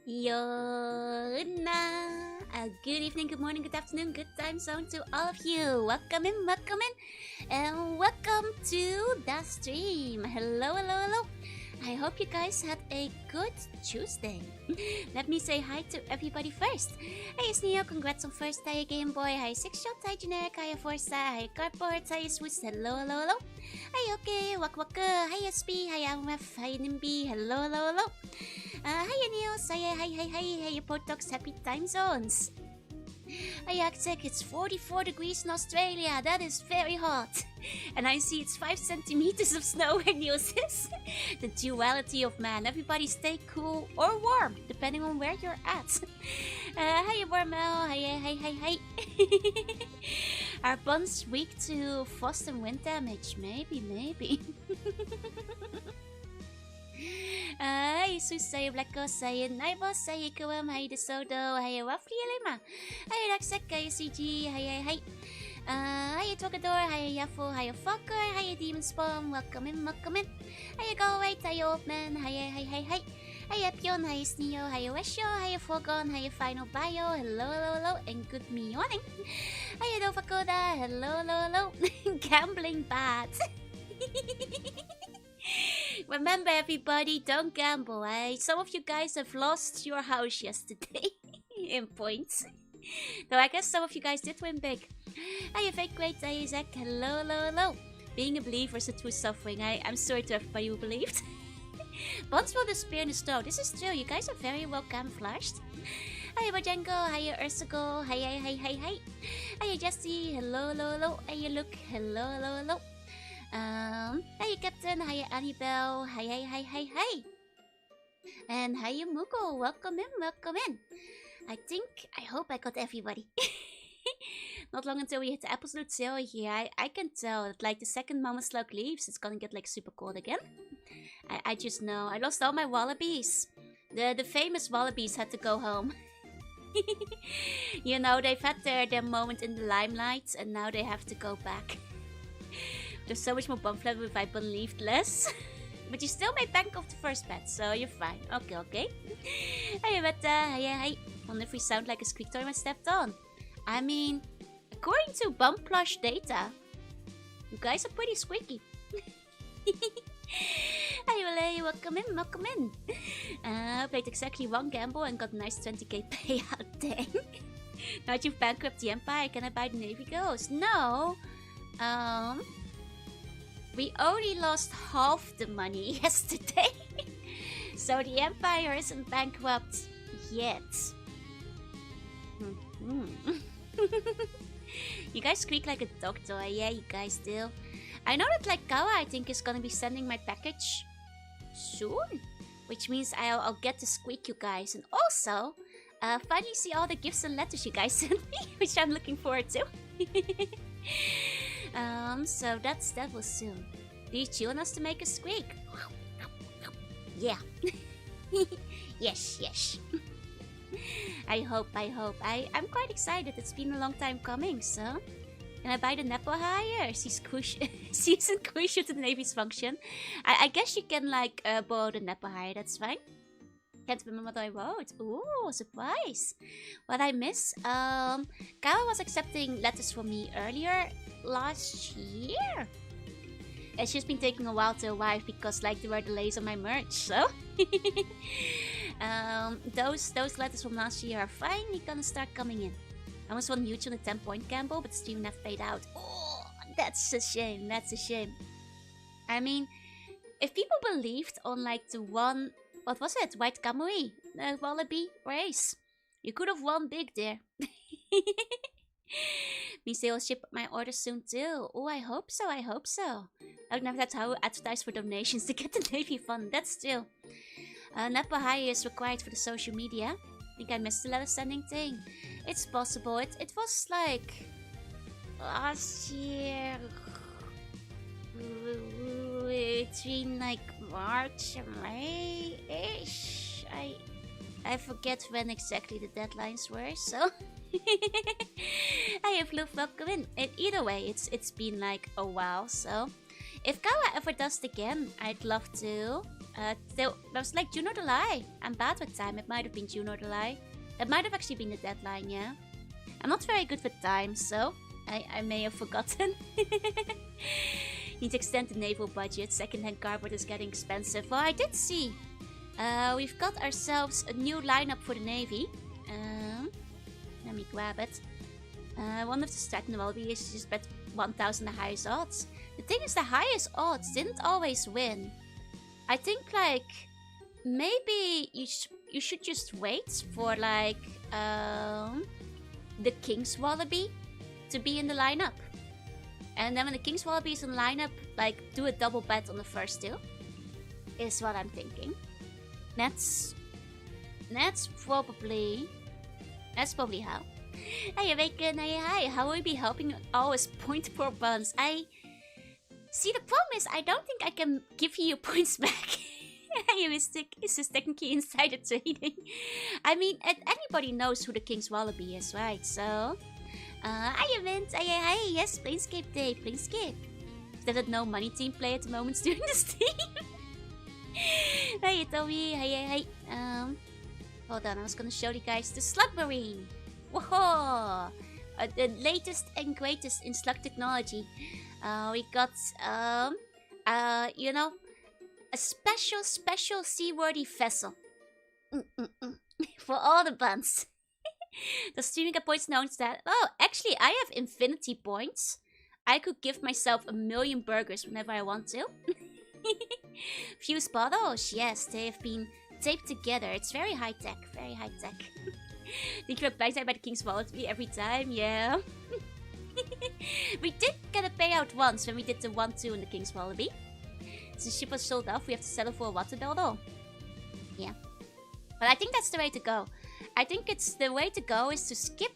Jorunna. Good evening, good morning, good afternoon, good time zone to all of you. Welcome in, and welcome to the stream. Hello, hello, hello. I hope you guys had a good Tuesday. Let me say hi to everybody first. Hi, Neo, congrats on first day Game Boy. Hi, Six Shot, hi, Generic, hi, Forza, hi, Cardboard, hi, Swiss, hello, hello, hello. Hi, okay, Waka, hi, SP, hi, Amref, hi, Nimby, hello, hello, hello. Hi, Neos, hi, Potox, happy time zones. Hi, Actek, it's 44 degrees in Australia. That is very hot. And I see it's 5 centimeters of snow where Neos is. The duality of man. Everybody stay cool or warm, depending on where you're at. Hi, Warmel. Hi. Are buns weak to frost and wind damage? Maybe. Hey, Susay, Blacko, say Naibo, say Kuam, hey, the Sodo, hey, Waffly Lima, hey, Raksek, hey, CG, hey. Hey, Tokador, hey, Yaffle, hey, Fucker, hey, Demon Spawn, welcome in. Hey, go away, hey, old man, hey. Hey, Epion, hey, Sneo, hey, Wesho, hey, Fogon, hey, Final Bio, hello, and good morning. Hey, Dofakoda, hello. Gambling bad. Remember, everybody, don't gamble, eh? Some of you guys have lost your house yesterday in points. Though I guess some of you guys did win big. Hey, fake great day, Zach. Hello. Being a believer is a true suffering. I'm sorry to everybody who believed. Bonds will disappear in the snow. This is true. You guys are very well camouflaged. Hi, Bajango. Hi, Ursago. Hi. Hi, Jesse. Hello. Hey, Luke. Hello. Hey Captain, hi Annabelle, hi. And hi Mugo, welcome in. I hope I got everybody. Not long until we hit the absolute zero here. I can tell that like the second Mama Slug leaves, it's gonna get like super cold again. I just know. I lost all my wallabies. The famous wallabies had to go home. You know, they've had their moment in the limelight and now they have to go back. There's so much more bump level if I believed less. But you still made bank of the first bet, so you're fine. Okay. Hey, Betta. Hi. Wonder if we sound like a squeak toy when stepped on. I mean, according to Bump Plush data, you guys are pretty squeaky. Hey, welcome in. Played exactly one gamble and got a nice 20k payout. Dang. Now that you've bankrupted the Empire, can I buy the Navy Ghost? No. We only lost half the money yesterday. So the Empire isn't bankrupt yet. You guys squeak like a dog toy. Yeah, you guys do. I know that like Kawa, I think, is gonna be sending my package soon. Which means I'll get to squeak you guys. And also, finally see all the gifts and letters you guys sent me. Which I'm looking forward to. So that was soon. Do you chew on us to make us squeak? Yeah. Yes. I hope. I'm quite excited. It's been a long time coming, so... Can I buy the Nepo hire? Season crucial to the Navy's function. I guess you can, like, borrow the Nepo hire. That's fine. Can't remember what I wrote. Ooh, surprise. What I miss? Kawa was accepting letters from me earlier last year. It's just been taking a while to arrive because like there were delays on my merch, so those letters from last year are finally gonna start coming in. I almost won huge on a 10-point gamble, but Steven have paid out. Oh, that's a shame. I mean, if people believed on like the one, what was it? White Kamui, the Wallaby race. You could have won big there. Means they will ship my order soon too. Oh, I hope so. I don't know if that's how I advertise for donations to get the Navy fund. That's still. Nepo hire is required for the social media. I think I missed the letter sending thing. It's possible. It was like last year. Between like March and May-ish. I forget when exactly the deadlines were, so I have Luke, welcome in. Either way, it's been like a while, so if Kawa ever does it again, I'd love to That was like June or July. I'm bad with time. It might have been June or July. That might have actually been the deadline, yeah. I'm not very good with time, so I may have forgotten. Need to extend the naval budget. Second-hand cardboard is getting expensive. Well, I did see. We've got ourselves a new lineup for the Navy. Let me grab it. One of the Stratton Wallaby is just bet 1,000 the highest odds. The thing is, the highest odds didn't always win. I think, like, maybe you should just wait for, like, the King's Wallaby to be in the lineup. And then when the King's Wallaby is in the lineup, like, do a double bet on the first two. Is what I'm thinking. That's probably how. Hey, Awaken, hi. How will we be helping always point poor buns? See, the problem is, I don't think I can give you your points back. This is technically insider trading. I mean, anybody knows who the King's Wallaby is, right? So, hi, Event. Hi, yes, Planescape Day, Planescape. There's no money team play at the moment during the stream. Hey, Toby. Hi. Hold on, I was gonna show you guys the Slug Marine. Whoa! The latest and greatest in slug technology. We got, you know, a special seaworthy vessel. For all the buns. The streaming get points known that. Oh, actually, I have infinity points. I could give myself 1,000,000 burgers whenever I want to. Fuse bottles, yes, they have been taped together. It's very high tech, very high tech. Think you're blindsided by the King's Wallaby every time? Yeah. We did get a payout once when we did the 1-2 in the King's Wallaby. Since the ship was sold off, we have to settle for a water dodo. Yeah. But I think that's the way to go. I think the way to go is to skip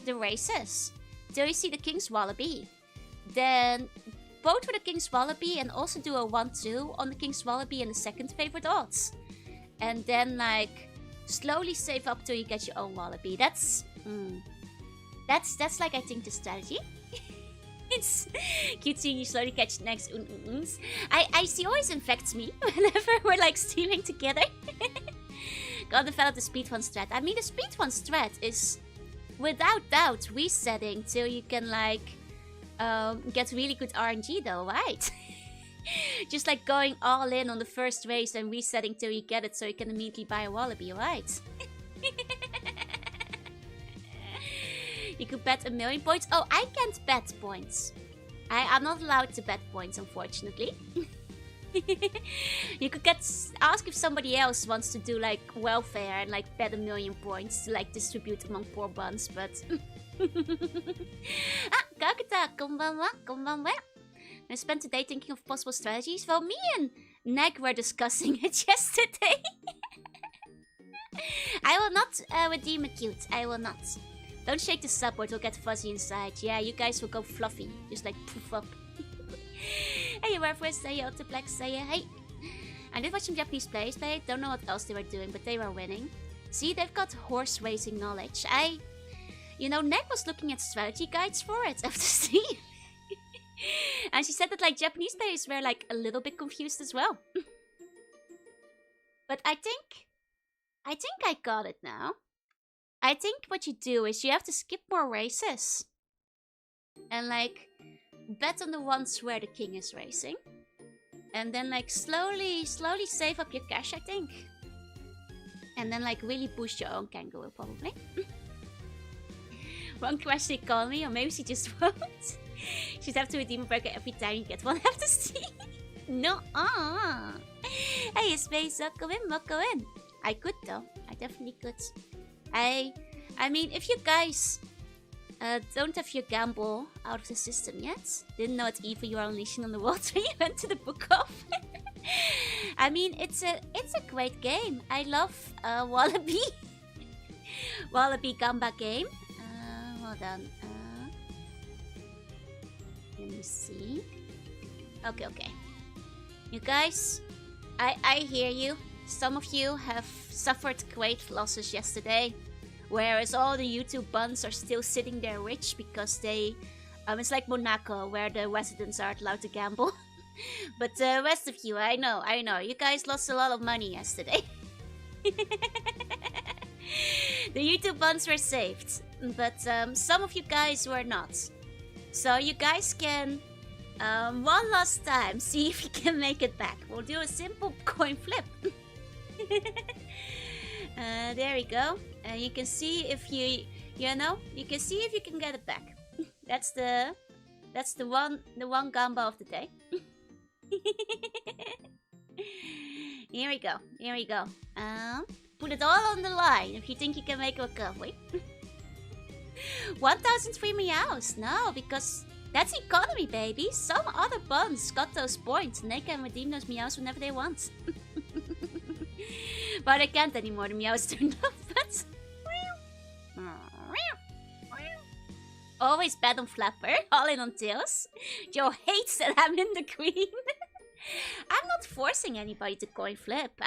the races till you see the King's Wallaby. Then vote for the King's Wallaby and also do a 1-2 on the King's Wallaby and the second favorite odds. And then, like, slowly save up till you get your own Wallaby. That's like, I think, the strategy. It's cute seeing you slowly catch the next I see always infects me whenever we're, like, streaming together. Gotta develop the speed 1 strat. I mean, the speed 1 strat is, without doubt, resetting till you can, like, get really good RNG though, right? Just like going all in on the first race and resetting till you get it so you can immediately buy a Wallaby, right? You could bet 1,000,000 points. Oh, I can't bet points. I'm not allowed to bet points, unfortunately. You could ask if somebody else wants to do, like, welfare and, like, bet 1,000,000 points to, like, distribute among poor buns, but... Kakuta, konbanwa, konbanwa. I spent the day thinking of possible strategies. Well, me and Neg were discussing it yesterday. I will not redeem a cute. I will not. Don't shake the sub or it'll get fuzzy inside. Yeah, you guys will go fluffy. Just like poof up. Hey, Werfwest, say Ultiplex, say hey. I did watch some Japanese players play. Don't know what else they were doing, but they were winning. See, they've got horse racing knowledge. You know, Neg was looking at strategy guides for it after stream. And she said that, like, Japanese players were, like, a little bit confused as well. But I think I got it now. I think what you do is you have to skip more races. And, like, bet on the ones where the king is racing. And then, like, slowly save up your cash, I think. And then, like, really boost your own kangaroo, probably. Wrong question, call me, or maybe she just won't. She'd have to redeem a burger every time you get one after stream. No, Hey, Space, welcome in. I could, though. I definitely could. I mean, if you guys don't have your gamble out of the system yet, didn't know what evil you are unleashing on the world when you went to the book off. I mean, it's a great game. I love Wallaby. Wallaby Gamba game. Hold on. Let me see. Okay. You guys, I hear you. Some of you have suffered great losses yesterday, whereas all the YouTube buns are still sitting there rich because they... it's like Monaco, where the residents aren't allowed to gamble. But the rest of you, I know. You guys lost a lot of money yesterday. The YouTube funds were saved, but some of you guys were not. So you guys can, one last time, see if you can make it back. We'll do a simple coin flip. There we go. You can see if you can see if you can get it back. That's the one gamba of the day. Here we go. Put it all on the line if you think you can make a recovery. 1,003 meows. No, because that's economy, baby. Some other buns got those points and they can redeem those meows whenever they want. But I can't anymore. The meows turned off. But always bet on Flapper, all in on Tails. Joe hates that I'm in the green. I'm not forcing anybody to coin flip.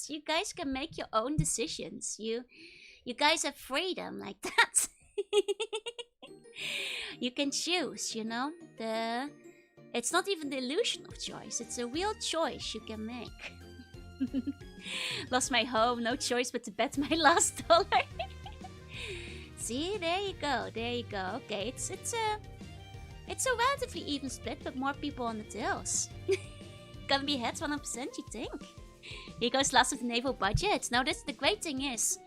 You guys can make your own decisions. You guys have freedom like that. You can choose, you know? It's not even the illusion of choice. It's a real choice you can make. Lost my home, no choice but to bet my last dollar. See, there you go. Okay, it's a relatively even split, but more people on the tails. Gonna be heads 100%, you think? Here goes last of the naval budget. Now, the great thing is,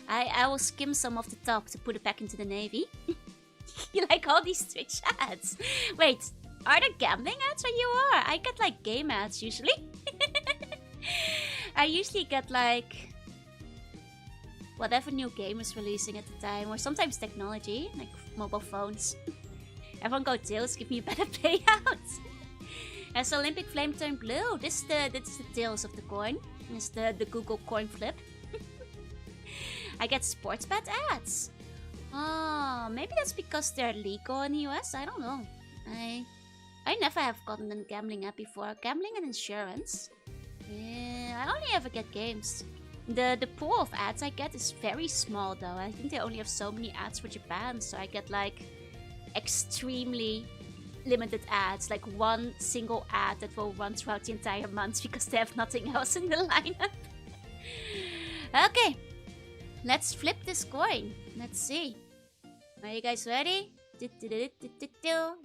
I will skim some off the top to put it back into the navy. You like all these Twitch ads? Wait, are there gambling ads where you are? I get like game ads usually. I usually get like whatever new game is releasing at the time, or sometimes technology, like mobile phones. Everyone go Tails, give me a better payout. As Olympic Flame turned blue, this is the tails of the coin. This is the Google coin flip. I get sports bet ads. Oh, maybe that's because they're legal in the US. I don't know. I never have gotten a gambling app before. Gambling and insurance. Yeah, I only ever get games. The pool of ads I get is very small though. I think they only have so many ads for Japan, so I get like extremely limited ads, like one single ad that will run throughout the entire month because they have nothing else in the lineup. Okay, let's flip this coin. Let's see. Are you guys ready?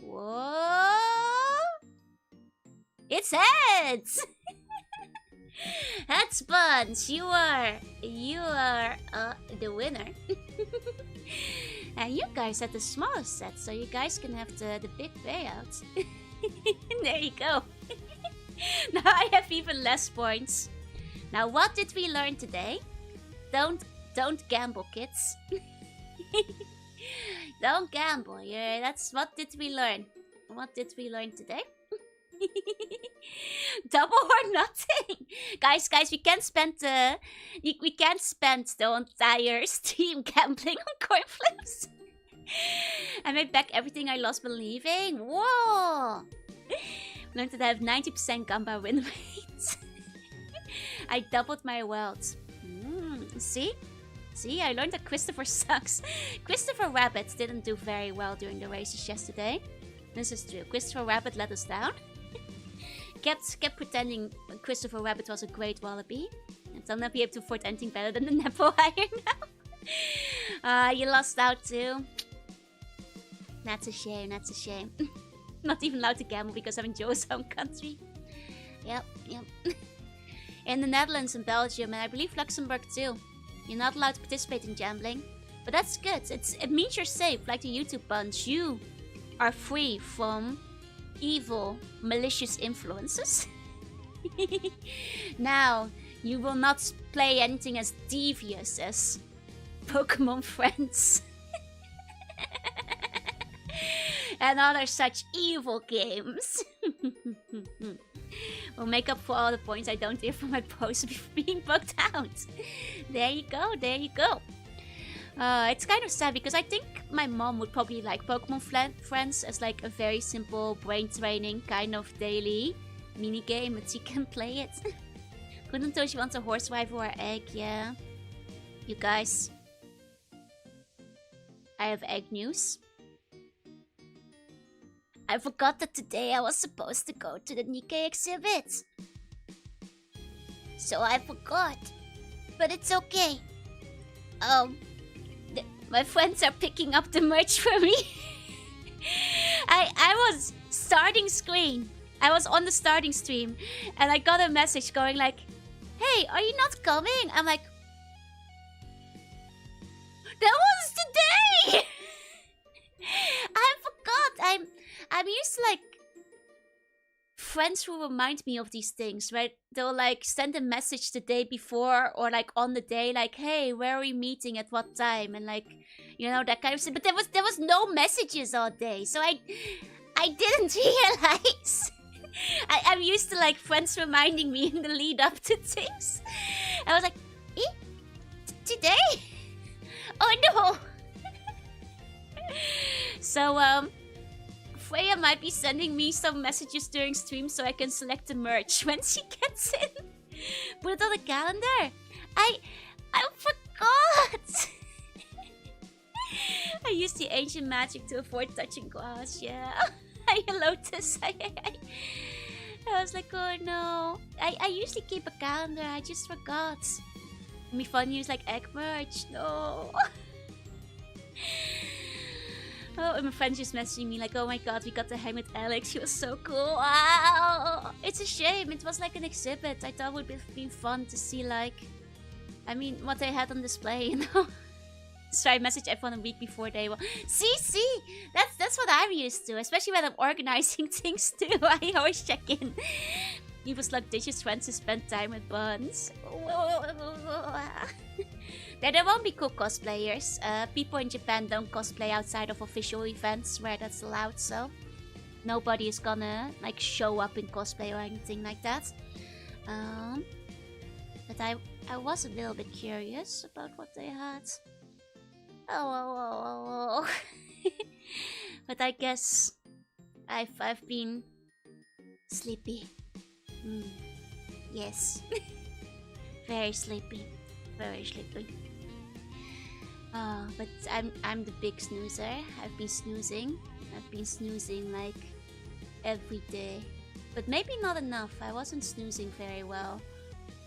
Whoa! It's heads! Heads buns, you are the winner. And you guys had the smallest set, so you guys can have the big payout. There you go. Now I have even less points. Now what did we learn today? Don't gamble, kids. Don't gamble. Yeah, that's what did we learn? What did we learn today? Double or nothing. Guys, we can't spend the entire stream gambling on coin flips. I made back everything I lost believing. Whoa! Learned that I have 90% gamba win rate. I doubled my wealth. See, I learned that Christopher sucks. Christopher Rabbit didn't do very well during the races yesterday. This is true. Christopher Rabbit let us down. kept pretending Christopher Rabbit was a great wallaby. And I'll not be able to afford anything better than the Nepo Iron now. You lost out too. That's a shame, Not even allowed to gamble because I'm in Joe's home country. Yep. In the Netherlands and Belgium, and I believe Luxembourg too. You're not allowed to participate in gambling. But that's good. It means you're safe, like the YouTube bunch. You are free from evil, malicious influences. Now, you will not play anything as devious as Pokemon Friends. And other such evil games. We'll make up for all the points I don't hear from my post being bugged out. There you go. It's kind of sad because I think my mom would probably like Pokemon Friends as like a very simple brain training kind of daily mini game, but she can play it. Couldn't until she wants a horse rival or egg, yeah. You guys, I have egg news. I forgot that today I was supposed to go to the Nikkei exhibit. So I forgot. But it's okay. My friends are picking up the merch for me. I was starting screen. I was on the starting stream, and I got a message going like, "Hey, are you not coming?" I'm like, "That was today." I forgot. I'm used to like friends who remind me of these things, right? They'll like send a message the day before or like on the day, like, "Hey, where are we meeting at what time?" And like, you know, that kind of stuff. But there was no messages all day, so I didn't realize. I'm used to like friends reminding me in the lead up to things. I was like, "Eh, today? Oh no!" So Freya might be sending me some messages during stream so I can select the merch when she gets in. Put it on the calendar. I forgot. I used the ancient magic to avoid touching glass. Yeah. Hi, Lotus. I was like, oh no. I usually keep a calendar. I just forgot. It'd be fun to use like egg merch. No. Oh, and my friend just messaging me like, "Oh my god, we got to hang with Alex. He was so cool." Wow! It's a shame. It was like an exhibit. I thought it would be fun to see like, I mean, what they had on display, you know? So I message everyone a week before they will. See, that's what I'm used to, especially when I'm organizing things too. I always check in. He was like, "Did you friends to spend time with Buns?" There won't be cool cosplayers. People in Japan don't cosplay outside of official events where that's allowed, so nobody is gonna like show up in cosplay or anything like that. But I was a little bit curious about what they had. Oh. But I guess I've been sleepy. Yes. Very sleepy. But I'm the big snoozer. I've been snoozing like every day. But maybe not enough. I wasn't snoozing very well.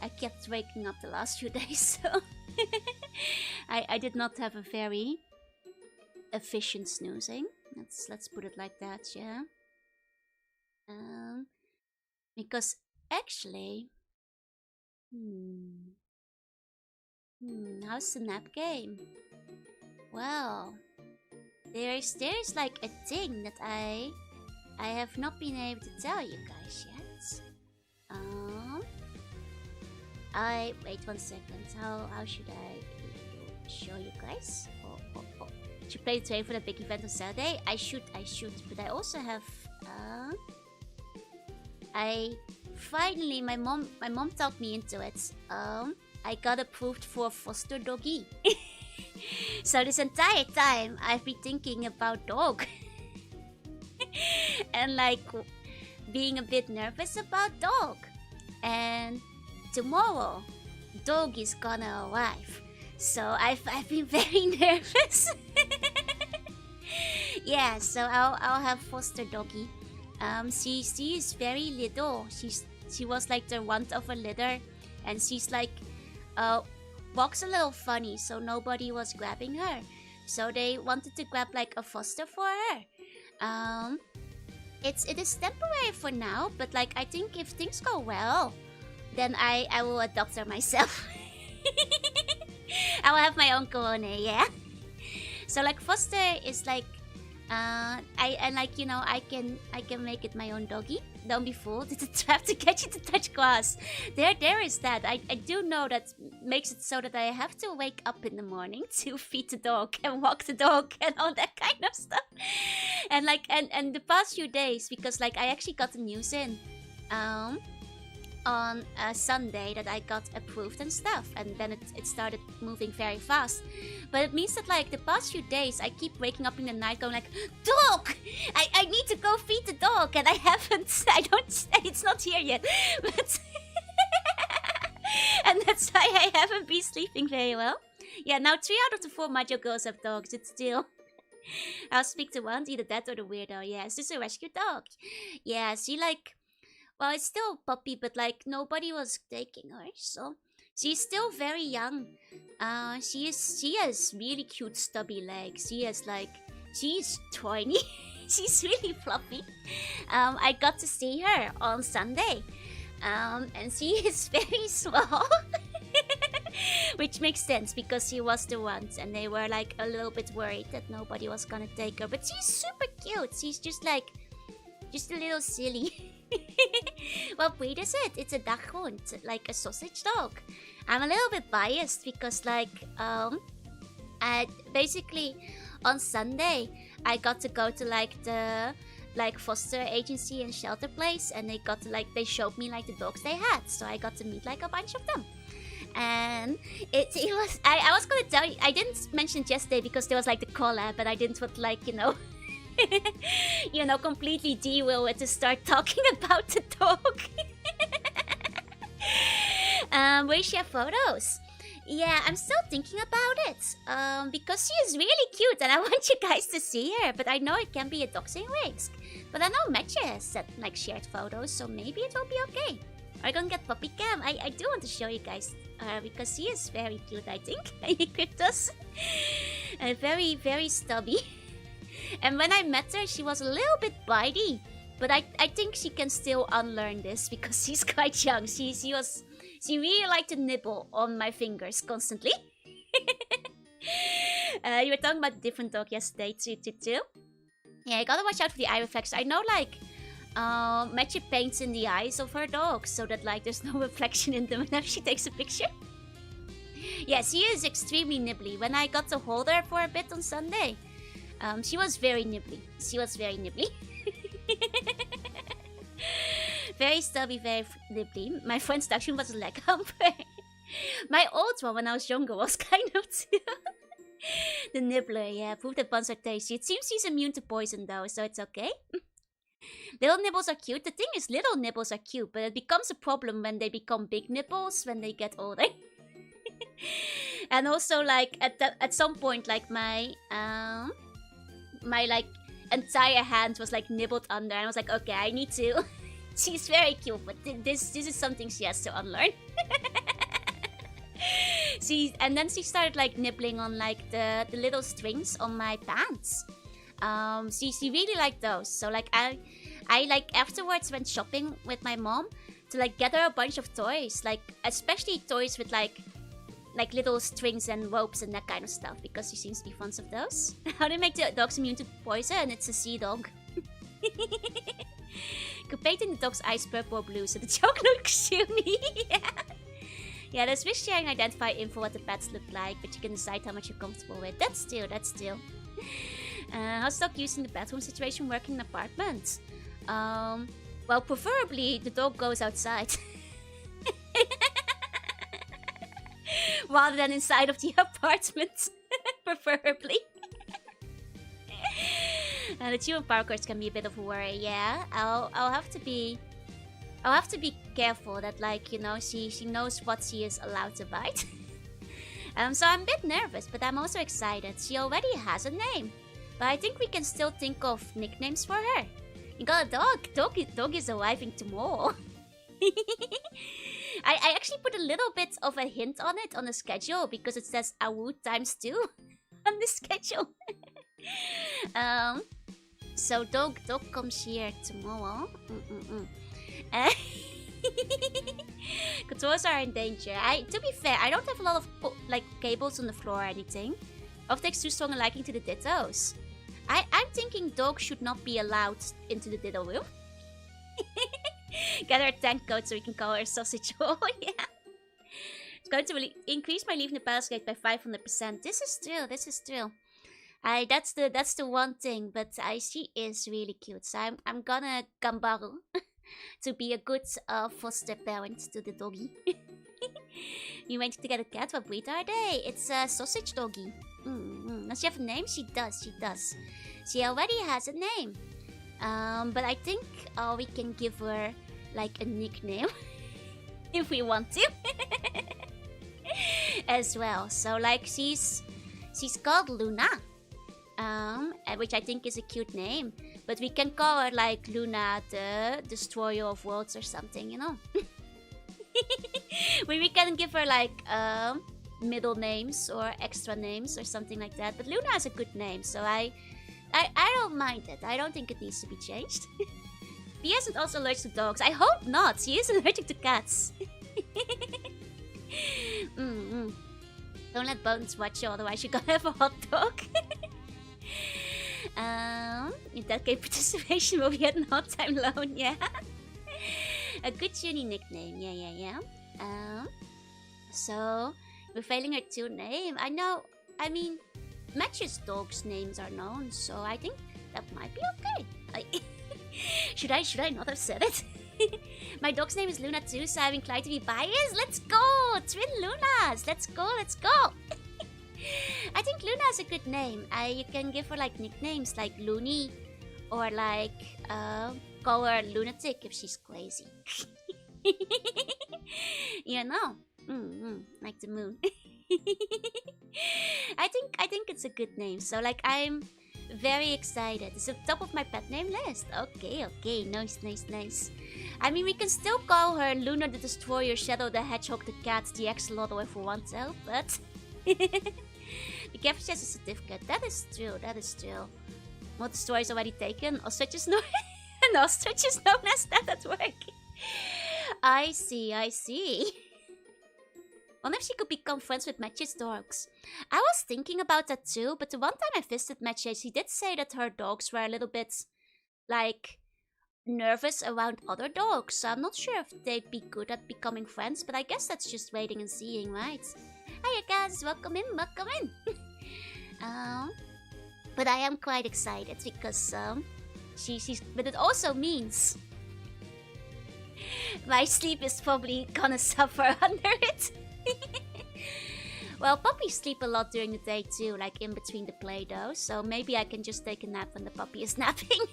I kept waking up the last few days, so I did not have a very efficient snoozing. Let's put it like that, yeah. Because actually, how's the nap game? Well, there's like a thing that I have not been able to tell you guys yet. I wait 1 second. How should I show you guys? Oh. Should play the train for the big event on Saturday? I should. But I also have I finally my mom talked me into it. I got approved for a foster doggy. So this entire time I've been thinking about dog. And like being a bit nervous about dog. And tomorrow dog is gonna arrive. So I've been very nervous. Yeah, so I'll have foster doggy. She is very little. She was like the runt of a litter, and she's like walks a little funny, so nobody was grabbing her. So they wanted to grab like a foster for her. It is temporary for now, but like I think if things go well, then I will adopt her myself. I will have my own corner, yeah. So like foster is like I like, you know, I can make it my own doggy. Don't be fooled. It's a trap to get you to touch grass. There is that. I do know that makes it so that I have to wake up in the morning to feed the dog and walk the dog and all that kind of stuff. And like and the past few days, because like I actually got the news in on a Sunday that I got approved and stuff, and then it started moving very fast. But it means that like the past few days I keep waking up in the night going like, dog! I need to go feed the dog, and it's not here yet. But and that's why I haven't been sleeping very well. Yeah, now 3 out of the 4 Majo girls have dogs. It's still I'll speak to one, either that or the weirdo. Yeah, it's just a rescue dog. Yeah, she like, well, it's still a puppy, but like nobody was taking her, so she's still very young. She has really cute stubby legs. She's tiny. She's really fluffy. I got to see her on Sunday. And she is very small. Which makes sense because she was the ones and they were like a little bit worried that nobody was gonna take her. But she's super cute. She's just a little silly. What breed is it? It's a Dachshund, like a sausage dog. I'm a little bit biased because basically on Sunday I got to go to the foster agency and shelter place, and they showed me like the dogs they had, so I got to meet like a bunch of them. And it was I was gonna tell you, I didn't mention it yesterday because there was like the collab, but I didn't want completely derail it to start talking about the dog. Where she have photos? Yeah, I'm still thinking about it. Because she is really cute and I want you guys to see her, but I know it can be a doxing risk. But I know Matcha has set shared photos, so maybe it will be okay. Are you gonna get puppy cam? I do want to show you guys because she is very cute, I think. Cryptos. Very, very stubby. And when I met her, she was a little bit bitey. But I think she can still unlearn this because she's quite young. She really liked to nibble on my fingers constantly. You were talking about a different dog yesterday too. Yeah, you gotta watch out for the eye reflex. I know Matcha paints in the eyes of her dogs so that there's no reflection in them whenever she takes a picture. Yeah, she is extremely nibbly. When I got to hold her for a bit on Sunday, she was very nibbly. Very stubby, very nibbly. My friend's Dakshin was a leg humper. My old one, when I was younger, was kind of too. The nibbler, yeah. Proof that buns are tasty. It seems he's immune to poison though, so it's okay. Little nibbles are cute. The thing is, little nibbles are cute, but it becomes a problem when they become big nibbles when they get older. And also, at some point, my entire hand was nibbled under, and I was like, okay, I need to. She's very cute, but this is something she has to unlearn. And then she started nibbling on the little strings on my pants. She really liked those. So I afterwards went shopping with my mom to get her a bunch of toys, especially toys with little strings and ropes and that kind of stuff, because she seems to be fond of those. How to make the dogs immune to poison? It's a sea dog. Could painting the dog's eyes purple or blue so the dog looks puny. Yeah, there's wish sharing identify info what the pets look like, but you can decide how much you're comfortable with. That's still. How's dog using the bathroom situation working in apartments? Well, preferably the dog goes outside. Rather than inside of the apartment. Preferably. The human power cards can be a bit of a worry, yeah. I'll have to be careful that she knows what she is allowed to bite. So I'm a bit nervous, but I'm also excited. She already has a name. But I think we can still think of nicknames for her. You got a dog. Dog is arriving tomorrow. I actually put a little bit of a hint on it on the schedule because it says Awu ×2 on the schedule. So dog comes here tomorrow. Controls are in danger. To be fair, I don't have a lot of cables on the floor or anything. Of takes too strong a liking to the dittos. I'm thinking dog should not be allowed into the ditto room. Get her a tank coat so we can call her sausage roll. Yeah. It's going to increase my leave in the Planescape by 500%. This is true. That's the one thing, but she is really cute. So I'm gonna gambaru to be a good foster parent to the doggy. You went to get a cat. What breed are they? It's a sausage doggy. Does she have a name? She does. She already has a name. But I think we can give her a nickname if we want to. As well. So she's called Luna. which I think is a cute name. But we can call her like Luna the Destroyer of Worlds or something, you know. We can give her like middle names or extra names or something like that. But Luna is a good name, so I don't mind it. I don't think it needs to be changed. He isn't also allergic to dogs. I hope not. He is allergic to cats. Don't let Bones watch you, otherwise you're gonna have a hot dog. In that case, participation will be at an odd-time loan, yeah. A good Junie nickname, yeah. So, we're failing her 2 name. I know, I mean, Match's dog's names are known, so I think that might be okay. Should I not have said it? My dog's name is Luna too, so I'm inclined to be biased. Let's go! Twin Lunas! Let's go! I think Luna is a good name. You can give her like nicknames like Loony, or like call her Lunatic if she's crazy. You know, like the moon. I think it's a good name. So like I'm very excited. It's at the top of my pet name list. Okay, nice. I mean, we can still call her Luna the Destroyer, Shadow the Hedgehog, the Cat, the Axolotl if we want to, but be careful, she has a certificate. That is true. Well, the story is already taken. Ostrich is known as that at work. I see. Wonder if she could become friends with Match's dogs. I was thinking about that too, but the one time I visited Match's, he did say that her dogs were a little bit, like, nervous around other dogs. So I'm not sure if they'd be good at becoming friends, but I guess that's just waiting and seeing, right? Hiya guys, welcome in. But I am quite excited because, but it also means my sleep is probably gonna suffer under it. Well, puppies sleep a lot during the day too, like in between the play though, so maybe I can just take a nap when the puppy is napping.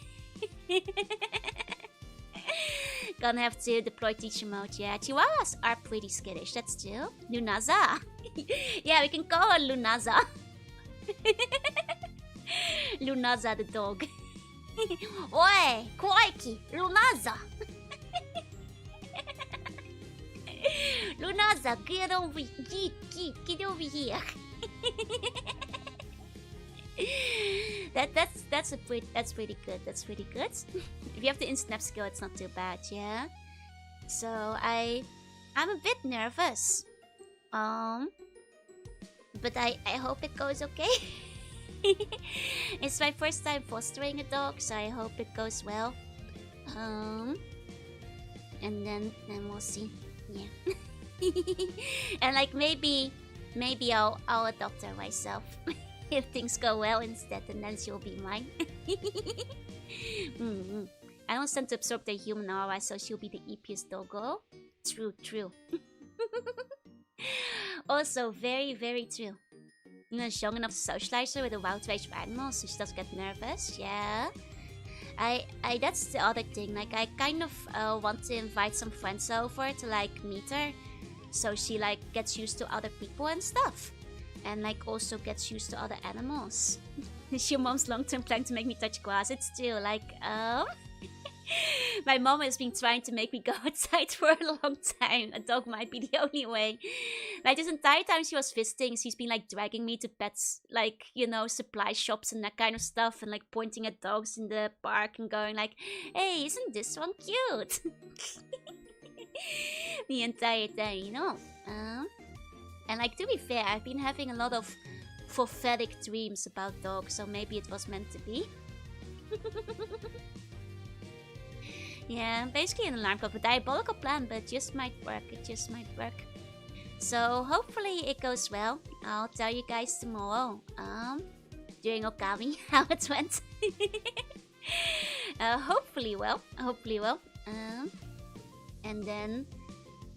Gonna have to deploy teacher mode, yeah. Chihuahuas are pretty skittish, that's true. Lunaza. Yeah, we can call her Lunaza. Lunaza the dog. Oi, Koiki, Lunaza. Lunaza, get over here. That's pretty good. If you have the instant skill, it's not too bad, yeah. So I'm a bit nervous. But I hope it goes okay. It's my first time fostering a dog, so I hope it goes well. And then we'll see. Yeah. And like maybe I'll adopt her myself. If things go well instead, and then she'll be mine. I don't stand to absorb the human aura, so she'll be the eepiest doggo. True. Also, very, very true. You know, young enough to socialize her with a wild range of animals, so she doesn't get nervous. Yeah. That's the other thing. Like, I kind of want to invite some friends over to like meet her, so she like gets used to other people and stuff. And like also gets used to other animals. Is your mom's long-term plan to make me touch grass? It's still like, my mom has been trying to make me go outside for a long time. A dog might be the only way. Like this entire time she was visiting, she's been like dragging me to pets, like, you know, supply shops and that kind of stuff, and like pointing at dogs in the park and going like, hey, isn't this one cute? The entire time, you know. And like, to be fair, I've been having a lot of prophetic dreams about dogs, so maybe it was meant to be. Yeah, basically an alarm clock, a diabolical plan, but it just might work. So hopefully it goes well. I'll tell you guys tomorrow, during Okami, how it went. Hopefully well. And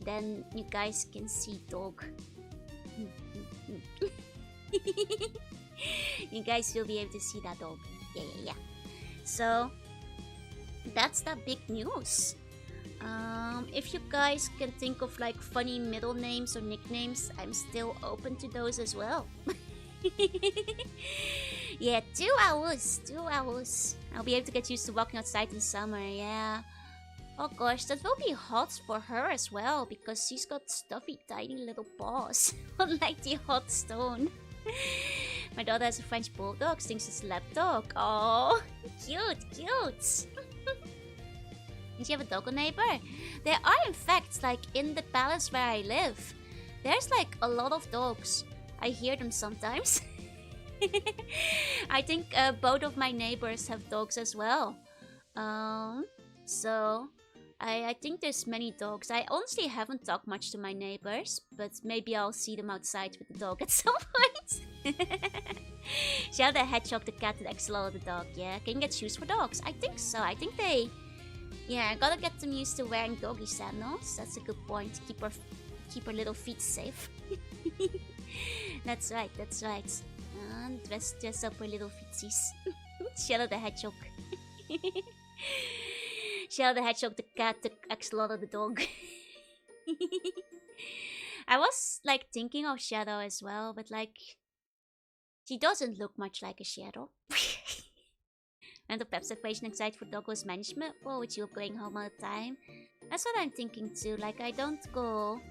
then you guys can see dog. You guys will be able to see that dog. Yeah. So that's the big news. If you guys can think of like funny middle names or nicknames, I'm still open to those as well. Yeah, 2 hours. 2 hours. I'll be able to get used to walking outside in summer, yeah. Oh gosh, that will be hot for her as well, because she's got stuffy tiny little paws. Unlike the hot stone. My daughter has a French bulldog, thinks it's a lap dog. Oh, cute, cute. Did you have a doggo neighbor? There are in fact, like in the palace where I live, there's like a lot of dogs. I hear them sometimes. I think both of my neighbors have dogs as well. So I think there's many dogs. I honestly haven't talked much to my neighbors, but maybe I'll see them outside with the dog at some point. Shout out the hedgehog, the cat, the axolotl, the dog. Yeah, can you get shoes for dogs? I think so. I think they... Yeah, I gotta get them used to wearing doggy sandals. That's a good point. Keep our little feet safe. That's right, that's right. And dress up our little feetsies. Shout out the hedgehog. Shout out the hedgehog, the cat, the axolotl, the dog. I was like thinking of Shadow as well, but like she doesn't look much like a Shadow. And the Pepsi equation excited for Doggo's management. Well, with you going home all the time. That's what I'm thinking too. Like I don't go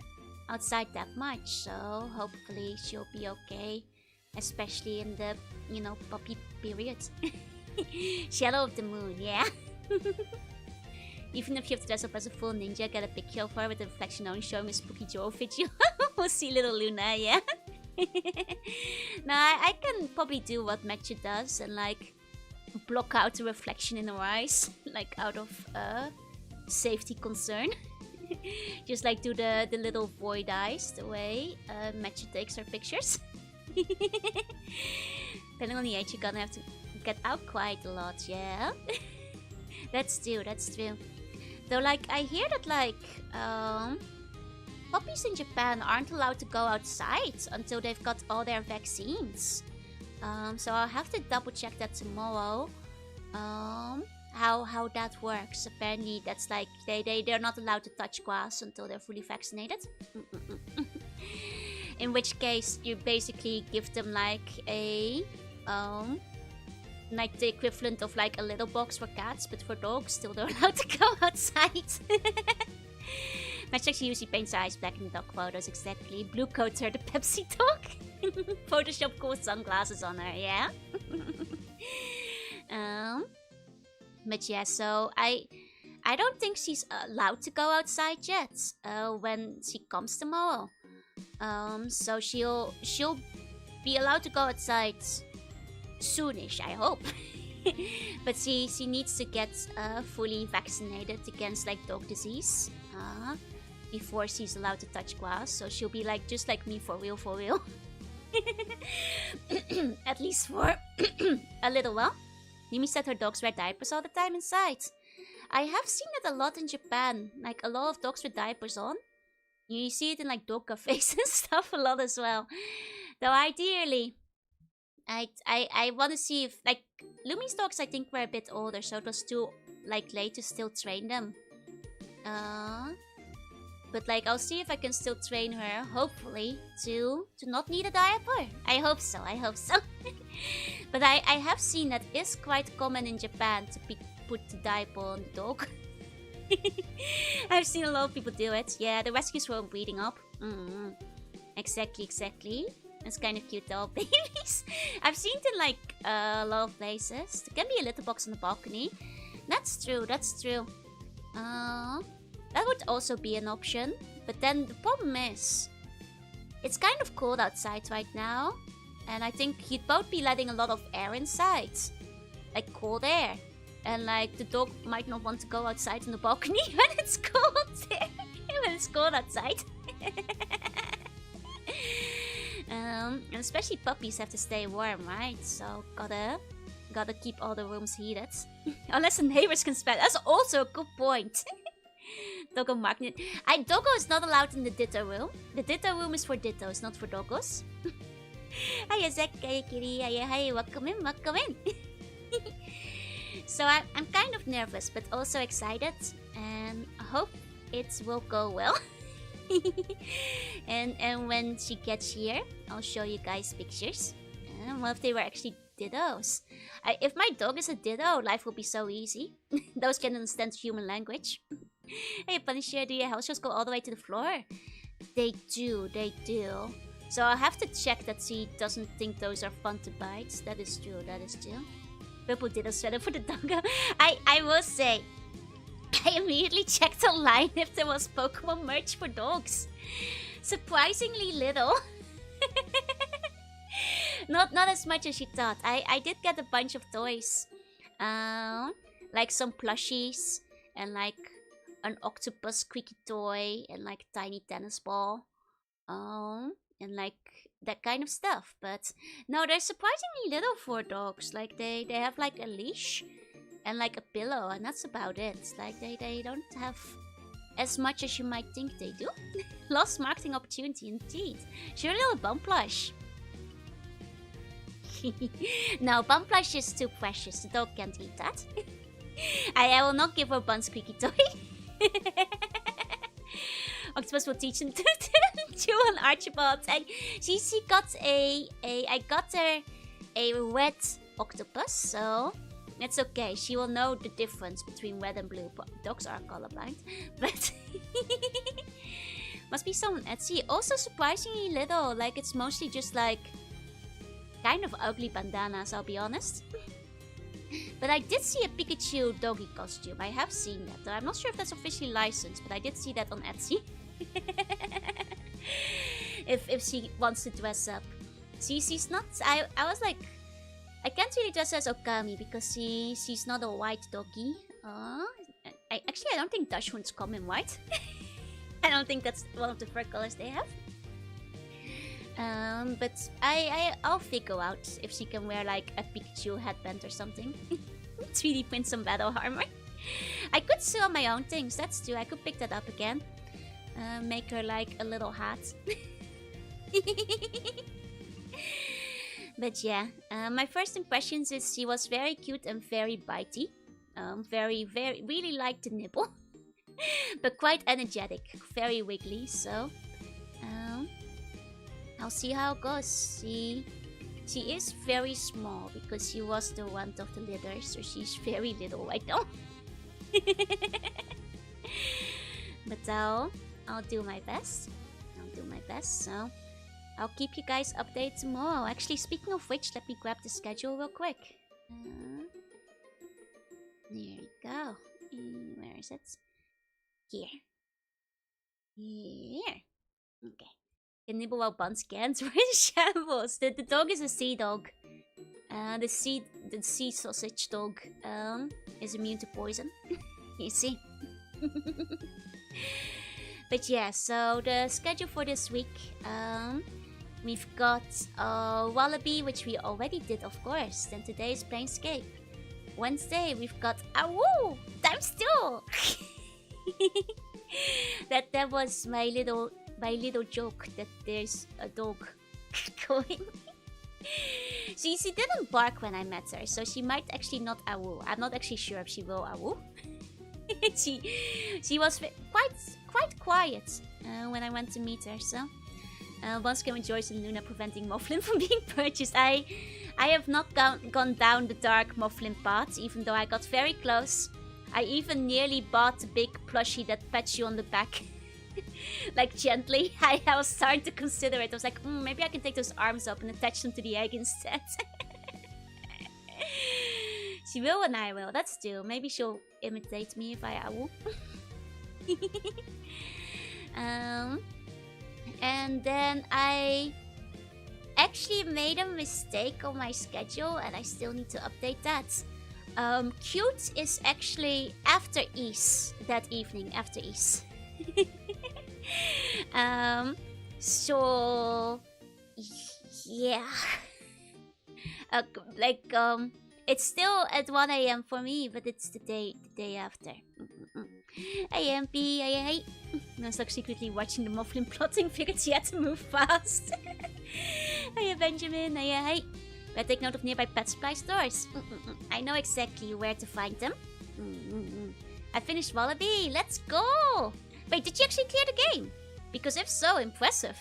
outside that much, so hopefully she'll be okay. Especially in the, you know, puppy period. Shadow of the moon, yeah. Even if you have to dress up as a full ninja, get a picture of her with a reflection on showing a spooky Joe video. We'll see little Luna, yeah. Now I can probably do what Matcha does and like block out the reflection in her eyes, like out of safety concern. Just like do the little void eyes, the way Matcha takes her pictures. Depending on the age, you're gonna have to get out quite a lot, yeah. That's true, that's true. Though, like, I hear that, like, puppies in Japan aren't allowed to go outside until they've got all their vaccines. So I'll have to double check that tomorrow. How that works. Apparently, that's like they're not allowed to touch grass until they're fully vaccinated. In which case, you basically give them like a like the equivalent of like a little box for cats, but for dogs, still they're allowed to go outside. Match actually usually paints her eyes black in the dog photos, exactly. Blue coats her the Pepsi dog. Photoshop cool sunglasses on her, yeah. But yeah, so I don't think she's allowed to go outside yet. When she comes tomorrow. So she'll be allowed to go outside soonish, I hope. But she needs to get fully vaccinated against like dog disease before she's allowed to touch grass. So she'll be like just like me for real, for real. At least for a little while. Mimi said her dogs wear diapers all the time inside. I have seen it a lot in Japan, like a lot of dogs with diapers on. You see it in like dog cafes and stuff a lot as well. Though ideally, I want to see if like Lumi's dogs I think were a bit older, so it was too like late to still train them. But like I'll see if I can still train her, hopefully, to not need a diaper. I hope so, I hope so. But I have seen that is quite common in Japan to put the diaper on the dog. I've seen a lot of people do it. Yeah, the rescues were breeding up. Exactly, exactly. It's kind of cute though, babies. I've seen it in like a lot of places. There can be a litter box on the balcony. That's true, that's true. That would also be an option. But then the problem is, it's kind of cold outside right now. And I think you'd both be letting a lot of air inside. Like cold air. And like the dog might not want to go outside on the balcony when it's cold there. When it's cold outside. And especially puppies have to stay warm, right? So gotta keep all the rooms heated. Unless the neighbors can spend. That's also a good point. Doggo magnet. Doggo is not allowed in the ditto room. The ditto room is for dittos, not for doggos. Hiya Zek, hiya Kitty, hiya, welcome in, welcome in. So I'm kind of nervous, but also excited, and I hope it will go well. And when she gets here, I'll show you guys pictures. Well, if they were actually dittos. If my dog is a ditto, life will be so easy. Those can understand human language. Hey, Punisher, do your house shows go all the way to the floor? They do. So I'll have to check that she doesn't think those are fun to bite. That is true. Purple ditto sweater for the doggo. I will say, I immediately checked online if there was Pokemon merch for dogs. Surprisingly little. Not as much as you thought. I did get a bunch of toys. Like some plushies and like an octopus squeaky toy and like tiny tennis ball. And like that kind of stuff. But no, they're surprisingly little for dogs. Like they have like a leash and like a pillow, and that's about it. Like they don't have as much as you might think they do. Lost marketing opportunity indeed. Sure, little bum plush. No, bum plush is too precious. The dog can't eat that. I will not give her bun squeaky toy. Octopus will teach him to chew on Archibald. And she got I got her a red octopus, so it's okay. She will know the difference between red and blue. Dogs are colorblind, but must be someone Etsy. Also surprisingly little. Like it's mostly just like kind of ugly bandanas, I'll be honest. But I did see a Pikachu doggy costume. I have seen that. I'm not sure if that's officially licensed, but I did see that on Etsy. if she wants to dress up. She's not. I was like, I can't really dress as Okami because she's not a white doggy. I don't think Dachshunds come in white. I don't think that's one of the fur colors they have. But I'll figure out if she can wear like a Pikachu headband or something. 3D print some battle armor. I could sell my own things, that's true. I could pick that up again. Make her like a little hat. But yeah, my first impressions is she was very cute and very bitey. Really liked to nibble. But quite energetic, very wiggly, so... I'll see how it goes. She is very small because she was the one of the litter, so she's very little right now. But I'll do my best. So I'll keep you guys updated tomorrow. Actually, speaking of which, let me grab the schedule real quick. There you go. Where is it? Here. Okay. Can nibble while bun scans. We're in shambles. The dog is a sea dog. The sea sausage dog is immune to poison. You see. But yeah, so the schedule for this week, we've got Wallaby, which we already did, of course. Then today is Planescape. Wednesday we've got Awoo times 2. That was my little joke that there's a dog going. She didn't bark when I met her, so she might actually not awoo. I'm not actually sure if she will awoo. she was quite quiet when I went to meet her. So once again with Joyce and Luna preventing Mouflin from being purchased. I have not gone down the dark Mouflin path, even though I got very close. I even nearly bought a big plushie that pets you on the back. Like gently. I was starting to consider it. I was like, maybe I can take those arms up and attach them to the egg instead. She will and I will. That's true. Maybe she'll imitate me if I awoo. And then I actually made a mistake on my schedule and I still need to update that. Cute is actually after Ease that evening, after Ease. So yeah. It's still at 1 AM for me, but it's the day after. Hey MP, hey. I was like secretly watching the Mouflin plotting, figured she had to move fast. Hey Benjamin, hey. Better take note of nearby pet supply stores. I know exactly where to find them. I finished Wallaby, let's go! Wait, did you actually clear the game? Because if so, impressive.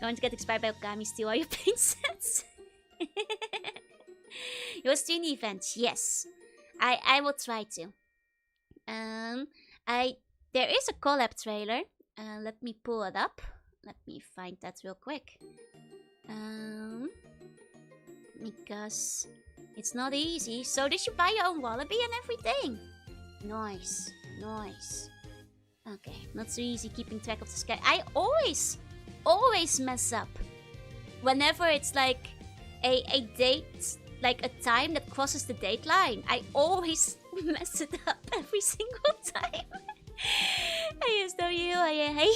Going to get expired by Okami, steal all your paint sets. You will stream the event. Yes, I will try to. There is a collab trailer. Let me pull it up. Let me find that real quick. Because it's not easy. So did you buy your own wallaby and everything? Nice, nice. Okay, not so easy keeping track of the sky. I always mess up. Whenever it's like a date, like a time that crosses the date line, I always mess it up every single time. I just know you, hey.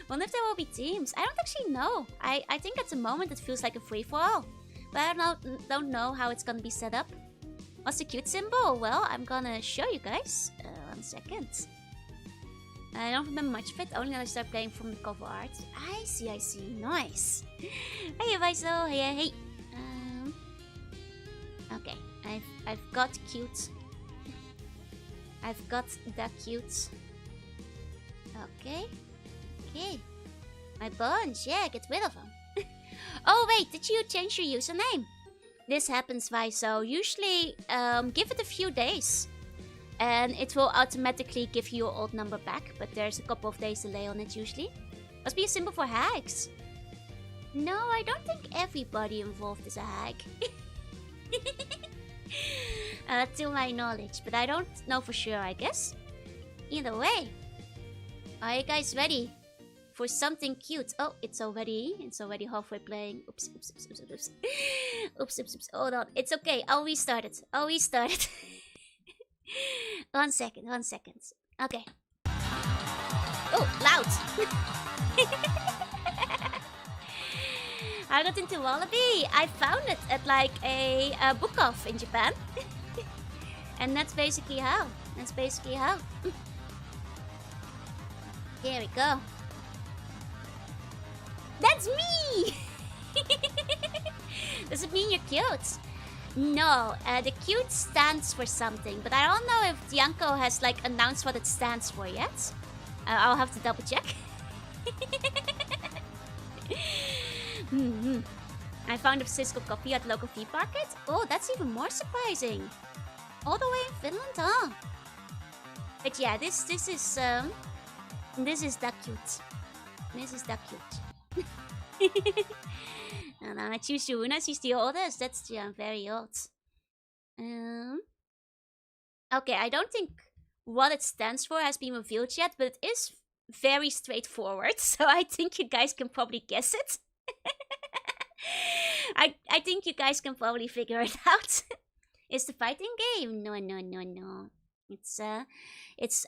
Wonder if there will be teams. I don't actually know. I think at the moment it feels like a free-for-all. But I don't know how it's gonna be set up. What's the cute symbol? Well, I'm gonna show you guys. 1 second. I don't remember much of it, only that I start playing from the cover art. I see. Nice. Hey, Vaiso. Hey. Okay, I've got cute. I've got the cute. Okay. My bunch, yeah, get rid of them. Oh wait, did you change your username? This happens, Vaiso. Usually, give it a few days. And it will automatically give you your old number back, but there's a couple of days delay on it usually. Must be a symbol for hags. No, I don't think everybody involved is a hag. To my knowledge, but I don't know for sure, I guess. Either way. Are you guys ready for something cute? Oh, it's already halfway playing. Oops. Oops. Hold on. It's okay. I'll restart it. 1 second. Okay. Oh, loud. I got into Wallaby. I found it at like a book off in Japan. And that's basically how. Here we go. That's me! Does it mean you're cute? No, the cute stands for something, but I don't know if Dianco has like announced what it stands for yet. I'll have to double check. I found a physical copy at local flea market. Oh, that's even more surprising. All the way in Finland, huh? But yeah, this is that cute. And I choose Jorunna. She's the oldest. That's very old. Okay, I don't think what it stands for has been revealed yet, but it is very straightforward. So I think you guys can probably guess it. I think you guys can probably figure it out. It's the fighting game. No. It's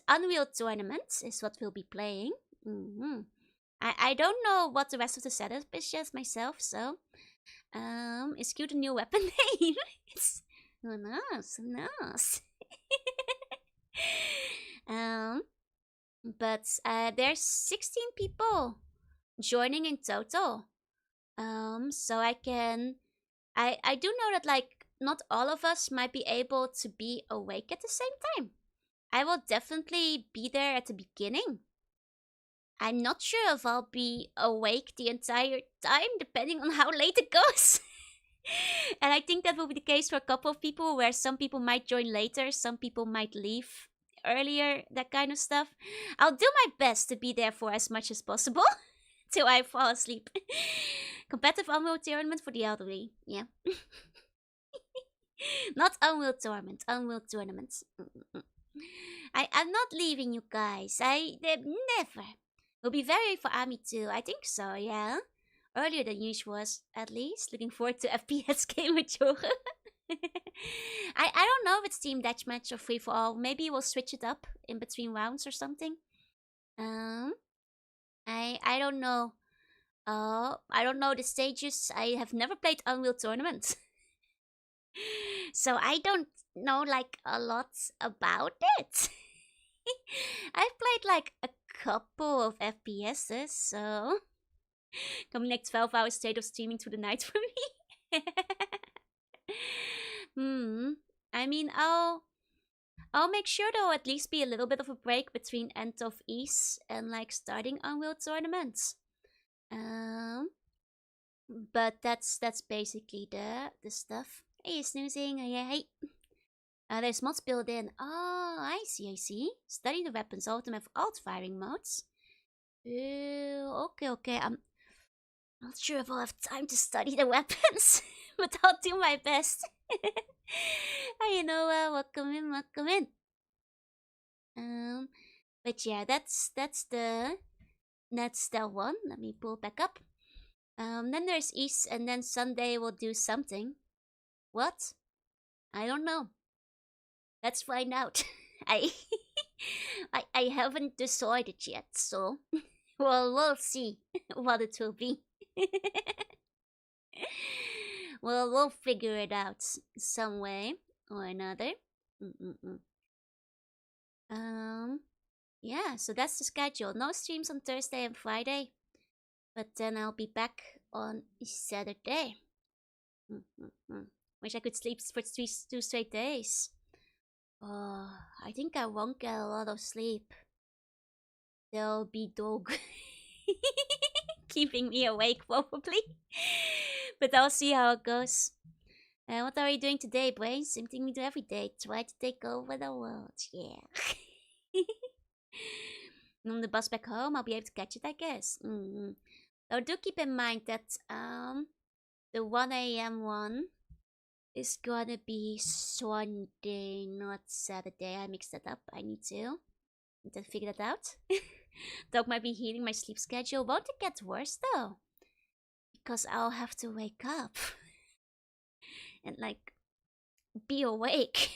Unreal Tournament is what we'll be playing. I don't know what the rest of the setup is just myself, so it's cute a new weapon name. It's nice. But there's 16 people joining in total. So I do know that like not all of us might be able to be awake at the same time. I will definitely be there at the beginning. I'm not sure if I'll be awake the entire time, depending on how late it goes. And I think that will be the case for a couple of people, where some people might join later, some people might leave earlier, that kind of stuff. I'll do my best to be there for as much as possible, till I fall asleep. Competitive Unreal Tournament for the elderly, yeah. Not Unreal Tournament, Unreal Tournament. I'm not leaving you guys, never. Will be very for Ami too. I think so, yeah. Earlier than usual, at least. Looking forward to FPS game with Jorunna. I don't know if it's team deathmatch or free for all. Maybe we'll switch it up in between rounds or something. I don't know. I don't know the stages. I have never played Unreal Tournament. So I don't know like a lot about it. I've played like a couple of FPSs, so coming like 12 hours straight of streaming through the night for me. I mean, I'll make sure there'll at least be a little bit of a break between End of East and like starting Unreal Tournaments. But that's basically the stuff. Hey, snoozing. Hey. There's mods built in. Oh, I see. Study the weapons. All of them have alt-firing modes. Okay. I'm not sure if I'll have time to study the weapons, but I'll do my best. Welcome in. But yeah, that's that one. Let me pull back up. Then there's East, and then Sunday we'll do something. What? I don't know. Let's find out. I haven't decided yet, so we'll see what it will be. Well, we'll figure it out some way or another. Yeah, so that's the schedule. No streams on Thursday and Friday, but then I'll be back on Saturday. Wish I could sleep for 2 straight days. Oh, I think I won't get a lot of sleep. There'll be dog keeping me awake, probably. But I'll see how it goes. What are you doing today, boys? Same thing we do every day. Try to take over the world. Yeah. On the bus back home, I'll be able to catch it, I guess. So do keep in mind that the 1 a.m. one is gonna be Sunday, not Saturday. I mixed that up. I need to figure that out. Dog might be healing my sleep schedule. Won't it get worse though? Because I'll have to wake up and like be awake.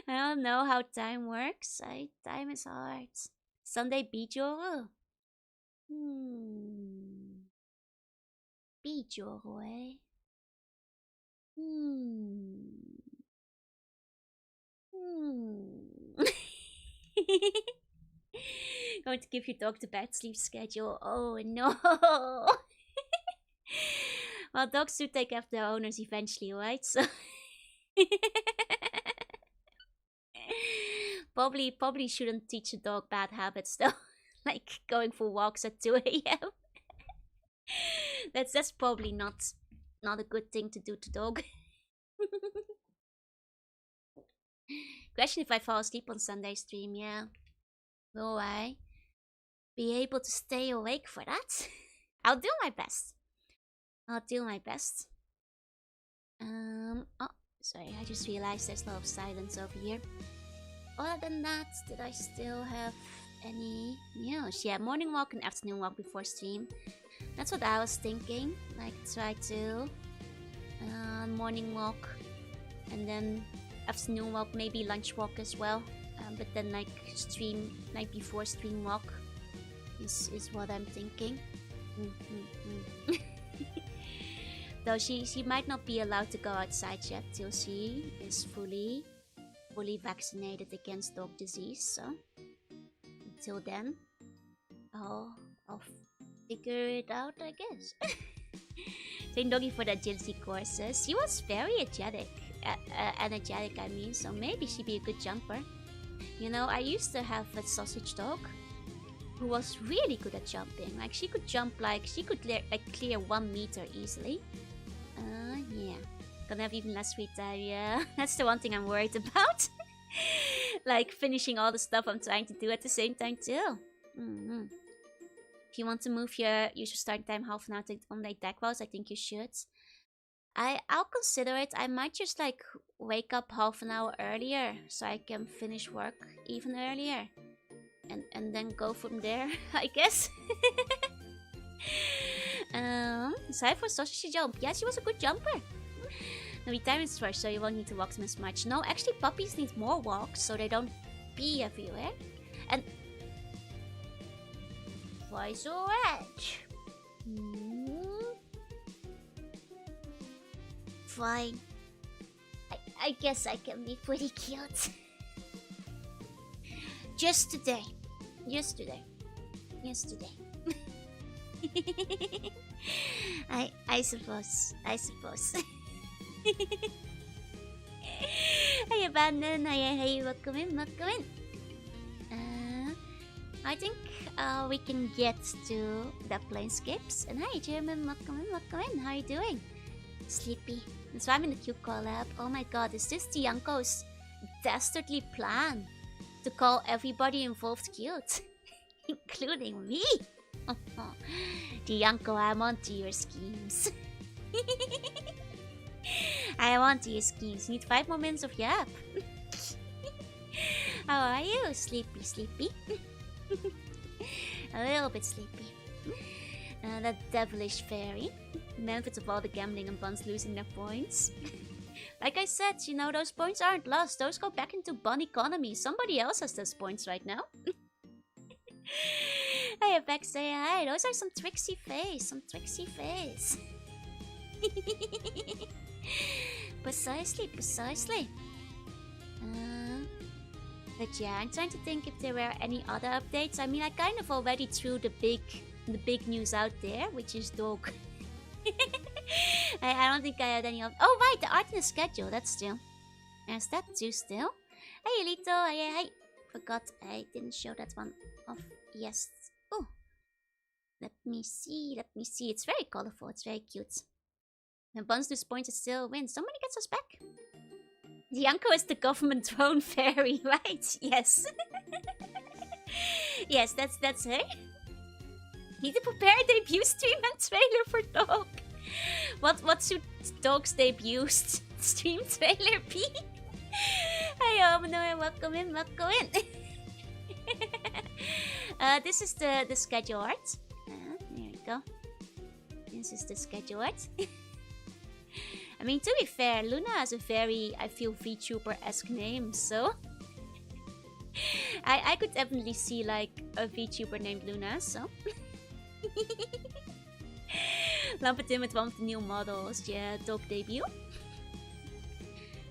I don't know how time works. Time is hard. Sunday Bijoro. Bijoro, eh? Going to give your dog the bad sleep schedule. Oh no. Well, dogs do take after their owners eventually, right? So probably shouldn't teach a dog bad habits though. Like going for walks at 2 a.m. That's probably not a good thing to do to dog. Question if I fall asleep on Sunday stream, yeah. Will I be able to stay awake for that? I'll do my best. Oh, sorry, I just realized there's a lot of silence over here. Other than that, did I still have any news? Yeah, morning walk and afternoon walk before stream. That's what I was thinking. Like, try to morning walk and then afternoon walk, maybe lunch walk as well. But then like stream, night before stream walk is what I'm thinking. Though she might not be allowed to go outside yet till she is fully vaccinated against dog disease. So until then, I'll figure it out, I guess. Train doggy for the agility courses. He was very energetic. I mean, so maybe she'd be a good jumper. You know, I used to have a sausage dog who was really good at jumping. Like she could jump, like she could clear 1 meter easily. Yeah, gonna have even less free time. Yeah, that's the one thing I'm worried about. Like finishing all the stuff I'm trying to do at the same time too. If you want to move your start time half an hour to on-late deck wells, I think you should. I'll consider it. I might just like wake up half an hour earlier so I can finish work even earlier, and then go from there, I guess. Aside for sausage jump, yeah, she was a good jumper. The time is fresh, so you won't need to walk them as much. No, actually, puppies need more walks so they don't pee everywhere. And why so red? Fine. I guess I can be pretty cute. Just today. I suppose. Hey, Abandon. Hey, welcome in. I think we can get to the Planescapes. And hi, German, welcome in. How are you doing? Sleepy. And so I'm in the Q collab. Oh my god, is this the Yanko's dastardly plan to call everybody involved cute? Including me? The Yanko, I'm onto your schemes. I want your schemes. Need 5 more minutes of yap. How are you? Sleepy? A little bit sleepy. That devilish fairy. Benefits of all the gambling and buns losing their points. Like I said, you know, those points aren't lost. Those go back into bun economy. Somebody else has those points right now. Hey, Beck, say hi. Those are some tricksy face. Precisely. But yeah, I'm trying to think if there were any other updates. I mean, I kind of already threw the big news out there, which is dog. I don't think I had any of. Oh right, the art in the schedule. That's still. There's that too still. Hey, Lito. Hey. Forgot I didn't show that one off. Yes. Oh. Let me see. It's very colorful. It's very cute. And Buns lose points, it still wins. Somebody gets us back. The Yanko is the government drone fairy, right? Yes. Yes, that's her. Need to prepare a debut stream and trailer for dog. What should dog's debut stream trailer be? Hi, Omno, welcome in. This is the schedule art. There we go. This is the schedule art. I mean, to be fair, Luna has a very, I feel, VTuber-esque name, so... I could definitely see, like, a VTuber named Luna, so... Lump it in with one of the new models, yeah, dog debut.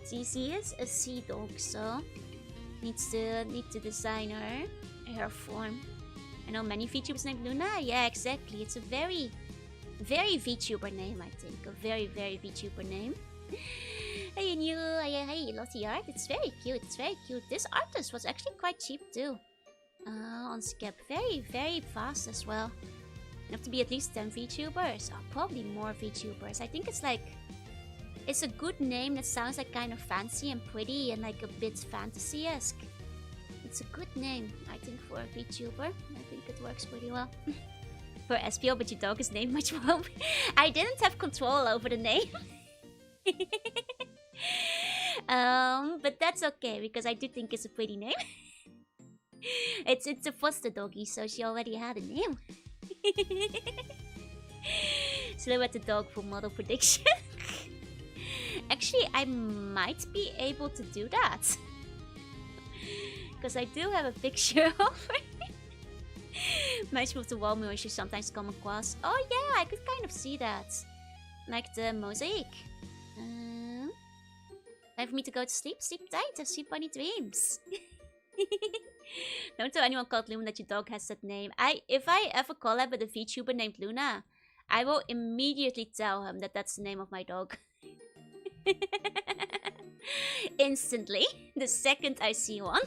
CC is a sea dog, so... Need to design her form. I know many VTubers named Luna, yeah, exactly, it's a very VTuber name, I think. A very VTuber name. Hey, hey, Lottie art. It's very cute. This artist was actually quite cheap too. On Skep. Very fast as well. You have to be at least 10 VTubers. Or probably more VTubers. I think it's like... It's a good name that sounds like kind of fancy and pretty and like a bit fantasy-esque. It's a good name, I think, for a VTuber. I think it works pretty well. For SPO, but your dog is named much more. I didn't have control over the name. But that's okay, because I do think it's a pretty name. It's a foster doggy, so she already had a name. Silhouette the dog for model prediction. Actually, I might be able to do that. Because I do have a picture of her. Match with the wall mirrors you sometimes come across. Oh yeah, I could kind of see that. Like the mosaic. Time for me to go to sleep. Sleep tight. Have sleep bunny dreams. Don't tell anyone called Luna that your dog has that name. If I ever collab with a VTuber named Luna, I will immediately tell him that that's the name of my dog. Instantly. The second I see one.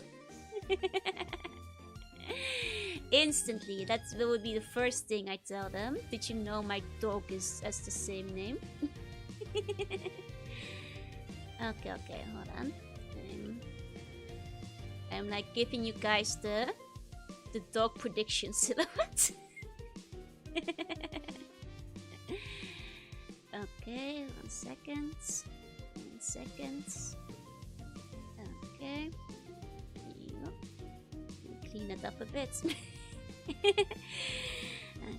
Instantly, that would be the first thing I tell them. Did you know my dog has the same name? Okay, hold on. I'm like giving you guys the dog prediction silhouette. Okay, 1 second. Okay. Clean it up a bit.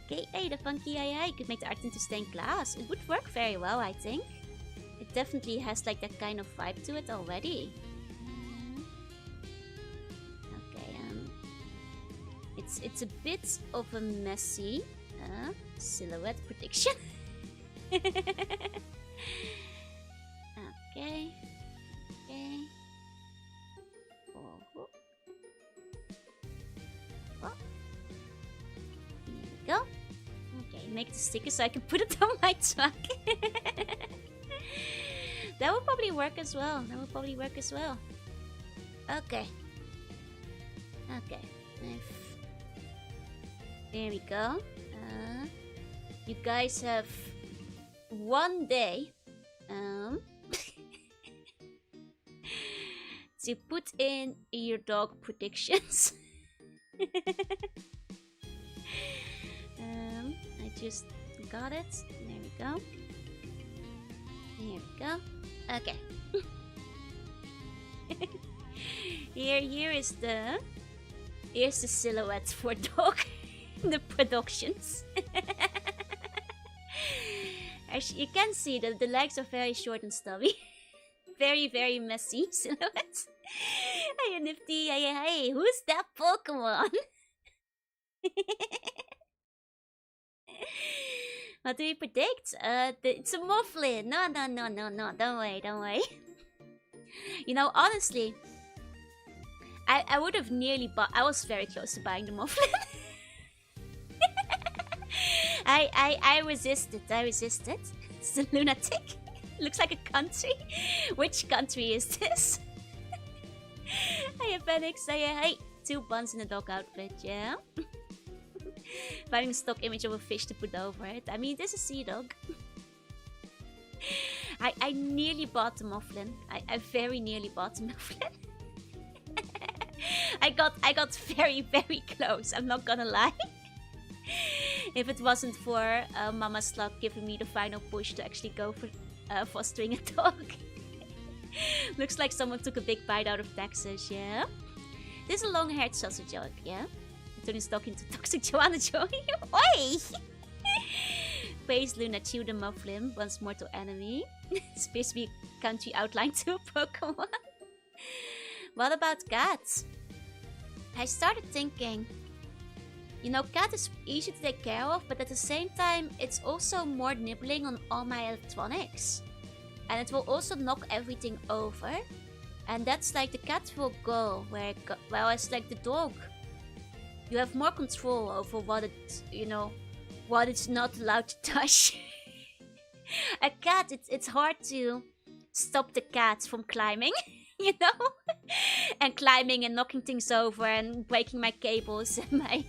Okay, hey, the funky AI could make the art into stained glass. It would work very well, I think. It definitely has like that kind of vibe to it already. Okay, it's a bit of a messy silhouette prediction. Okay. Oh. Here we go. Okay, make the sticker so I can put it on my truck. That will probably work as well. Okay. There we go. You guys have 1 day to put in your dog predictions. I just got it. There we go. Here we go. Okay. Here's the silhouette for dog. The productions. Actually, you can see that the legs are very short and stubby. Very, very messy silhouette. Hey, Nifty. Hey, who's that Pokemon? What do we predict? It's a Mufflin. No. Don't worry. You know, honestly, I would have nearly bought. I was very close to buying the Mufflin. I resisted. It's a lunatic. Looks like a country. Which country is this? Hey, Phoenix. Hey, 2 buns in a dog outfit. Yeah. Finding a stock image of a fish to put over it. I mean, this is Sea Dog. I nearly bought the Mufflin. I very nearly bought the Mufflin. I got very, very close. I'm not gonna lie. If it wasn't for Mama's luck giving me the final push to actually go for fostering a dog. Looks like someone took a big bite out of Texas, yeah? This is a long-haired sausage dog, yeah? Turning stock into toxic Joanna Joey. Oi! Face Luna chew the Mufflin, once mortal enemy. Supposed to be country outline to Pokemon. What about cats? I started thinking, you know, cat is easy to take care of, but at the same time, it's also more nibbling on all my electronics. And it will also knock everything over. And that's like the cat will go where it go, well, it's like the dog. You have more control over what it, you know, what it's not allowed to touch. A cat, it's hard to stop the cat from climbing, you know? And climbing and knocking things over and breaking my cables and my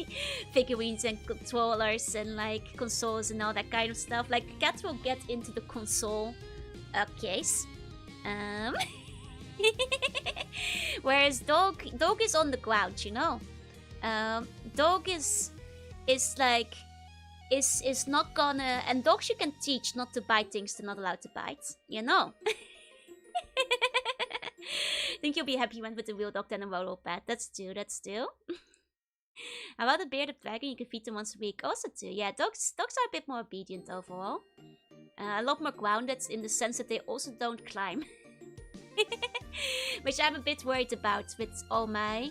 figurines and controllers and like consoles and all that kind of stuff. Like, a cat will get into the console case. Whereas dog is on the ground, you know? Dog is like is not gonna, and dogs you can teach not to bite things they're not allowed to bite, you know. Think you'll be happy you went with the real dog than a roll pet. That's true. How about a bearded dragon? You can feed them once a week. Also too. Yeah, dogs are a bit more obedient overall. A lot more grounded in the sense that they also don't climb. Which I'm a bit worried about with all my,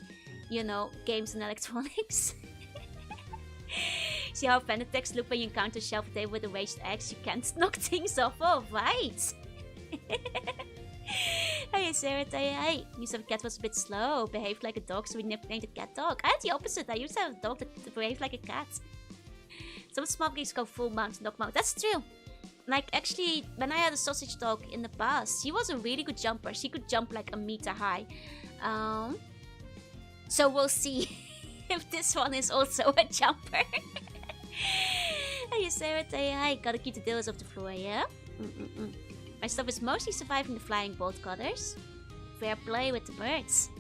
you know, games and electronics. See how Venetex look when you encounter a shelf table with a raised axe? You can't knock things off. Oh, right. Hey, Sarah, hey. You said the cat was a bit slow, behaved like a dog, so we named the cat dog. I had the opposite. I used to have a dog that behaved like a cat. Some small games go full mount, dog mount. That's true. Like, actually, when I had a sausage dog in the past, she was a really good jumper. She could jump like a meter high. So we'll see if this one is also a jumper. Hey, Sarah, hi. Gotta keep the dealers off the floor, yeah? My stuff is mostly surviving the flying bolt cutters. Fair play with the birds.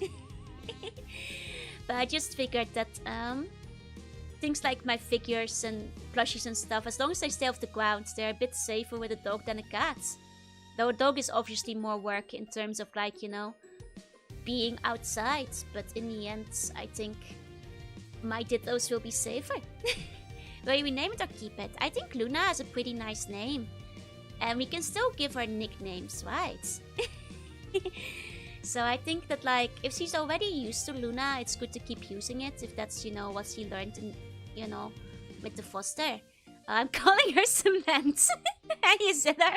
But I just figured that things like my figures and plushies and stuff, as long as they stay off the ground, they're a bit safer with a dog than a cat. Though a dog is obviously more work in terms of, like, you know, being outside. But in the end, I think my dittos will be safer. Will we name it or keep it? I think Luna has a pretty nice name. And we can still give her nicknames, right? So I think that, like, if she's already used to Luna, it's good to keep using it. If that's, you know, what she learned, in, you know, with the foster. I'm calling her Cement. You said her.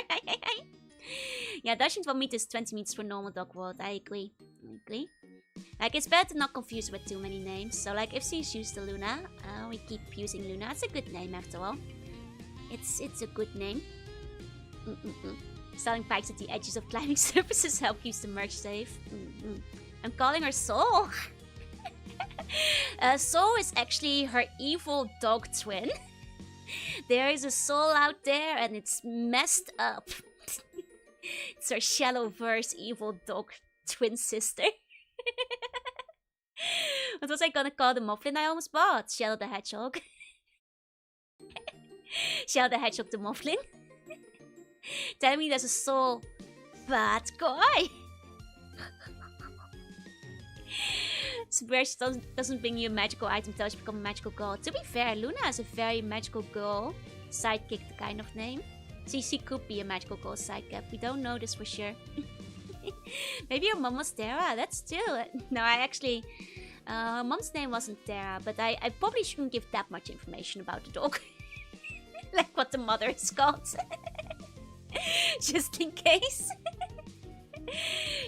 Yeah, dashing 1 meter is 20 meters for normal dog world. I agree. Like, it's better to not confuse with too many names. So, like, if she's used to Luna, we keep using Luna. It's a good name, after all. It's a good name. Selling pikes at the edges of climbing surfaces help use the merch safe. I'm calling her Soul. Soul is actually her evil dog twin. There is a soul out there and it's messed up. It's her Shadowverse evil dog twin sister. What was I gonna call the muffin I almost bought? Shadow the Hedgehog. Shadow the Hedgehog the muffin. Tell me there's a soul bad guy. Where she doesn't bring you a magical item until she becomes a magical girl. To be fair, Luna is a very magical girl sidekick kind of name. She could be a magical girl sidekick. We don't know this for sure. Maybe her mom was Terra. That's still... No, I actually... her mom's name wasn't Terra, but I probably shouldn't give that much information about the dog. Like what the mother is called. Just in case.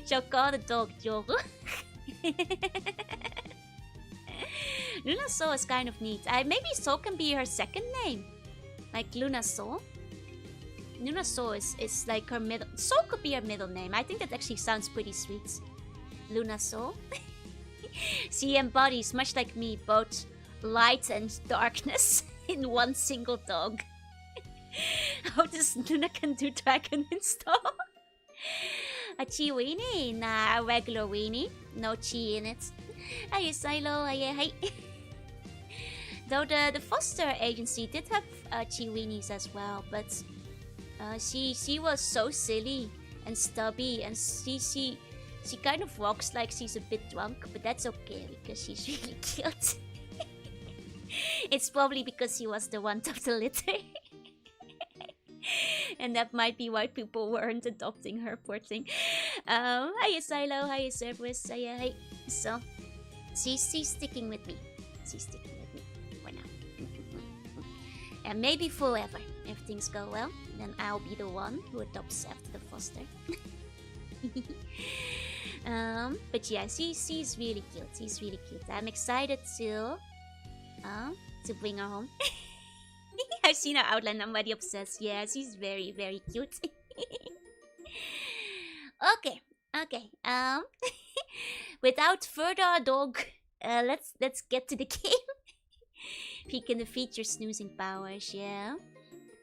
Shall call the dog Joru. Luna Soul is kind of neat. Maybe Soul can be her second name. Like Luna Soul. Luna Soul is like her middle... Soul could be her middle name. I think that actually sounds pretty sweet. Luna Soul. She embodies, much like me, both light and darkness in one single dog. How does Luna can do dragon install? A chi weenie? Nah, a regular weenie. No chi in it. Hiya Silo, hiya hey. Though the foster agency did have chi weenies as well, but she was so silly and stubby, and she kind of walks like she's a bit drunk, but that's okay because she's really cute. It's probably because she was the one of the litter. And that might be why people weren't adopting her, poor thing. Hiya Silo, hiya Cerberus, hiya hey. So, she's sticking with me. She's sticking with me for now. And maybe forever, if things go well. Then I'll be the one who adopts after the foster. But yeah, she's really cute. She's really cute. I'm excited to bring her home. I've seen her outline. I'm already obsessed. Yeah, she's very, very cute. Okay. Without further ado, let's get to the game. Peek defeat your snoozing powers, yeah.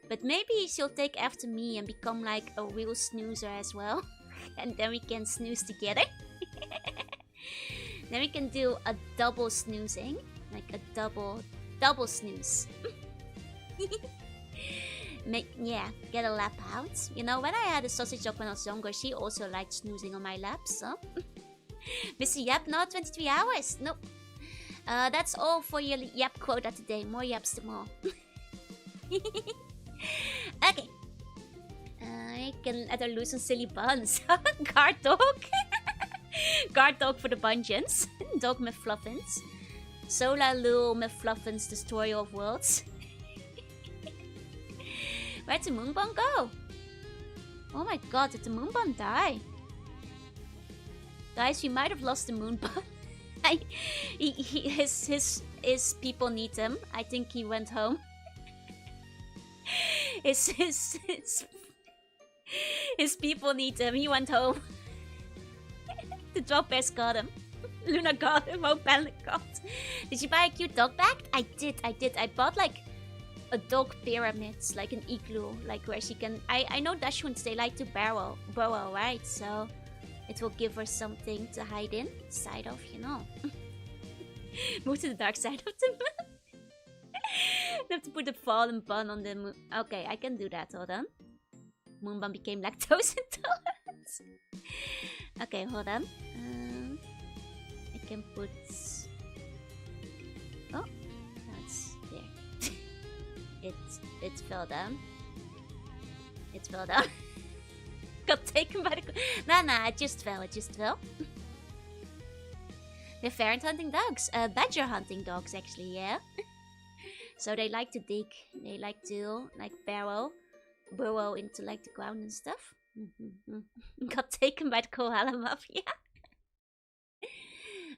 But maybe she'll take after me and become like a real snoozer as well. And then we can snooze together. Then we can do a double snoozing. Like a double snooze. Yeah, get a lap out. You know, when I had a sausage dog when I was younger, she also liked snoozing on my lap, so... Missy Yap, no, 23 hours. Nope. That's all for your yap quota today. More yaps tomorrow. Okay. I can add a loose and silly buns. Guard dog. Guard dog for the bungeons. Dog Mefluffins. Solar Lul Mefluffins, Destroyer of Worlds. Where'd the Moonbun go? Oh my god, did the Moonbun die? Guys, we might have lost the Moonbun. His people need him. I think he went home. His people need him. He went home. The dog bears got him. Luna got him. Oh, Planet got. Did you buy a cute dog bag? I did. I bought like a dog pyramid, like an igloo, like where she can. I know Dashwoods, they like to burrow, right? So it will give her something to hide inside of, you know. Move to the dark side of the moon. I have to put a fallen bun on the moon. Okay, I can do that. Hold on. Moonbun became lactose intolerant. Okay, hold on. I can put... Oh, that's there. It fell down. It fell down. Got taken by the... Nah, it just fell. They're ferret hunting dogs. Badger hunting dogs, actually, yeah. So they like to dig. They like to, like, burrow into, like, the ground and stuff. Got taken by the koala mafia.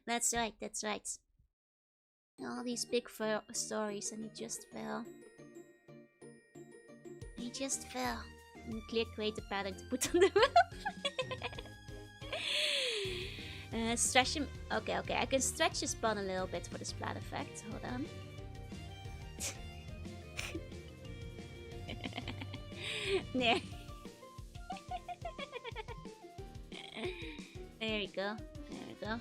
That's right. All these big stories, and he just fell. And clear create a pattern to put on the roof. Stretch him. Okay, okay. I can stretch his bun a little bit for the splat effect. Hold on. There. There we go. There we go.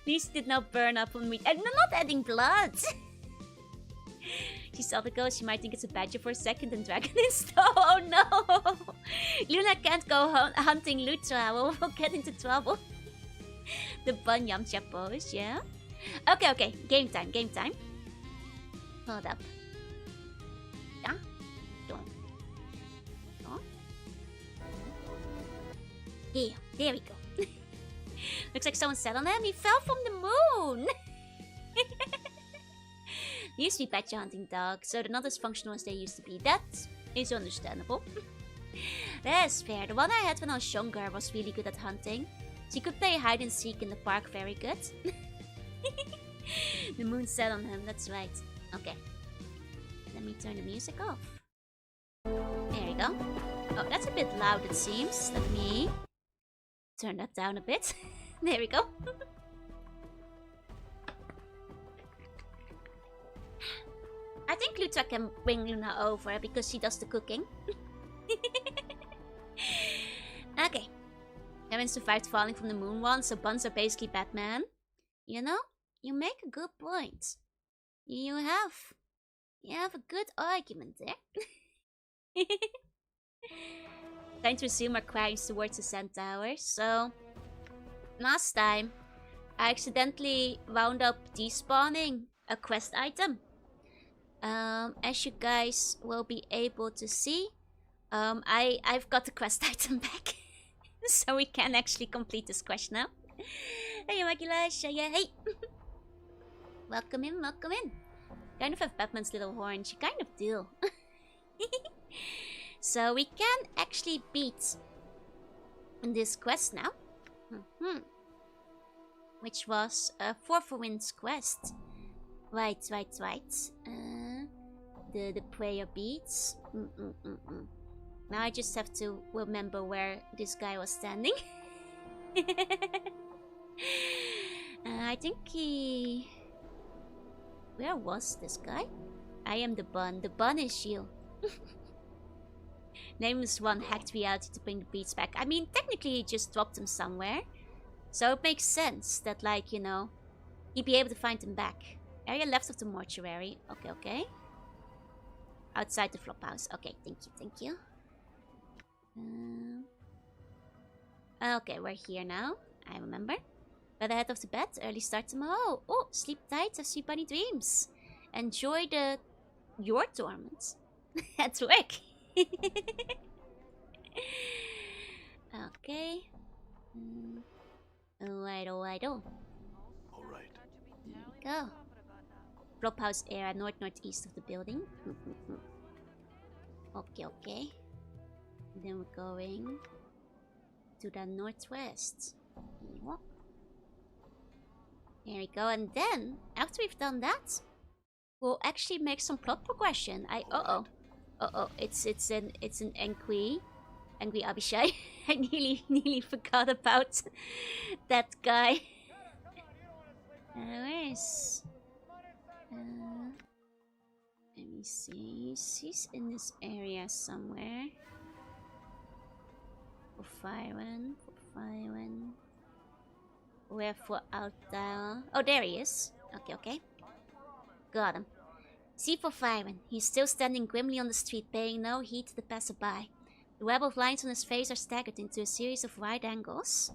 These did not burn up on me. I'm not adding blood. She saw the ghost. She might think it's a badger for a second and dragon is. Oh no! Luna can't go hunting Lutra. We'll get into trouble. The bun yamcha pose, yeah? Okay, okay. Game time, game time. Hold up. Yeah? Don't. Oh. Yeah, there we go. Looks like someone sat on him. He fell from the moon. They used to be badger hunting dogs, so they're not as functional as they used to be. That is understandable. That's fair. The one I had when I was younger was really good at hunting. She could play hide and seek in the park very good. The moon set on him, that's right. Okay. Let me turn the music off. There we go. Oh, that's a bit loud it seems. Let me turn that down a bit. There we go. I think Lutra can bring Luna over because she does the cooking. Okay. Haven't survived falling from the moon once, so buns are basically Batman. You know, you make a good point. You have a good argument there. Time to resume our queries towards the Sand Tower. So, last time, I accidentally wound up despawning a quest item. As you guys will be able to see, I've got the quest item back. So we can actually complete this quest now. Hey, Magulash, yeah, hey! Welcome in, welcome in. Kind of have Batman's little horn, you kind of do. So we can actually beat this quest now. Which was a 4 for Winds quest. Right. The prayer beads. Now I just have to remember where this guy was standing. I think he... Where was this guy? I am the bun. The bun is you. Nameless one hacked reality to bring the beads back. I mean, technically he just dropped them somewhere. So it makes sense that, like, you know, he'd be able to find them back. Area left of the mortuary. Okay, okay. Outside the flop house. Okay, thank you. Okay, we're here now. I remember. By the head of the bed, early start tomorrow. Oh, sleep tight, have sweet bunny dreams. Enjoy your torment at work. Okay. Alright. Alright. Here we go. Flop house area, northeast of the building. Okay. Then we're going to the northwest. There we go, and then after we've done that, we'll actually make some plot progression. It's an angry Abishai. I nearly forgot about that guy. Where's let me see. He's in this area somewhere. For Firen. Wherefore out there. Oh, there he is. Okay. Got him. See for Firen. He's still standing grimly on the street, paying no heed to the passerby. The web of lines on his face are staggered into a series of wide angles.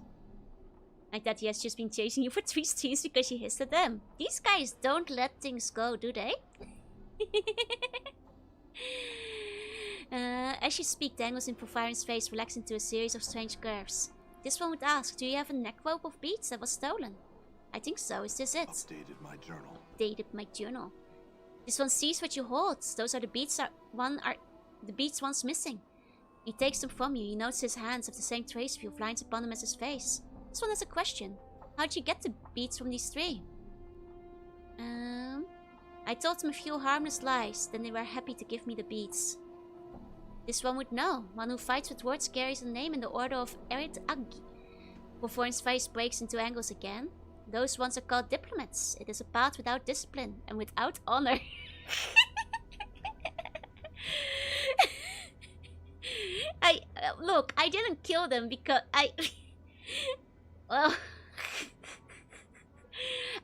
Like that he has just been chasing you for 3 streams because you hissed at them. These guys don't let things go, do they? As you speak, the angles in Firen's face relax into a series of strange curves. This one would ask, do you have a neck rope of beads that was stolen? I think so. Is this it? Updated my journal. This one sees what you hold. Those are the beads. The beads one's missing. He takes them from you. You notice his hands have the same trace of you lines upon them as his face. This one has a question. How'd you get the beads from these 3? I told them a few harmless lies. Then they were happy to give me the beads. This one would know. One who fights with words carries a name in the order of Erit Aggi. Before his face breaks into angles again. Those ones are called diplomats. It is a path without discipline and without honor. Look, I didn't kill them because well,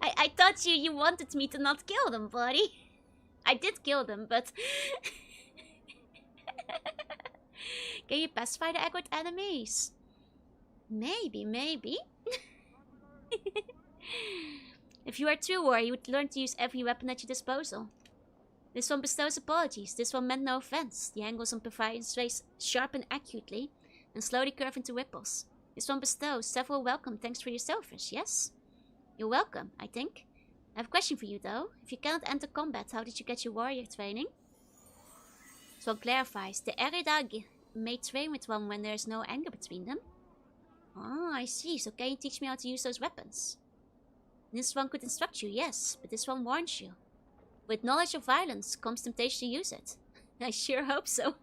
I thought you wanted me to not kill them, buddy. I did kill them, but can you pacify the aggroed enemies? Maybe. If you are a true warrior, you would learn to use every weapon at your disposal. This one bestows apologies. This one meant no offense. The angles on Pavion's face sharpen acutely and slowly curve into ripples. This one bestows several welcome thanks for your silvers, yes? You're welcome, I think. I have a question for you, though. If you cannot enter combat, how did you get your warrior training? This one clarifies. The Eridag may train with one when there is no anger between them. Oh, I see. So can you teach me how to use those weapons? This one could instruct you, yes, but this one warns you. With knowledge of violence comes temptation to use it. I sure hope so.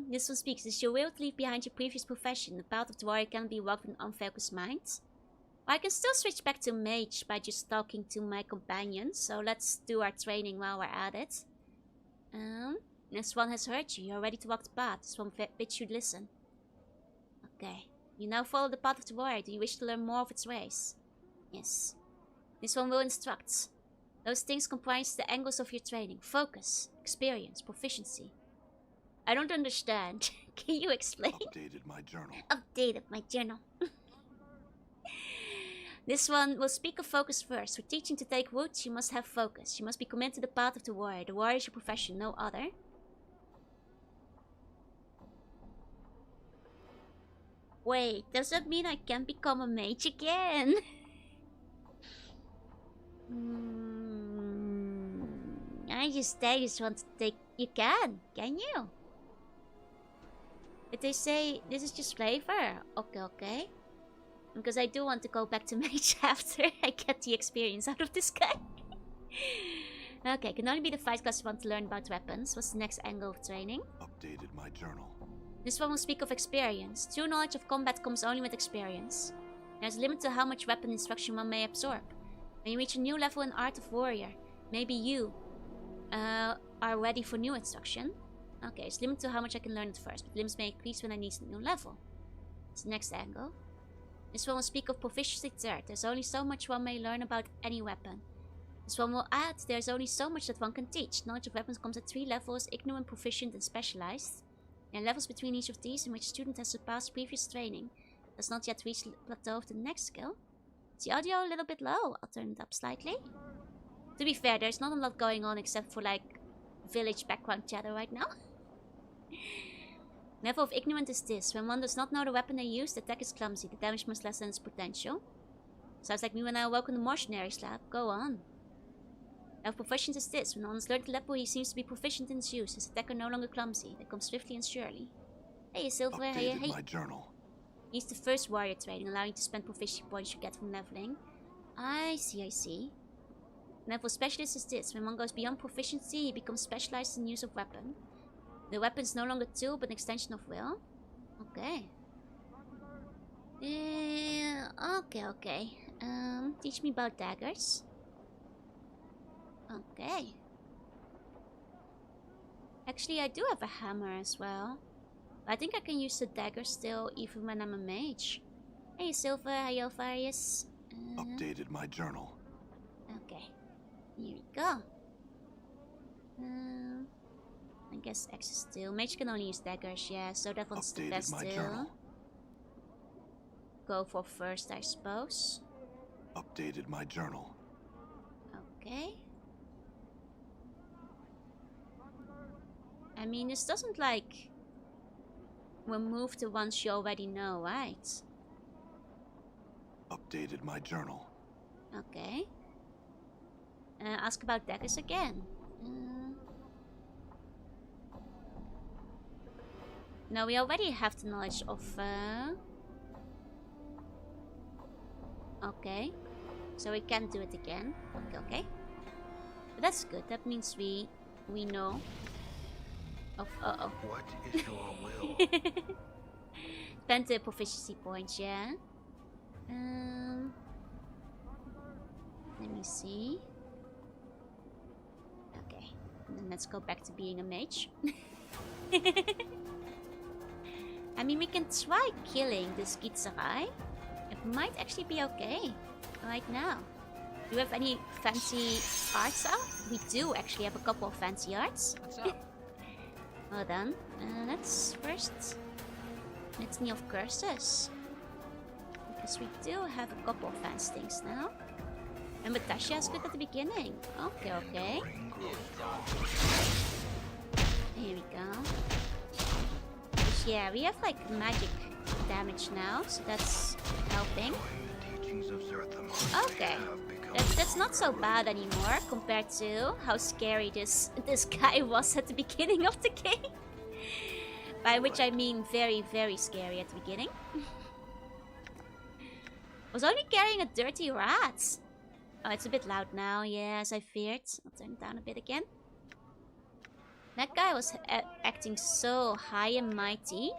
This one speaks. Is your will to leave behind your previous profession? The path of the warrior can be walked with an unfocused mind. Well, I can still switch back to mage by just talking to my companion. So let's do our training while we're at it. This one has heard you. You're ready to walk the path. This one bids you listen. Okay. You now follow the path of the warrior. Do you wish to learn more of its ways? Yes. This one will instruct. Those things comprise the angles of your training. Focus, experience, proficiency. I don't understand. Can you explain? Updated my journal. Updated my journal. This one will speak of focus first. For teaching to take root, you must have focus. You must be committed to the path of the warrior. The warrior is your profession, no other. Wait, does that mean I can become a mage again? I just want to take... You can you? But they say this is just flavor. Okay. Because I do want to go back to mage after I get the experience out of this guy. Okay, can only be the fight class you want to learn about weapons. What's the next angle of training? Updated my journal. This one will speak of experience. True knowledge of combat comes only with experience. There's a limit to how much weapon instruction one may absorb. When you reach a new level in Art of Warrior, maybe you are ready for new instruction. Okay, it's limited to how much I can learn at first, but limits may increase when I need a new level. It's the next angle. This one will speak of proficiency third. There's only so much one may learn about any weapon. This one will add, there's only so much that one can teach. Knowledge of weapons comes at 3 levels, ignorant, proficient, and specialized. There are levels between each of these in which a student has surpassed previous training. Does not yet reach the plateau of the next skill. Is the audio a little bit low? I'll turn it up slightly. To be fair, there's not a lot going on except for like village background chatter right now. Level of ignorant is this. When one does not know the weapon they use, the attack is clumsy. The damage must lessen its potential. Sounds like me when I awoke in the mercenaries lab. Go on. Level of proficient is this. When one has learned the level, he seems to be proficient in its use. His attacker no longer clumsy. They come swiftly and surely. Hey, Silver. Hey. My journal. He's the first warrior training, allowing you to spend proficiency points you get from leveling. I see. Level specialist is this. When one goes beyond proficiency, he becomes specialized in use of weapon. The weapon is no longer a tool, but an extension of will. Okay. Okay. Teach me about daggers. Okay. Actually, I do have a hammer as well. But I think I can use the dagger still, even when I'm a mage. Hey, Silver. Hey, Alvarius. Updated my journal. Okay. Here we go. I guess X is still. Mage can only use daggers, yeah, so that one's the best still. Go for first, I suppose. Updated my journal. Okay. I mean, this doesn't like remove the ones you already know, right? Updated my journal. Okay. Ask about daggers again. No, we already have the knowledge of... Okay. So we can't do it again. Okay. But that's good. That means we know of What is your will? Spend the proficiency points, yeah. Let me see. Okay, and then let's go back to being a mage. I mean, we can try killing this Kitsarai. It might actually be okay right now. Do you have any fancy arts out? We do actually have a couple of fancy arts. What's up? Hold on. Let's first Litany of Curses. Because we do have a couple of fancy things now. And Natasha is good at the beginning. Okay, okay. Here we go. Yeah, we have like magic damage now, so that's helping. Okay. That's not so bad anymore compared to how scary this guy was at the beginning of the game. By which I mean very, very scary at the beginning. Was only carrying a dirty rat. Oh, it's a bit loud now, yeah, as I feared. I'll turn it down a bit again. That guy was acting so high and mighty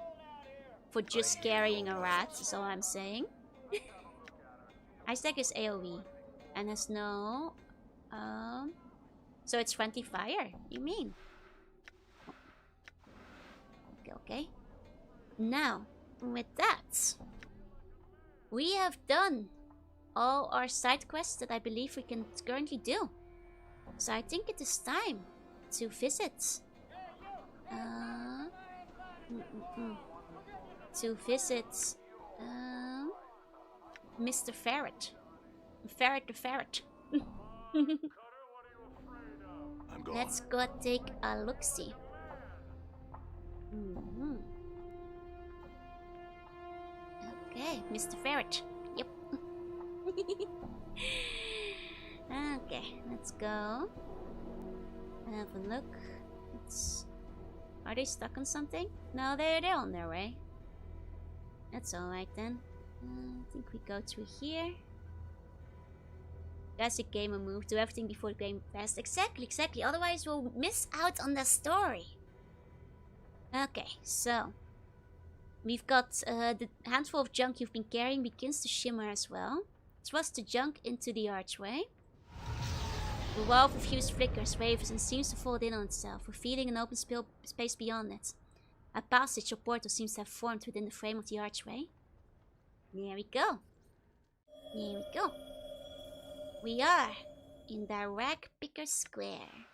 for just carrying a rat, is all I'm saying. Ice Deck is AoE and has no... so it's friendly fire, you mean? Okay, okay. Now, with that, we have done all our side quests that I believe we can currently do. So I think it is time to visit. To visit Mr. Ferret. Ferret the Ferret. I'm gone. Let's go take a look-see. Okay, Mr. Ferret. Yep. Okay, let's go. Have a look. Are they stuck on something? No, they're on their way. That's alright then. I think we go through here. Classic gamer move. Do everything before the game fast. Exactly. Otherwise we'll miss out on the story. Okay, so we've got the handful of junk you've been carrying begins to shimmer as well. Thrust the junk into the archway. The wall of refused flickers, wavers, and seems to fold in on itself, revealing an open space beyond it. A passage or portal seems to have formed within the frame of the archway. There we go. Here we go. We are in the Rag Picker Square.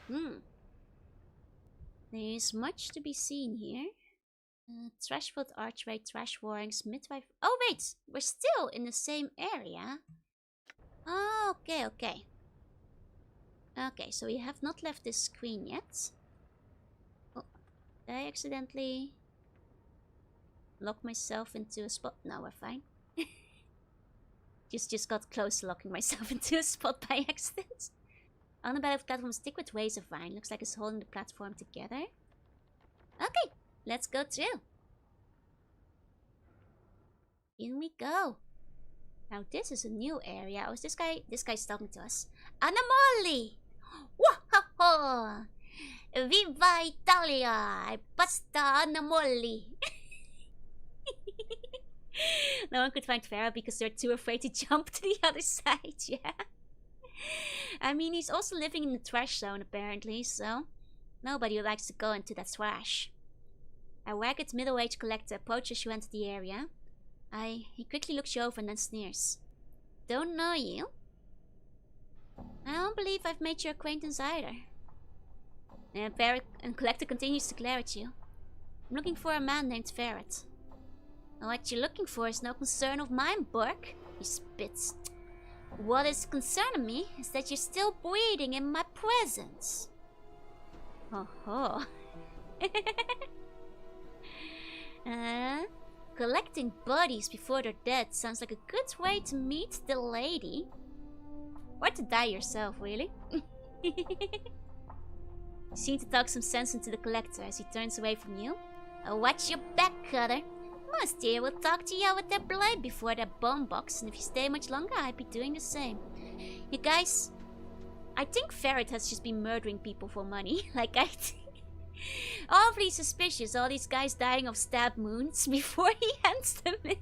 There is much to be seen here. Trashfield archway, trash warrings, midwife. Oh wait, we're still in the same area. Oh, okay. Okay, so we have not left this screen yet. Oh, did I accidentally lock myself into a spot? No, we're fine. just got close to locking myself into a spot by accident. On the bed of platform, stick with waves of vine. Looks like it's holding the platform together. Okay, let's go through. In we go. Now this is a new area. Oh, is this guy's talking to us. Anamoli! Whoa! Viva Italia! Pasta Anamoli! No one could find Farah because they're too afraid to jump to the other side, yeah. I mean, he's also living in the trash zone apparently, so nobody likes to go into that trash. A ragged middle-aged collector approaches you enter the area. He quickly looks you over and then sneers. Don't know you? I don't believe I've made your acquaintance either. And collector continues to glare at you. I'm looking for a man named Ferret. What you're looking for is no concern of mine, Bork. He spits. What is concerning me is that you're still breathing in my presence. Ho. Collecting bodies before they're dead sounds like a good way to meet the lady. Or to die yourself, really. You seem to talk some sense into the collector as he turns away from you. Watch your back, Cutter. Most here will talk to you with their blade before their bone box, and if you stay much longer, I'd be doing the same. You guys, I think Ferret has just been murdering people for money. Like, I think... Awfully suspicious, all these guys dying of stab wounds before he hands them in.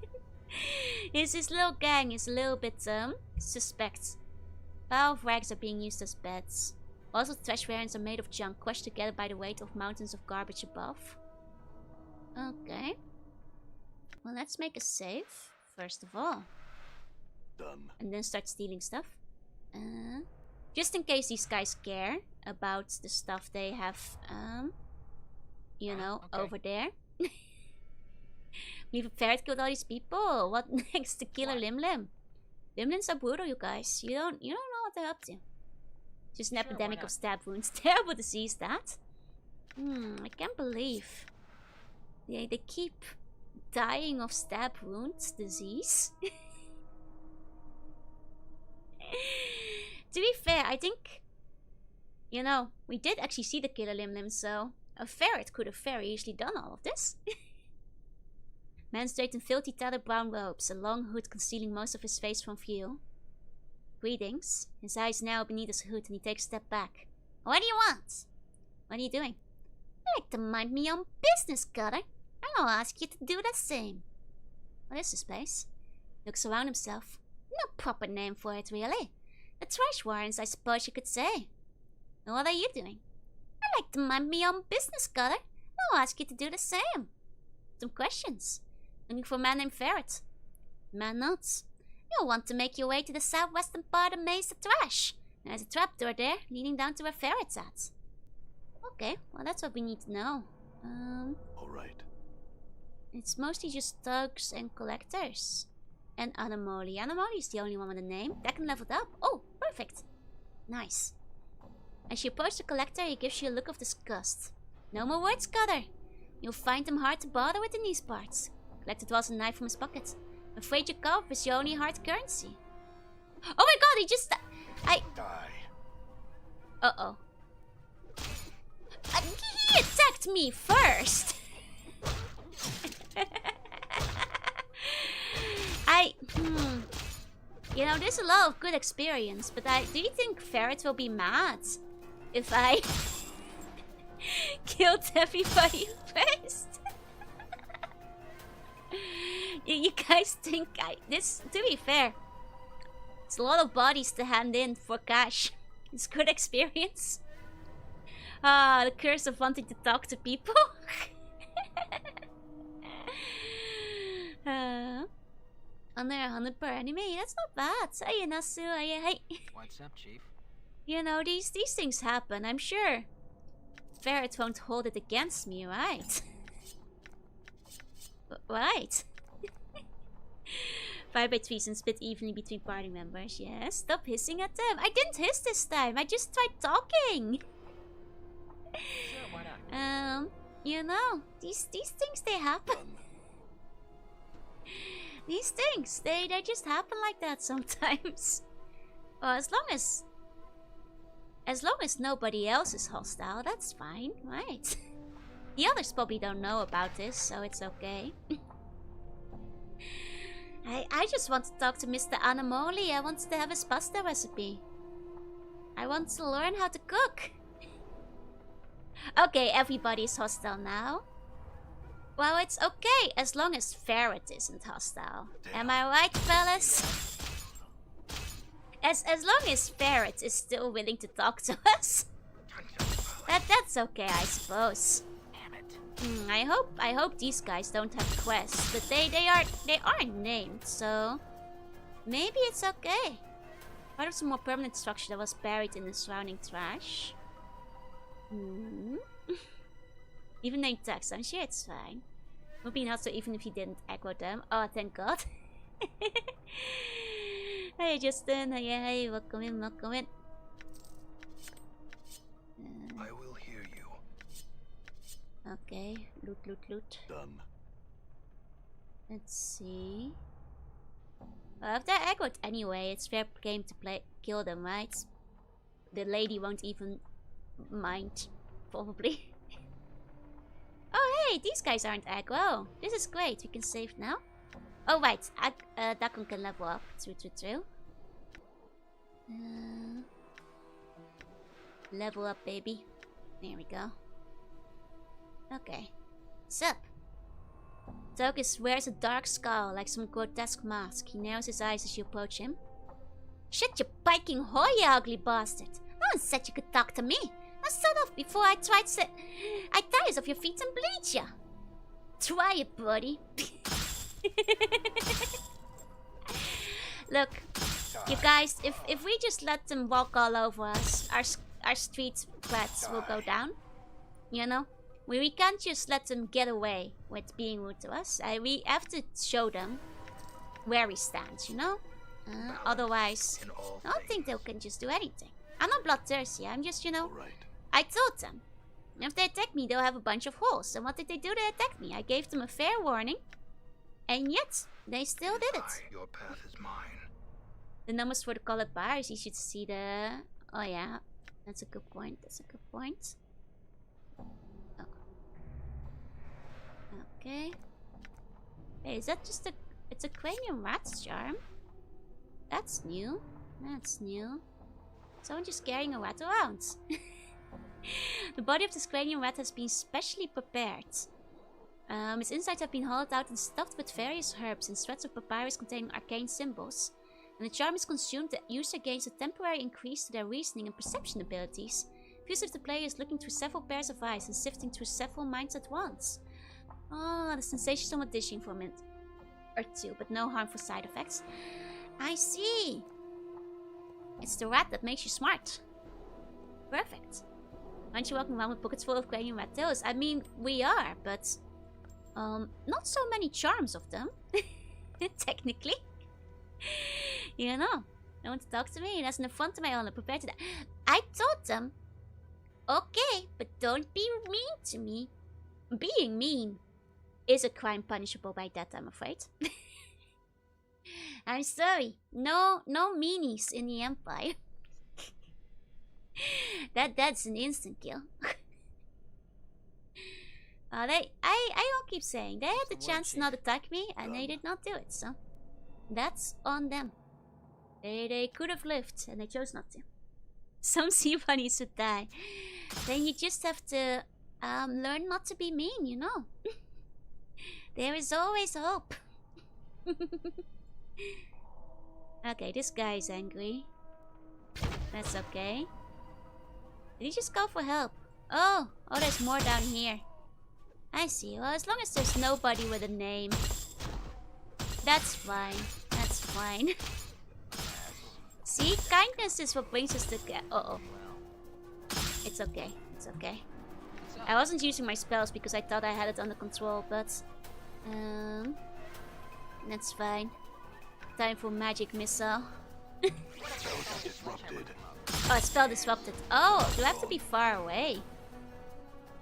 His little gang is a little bit, suspect. Pile of rags are being used as beds. Also, trash barrels are made of junk, crushed together by the weight of mountains of garbage above. Okay. Well, let's make a save, first of all. Done. And then start stealing stuff. Just in case these guys care about the stuff they have, you know, over there. We've ferret killed all these people. What next to kill a Lim-Lim? Lim-Lims are brutal, you guys. You don't know what they're up to. Just an epidemic of stab wounds. Terrible disease, that. I can't believe they keep dying of stab wounds disease. To be fair, I think, you know, we did actually see the killer Lim-Lim, so a ferret could have very easily done all of this. Man straight in filthy tattered brown robes, a long hood concealing most of his face from view. Greetings. His eyes narrow beneath his hood and he takes a step back. What do you want? What are you doing? I like to mind me own business, Cutter. I'll ask you to do the same. What is this place? Looks around himself. No proper name for it, really. The trash warrens, I suppose you could say. And what are you doing? I like to mind me own business, Cutter. I'll ask you to do the same. Some questions. Looking for a man named Ferret. The man nods. You'll want to make your way to the southwestern part of Maze of Trash. There's a trapdoor there, leading down to where Ferret's at. Okay, well that's what we need to know. Alright. It's mostly just thugs and collectors. And Anomali. Anomali is the only one with a name. That can level up. Oh, perfect. Nice. As you approach the collector, he gives you a look of disgust. No more words, Cutter. You'll find them hard to bother with in these parts. Collector draws a knife from his pocket. I'm afraid your cough is your only hard currency. Oh my god, he just... Die. Uh-oh. He attacked me first! You know, there's a lot of good experience, but do you think Ferret will be mad if I killed everybody first? You guys think to be fair, it's a lot of bodies to hand in for cash. It's good experience. The curse of wanting to talk to people. Under 100 per enemy, that's not bad. Hey, Nasu, hey. What's up, Chief? You know, these things happen, I'm sure. Ferret won't hold it against me, right? Right. 5x3s and split evenly between party members. Yes, stop hissing at them. I didn't hiss this time. I just tried talking. Sure, why not? You know, these things, they happen. These things, they just happen like that sometimes. Well, as long as nobody else is hostile, that's fine, right? The others probably don't know about this, so it's okay. I just want to talk to Mr. Anomali. I want to have his pasta recipe. I want to learn how to cook. Okay, everybody's hostile now. Well, it's okay as long as Ferret isn't hostile. Am I right, fellas? As long as Ferret is still willing to talk to us, that's okay, I suppose. I hope these guys don't have quests, but they aren't named, so maybe it's okay. Part of some more permanent structure that was buried in the surrounding trash. Even named text, I'm sure it's fine. Would be not so even if you didn't aggro them. Oh, thank God. Hey, Justin. Hey, welcome in, welcome in. I will hear you. Okay, loot. Done. Let's see. Well, if they're aggroed anyway, it's fair game to kill them, right? The lady won't even mind, probably. Oh, hey, these guys aren't aggro. This is great. We can save now. Oh, right. Dakon can level up. True. Level up, baby. There we go. Okay. Sup? Tokus wears a dark scowl like some grotesque mask. He narrows his eyes as you approach him. Shut your piking whore, you ugly bastard. No one said you could talk to me. Now shut off before I tires of your feet and bleed ya. Try it, buddy. Look, you guys, if we just let them walk all over us, our street threats will go down. You know? We can't just let them get away with being rude to us. We have to show them where we stand, you know? Otherwise, I don't think they can just do anything. I'm not bloodthirsty, I'm just, you know... I told them. If they attack me, they'll have a bunch of holes. And what did they do? They attacked me. I gave them a fair warning. And yet, they still did it. Your path is mine. The numbers for the colored bars, you should see the... Oh yeah, that's a good point. That's a good point. Oh. Okay. Hey, is that just a... It's a cranium rat's charm? That's new. That's new. Someone just carrying a rat around. The body of this cranium rat has been specially prepared. Its insides have been hollowed out and stuffed with various herbs and shreds of papyrus containing arcane symbols. When the charm is consumed, the user gains a temporary increase to their reasoning and perception abilities. Feels if the player is looking through several pairs of eyes and sifting through several minds at once. Oh, the sensation is somewhat dishing for a minute or two, but no harmful side effects. I see. It's the rat that makes you smart. Perfect. Aren't you walking around with pockets full of cranium rat tails? I mean, we are, but... not so many charms of them. Technically. You know. No one to talk to me. That's an affront to my honor. Prepare to die. I told them. Okay, but don't be mean to me. Being mean is a crime punishable by death, I'm afraid. I'm sorry. No meanies in the Empire. That's an instant kill. I don't keep saying they had the chance to not attack me and they did not do it, so that's on them. They could have lived and they chose not to. Some sea bunnies would die. Then you just have to learn not to be mean, you know. There is always hope. Okay, this guy is angry. That's okay. Did he just go for help? Oh, there's more down here. I see. Well, as long as there's nobody with a name. That's fine. That's fine. See, kindness is what brings us together. Uh-oh. It's okay. It's okay. I wasn't using my spells because I thought I had it under control, but... that's fine. Time for magic missile. Oh, spell disrupted. Oh, do I have to be far away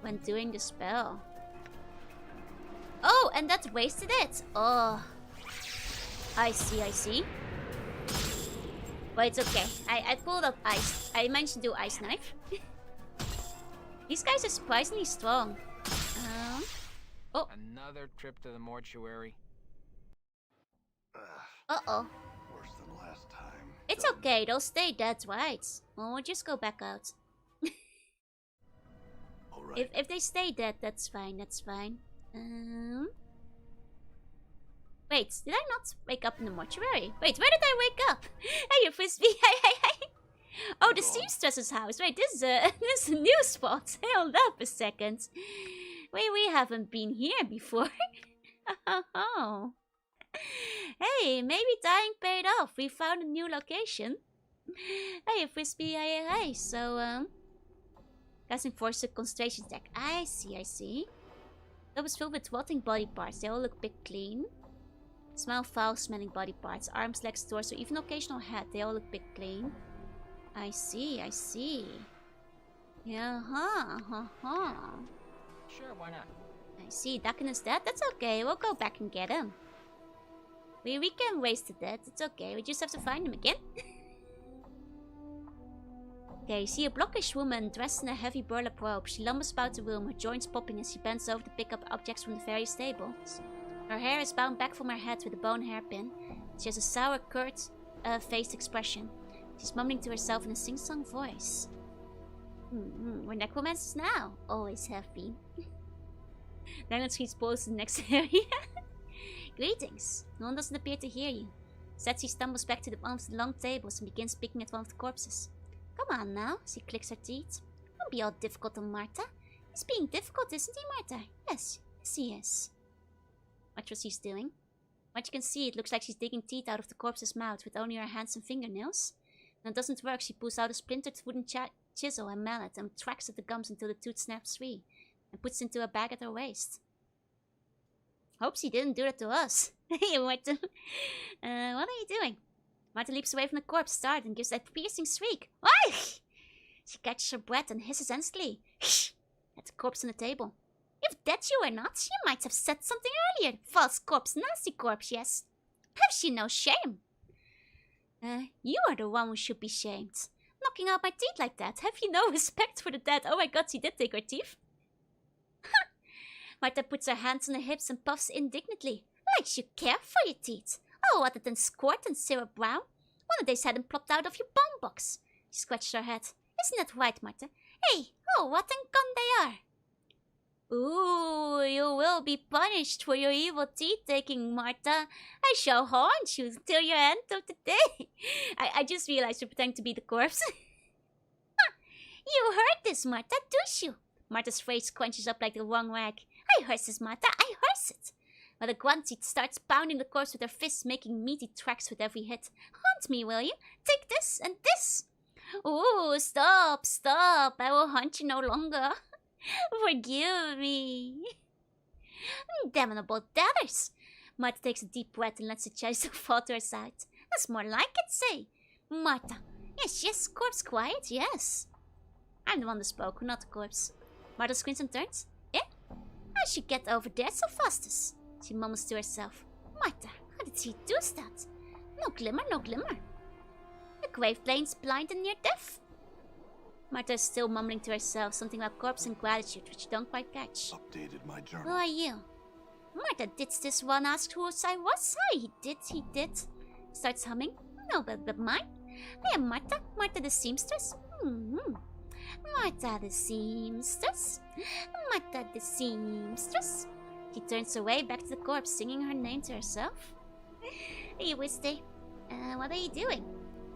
when doing the spell? Oh, and that wasted it. Oh, I see, I see. But it's okay. I pulled up ice. I managed to do ice knife. These guys are surprisingly strong. Oh. Another trip to the mortuary. Uh-oh. Worse than last time. It's okay, they'll stay dead, right? Well, we'll just go back out. All right. If they stay dead, that's fine, that's fine. Wait, did I not wake up in the mortuary? Wait, where did I wake up? Hey, you frisbee, hey. Oh, the seamstress's house. Wait, this is a new spot. Hold up a second. Wait, we haven't been here before. Oh. Hey, maybe dying paid off. We found a new location. Hey, frisbee, hey. So, casting force a concentration attack. I see. That was filled with rotting body parts. They all look big clean. Smell foul-smelling body parts. Arms, legs, torso, even occasional head. They all look big clean. I see. Yeah, Sure, why not? I see. Dakin is dead? That's okay. We'll go back and get him. We can waste it dead. It's okay. We just have to find him again. Okay, you see a blockish woman dressed in a heavy burlap robe. She lumbers about the room, her joints popping as she bends over to pick up objects from the various tables. Her hair is bound back from her head with a bone hairpin. She has a sour, curt-faced expression. She's mumbling to herself in a sing-song voice. We're necromancers now. Always have been. Then she's posted in the next area. Greetings. No one doesn't appear to hear you. Setsi stumbles back to one of the long tables and begins picking at one of the corpses. Come on now, she clicks her teeth. Don't be all difficult on Marta. He's being difficult, isn't he, Marta? Yes, he is. Watch what she's doing. What you can see, it looks like she's digging teeth out of the corpse's mouth with only her hands and fingernails. When it doesn't work, she pulls out a splintered wooden chisel and mallet and tracks at the gums until the tooth snaps free, and puts it into a bag at her waist. Hope she didn't do that to us. Hey, Marta. What are you doing? Marta leaps away from the corpse, startled, and gives that piercing shriek. Why? She catches her breath and hisses instantly. At the corpse on the table. If that you were not, she might have said something earlier. False corpse, nasty corpse, yes. Have she no shame? You are the one who should be shamed. Knocking out my teeth like that. Have you no respect for the dead? Oh my god, she did take her teeth. Marta puts her hands on her hips and puffs indignantly. Like you care for your teeth. Oh, other than squirt and syrup brown. One of these had them plopped out of your bone box. She scratched her head. Isn't that right, Marta? Hey, oh, what a gun they are. Ooh, you will be punished for your evil teeth-taking, Marta. I shall haunt you till your end of the day. I just realized you're pretending to be the corpse. You heard this, Marta, don't you? Marta's face crunches up like the wrong rag. I heard this, Marta, I heard it. But the Guanti starts pounding the corpse with her fists, making meaty tracks with every hit. Haunt me, will you? Take this and this. Ooh, stop. I will hunt you no longer. Forgive me. Damnable daggers. Marta takes a deep breath and lets the chisel fall to her side. That's more like it, say. Marta. Yes, corpse quiet, yes. I'm the one that spoke, not the corpse. Marta squints and turns. How'd she get over there so fast? She mumbles to herself. Marta, how did she do that? No glimmer. The grave plane's blind and near deaf. Marta is still mumbling to herself something about corpse and gratitude, which you don't quite catch. Updated my journal. Who are you? Marta, did this one ask who I was? He did. Starts humming. No, but mine? I am Marta the seamstress. Marta the seamstress. She turns away back to the corpse, singing her name to herself. Hey, Wisty. What are you doing?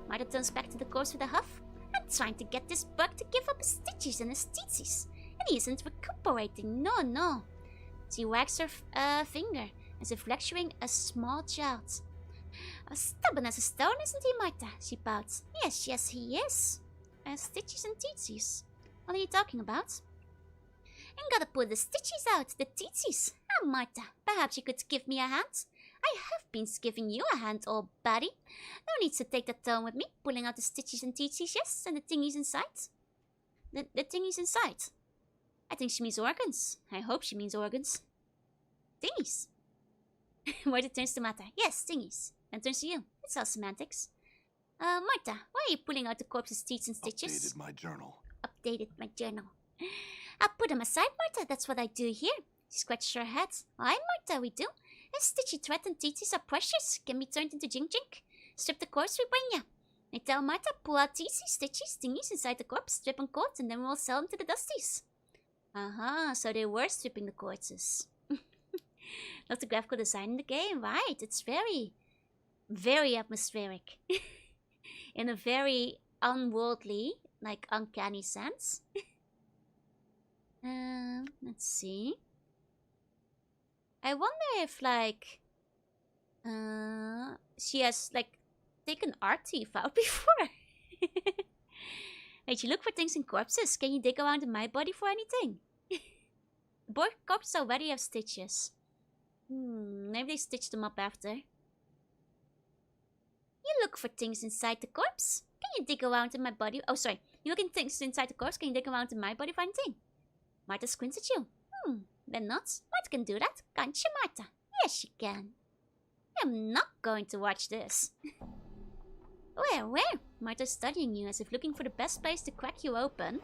Marta turns back to the corpse with a huff. I'm trying to get this bug to give up his stitches and his teetsies. And he isn't recuperating, no. She wags her finger, as if lecturing a small child. Stubborn as a stone, isn't he, Marta? She pouts. Yes, he is. Stitches and teetsies. What are you talking about? And gotta pull the stitches out, the teetsies. Marta, perhaps you could give me a hand? I have been giving you a hand, old buddy. No need to take that tone with me, pulling out the stitches and teetsies, yes, and the thingies inside. The thingies inside? I think she means organs. I hope she means organs. Thingies. Marta turns to Marta. Yes, thingies. Then turns to you. It's all semantics. Marta, why are you pulling out the corpse's teeth and stitches? Updated my journal. I'll put them aside, Marta. That's what I do here. She scratches her head. Aye, Marta, we do. A stitchy thread and teetsies are precious. Can be turned into jink. Strip the corpse, we bring ya. I tell Marta, pull out teetsies, stitches, thingies inside the corpse, strip and coat, and then we'll sell them to the dusties. So they were stripping the corpses. Love the graphical design in the game, right? It's very, very atmospheric. In a very unworldly, like uncanny sense. Let's see. I wonder if, like, she has, like, taken art thief out before. Wait, you look for things in corpses. Can you dig around in my body for anything? Corpses already have stitches. Maybe they stitched them up after. You look for things inside the corpse. Can you dig around in my body? Oh, sorry. You look in things inside the corpse. Can you dig around in my body for anything? Marta squints at you. Then nuts. Marta can do that, can't you, Marta? Yes, she can. I'm not going to watch this. Where? Marta's studying you as if looking for the best place to crack you open.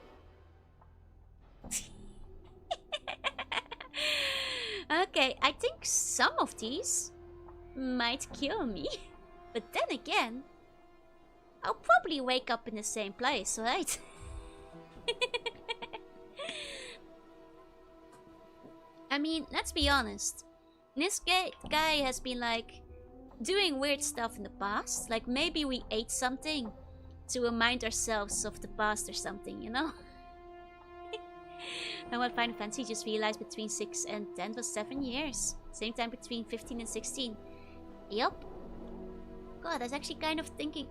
Okay, I think some of these might kill me. But then again, I'll probably wake up in the same place, right? I mean, let's be honest. This guy has been like doing weird stuff in the past. Like maybe we ate something to remind ourselves of the past or something, you know? And what Final Fantasy just realized between 6 and 10 was 7 years. Same time between 15 and 16. Yup. God, that's actually kind of thinking,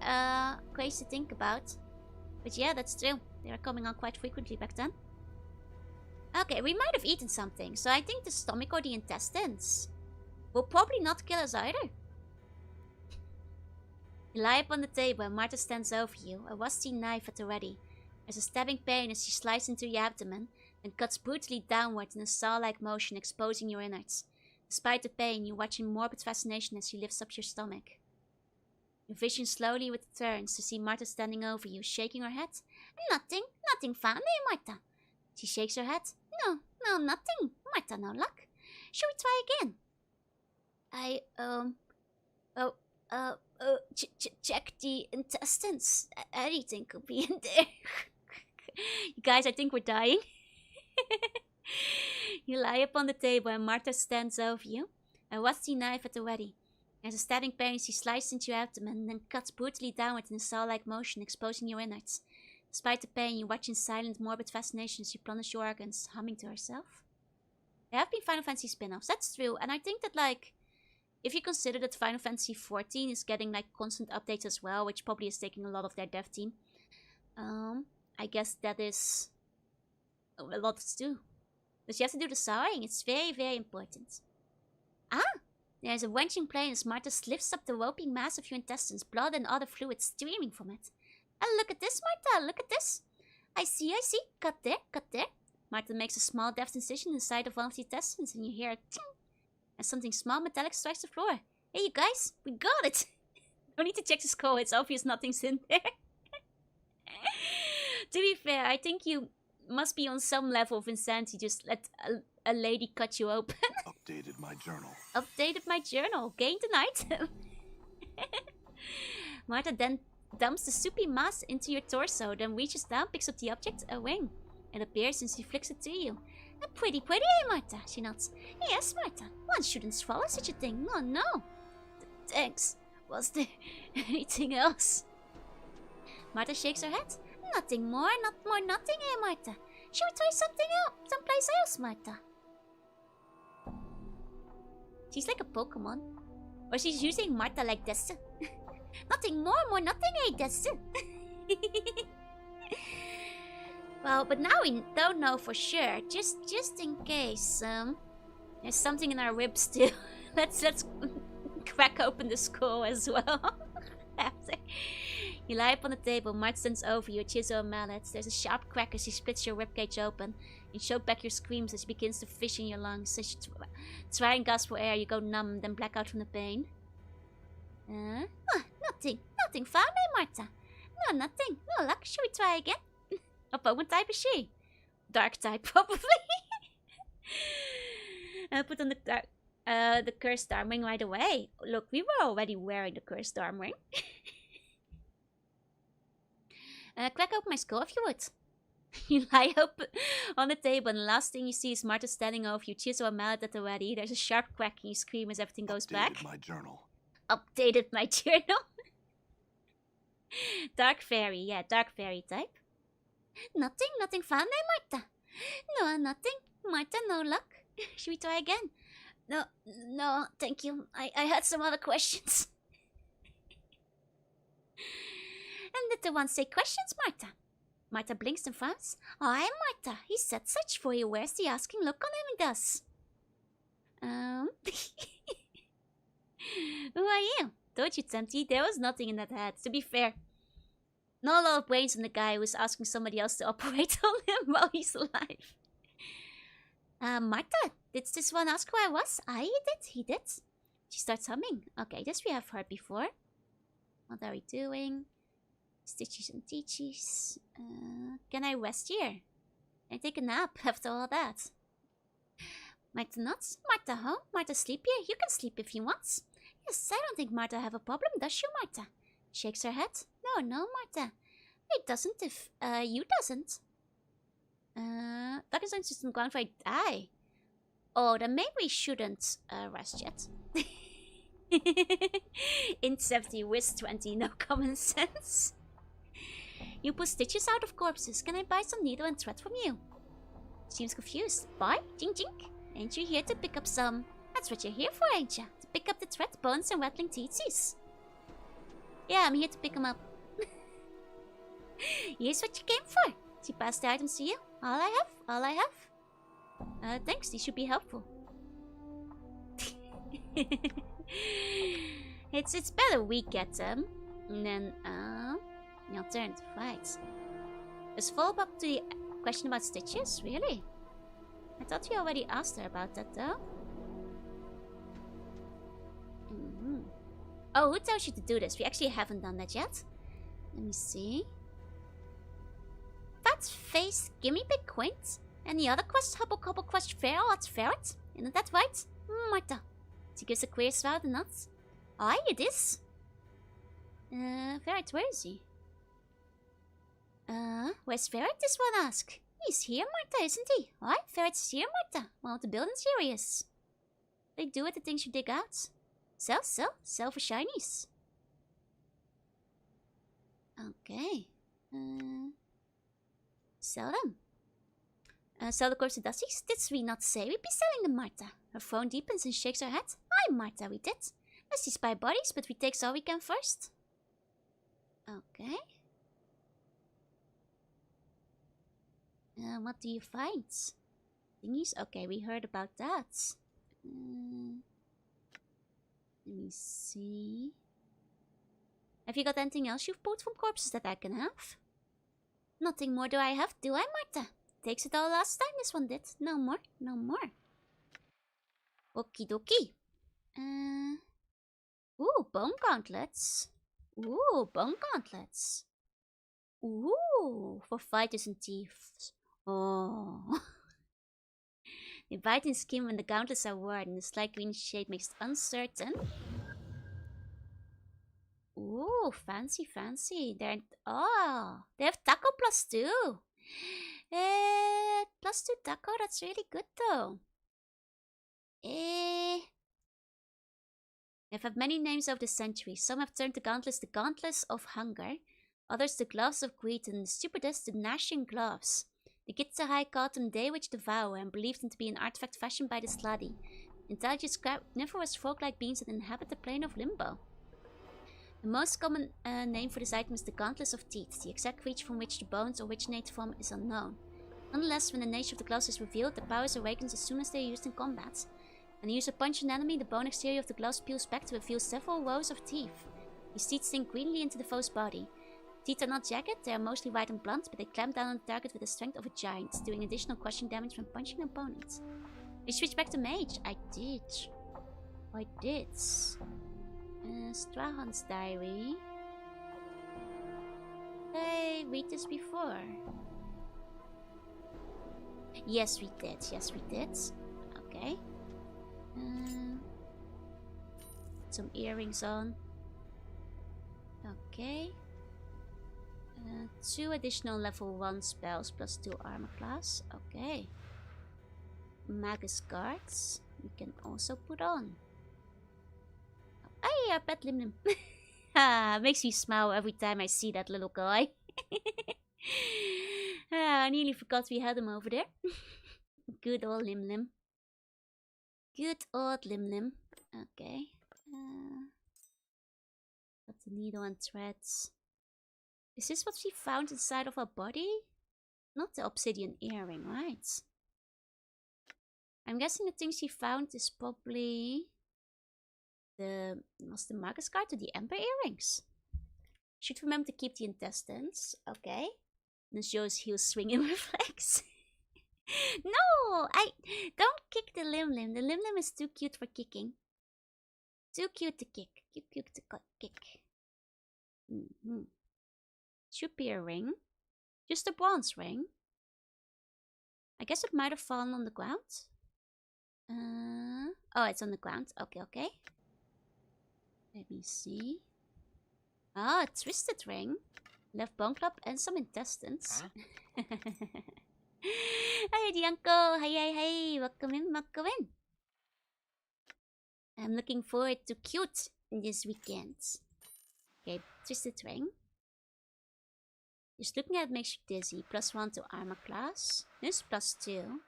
crazy to think about. But yeah, that's true. They were coming on quite frequently back then. Okay, we might have eaten something, so I think the stomach or the intestines will probably not kill us either. You lie up on the table and Martha stands over you, a rusty knife at the ready. There's a stabbing pain as she slices into your abdomen, then cuts brutally downward in a saw-like motion, exposing your innards. Despite the pain, you watch in morbid fascination as she lifts up your stomach. Your vision slowly returns to see Martha standing over you, shaking her head. Nothing funny, Martha. She shakes her head. No, nothing. Martha, no luck. Shall we try again? Check the intestines. Anything could be in there. You guys, I think we're dying. You lie up on the table and Martha stands over you, a rusty knife at the ready. There's a stabbing pain as she slices into your abdomen, then cuts brutally downward in a saw-like motion, exposing your innards. Despite the pain, you watch in silent, morbid fascination as she plunders your organs, humming to herself. There have been Final Fantasy spin-offs, that's true, and I think that, like, if you consider that Final Fantasy XIV is getting, like, constant updates as well, which probably is taking a lot of their dev team, I guess that is a lot to do. But you have to do the sawing, it's very, very important. There's a wrenching pain as Martha lifts up the roping mass of your intestines, blood and other fluids streaming from it. Look at this, Martha, look at this. I see. Cut there. Martha makes a small deft incision inside of one of the intestines, and you hear a ting as something small metallic strikes the floor. Hey, you guys, we got it. Don't need to check the score, it's obvious nothing's in there. To be fair, I think you must be on some level of insanity. Just let a lady cut you open. Updated my journal. Updated my journal. Gained an item. Martha then dumps the soupy mass into your torso, then reaches down, picks up the object, a ring. It appears and she flicks it to you. Pretty, eh, Martha? She nods. Yes, Martha. One shouldn't swallow such a thing. No. Thanks. Was there anything else? Martha shakes her head. Nothing more, nothing, eh, Martha? Should we try something else? Someplace else, Martha? She's like a Pokemon. Or she's using Martha like this. Nothing more, nothing, eh, this. Well, but now we don't know for sure. Just in case, there's something in our ribs still. Let's crack open the skull as well. After. You lie up on the table, Martha stands over you, a chisel and mallet. There's a sharp crack as she splits your ribcage open. You choke back your screams as she begins to fish in your lungs. As you try and gasp for air, you go numb, then black out from the pain. Nothing found, eh, Martha? No, nothing. No luck. Should we try again? What type is she? Dark type, probably. I'll put on the cursed arm ring right away. Look, we were already wearing the cursed arm ring. Crack open my skull if you would. You lie up on the table and the last thing you see is Martha standing over you, chisel and mallet at the ready. There's a sharp crack and you scream as everything goes back. Updated my journal. Updated my journal. Dark fairy, yeah, dark fairy type. Nothing found there, Martha. No, nothing. Martha, no luck. Should we try again? No, thank you. I had some other questions. And did the one say questions, Martha? Martha blinks and frowns. Aye, Martha, he said such for you. Where's the asking look on him, he does? Who are you? Told you, Tempty, there was nothing in that hat. To be fair, not a lot of brains in the guy who's asking somebody else to operate on him while he's alive. Martha, did this one ask who I was? Aye, he did. She starts humming. Okay, this we have heard before. What are we doing? Stitches and teaches. Can I rest here? Can I take a nap after all that? Martha nods. Martha home? Martha sleep here? You can sleep if you want. Yes, I don't think Martha have a problem, does she, Martha? Shakes her head. No, Martha. It doesn't if, you doesn't. That is just on ground where I die. Oh, then maybe we shouldn't rest yet. Int 70, Wiz 20, no common sense. You put stitches out of corpses. Can I buy some needle and thread from you? Seems confused. Buy? Jink jink. Ain't you here to pick up some? That's what you're here for, ain't ya? To pick up the thread, bones, and rattling teetsies. Yeah, I'm here to pick them up. Here's what you came for. She passed the items to you. All I have. Thanks, these should be helpful. It's better we get them. And then, the alternative, right. Let's follow up to the question about stitches, really? I thought we already asked her about that, though. Oh, who tells you to do this? We actually haven't done that yet. Let me see. Fat face, gimme big quaint. And the other quest, hubble cobble quest, fair odds ferret. Isn't that right? Martha. She gives a queer smile the nuts. Aye, it is. Ferret, where is he? Where's Ferret, this one ask? He's here, Martha, isn't he? Aye, Ferret's here, Martha. One of the buildings here he is. They do with the things you dig out. Sell for shinies. Okay. Sell them. Sell the corpse to Dusty's? Did we not say we'd be selling them, Martha? Her phone deepens and shakes her head. Aye, Martha, we did. Dusty's buy bodies, but we takes all we can first. Okay. What do you find? Thingies? Okay, we heard about that. Let me see. Have you got anything else you've pulled from corpses that I can have? Nothing more do I have, do I, Martha? Takes it all last time, this one did. No more, no more. Okie dokie. Ooh, bone gauntlets. Ooh, bone gauntlets. Ooh, for fighters and thieves. Oh. The biting skin when the gauntlets are worn. The slight green shade makes it uncertain. Ooh, fancy, fancy. They have taco +2. +2 taco, that's really good though. They've had many names over the centuries. Some have turned the gauntlets of hunger. Others the gloves of greed, and the stupidest the gnashing gloves. The Gitsahai called them they which devour and believed them to be an artifact fashioned by the Sladi. Intelligent carnivorous folk-like beings that inhabit the plane of limbo. The most common name for this item is the gauntlets of teeth. The exact creature from which the bones originate from is unknown. Nonetheless, when the nature of the gloves is revealed, the powers awakens as soon as they are used in combat. When the user punches an enemy, the bone exterior of the gloves peels back to reveal several rows of teeth. These teeth sink greenly into the foe's body. Teeth are not jagged, they are mostly white and blunt, but they clamp down on the target with the strength of a giant, doing additional crushing damage when punching an opponent. You switch back to mage? I did. Strahan's diary. Did I read this before? Yes, we did. Okay. Some earrings on. Okay. 2 additional level 1 spells plus 2 armor class. Okay. Magus guards. We can also put on. Hey, our pet Lim Lim. Makes me smile every time I see that little guy. I nearly forgot we had him over there. Good old Lim Lim. Good old Lim Lim. Okay. Got the needle and threads. Is this what we found inside of our body? Not the obsidian earring, right? I'm guessing the things she found is probably the Magus card to the Ember earrings. Should remember to keep the intestines. Okay. And shows he'll swing in reflex. No! Don't kick the Lim Lim. The Lim Lim is too cute for kicking. Too cute to kick. Too cute to kick. Should be a ring. Just a bronze ring. I guess it might have fallen on the ground. Oh, it's on the ground. Okay. Let me see. Ah, a twisted ring. Left bone club and some intestines. Huh? Hi, Dianco. Hi. Welcome in. I'm looking forward to cute this weekend. Okay, Twisted Ring. Just looking at it makes you dizzy. +1 to armor class. This +2.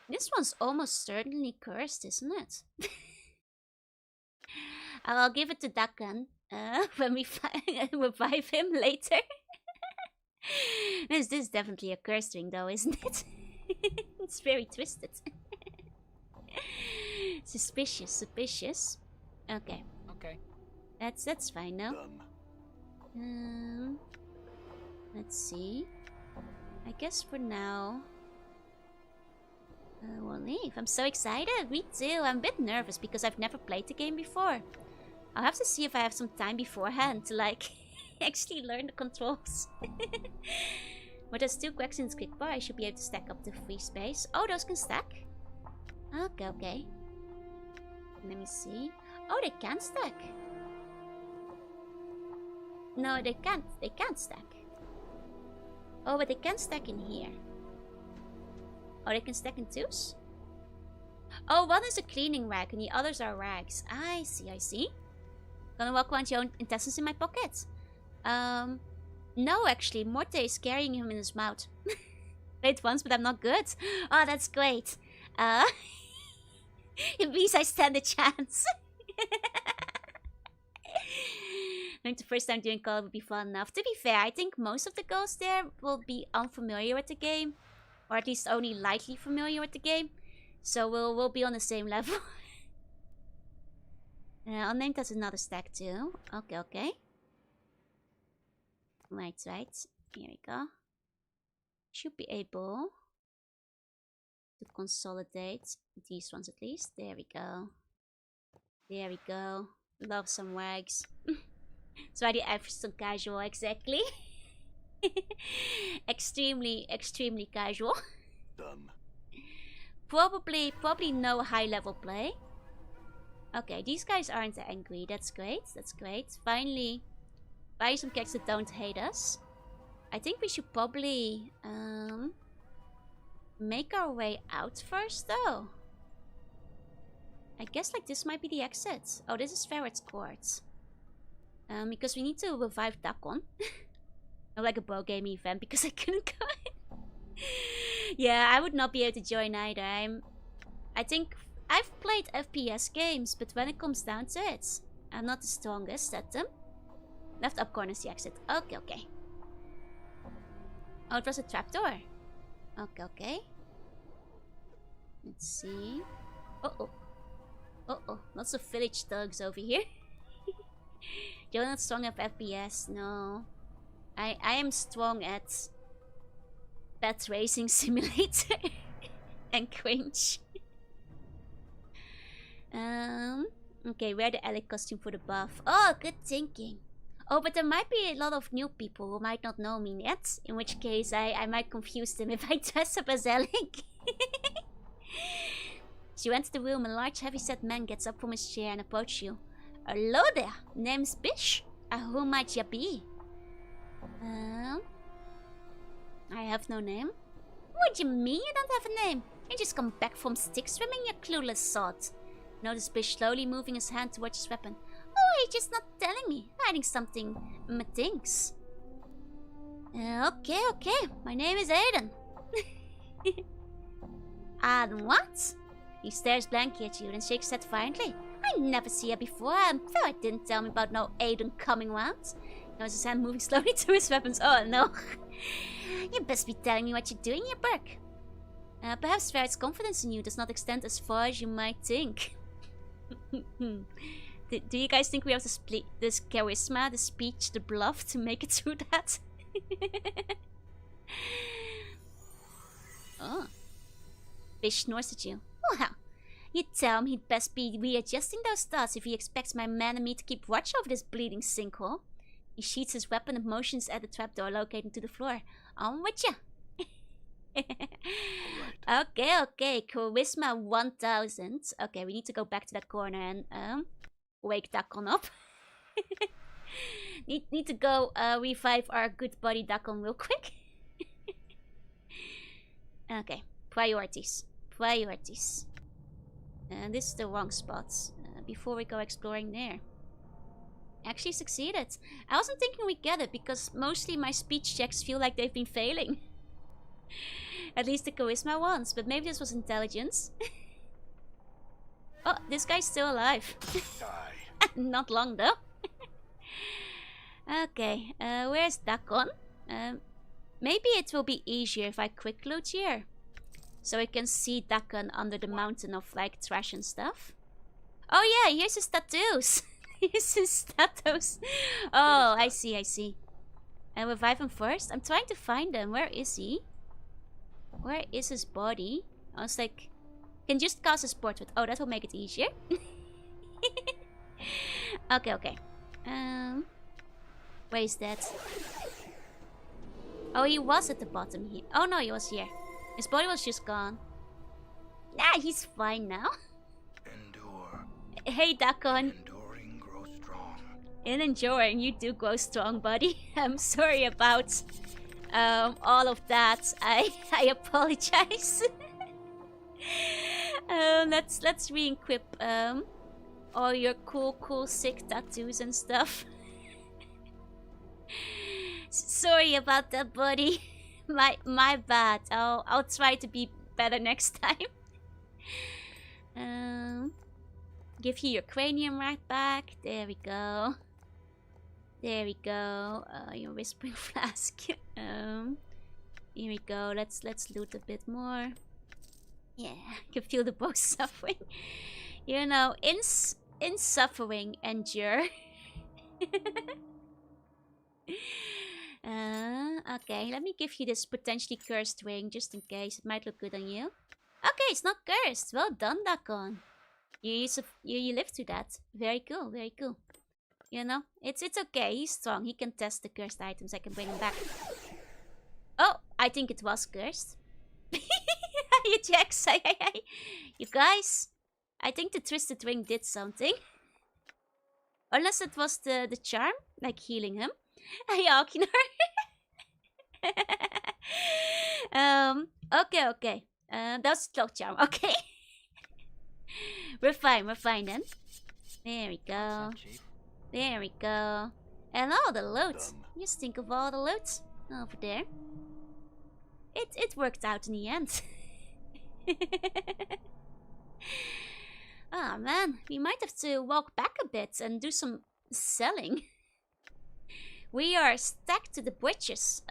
This one's almost certainly cursed, isn't it? I'll give it to Dakan when we revive him later. This is definitely a cursed ring though, isn't it? It's very twisted. Suspicious. Okay. That's fine now. Let's see. I guess for now we'll leave. I'm so excited. Me too. I'm a bit nervous because I've never played the game before. I'll have to see if I have some time beforehand to like actually learn the controls. But there's 2 quacks in this quick bar. I should be able to stack up the free space. Oh, those can stack? Okay. Let me see. Oh, they can stack. No, they can't. They can't stack. Oh, but they can stack in here. Oh, they can stack in 2s? Oh, one is a cleaning rag and the others are rags. I see. Gonna walk around your own intestines in my pocket. No, actually. Morte is carrying him in his mouth. Played once, but I'm not good. Oh, that's great. It means I stand a chance. I think the first time doing Call would be fun enough. To be fair, I think most of the girls there will be unfamiliar with the game. Or at least only lightly familiar with the game. So we'll be on the same level. Unnamed has another stack too. Okay. Right. Here we go. Should be able to consolidate these ones at least. There we go. Love some wags. That's why the average is so casual, exactly. extremely casual. Done. Probably no high level play. Okay, these guys aren't angry. That's great. Finally some characters that don't hate us. I think we should probably make our way out first though. I guess like this might be the exit. Oh, this is Ferret's Court. Because we need to revive Dakon. Not like a bro game event because I couldn't go in. Yeah, I would not be able to join either. I think I've played FPS games, but when it comes down to it, I'm not the strongest at them. Left up corner is the exit. Okay. Oh, it was a trapdoor. Okay. Let's see. Uh-oh. Lots of village thugs over here. You're not strong at FPS, no. I am strong at Pet Racing Simulator and cringe. Okay, wear the Alec costume for the buff. Oh, good thinking. Oh, but there might be a lot of new people who might not know me yet. In which case, I might confuse them if I dress up as Alec. She went to the room. A large, heavy-set man gets up from his chair and approaches you. Hello there. Name's Bish. Who might you be? I have no name. What do you mean you don't have a name? You just come back from stick swimming, you clueless sod. Notice Bish slowly moving his hand towards his weapon. Oh, he's just not telling me. Hiding something. Methinks. Okay. My name is Aiden. Aiden what? He stares blankly at you and shakes his head violently. I never see her before, and Ferret didn't tell me about no Aiden coming round. Notice his hand moving slowly to his weapons. Oh no. You best be telling me what you're doing here, Burke. Perhaps Ferret's confidence in you does not extend as far as you might think. Do you guys think we have this charisma, the speech, the bluff to make it through that? Oh. Bish snores at you. Well, you tell him he'd best be readjusting those thoughts if he expects my man and me to keep watch over this bleeding sinkhole. He sheaths his weapon and motions at the trapdoor located to the floor. On with ya. Right. Okay. Charisma 1000. Okay, we need to go back to that corner and wake Dakon up. need to go revive our good buddy Dakon real quick. Okay, priorities. Priorities. And this is the wrong spot. Before we go exploring there. Actually succeeded. I wasn't thinking we'd get it because mostly my speech checks feel like they've been failing. At least the charisma ones, but maybe this was intelligence. Oh, this guy's still alive. Not long though. Okay, where's Dakon? Maybe it will be easier if I quick loot here. So I can see Dakon under the mountain of like trash and stuff. Oh yeah, here's his tattoos. Here's his tattoos. Oh, I see, I see. And revive him first? I'm trying to find him. Where is he? Where is his body? I was like, can just cast his portrait. Oh, that will make it easier. Okay, okay. Where is that? Oh, he was at the bottom here. Oh no, he was here. His body was just gone. Nah, he's fine now. Endure. Hey, Dakon. Enduring grows strong. In enduring, you do grow strong, buddy. I'm sorry about all of that. I apologize. Let's re-equip all your cool sick tattoos and stuff. Sorry about that, buddy. My bad. I'll try to be better next time. Give you your cranium right back. There we go. There we go. Your whispering flask. Here we go. Let's loot a bit more. Yeah, I can feel the both suffering. You know, in suffering, endure. Okay, let me give you this potentially cursed ring just in case. It might look good on you. Okay, it's not cursed. Well done, Dakon. You lived through that. Very cool, very cool. You know, it's okay. He's strong. He can test the cursed items. I can bring him back. Oh, I think it was cursed. You Jax, you guys, I think the twisted ring did something. Unless it was the charm, like healing him. Hey, Alkinar. Okay. That was cloak charm. Okay. We're fine then. There we go. There we go. And all the loot. Just think of all the loot over there. It worked out in the end. Oh man, we might have to walk back a bit and do some selling. We are stacked to the britches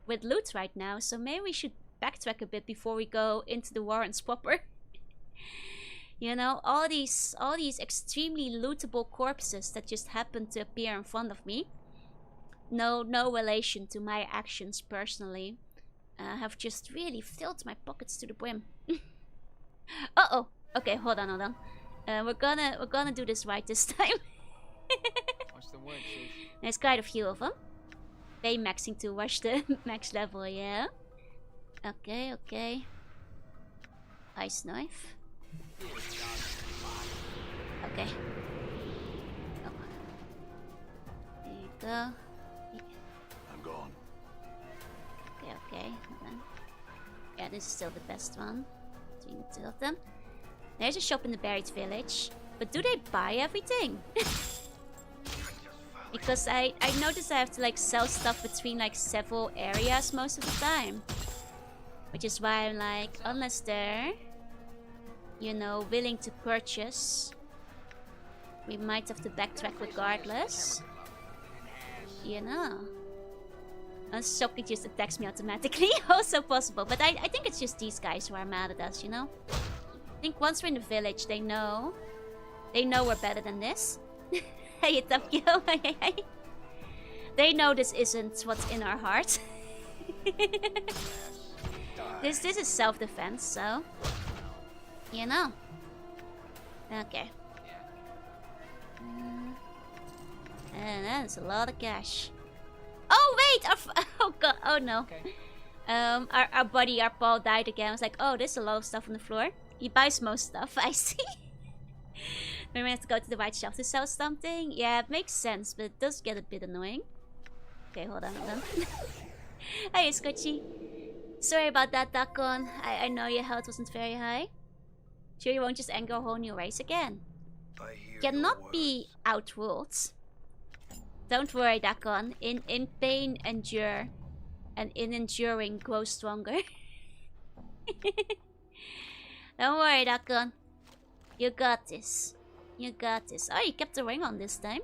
with loot right now, so maybe we should backtrack a bit before we go into the warrens proper. You know, all these extremely lootable corpses that just happen to appear in front of me. No relation to my actions personally. Have just really filled my pockets to the brim. Uh-oh. Okay, hold on. We're gonna do this right this time. What's the word, Chief? There's quite a few of them. They maxing to rush the max level, yeah. Okay. Ice knife. Okay. Oh. There you go. I'm gone. Okay. Hold on. Yeah, this is still the best one. Between the two of them. There's a shop in the buried village. But do they buy everything? Because I noticed I have to like sell stuff between like several areas most of the time. Which is why I'm like, unless they're, you know, willing to purchase, we might have to backtrack regardless. You know. Unless Shocky just attacks me automatically, also possible. But I think it's just these guys who are mad at us, you know? I think once we're in the village, they know we're better than this. Hey, Tapio. They know this isn't what's in our heart. This is self-defense, so you know. Okay. And that's a lot of cash. Oh wait! Oh god! Oh no! Okay. Our buddy, our Paul died again. I was like, oh, there's a lot of stuff on the floor. He buys most stuff. I see. Then we have to go to the right shelf to sell something. Yeah, it makes sense, but it does get a bit annoying. Okay, hold on. Hey, Scotchy. Sorry about that, Dakon. I know your health wasn't very high. Sure you won't just anger a whole new race again. I hear Cannot your be words. outruled. Don't worry, Dakon. In pain, endure. And in enduring, grow stronger. Don't worry, Dakon. You got this. You got this. Oh, you kept the ring on this time.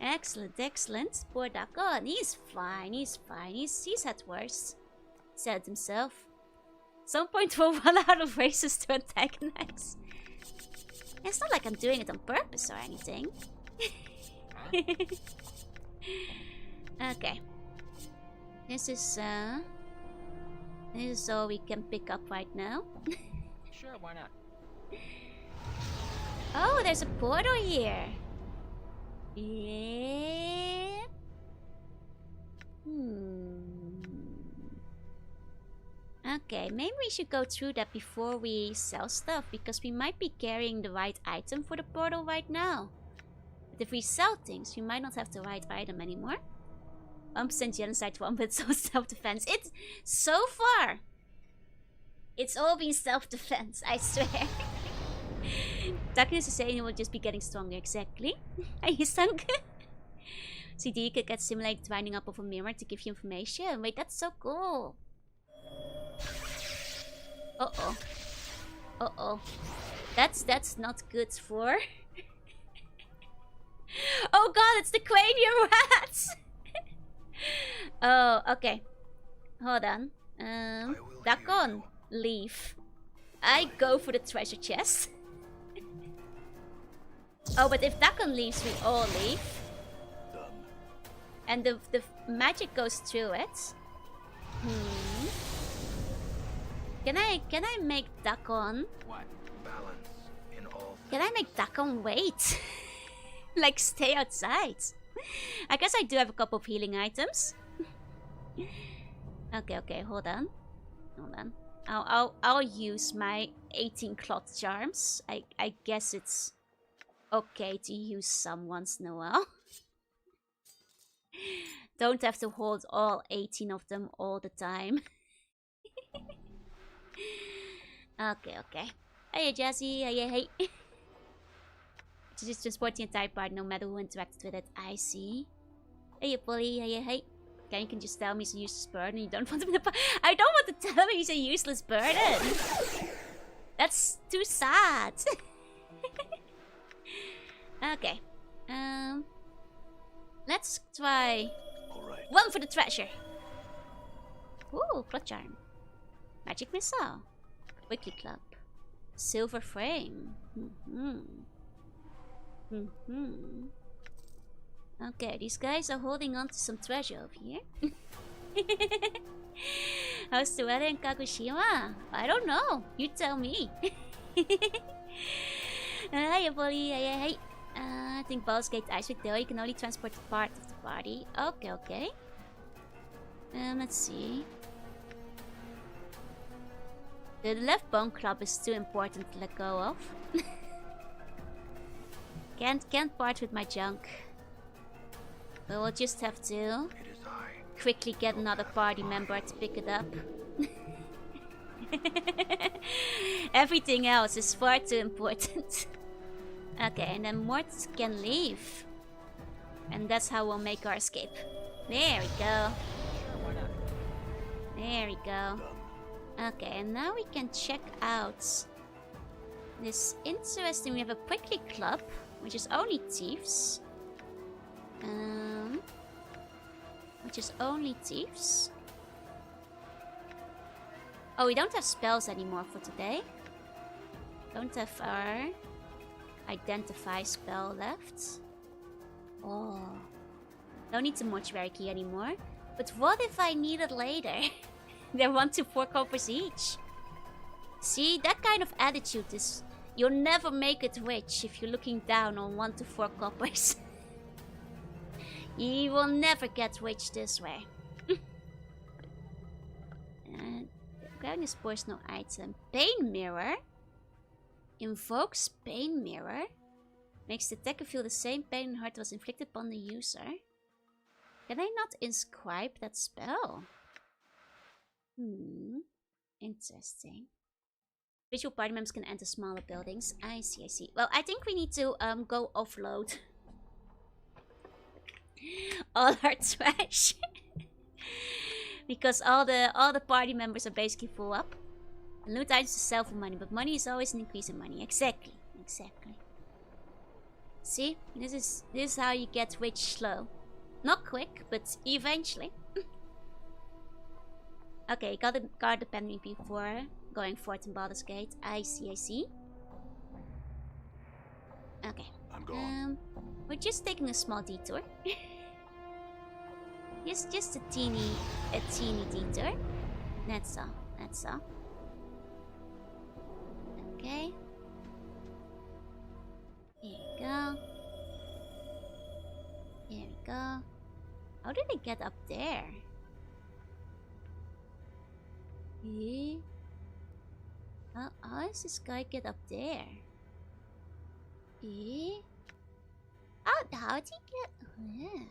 Excellent, excellent. Poor Dakon. He's fine, he's fine. He's had worse. Said himself. Some point we'll run out of races to antagonize. It's not like I'm doing it on purpose or anything. Okay. This is all we can pick up right now. Sure, why not? Oh, there's a portal here. Yeah. Okay, maybe we should go through that before we sell stuff, because we might be carrying the right item for the portal right now. But if we sell things, we might not have the right item anymore. 1% genocide, 1% self-defense. It's so far. It's all been self-defense, I swear. Darkness is saying it will just be getting stronger, exactly. Are you sunk? CD could get simulated winding up of a mirror to give you information. Wait, that's so cool. Uh-oh. Uh-oh. That's not good for... Oh god, it's the cranium rats! Oh, okay. Hold on. Dakon, leave. I go for the treasure chest. Oh, but if Dakon leaves, we all leave. Done. And the magic goes through it. Can I make Dakon? What? Balance in all. Can I make Dakon wait? Like stay outside? I guess I do have a couple of healing items. Okay, hold on. I'll use my 18 cloth charms. I guess it's okay to use some once in a while. Don't have to hold all 18 of them all the time. Okay. Hey Jazzy, hey. Just transport the entire party no matter who interacted with it. I see. Hey Polly, hey. Okay, you can just tell me he's a useless burden. You don't want him to. I don't want to tell him he's a useless burden. That's too sad. Okay. Let's try. All right. One for the treasure. Ooh, plot charm. Magic missile. Wiki club. Silver frame. Okay, these guys are holding on to some treasure over here. How's the weather in Kagoshima? I don't know. You tell me. Hi, buddy. Hey. I think Baldur's Gate Icewick though, you can only transport part of the party. Okay. Let's see. The left bone club is too important to let go of. Can't part with my junk. But we'll just have to quickly get another party member to pick it up. Everything else is far too important. Okay, and then Mort can leave. And that's how we'll make our escape. There we go. There we go. Okay, and now we can check out this interesting. We have a prickly club, which is only thieves. Oh, we don't have spells anymore for today. Don't have our identify spell left. Oh, don't need the mortuary key anymore. But what if I need it later? They're 1 to 4 coppers each. See, that kind of attitude is... You'll never make it rich if you're looking down on 1 to 4 coppers. You will never get rich this way. Grounding spores, no item. Pain mirror. Invokes pain mirror. Makes the attacker feel the same pain and hurt was inflicted upon the user. Can I not inscribe that spell? Interesting. Visual party members can enter smaller buildings. I see, I see. Well, I think we need to go offload all our trash. Because all the party members are basically full up. Loot items to sell for money, but money is always an increase in money. Exactly. Exactly. See? This is how you get rich slow. Not quick, but eventually. Okay, gotta guard the penny before going forth in Baldur's Gate. I see, I see. Okay. I'm gone. We're just taking a small detour. just a teeny detour. That's all. That's all. Okay. Here we go. Here we go. How did I get up there? Eh? How does this guy get up there? Eh? How did he get... Yeah.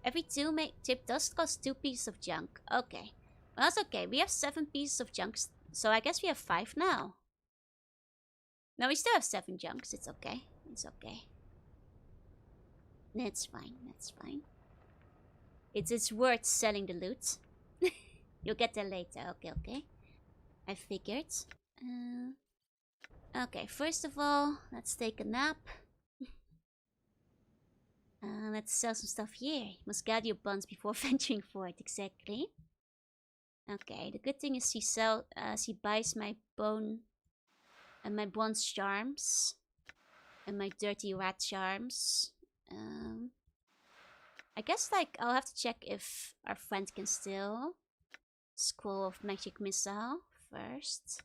Every 2 tip dust costs 2 pieces of junk. Okay. Well, that's okay. We have 7 pieces of junk, so I guess we have 5 now. No, we still have 7 junks. It's okay. It's okay. That's fine. That's fine. It's worth selling the loot. You'll get there later. Okay, okay. I figured. Okay, first of all, let's take a nap. Let's sell some stuff here. You must gather your bonds before venturing forth. Exactly. Okay, the good thing is she buys my bone and my bronze charms and my dirty rat charms. I guess like I'll have to check if our friend can still scroll of magic missile first.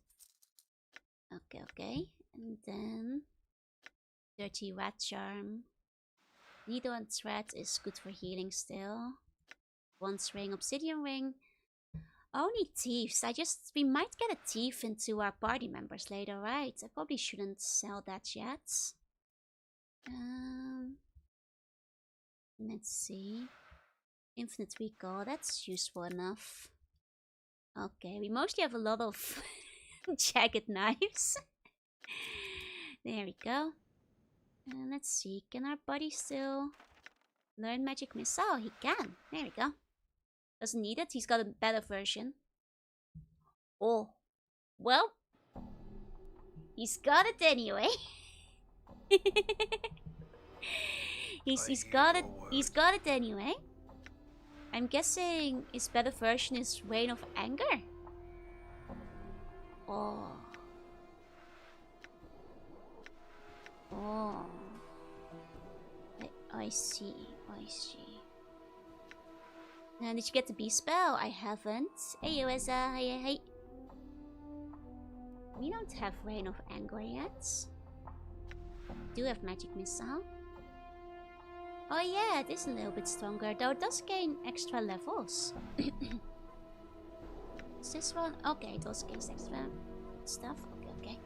Okay, okay, and then dirty rat charm. Needle and thread is good for healing still. Bronze ring, obsidian ring. Only thieves. We might get a thief into our party members later, right? I probably shouldn't sell that yet. Let's see. Infinite recall, that's useful enough. Okay, we mostly have a lot of jagged knives. There we go. Let's see, can our buddy still learn magic missile? He can. There we go. Doesn't need it, he's got a better version. Oh, well, he's got it anyway. He's got it anyway. I'm guessing his better version is Reign of Anger. Oh. Oh. I see. I see. Did you get the B spell? I haven't. Hey, Yoeza. Hey. We don't have Reign of Anger yet. Do have Magic Missile. Oh yeah, it is a little bit stronger, though it does gain extra levels. Is this one? Okay, it also gains extra stuff. Okay.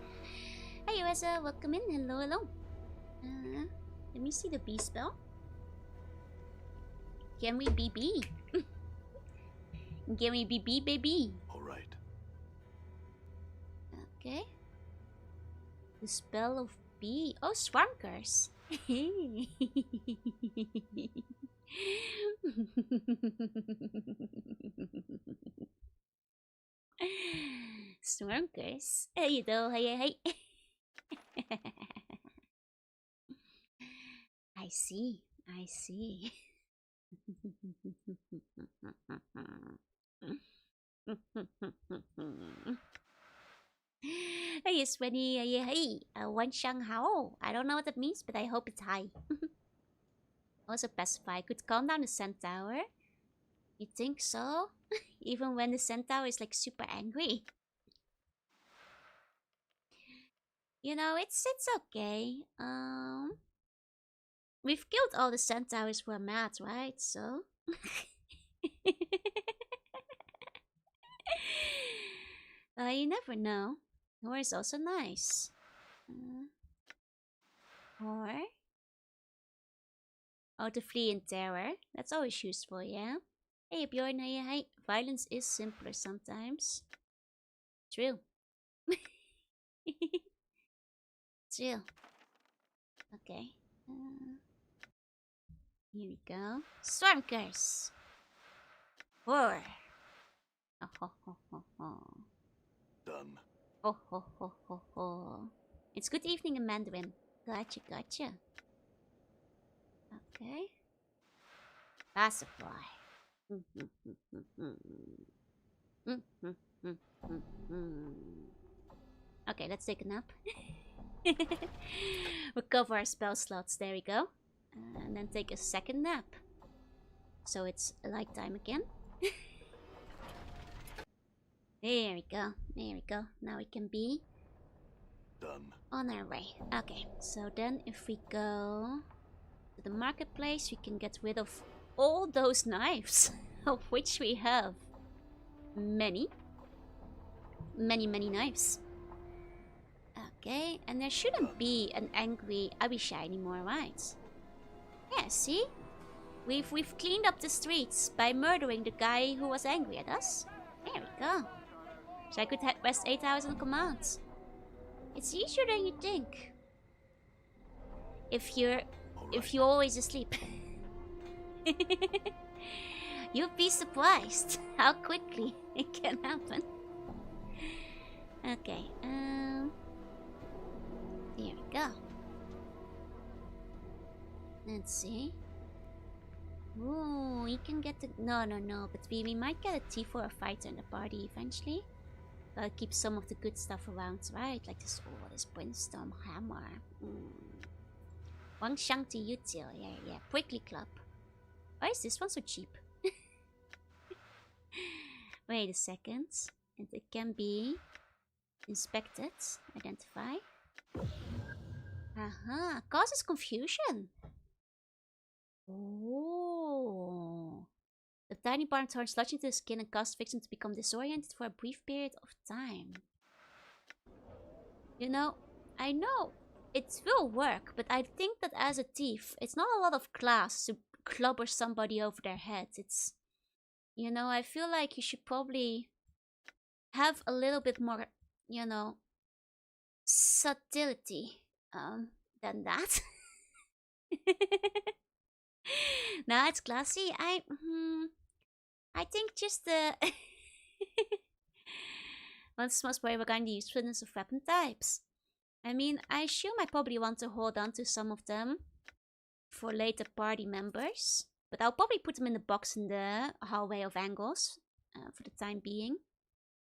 Hey Yoeza, welcome in. Hello. Let me see the B spell. Can we BB? Can we BB, baby? Alright. Okay. The spell of B. Oh, Swankers. Swankers. Hey, you know, hey. I see. Hey, Swenny, hey, Wan Shang Hao. I don't know what that means, but I hope it's high. Also, pacify could calm down the centaur. You think so? Even when the centaur is like super angry. You know, it's okay. We've killed all the centaurs who are mad, right? So. You never know. Or is also nice. Or Oh, to flee in terror. That's always useful, yeah? Hey, Bjorn, hey. Violence is simpler sometimes. True. True. Okay. Here we go. Storm Curse. 4. Oh, ho, ho, ho, ho. Done. Oh, ho, ho, ho, ho. It's good evening in Mandarin. Gotcha, gotcha. Okay. Pacify. Okay, let's take a nap. Recover our spell slots. There we go. And then take a second nap. So it's light time again. There we go. There we go. Now we can be Done. on our way. Okay, so then if we go to the marketplace, we can get rid of all those knives, of which we have many. Many knives. Okay, and there shouldn't be an angry Abishai anymore, right? Yeah, see? We've cleaned up the streets by murdering the guy who was angry at us. There we go. So I could rest 8 hours on command. It's easier than you think. If you're always asleep. You'd be surprised how quickly it can happen. Okay, there we go. Let's see. Ooh, we can get the... No, but we might get a thief or a fighter in the party eventually. Gotta keep some of the good stuff around, right? Like this, oh, this Brimstone Hammer. Wang Shang to Yutil, yeah. Prickly Club. Why is this one so cheap? Wait a second. And it can be inspected, identify. Aha, causes confusion. Oh. The tiny barn turns sludge into the skin and causes victim to become disoriented for a brief period of time. You know, I know it will work, but I think that as a thief, it's not a lot of class to clobber somebody over their head. It's, you know, I feel like you should probably have a little bit more, you know, subtlety than that. Now it's classy. I think just the once most brave regarding the usefulness of weapon types. I mean, I assume I probably want to hold on to some of them for later party members, but I'll probably put them in the box in the hallway of angles for the time being.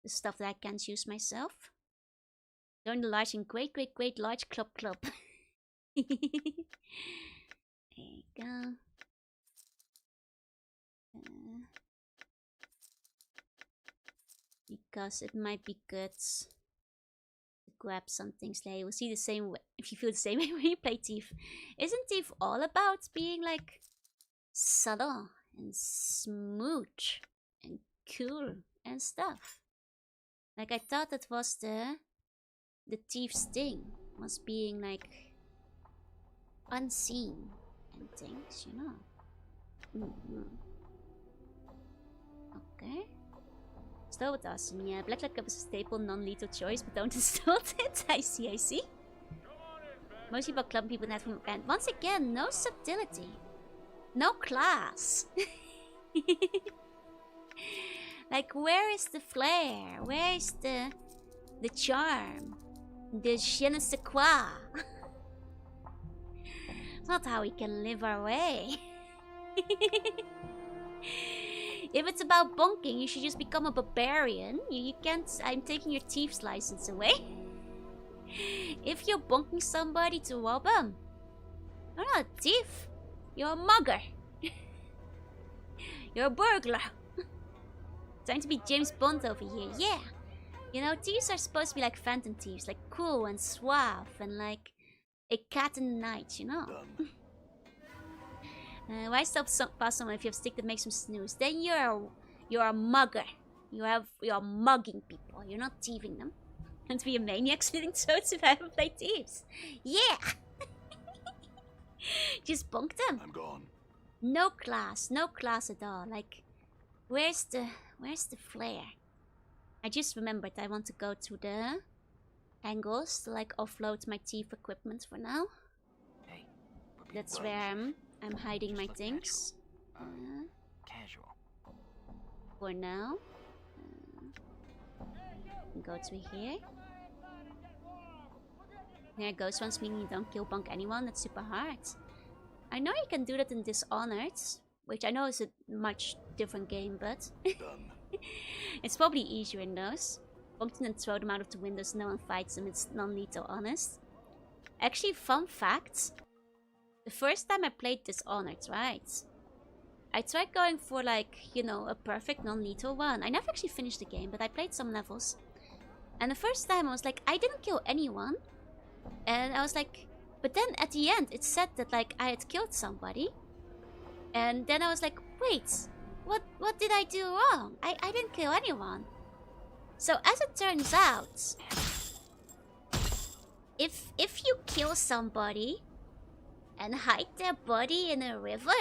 The stuff that I can't use myself. Join the large and great large club. There you go. Because it might be good to grab some things later. We'll see the same way if you feel the same way when you play Thief. Isn't Thief all about being like subtle and smooth and cool and stuff? Like I thought that was the Thief's thing, was being like unseen and things, you know. Okay. Still with awesome, yeah. Black Cup is a staple, non-lethal choice, but don't insult it. I see. Most people club people net from and once again, no subtlety. No class. Like, where is the flair? Where is the charm? The je ne sais quoi? It's not how we can live our way. If it's about bonking, you should just become a barbarian. You can't... I'm taking your thief's license away. If you're bonking somebody to rob them, you're not a thief. You're a mugger. You're a burglar. Trying to be James Bond over here, yeah. You know, thieves are supposed to be like phantom thieves. Like cool and suave and like a cat in the night, you know. Why stop past someone if you have a stick that makes them snooze? Then you're a mugger. You're mugging people. You're not thieving them. And to be a maniac slitting throats if I haven't played thieves. Yeah. Just bonk them. I'm gone. No class at all. Like, where's the flare? I just remembered I want to go to the angles to like offload my thief equipment for now. Hey, That's where I'm hiding my things. Casual. For now. Go to here. There goes once meaning you don't kill bunk anyone. That's super hard. I know you can do that in Dishonored, which I know is a much different game, but Done. it's probably easier in those. Bunk them and throw them out of the windows, no one fights them, it's non-lethal, honest. Actually, fun fact. The first time I played Dishonored, right? I tried going for like, you know, a perfect non-lethal one. I never actually finished the game, but I played some levels. And the first time I was like, I didn't kill anyone. And I was like, but then at the end it said that like I had killed somebody. And then I was like, wait, what did I do wrong? I didn't kill anyone. So as it turns out, if you kill somebody and hide their body in a river,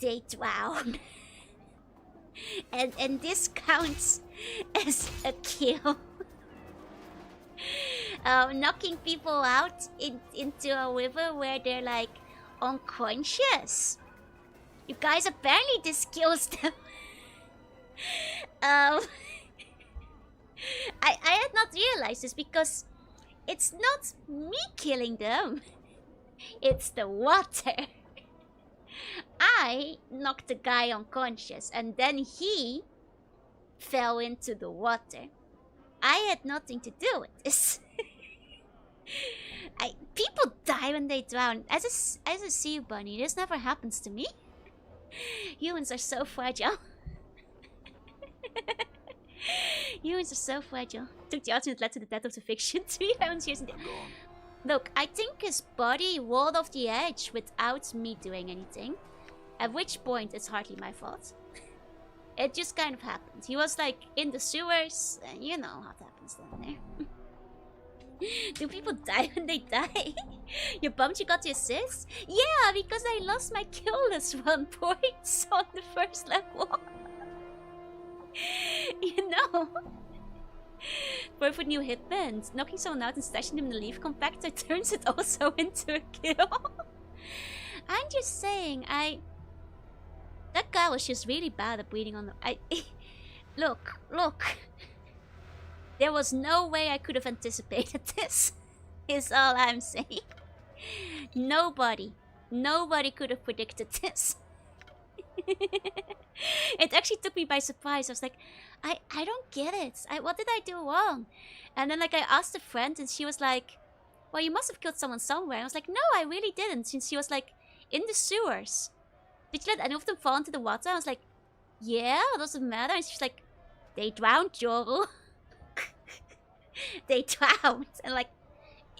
they drown. and this counts as a kill. Knocking people out into a river where they're like unconscious. You guys, apparently this kills them. I had not realized this because it's not me killing them. It's the water. I knocked the guy unconscious and then he fell into the water. I had nothing to do with this. People die when they drown. As a sea bunny, this never happens to me. Humans are so fragile. Humans are so fragile. Took the alternate led to the death of the fiction 3,000 years. Look, I think his body rolled off the edge without me doing anything. At which point, it's hardly my fault. It just kind of happened. He was like in the sewers, and you know what happens down there. Do people die when they die? You're bummed you got the assist? Yeah, because I lost my kill list 1 point on the first level. You know. Perfect new hitman. Knocking someone out and stashing them in the leaf compactor turns it also into a kill. I'm just saying, that guy was just really bad at bleeding on the... Look. There was no way I could have anticipated this, is all I'm saying. Nobody could have predicted this. It actually took me by surprise. I was like, I don't get it. What did I do wrong? And then like I asked a friend and she was like, well, you must have killed someone somewhere. And I was like, no, I really didn't. Since she was like, in the sewers. Did you let any of them fall into the water? I was like, yeah, it doesn't matter. And she's like, they drowned, Joru. They drowned. And like,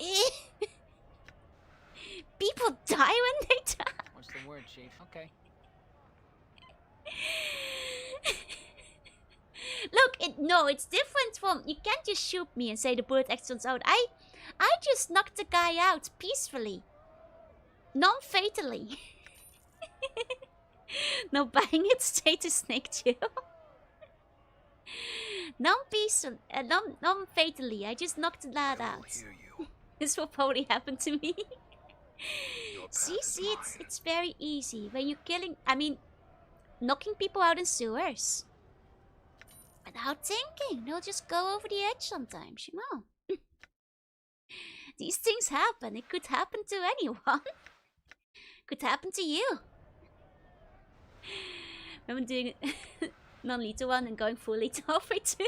eh. People die when they drown. What's the word, Chief? Okay. Look, it's different from... You can't just shoot me and say the bullet accident's out. I just knocked the guy out peacefully. Non-fatally. No buying it straight to Snake Chill. Non-peaceful, non-fatally. I just knocked the lad out. This will probably happen to me. See, it's very easy. When you're killing... I mean, knocking people out in sewers. Without thinking. They'll just go over the edge sometimes, you know. These things happen. It could happen to anyone. Could happen to you. I'm doing non-lethal one and going full lethal halfway too.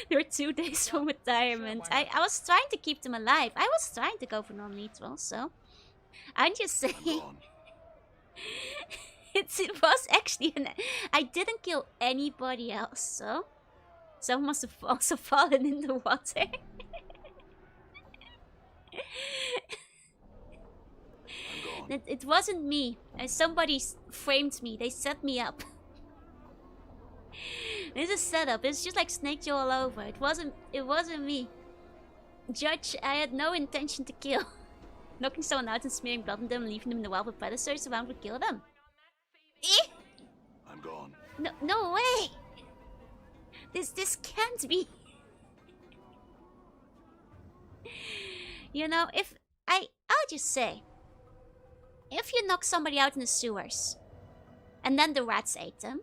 There were 2 days from retirement. I was trying to keep them alive. I was trying to go for non-lethal, so... I'm just saying... It was actually... I didn't kill anybody else, so... Someone must have also fallen in the water. It wasn't me. Somebody framed me. They set me up. This is setup. It's just like Snake Joe all over. It wasn't me. Judge, I had no intention to kill. Knocking someone out and smearing blood on them and leaving them in the wild with predators around would kill them. Eh? I'm gone. No way! This can't be. You know, I'll just say, if you knock somebody out in the sewers, and then the rats ate them,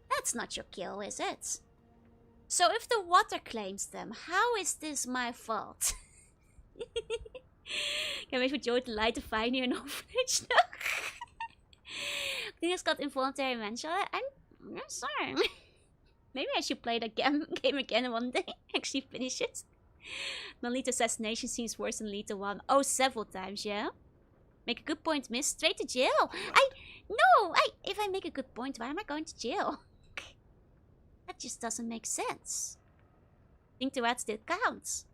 that's not your kill, is it? So if the water claims them, how is this my fault? Can't wait for Joe to light a fire near an orphanage. No. I think it's got involuntary manslaughter. I'm sorry. Maybe I should play that game again one day. Actually finish it. Non-lethal assassination seems worse than lethal one. Oh, several times, yeah? Make a good point, miss. Straight to jail. If I make a good point, why am I going to jail? That just doesn't make sense. I think the rats did count.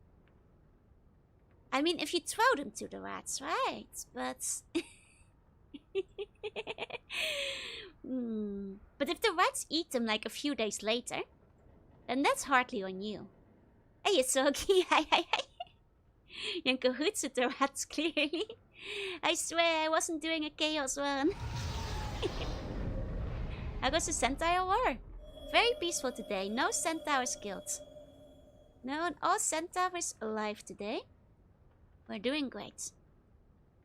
I mean, if you throw them to the rats, right? But... But if the rats eat them like a few days later, then that's hardly on you. Hey, Yasuki, hi. You're in cahoots with the rats, clearly. I swear I wasn't doing a chaos one. How goes the Centaur War? Very peaceful today. No centaurs killed. No, all centaurs alive today. We're doing great.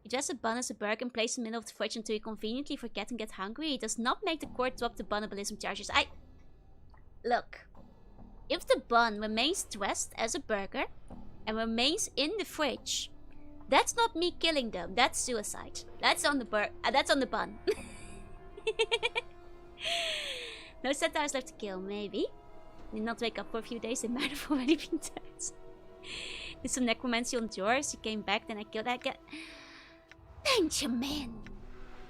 You just a bun as a burger and place in the middle of the fridge until you conveniently forget and get hungry. It does not make the court drop the bunnabilism charges. Look. If the bun remains dressed as a burger and remains in the fridge, that's not me killing them. That's suicide. That's on the that's on the bun. No centaurs left to kill, maybe. Did not wake up for a few days. They might have already been dead. Did some necromancy on George. He came back, then I killed that guy. Benjamin!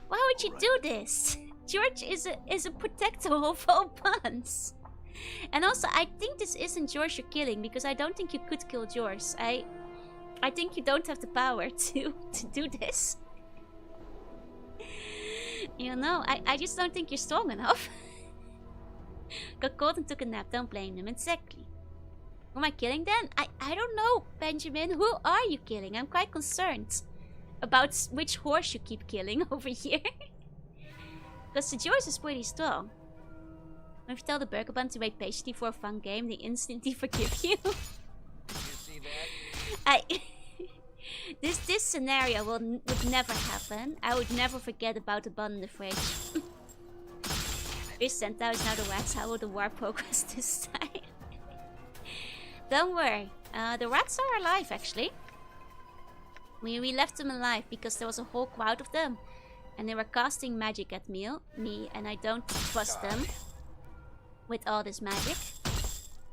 Why would you do this? George is a protector of all buns. And also, I think this isn't George you're killing, because I don't think you could kill George. I think you don't have the power to do this. You know, I just don't think you're strong enough. Got cold and took a nap. Don't blame them. Exactly. Who am I killing then? I don't know, Benjamin. Who are you killing? I'm quite concerned about which horse you keep killing over here. Because the George is pretty strong. If you tell the burger bun to wait patiently for a fun game, they instantly forgive you. You see that? This scenario would never happen. I would never forget about the bun in the fridge. We sent out now the rats. How will the war progress this time? Don't worry. The rats are alive, actually. We left them alive because there was a whole crowd of them. And they were casting magic at me, and I don't trust them with all this magic.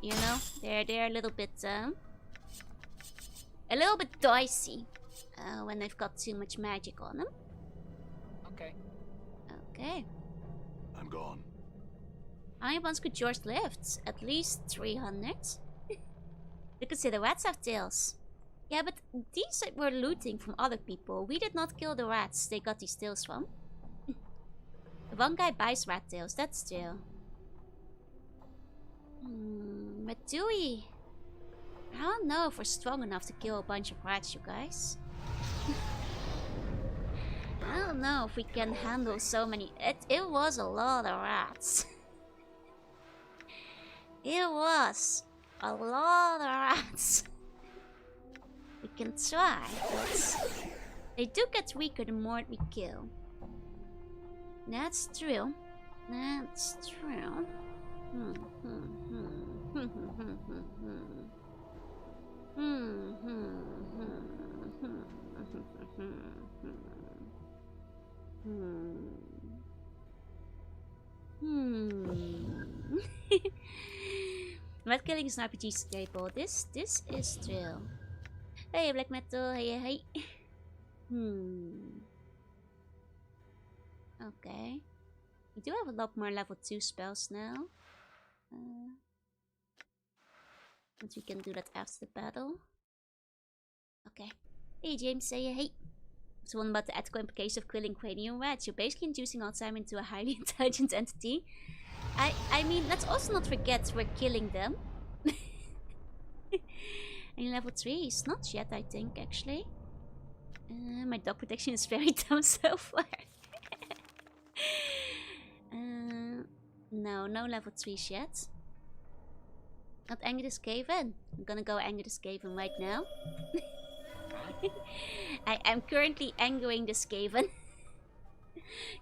You know, they're a little bit dicey when they've got too much magic on them. Okay. I'm gone. How many buns could George lift? At least 300. You could say the rats have tails. Yeah, but these were looting from other people. We did not kill the rats they got these tails from. One guy buys rat tails, that's true. But do we? I don't know if we're strong enough to kill a bunch of rats, you guys. I don't know if we can handle so many. It was a lot of rats. It was a lot of rats. We can try, but they do get weaker the more we kill. That's true. That's true. Red killing is an RPG staple. This is true. Hey, Black Metal. Hey. Okay. We do have a lot more level 2 spells now. But we can do that after the battle. Okay. Hey, James. Hey. It's one about the ethical implications of killing cranium rats. You're basically inducing Alzheimer into a highly intelligent entity. I mean, let's also not forget we're killing them. And level 3 is not yet, I think, actually. My dog protection is very dumb so far. No level 3s yet. Not anger the Skaven. I'm gonna go anger the Skaven right now. I am currently angering the Skaven.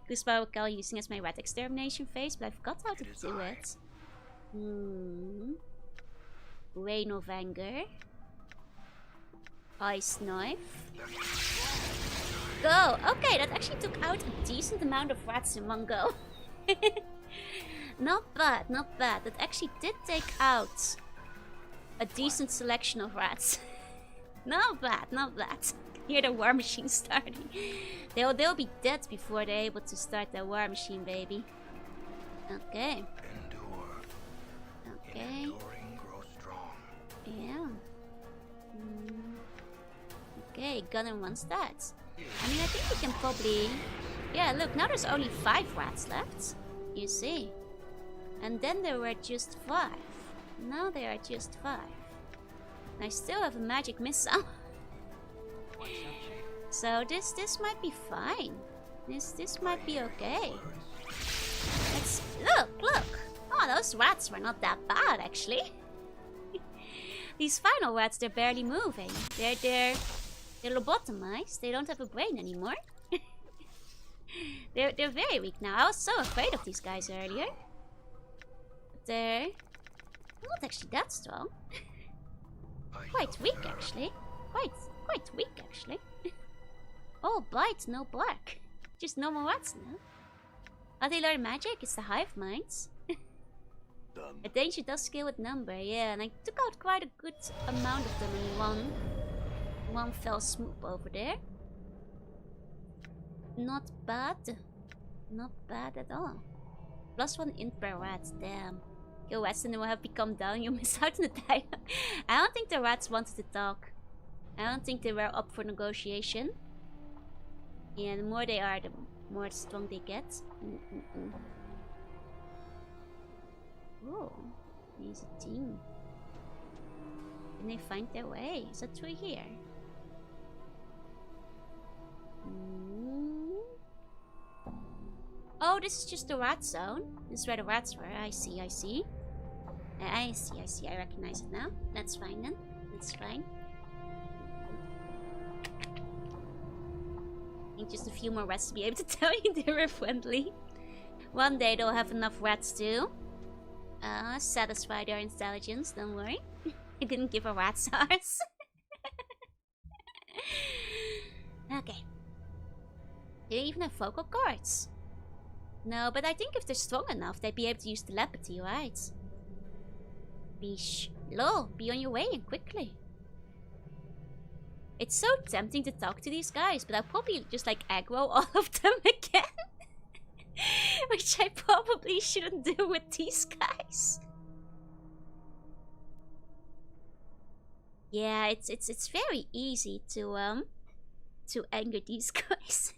Goosebump Cal using as my rat extermination phase, but I forgot how to do it. Rain of Anger. Ice Knife. Go! Okay, that actually took out a decent amount of rats in one go. Not bad, not bad. That actually did take out a decent selection of rats. Not bad, not bad. Hear the war machine starting. They'll be dead before they're able to start their war machine, baby. Okay. Endure. Okay. Enduring grow strong. Yeah. Okay, gunner wants that. I mean, I think we can probably... Yeah, look, now there's only 5 rats left. You see. And then there were just 5. Now there are just 5. I still have a magic missile. So this might be fine. This might be okay. Let's look. Oh, those rats were not that bad actually. These final rats, they're barely moving. They're lobotomized. They don't have a brain anymore. They're very weak now. I was so afraid of these guys earlier. But they're not actually that strong. Quite weak actually. Quite weak actually. Oh, bite, no bark. Just normal rats now. How they learn magic? It's the hive minds. Done. A danger does scale with number, yeah, and I took out quite a good amount of them in one fell swoop over there. Not bad. Not bad at all. +1 int per rat, damn. Yo, Weston will have become down, you miss out on the dialogue. I don't think the rats wanted to talk. I don't think they were up for negotiation. Yeah, the more they are, the more strong they get. Oh, there's a team. Can they find their way? Is that through here? Oh, this is just the rat zone. This is where the rats were. I see. I see. I recognize it now. That's fine then. That's fine. I think just a few more rats to be able to tell you they were friendly. One day they'll have enough rats to satisfy their intelligence. Don't worry. I didn't give a rat's ours. Okay. Do they even have vocal cords? No, but I think if they're strong enough, they'd be able to use telepathy, right? Be on your way and quickly. It's so tempting to talk to these guys, but I'll probably just like aggro all of them again. Which I probably shouldn't do with these guys. Yeah, it's very easy to anger these guys.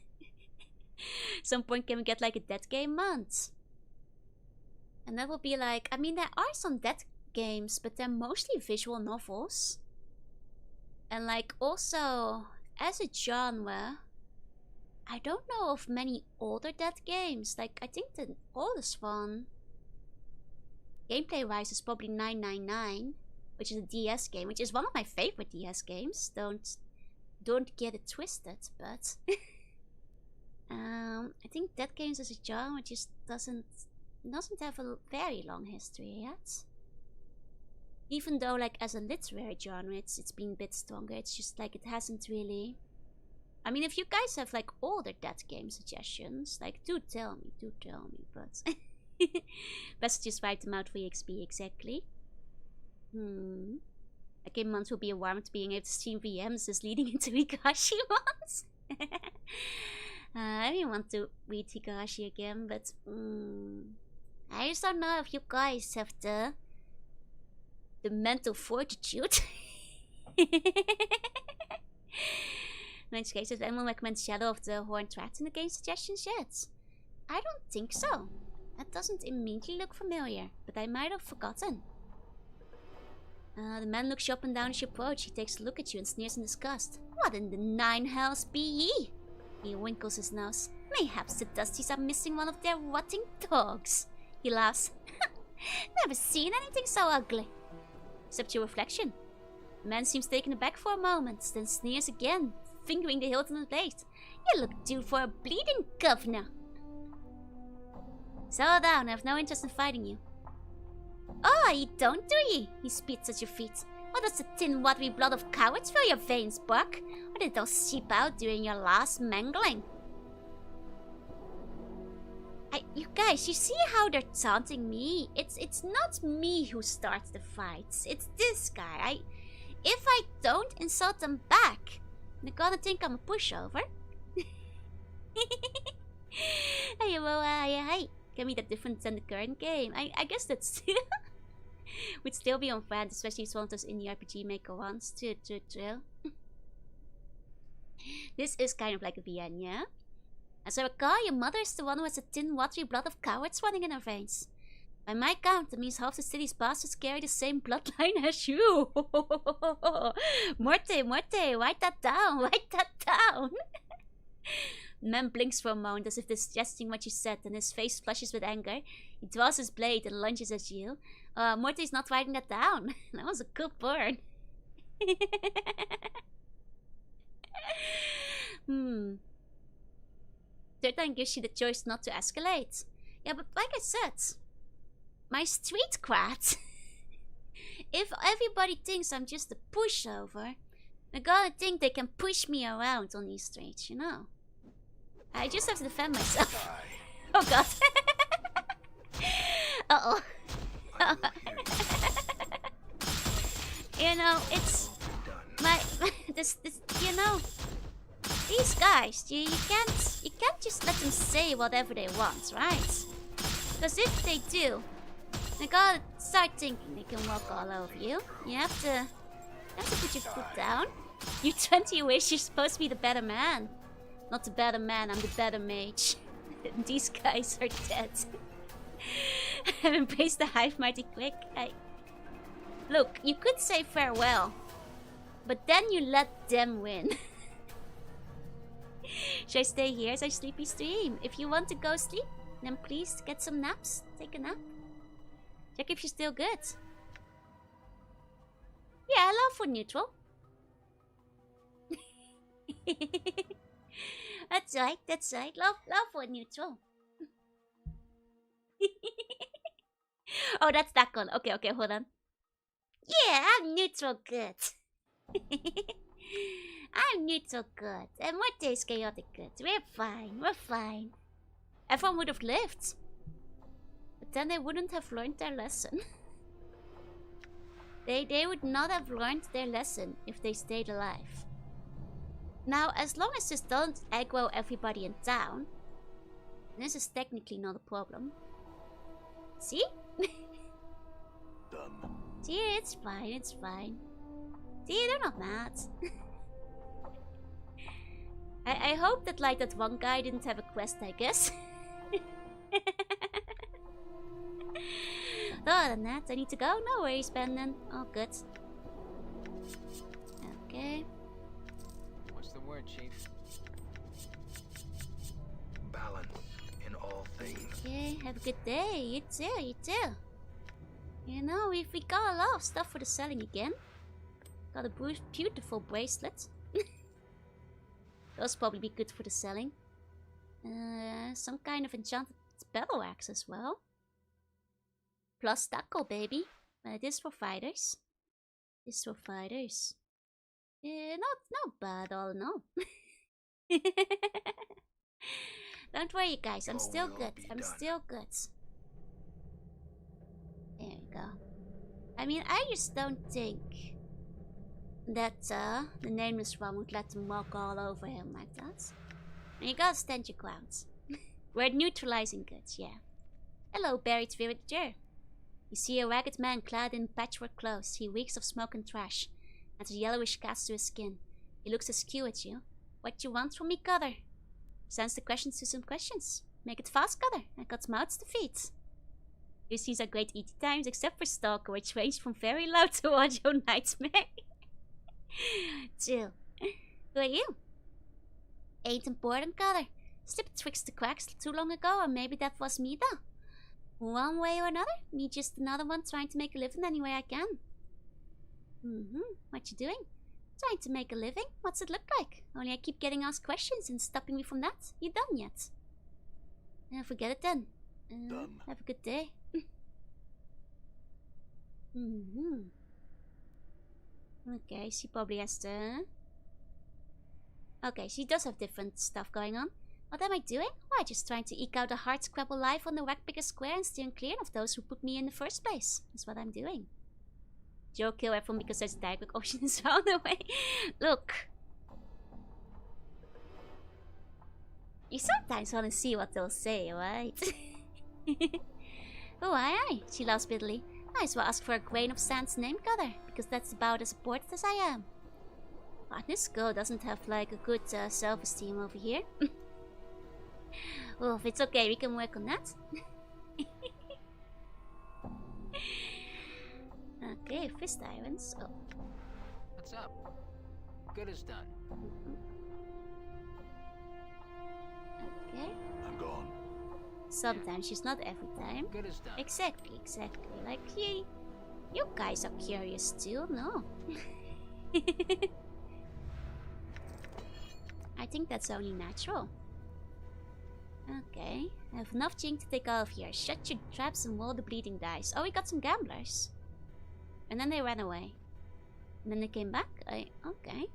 Some point can we get like a dead game month? And that will be like, I mean, there are some dead games, but they're mostly visual novels. And like also, as a genre, I don't know of many older dead games. Like, I think the oldest one, gameplay-wise, is probably 999, which is a DS game, which is one of my favorite DS games. Don't get it twisted, but I think dead games as a genre just doesn't have a very long history yet. Even though, like, as a literary genre, it's been a bit stronger. It's just like it hasn't really. I mean, if you guys have like older dead game suggestions, like, do tell me. But best just write them out for EXP exactly. A game month will be a warm to being able to stream VMs is leading into Higurashi months. I didn't want to read Higurashi again, but I just don't know if you guys have the mental fortitude. Planescape says, anyone recommend Shadow of the Horned Rat in the game suggestions yet? I don't think so. That doesn't immediately look familiar, but I might have forgotten. The man looks you up and down as you approach. He takes a look at you and sneers in disgust. What in the nine hells be ye? He winkles his nose. Mayhaps the Dusties are missing one of their rotting dogs. He laughs. Never seen anything so ugly. Except your reflection. The man seems taken aback for a moment, then sneers again, fingering the hilt on the blade. You look due for a bleeding, governor. Settle down, I have no interest in fighting you. Oh, you don't, do ye? He spits at your feet. What does the thin, watery blood of cowards fill your veins, Buck? Or did those seep out during your last mangling? You guys, you see how they're taunting me? It's not me who starts the fights. It's this guy. If I don't insult them back, they're gonna think I'm a pushover. Hey, well, hey. Can be that different than the current game. I guess that's would still be on brand, especially if it's one of those indie RPG maker ones. True. This is kind of like a VN, yeah? As I recall, your mother is the one who has the thin, watery blood of cowards running in her veins. By my count, that means half the city's bastards carry the same bloodline as you. Morte, write that down, The man blinks for a moment as if digesting what you said, and his face flushes with anger. He draws his blade and lunges at you. Morte's not writing that down. That was a good burn. Third time gives you the choice not to escalate. Yeah, but like I said, my street cred. If everybody thinks I'm just a pushover, they're gonna think they can push me around on these streets, you know. I just have to defend myself. Oh god. Uh-oh. You know, it's this you know, these guys, you can't just let them say whatever they want, right? Because if they do, they gotta start thinking they can walk all over you. You have to put your foot down. You 20 wish you're supposed to be the better man. Not the better man, I'm the better mage. These guys are dead. I've embraced the hive mighty quick. Look, you could say farewell, but then you let them win. Should I stay here as I sleepy stream? If you want to go sleep, then please get some naps. Take a nap. Check if you're still good. Yeah, love for neutral. That's right. Love for neutral. Oh, that's that one. Okay, hold on. Yeah, I'm neutral good. I'm neutral good. And Morte's chaotic good. We're fine. Everyone would have lived. But then they wouldn't have learned their lesson. They would not have learned their lesson if they stayed alive. Now, as long as this doesn't aggro everybody in town, this is technically not a problem. See? Done. See, it's fine. See, they're not mad. I hope that, like, that one guy didn't have a quest, I guess. Other than that, I need to go. No worries, Brendan. Oh, good. Okay. What's the word, Chief? Balance in all things. Okay, have a good day. You too. You know, we got a lot of stuff for the selling again. Got a beautiful bracelet. Those probably be good for the selling. Some kind of enchanted battle axe as well. Plus tackle, baby. This for fighters. Not bad all in all. Don't worry, guys. I'm still good. There we go. I mean, I just don't think that the nameless one would let them walk all over him like that. And you gotta stand your ground. We're neutralizing goods, yeah. Hello, buried villager. You see a ragged man clad in patchwork clothes. He reeks of smoke and trash, and a yellowish cast to his skin. He looks askew at you. What you want from me, Cutter? Sends the questions to some questions. Make it fast, Cutter. I got mouths to feed. Your scenes are great ET times, except for Stalker, which ranged from very loud to audio nightmare. Chill. Who are you? Ain't important, Color. Slipped twixt the cracks too long ago, or maybe that was me though. One way or another, me just another one trying to make a living any way I can. What you doing? Trying to make a living? What's it look like? Only I keep getting asked questions and stopping me from that. You done yet? Forget it then. Done. Have a good day. Okay, she probably has to... Okay, she does have different stuff going on. What am I doing? Why, just trying to eke out a hard scrabble life on the Whackpicker Square and steering clear of those who put me in the first place. That's what I'm doing. Joe, kill everyone because there's a direct ocean is on the way. Look. You sometimes want to see what they'll say, right? Oh, aye. She laughs bitterly. Might as well ask for a grain of sand's name color, because that's about as supported as I am. But this girl doesn't have like a good self-esteem over here. Well, if it's okay, we can work on that. Okay, fist irons. Oh. What's up? Good is done. Okay. I'm gone. Sometimes, she's not every time. Good is done. Exactly. Like, you guys are curious too, no? I think that's only natural. Okay, I have enough jink to take off here. Shut your traps and roll the bleeding dice. Oh, we got some gamblers. And then they ran away. And then they came back? Okay.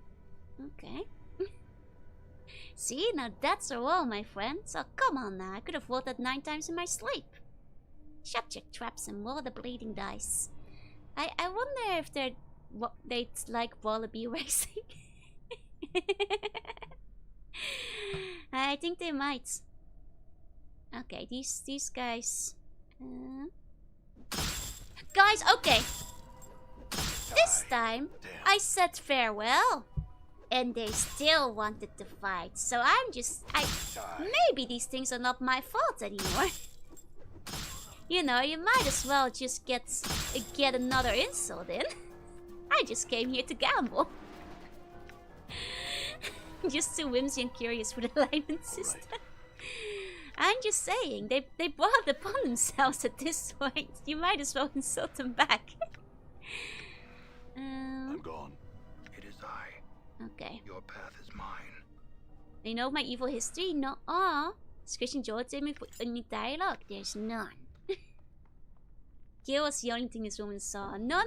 See, now that's a roll, my friends. Oh, come on now. I could have rolled that 9 times in my sleep. Shut your traps and roll the bleeding dice. I wonder if they'd like wallaby racing. I think they might. Okay, these guys. Guys, okay. This time, I said farewell. And they still wanted to fight. So maybe these things are not my fault anymore. You know, you might as well just get another insult in. I just came here to gamble. Just too whimsy and curious for the alignment system. Right. I'm just saying, they brought it upon themselves at this point. You might as well insult them back. I'm gone. It is I. Okay. Your path is mine. They know my evil history? No. Is Christian Joel to me for any dialogue? There's none. Kill was the only thing this woman saw. No.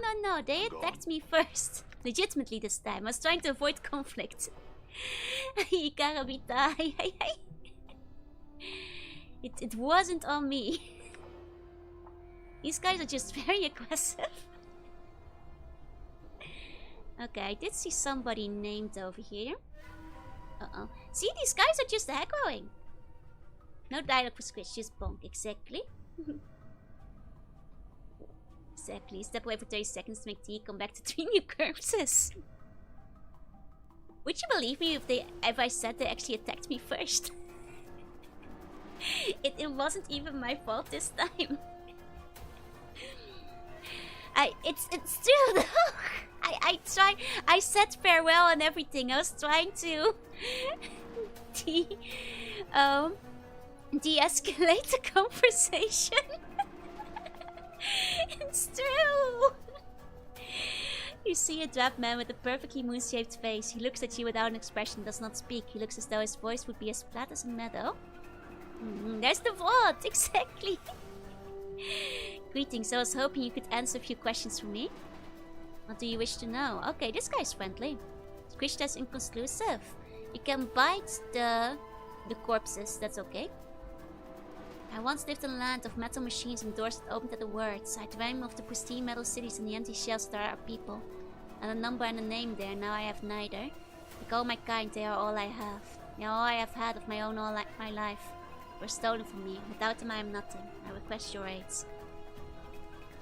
They attacked me first. Legitimately this time. I was trying to avoid conflict. It wasn't on me. These guys are just very aggressive. Okay, I did see somebody named over here. See, these guys are just aggroing. No dialogue for Squish, just bonk. Exactly. Exactly. Step away for 30 seconds to make tea. Come back to 3 new corpses. Would you believe me if I said they actually attacked me first? It wasn't even my fault this time. It's true though. I said farewell and everything. I was trying to de-escalate the conversation. It's true. You see a drab man with a perfectly moon-shaped face. He looks at you without an expression, does not speak. He looks as though his voice would be as flat as a meadow. There's the word, exactly. Greetings, I was hoping you could answer a few questions for me. What do you wish to know? Okay, this guy's friendly. Squished as inconclusive. You can bite the corpses, that's okay. I once lived in a land of metal machines and doors that opened at the words. I dreamed of the pristine metal cities and the empty shells that are our people. And a number and a name there, now I have neither. Like all my kind, they are all I have. They are all I have had of my own all my life. Were stolen from me. Without them I am nothing. I request your aids.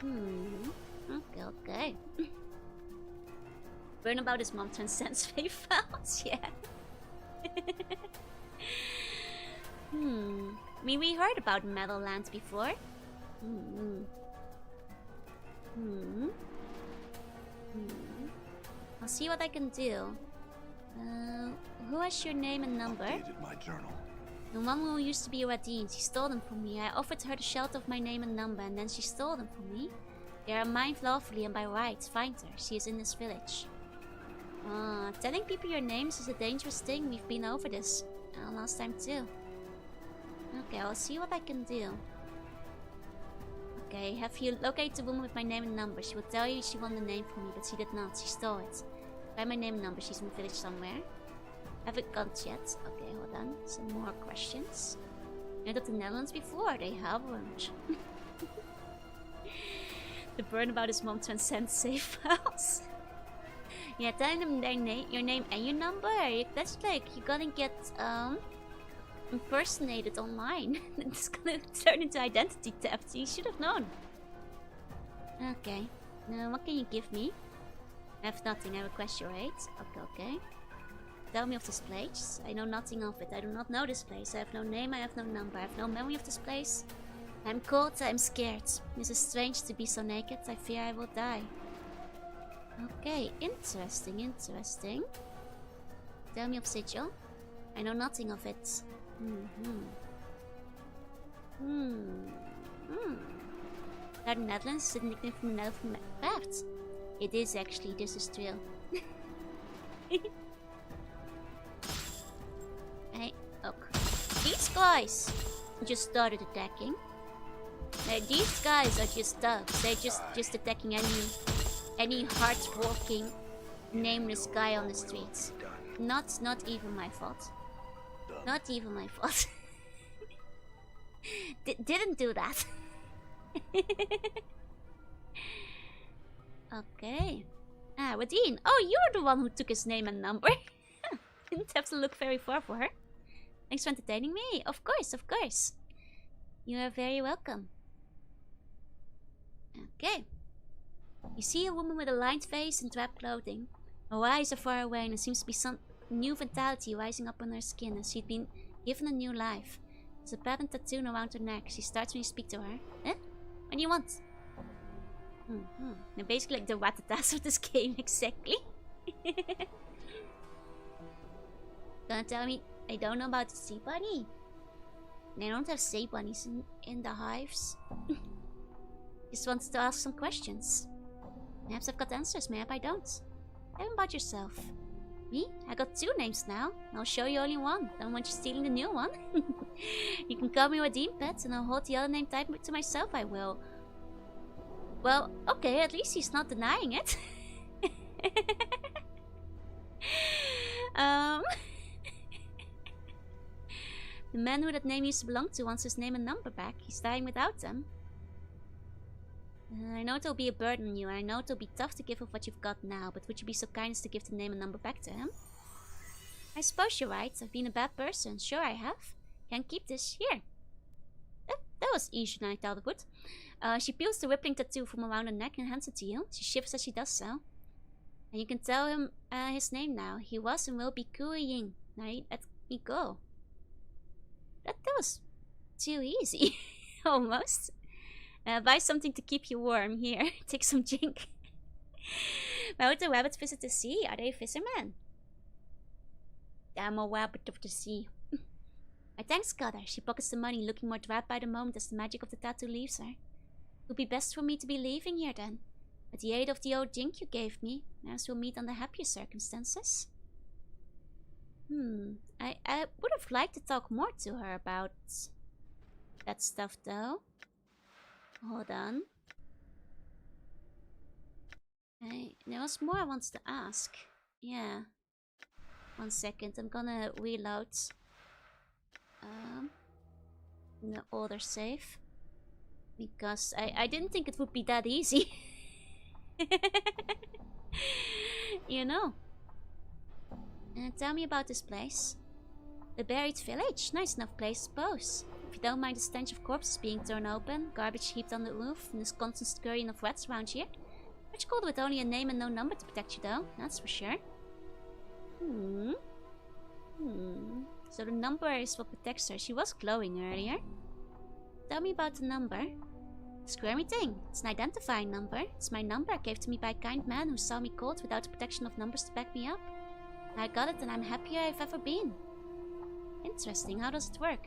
Okay. Learn about his mom transcends fake files, yeah. I mean, we heard about Meadowland before. Hmm. I'll see what I can do. Who has your name and number? Updated my journal. The one who used to be Radine. She stole them from me. I offered her the shelter of my name and number, and then she stole them from me. They are mine lawfully and by right. Find her. She is in this village. Telling people your names is a dangerous thing. We've been over this last time too. Okay, I'll see what I can do. Okay, have you located the woman with my name and number? She will tell you she won the name from me, but she did not. She stole it. Find my name and number. She's in the village somewhere. Haven't gone yet. Okay, hold on. Some more questions. You know the Netherlands before? They haven't. The burn about his mom transcends safe files. Yeah, telling them their your name and your number. That's like you're gonna get impersonated online. It's gonna turn into identity theft. You should have known. Okay. Now, what can you give me? I have nothing. I request your aid. Okay. Tell me of this place. I know nothing of it. I do not know this place. I have no name. I have no number. I have no memory of this place. I'm cold. I'm scared. This is strange to be so naked. I fear I will die. Okay. Interesting. Tell me of Sigil. I know nothing of it. The Netherlands is a nickname from the Netherlands Craft. It is actually. This is true. Hey, look. These guys just started attacking. These guys are just thugs. They're just attacking any hard-working, nameless guy on the streets. Not even my fault. Not even my fault. Didn't do that. Okay. Radine. Oh, you're the one who took his name and number. Didn't have to look very far for her. Thanks for entertaining me. Of course. You are very welcome. Okay. You see a woman with a lined face and drab clothing. Her eyes are far away and there seems to be some new vitality rising up on her skin as she'd been given a new life. There's a pattern tattoo around her neck. She starts when you speak to her. Eh? What do you want? They're basically like the Ratatas of this game, exactly. Gonna tell me I don't know about the sea bunny? They don't have sea bunnies in the hives. Just wants to ask some questions. Perhaps I've got answers, maybe I don't. Tell me about yourself. Me? I got 2 names now. I'll show you only one. Don't want you stealing the new one. You can call me Radine Pet and I'll hold the other name tight to myself, I will. Well, okay, at least he's not denying it. The man who that name used to belong to wants his name and number back. He's dying without them. I know it'll be a burden on you, and I know it'll be tough to give up what you've got now, but would you be so kind as to give the name and number back to him? I suppose you're right. I've been a bad person. Sure I have. Can't keep this. Here. That was easier than I thought it would. She peels the rippling tattoo from around her neck and hands it to you. She shivers as she does so. And you can tell him his name now. He was and will be Kui Ying. Now let me go. That was too easy. Almost. Buy something to keep you warm. Here, take some drink. Why would the rabbits visit the sea? Are they fishermen? I'm a rabbit of the sea. My thanks got her. She pockets the money, looking more drab by the moment as the magic of the tattoo leaves her. It would be best for me to be leaving here then. With the aid of the old drink you gave me, perhaps we'll meet under happier circumstances. I would have liked to talk more to her about that stuff though. Hold on. There was more I wanted to ask. Yeah. 1 second, I'm gonna reload. The order save. Because I didn't think it would be that easy. You know. Tell me about this place. The Buried Village. Nice enough place, I suppose. If you don't mind the stench of corpses being torn open, garbage heaped on the roof, and this constant scurrying of rats around here. Much colder with only a name and no number to protect you though, that's for sure. So the number is what protects her. She was glowing earlier. Tell me about the number. Squirmy thing. It's an identifying number. It's my number, gave to me by a kind man who saw me cold without the protection of numbers to back me up. I got it and I'm happier I've ever been. Interesting. How does it work?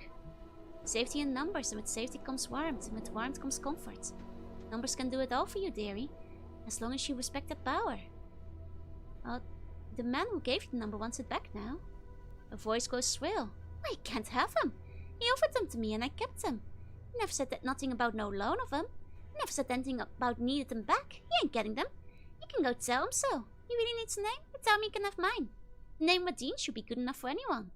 Safety in numbers, and with safety comes warmth, and with warmth comes comfort. Numbers can do it all for you, dearie. As long as you respect that power. Well, the man who gave you the number wants it back now. Her voice goes shrill. I can't have them. He offered them to me and I kept them. He never said nothing about no loan of them. He never said anything about needed them back. He ain't getting them. You can go tell him so. He really needs a name, but tell me he can have mine. The name Madine should be good enough for anyone.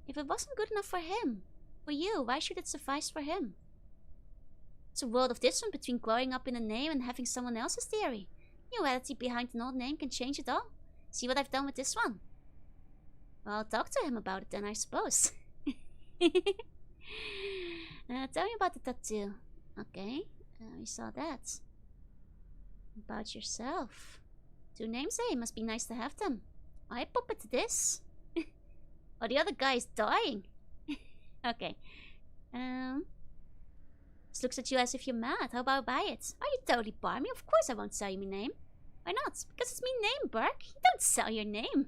If it wasn't good enough for him, for you, why should it suffice for him? It's a world of difference between growing up in a name and having someone else's theory. The reality behind an old name can change it all. See what I've done with this one? Well, I'll talk to him about it then, I suppose. Tell me about the tattoo. Okay, we saw that. About yourself. 2 names, eh? Must be nice to have them. I pop it to this. Oh, the other guy is dying. Okay. This looks at you as if you're mad. How about I buy it? Are you totally barmy? Of course I won't sell you my name. Why not? Because it's me name, Burke. You don't sell your name.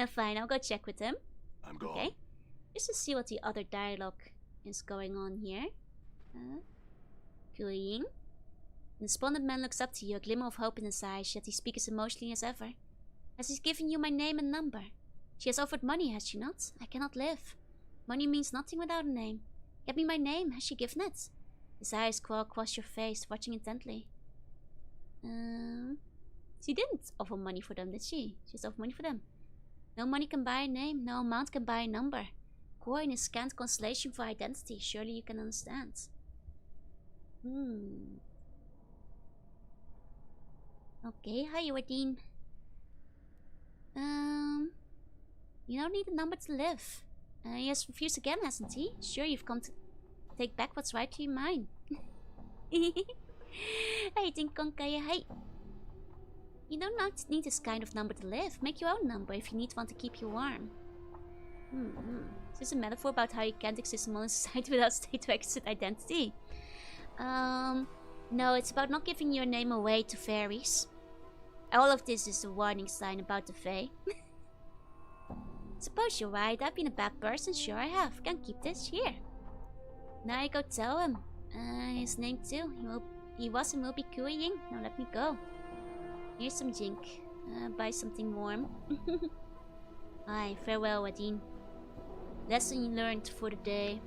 Fine, I'll go check with him. I'm gone. Okay. Just to see what the other dialogue is going on here. Cooing. The despondent man looks up to you, a glimmer of hope in his eyes, yet he speaks as emotionally as ever. Has he given you my name and number? She has offered money, has she not? I cannot live. Money means nothing without a name. Get me my name, has she given it? His eyes crawl across your face, watching intently. She didn't offer money for them, did she? She just offered money for them. No money can buy a name, no amount can buy a number. Coin is scant consolation for identity, surely you can understand. Okay, hi Jorunna. You don't need a number to live. He has refused again, hasn't he? Sure, you've come to take back what's rightfully mine. I think hi. You don't need this kind of number to live. Make your own number if you need one to keep you warm. Is this a metaphor about how you can't exist in modern society without state to exit identity? No, it's about not giving your name away to fairies. All of this is a warning sign about the Fae. Suppose you're right, I've been a bad person, sure I have. Can't keep this, here. Now you go tell him. His name too. He was and will be cooing. Now let me go. Here's some jink. Buy something warm. Aye, farewell, Jorunna. Lesson learned for the day.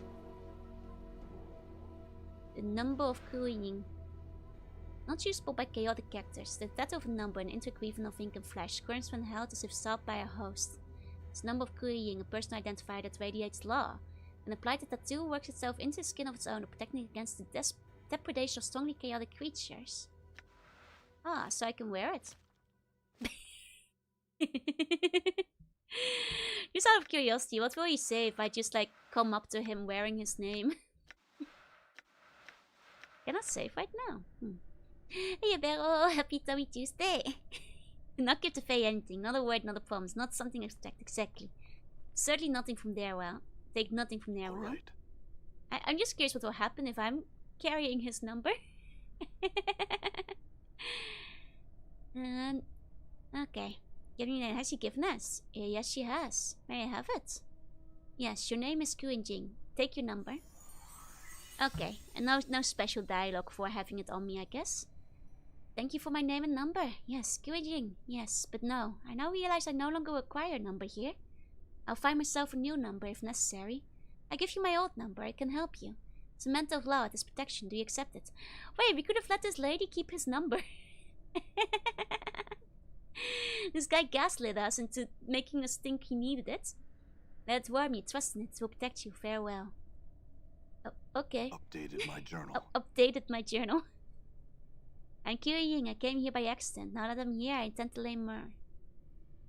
The number of cooing. Not usable by chaotic characters. The tattoo of a number, an interweaving of ink and flesh, squirms when held as if sought by a host. This number of cooing, a personal identifier that radiates law. When applied, the tattoo works itself into the skin of its own, protecting it against the depredation of strongly chaotic creatures. Ah, so I can wear it. Just out of curiosity, what will he say if I just like come up to him wearing his name? Cannot save right now. Hey Vero, happy Tummy Tuesday. Do not give the Fae anything, not a word, not a promise, not something expect exactly. Certainly nothing from there, well. Take nothing from there, well. Right. I'm just curious what will happen if I'm carrying his number. Okay. Has she given us? Yes, she has. May I have it? Yes, your name is Kuinjing. Take your number. Okay, and no special dialogue for having it on me, I guess. Thank you for my name and number. Yes, Kuijing. Yes, but no. I now realize I no longer require a number here. I'll find myself a new number if necessary. I give you my old number. I can help you. It's a mental law. It is protection. Do you accept it? Wait, we could have let this lady keep his number. This guy gaslit us into making us think he needed it. Let it warm you. Trust in it. It will protect you. Farewell. Oh, okay. Updated my journal. Updated my journal. I'm Kyuying. I came here by accident. Now that I'm here, I intend to learn more.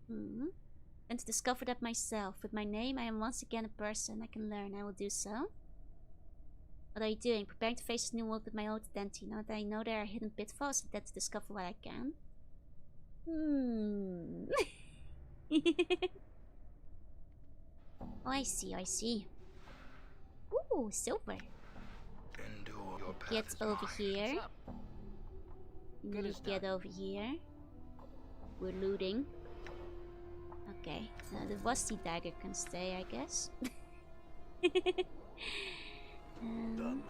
And to discover that myself. With my name, I am once again a person. I can learn. I will do so. What are you doing? Preparing to face this new world with my old identity. Now that I know there are hidden pitfalls, I intend to discover what I can. Oh, I see. Ooh, silver. path get is over mine. here. What's up? Good You as get done. over here. We're looting. Okay, the rusty dagger can stay, I guess. Done.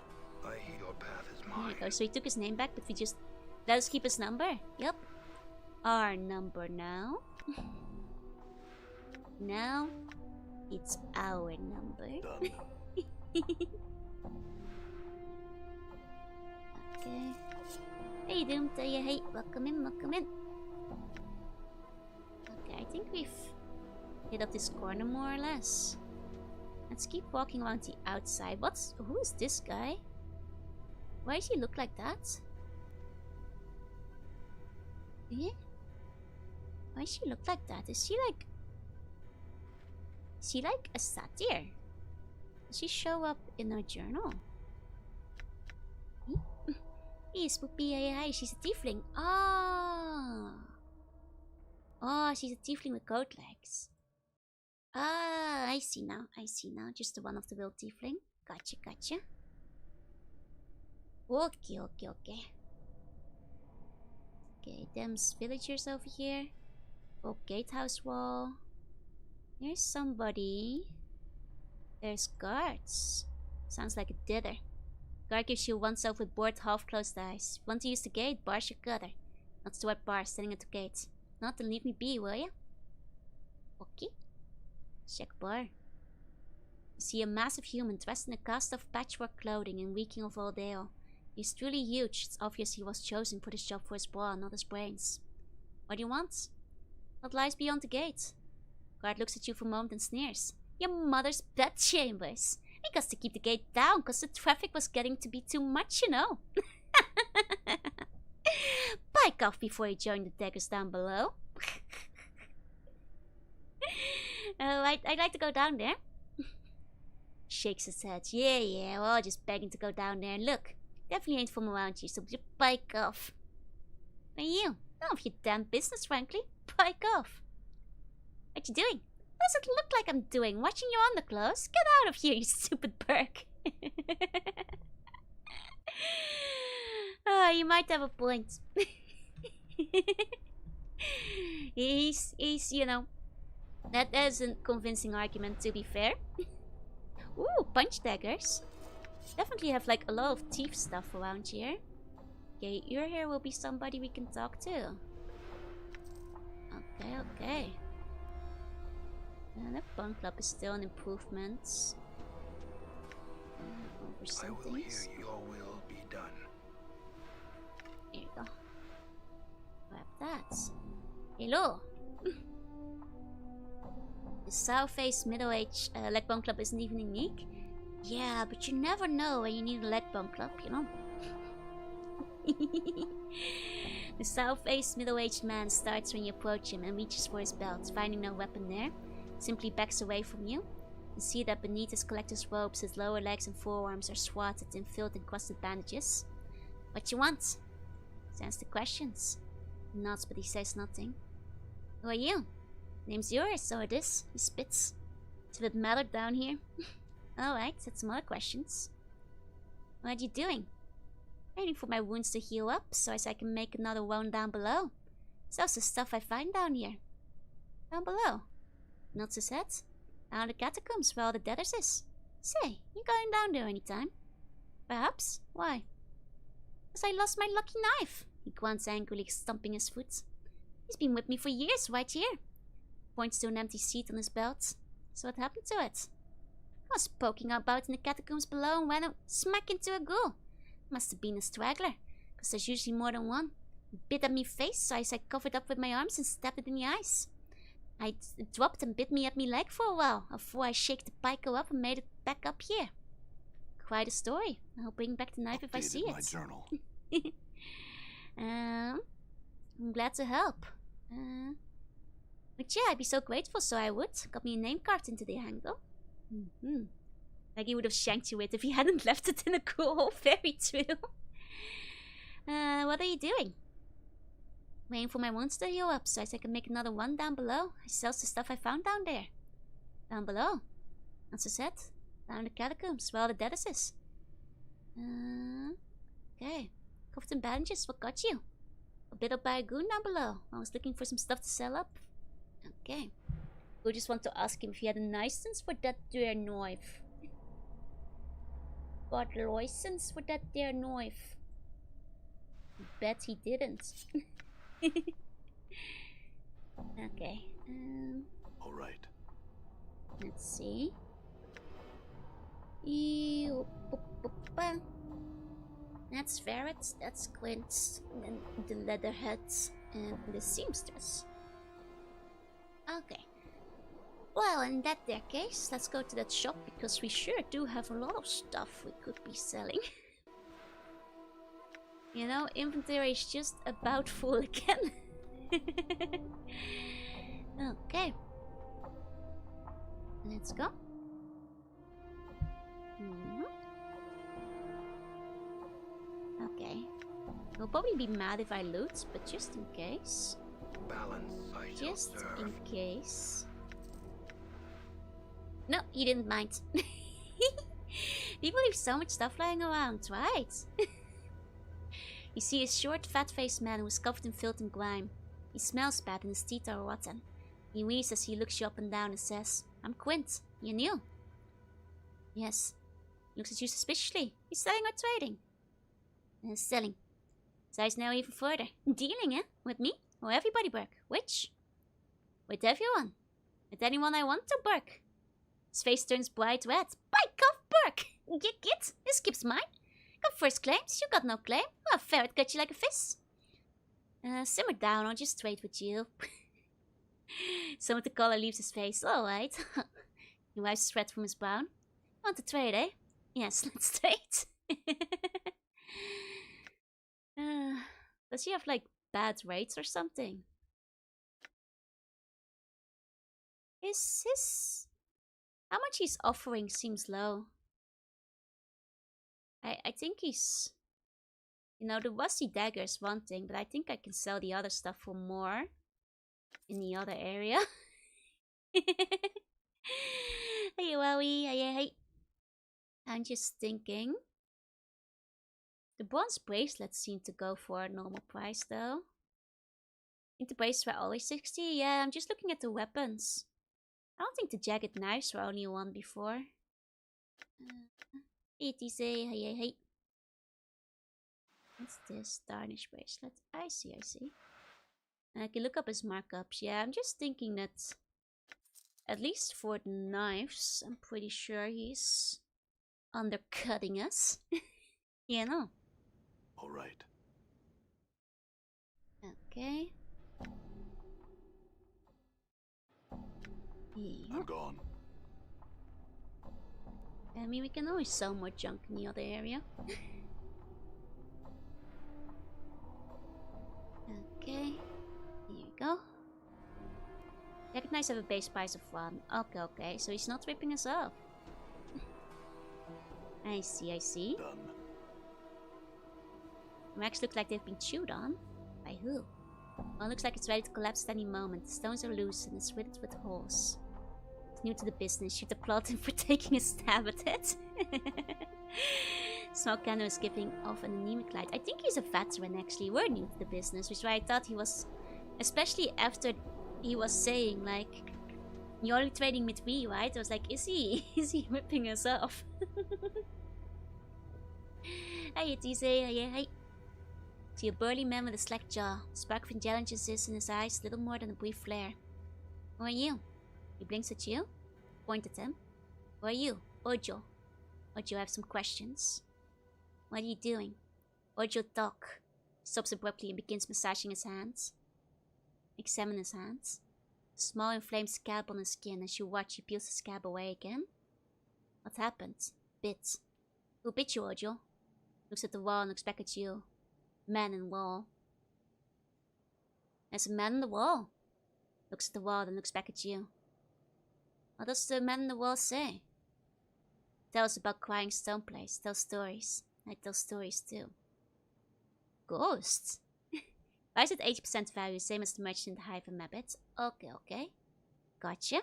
I hear your path is There mine. you go. So he took his name back, but we just let us keep his number. Yep, our number now. Now it's our number. Done. Okay. Hey Doomtail, hey, welcome in, welcome in. Okay, I think we've hit up this corner more or less. Let's keep walking around the outside. Who is this guy? Why does he look like that? Eh? Why does he look like that? Is he like a satyr? Does she show up in her journal? Hey, Spoopy, hi, she's a tiefling. Oh. Oh, she's a tiefling with goat legs. Ah, I see now, Just the one of the real tiefling. Gotcha, gotcha. Okay. Okay, them's villagers over here. Oh, gatehouse wall. There's somebody. There's guards. Sounds like a dither. Guard gives you oneself with bored, half-closed eyes. Want to use the gate? Bar's your gutter. Not toward bar, standing at the gate. Not, then leave me be, will ya? Okay. Check bar. You see a massive human dressed in a cast-off patchwork clothing and reeking of old ale. He's truly huge. It's obvious he was chosen for this job for his brawn, not his brains. What do you want? What lies beyond the gate? Guard looks at you for a moment and sneers. Your mother's bedchambers. I got to keep the gate down because the traffic was getting to be too much, you know. Bike off before you join the daggers down below. Oh, I'd like to go down there. Shakes his head. Yeah, we're all just begging to go down there and look. Definitely ain't from around here, so just bike off. And you? None of your damn business, frankly. Bike off. What you doing? What does it look like I'm doing? Watching your underclothes? Get out of here, you stupid Burke. Oh, you might have a point. he's, you know, that is a convincing argument, to be fair. Ooh, punch daggers. Definitely have like a lot of thief stuff around here. Okay, your here will be somebody we can talk to. Okay. The Bone Club is still an improvement. Over some I will things. hear your will be done. Here you go. Grab that. Hello. The South-Face Middle-Age Leg Bone Club isn't even unique. Yeah, but you never know when you need a Leg Bone Club, you know? The South-Face Middle-Aged man starts when you approach him and reaches for his belt, finding no weapon there. Simply backs away from you. You see that beneath his collector's robes, his lower legs and forearms are swathed in filled and crusted bandages. What you want? Sends the questions. He nods, but he says nothing. Who are you? Name's yours, so it is. He spits. It's a bit mellowed down here. Alright, that's some other questions. What are you doing? Waiting for my wounds to heal up, so as I can make another wound down below. So's the stuff I find down here. Down below. Nods his head. Down the catacombs where all the debtors is. Say, you going down there anytime? Perhaps? Why? Because I lost my lucky knife. He grunts angrily, stomping his foot. He's been with me for years, right here. Points to an empty seat on his belt. So what happened to it? I was poking about in the catacombs below and ran smack into a ghoul. Must have been a straggler, because there's usually more than one. He bit at me face, so I covered up with my arms and stabbed it in the eyes. It dropped and bit me at me leg for a while, before I shaked the Pyco up and made it back up here. Quite a story. I'll bring back the knife if I see it. My journal. I'm glad to help. But yeah, I'd be so grateful, so I would. Got me a name carved into the handle. Like he would have shanked you with if he hadn't left it in a cool hole. Very true. What are you doing? Waiting for my wounds to heal up so as I can make another one down below. I sells the stuff I found down there. Down below. That's a set. Down the catacombs where all the deadest is. Okay. Covered in bandages, what got you? A bit up by a goon down below. I was looking for some stuff to sell up. Okay. We just want to ask him if he had a license for that there knife. Got a license for that there knife. Bet he didn't. Okay. All right. Let's see. That's Ferret, that's Quint, and then the Leatherhead, and the Seamstress. Okay. Well, in that there case, let's go to that shop, because we sure do have a lot of stuff we could be selling. You know, inventory is just about full again. Okay. Let's go. Okay. He'll probably be mad if I loot, but just in case. Balance, I shall Just serve. in case. No, he didn't mind. People leave so much stuff lying around, right? You see a short, fat-faced man who is covered in filth and grime. He smells bad and his teeth are rotten. He wheezes as he looks you up and down and says, "I'm Quint. You new?" Yes. He looks at you suspiciously. He's selling or trading? Selling. So he's now even further. Dealing, eh? With me? Or everybody, Burke? Which? With everyone. With anyone I want to, Burke. His face turns bright red. By God, Burke! Git, this keeps mine. Got first claims, you got no claim. Well, Ferret cut you like a fish. Simmer down, I'll just trade with you. Some of the color leaves his face. Alright. He wipes the sweat from his brow. Want to trade, eh? Yes, let's trade. Does he have, like, bad rates or something? How much he's offering seems low. I think he's... You know, the rusty dagger is one thing, but I think I can sell the other stuff for more. In the other area. Hey, Wowie. Hey. I'm just thinking. The bronze bracelets seem to go for a normal price, though. I think the bracelets were always 60. Yeah, I'm just looking at the weapons. I don't think the jagged knives were only one before. Hey. What's this? Tarnish bracelet. I see. I can look up his markups. Yeah, I'm just thinking that... At least for the knives, I'm pretty sure he's... undercutting us. Yeah, no. All right. Okay. Yeah. I'm gone. I mean, we can always sell more junk in the other area. Okay. Here you go. Jagged knives have a base price of 1. Okay. So he's not ripping us off. I see. Done. The racks look like they've been chewed on. By who? Well, it looks like it's ready to collapse at any moment. The stones are loose and it's riddled with holes. It's new to the business. Should applaud him for taking a stab at it. Smoke candle is giving off an anemic light. I think he's a veteran, actually. We're new to the business, which is why I thought he was... Especially after he was saying, like... You're only trading with me, right? I was like, is he ripping us off? Hey, TZ. Hey. See a burly man with a slack jaw. Spark of intelligence is in his eyes, little more than a brief flare. Who are you? He blinks at you. Point at him. Who are you? Ojo. Ojo, I have some questions. What are you doing? Ojo, talk. Stops abruptly and begins massaging his hands. Examine his hands. A small inflamed scab on his skin. As you watch, he peels the scab away again. What happened? Bit. Who bit you, Ojo? Looks at the wall and looks back at you. Man in wall. There's a man in the wall. Looks at the wall and looks back at you. What does the man in the wall say? Tells about crying stone place. Tells stories. I tell stories too. Ghosts? Buys at 80% value, same as the merchant in the hive and Mabbit. Okay. Gotcha.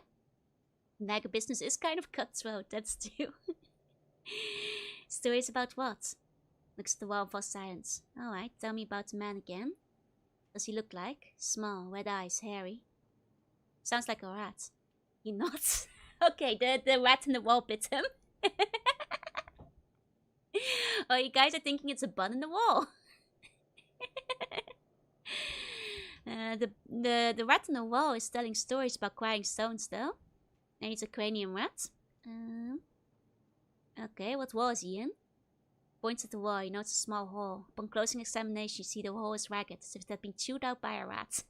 Dagger business is kind of cutthroat, that's true. Stories about what? Looks at the wall for silence. Alright, tell me about the man again. Does he look like? Small, red eyes, hairy. Sounds like a rat. He nods. Okay, the rat in the wall bit him. Oh, you guys are thinking it's a bun in the wall. The rat in the wall is telling stories about crying stones though. And he's a cranium rat. Okay, what wall is he in? Points at the wall, you know it's a small hole. Upon closing examination, you see the hole is ragged, as if it had been chewed out by a rat.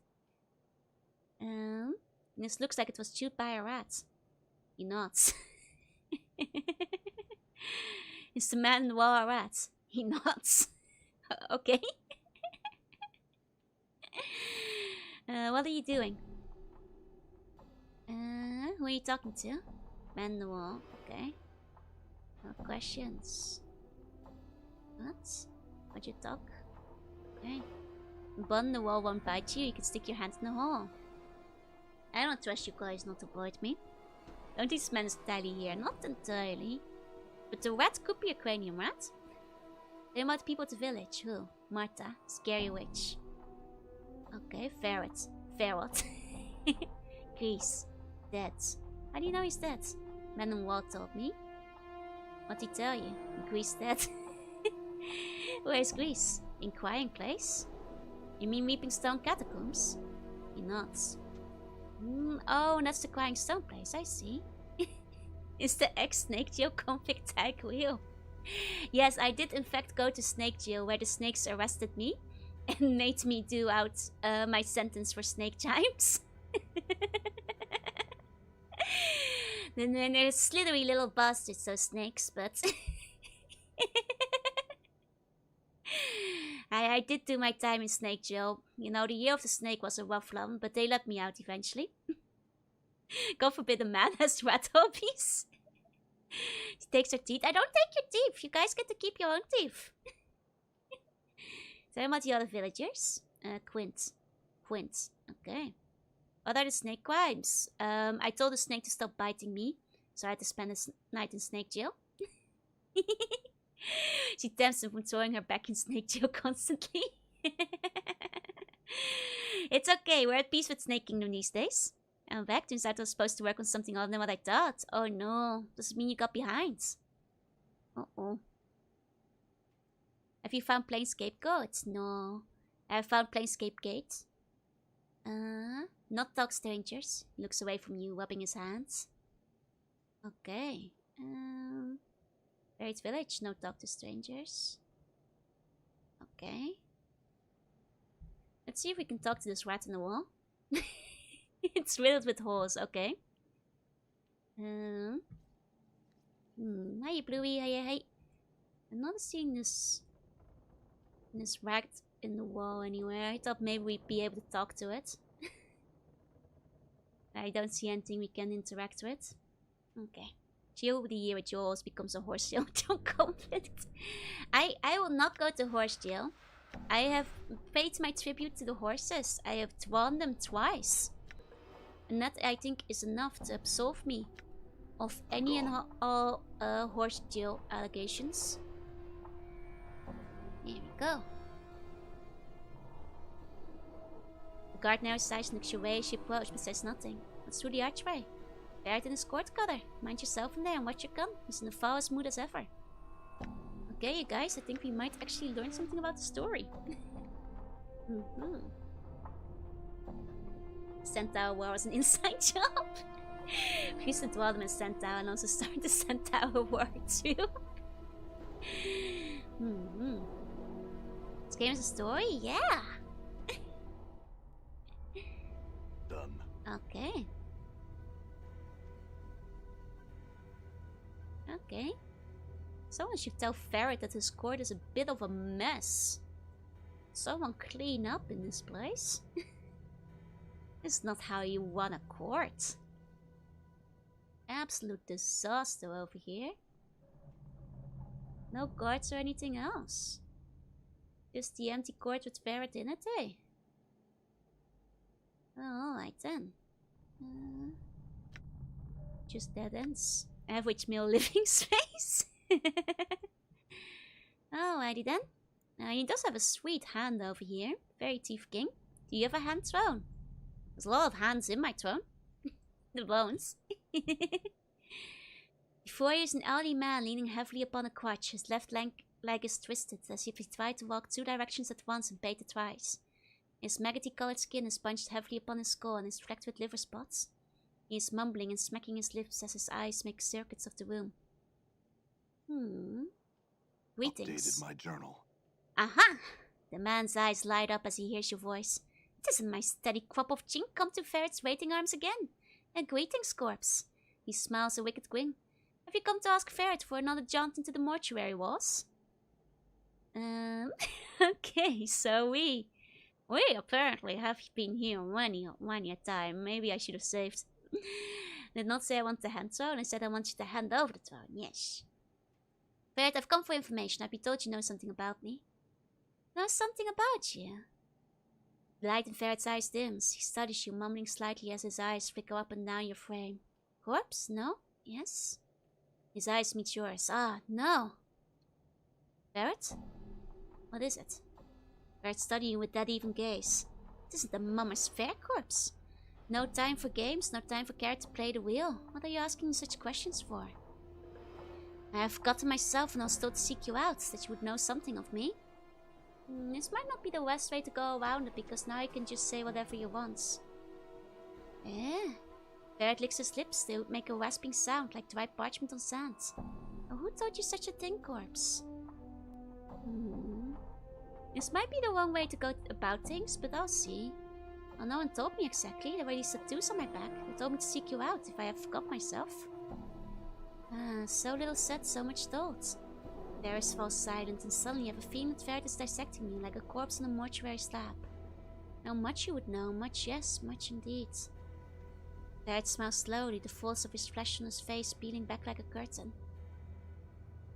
This looks like it was chewed by a rat. He nods. Is the man in the wall a rat? He nods. Okay. What are you doing? Who are you talking to? Man in the wall. Okay. No questions. What? What'd you talk? Okay. Bun in the wall won't bite you. You can stick your hand in the hole. I don't trust you guys not to avoid me. Don't these men entirely here? Not entirely. But the rat could be a cranium rat. They're about people at the village. Who? Martha. Scary witch. Okay, ferret. Ferret. Grease. Dead. How do you know he's dead? Man in wall told me. What'd he tell you? Grease dead. Where's Grease? In Crying Place? You mean Weeping Stone Catacombs? He nods. Oh, that's the Crying Stone place, I see. Is the ex-Snake Jail convict tag real? Yes, I did in fact go to Snake Jail where the snakes arrested me and made me do out my sentence for snake chimes. Then they're slithery little bastards, those snakes, but... I did do my time in Snake Jail. You know, the year of the snake was a rough one, but they let me out eventually. God forbid a man has rat hobbies. She takes her teeth. I don't take your teeth. You guys get to keep your own teeth. Tell me about the other villagers. Quint. Okay. What are the snake crimes? I told the snake to stop biting me, so I had to spend a night in Snake Jail. She tempts him from throwing her back in Snake Jail constantly. It's okay, we're at peace with Snake Kingdom these days. I'm back. Turns out I was supposed to work on something other than what I thought. Oh no, does it mean you got behind? Uh-oh. Have you found Planescape Goat? No. I have found Planescape Gate. Not talk strangers. He looks away from you, rubbing his hands. Okay. Buried village, no talk to strangers. Okay. Let's see if we can talk to this rat in the wall. It's riddled with holes, okay. Hi, Bluey, hey. I'm not seeing this rat in the wall anywhere. I thought maybe we'd be able to talk to it. I don't see anything we can interact with. Okay. Jail over the year with Joel becomes a horse jail. Don't conflict. I will not go to horse jail. I have paid my tribute to the horses. I have drawn them twice. And that, I think, is enough to absolve me of any and all horse jail allegations. Here we go. The guard now sighs, looks your way. She approaches but says nothing. What's through the archway? Buried in his court cutter. Mind yourself in there and watch your gun. He's in the fall as smooth as ever. Okay, you guys, I think we might actually learn something about the story. Centaur War was an inside job. We used to dwell them in Centaur and also start the Centaur War too. This game is a story? Yeah! Done. Okay. Okay. Someone should tell Ferret that his court is a bit of a mess. Someone clean up in this place. This is not how you run a court. Absolute disaster over here. No guards or anything else. Just the empty court with Ferret in it, eh? Oh, alright then. Just dead ends. Average male living space. Alrighty then. He does have a sweet hand over here. Very Thief King. Do you have a hand throne? There's a lot of hands in my throne. The bones. Before you is an elderly man leaning heavily upon a crutch. His left leg is twisted, as if he tried to walk 2 directions at once and paid it twice. His maggoty-colored skin is bunched heavily upon his skull and is flecked with liver spots. He is mumbling and smacking his lips as his eyes make circuits of the room. Greetings. Updated my journal. Aha! The man's eyes light up as he hears your voice. It isn't my steady crop of chink come to Ferret's waiting arms again. A greetings, corpse. He smiles a wicked grin. Have you come to ask Ferret for another jaunt into the mortuary, was? Okay, so we apparently have been here many a time. Maybe I should have saved. Did not say I want the hand throne, I said I want you to hand over the throne, yes. Ferret, I've come for information. I've been told you know something about me. Know something about you? The light in Ferret's eyes dims. He studies you, mumbling slightly as his eyes flicker up and down your frame. Corpse? No? Yes? His eyes meet yours. Ah, no. Ferret? What is it? Ferret studying you with that even gaze. It isn't the mummer's fair, corpse. No time for games, no time for care to play the wheel. What are you asking such questions for? I have forgotten myself and I was told to seek you out, that you would know something of me. This might not be the best way to go around it, because now you can just say whatever you want. Eh? Ferret licks his lips. They would make a rasping sound, like dried parchment on sand. Oh, who told you such a thing, corpse? This might be the wrong way to go about things, but I'll see. Well, no one told me exactly. There were these tattoos on my back. They told me to seek you out if I have forgot myself. So little said, so much told. Varys falls silent, and suddenly you have a feeling that Ferret is dissecting you like a corpse on a mortuary slab. How much you would know, much yes, much indeed. Ferret smiles slowly, the folds of his flesh on his face peeling back like a curtain.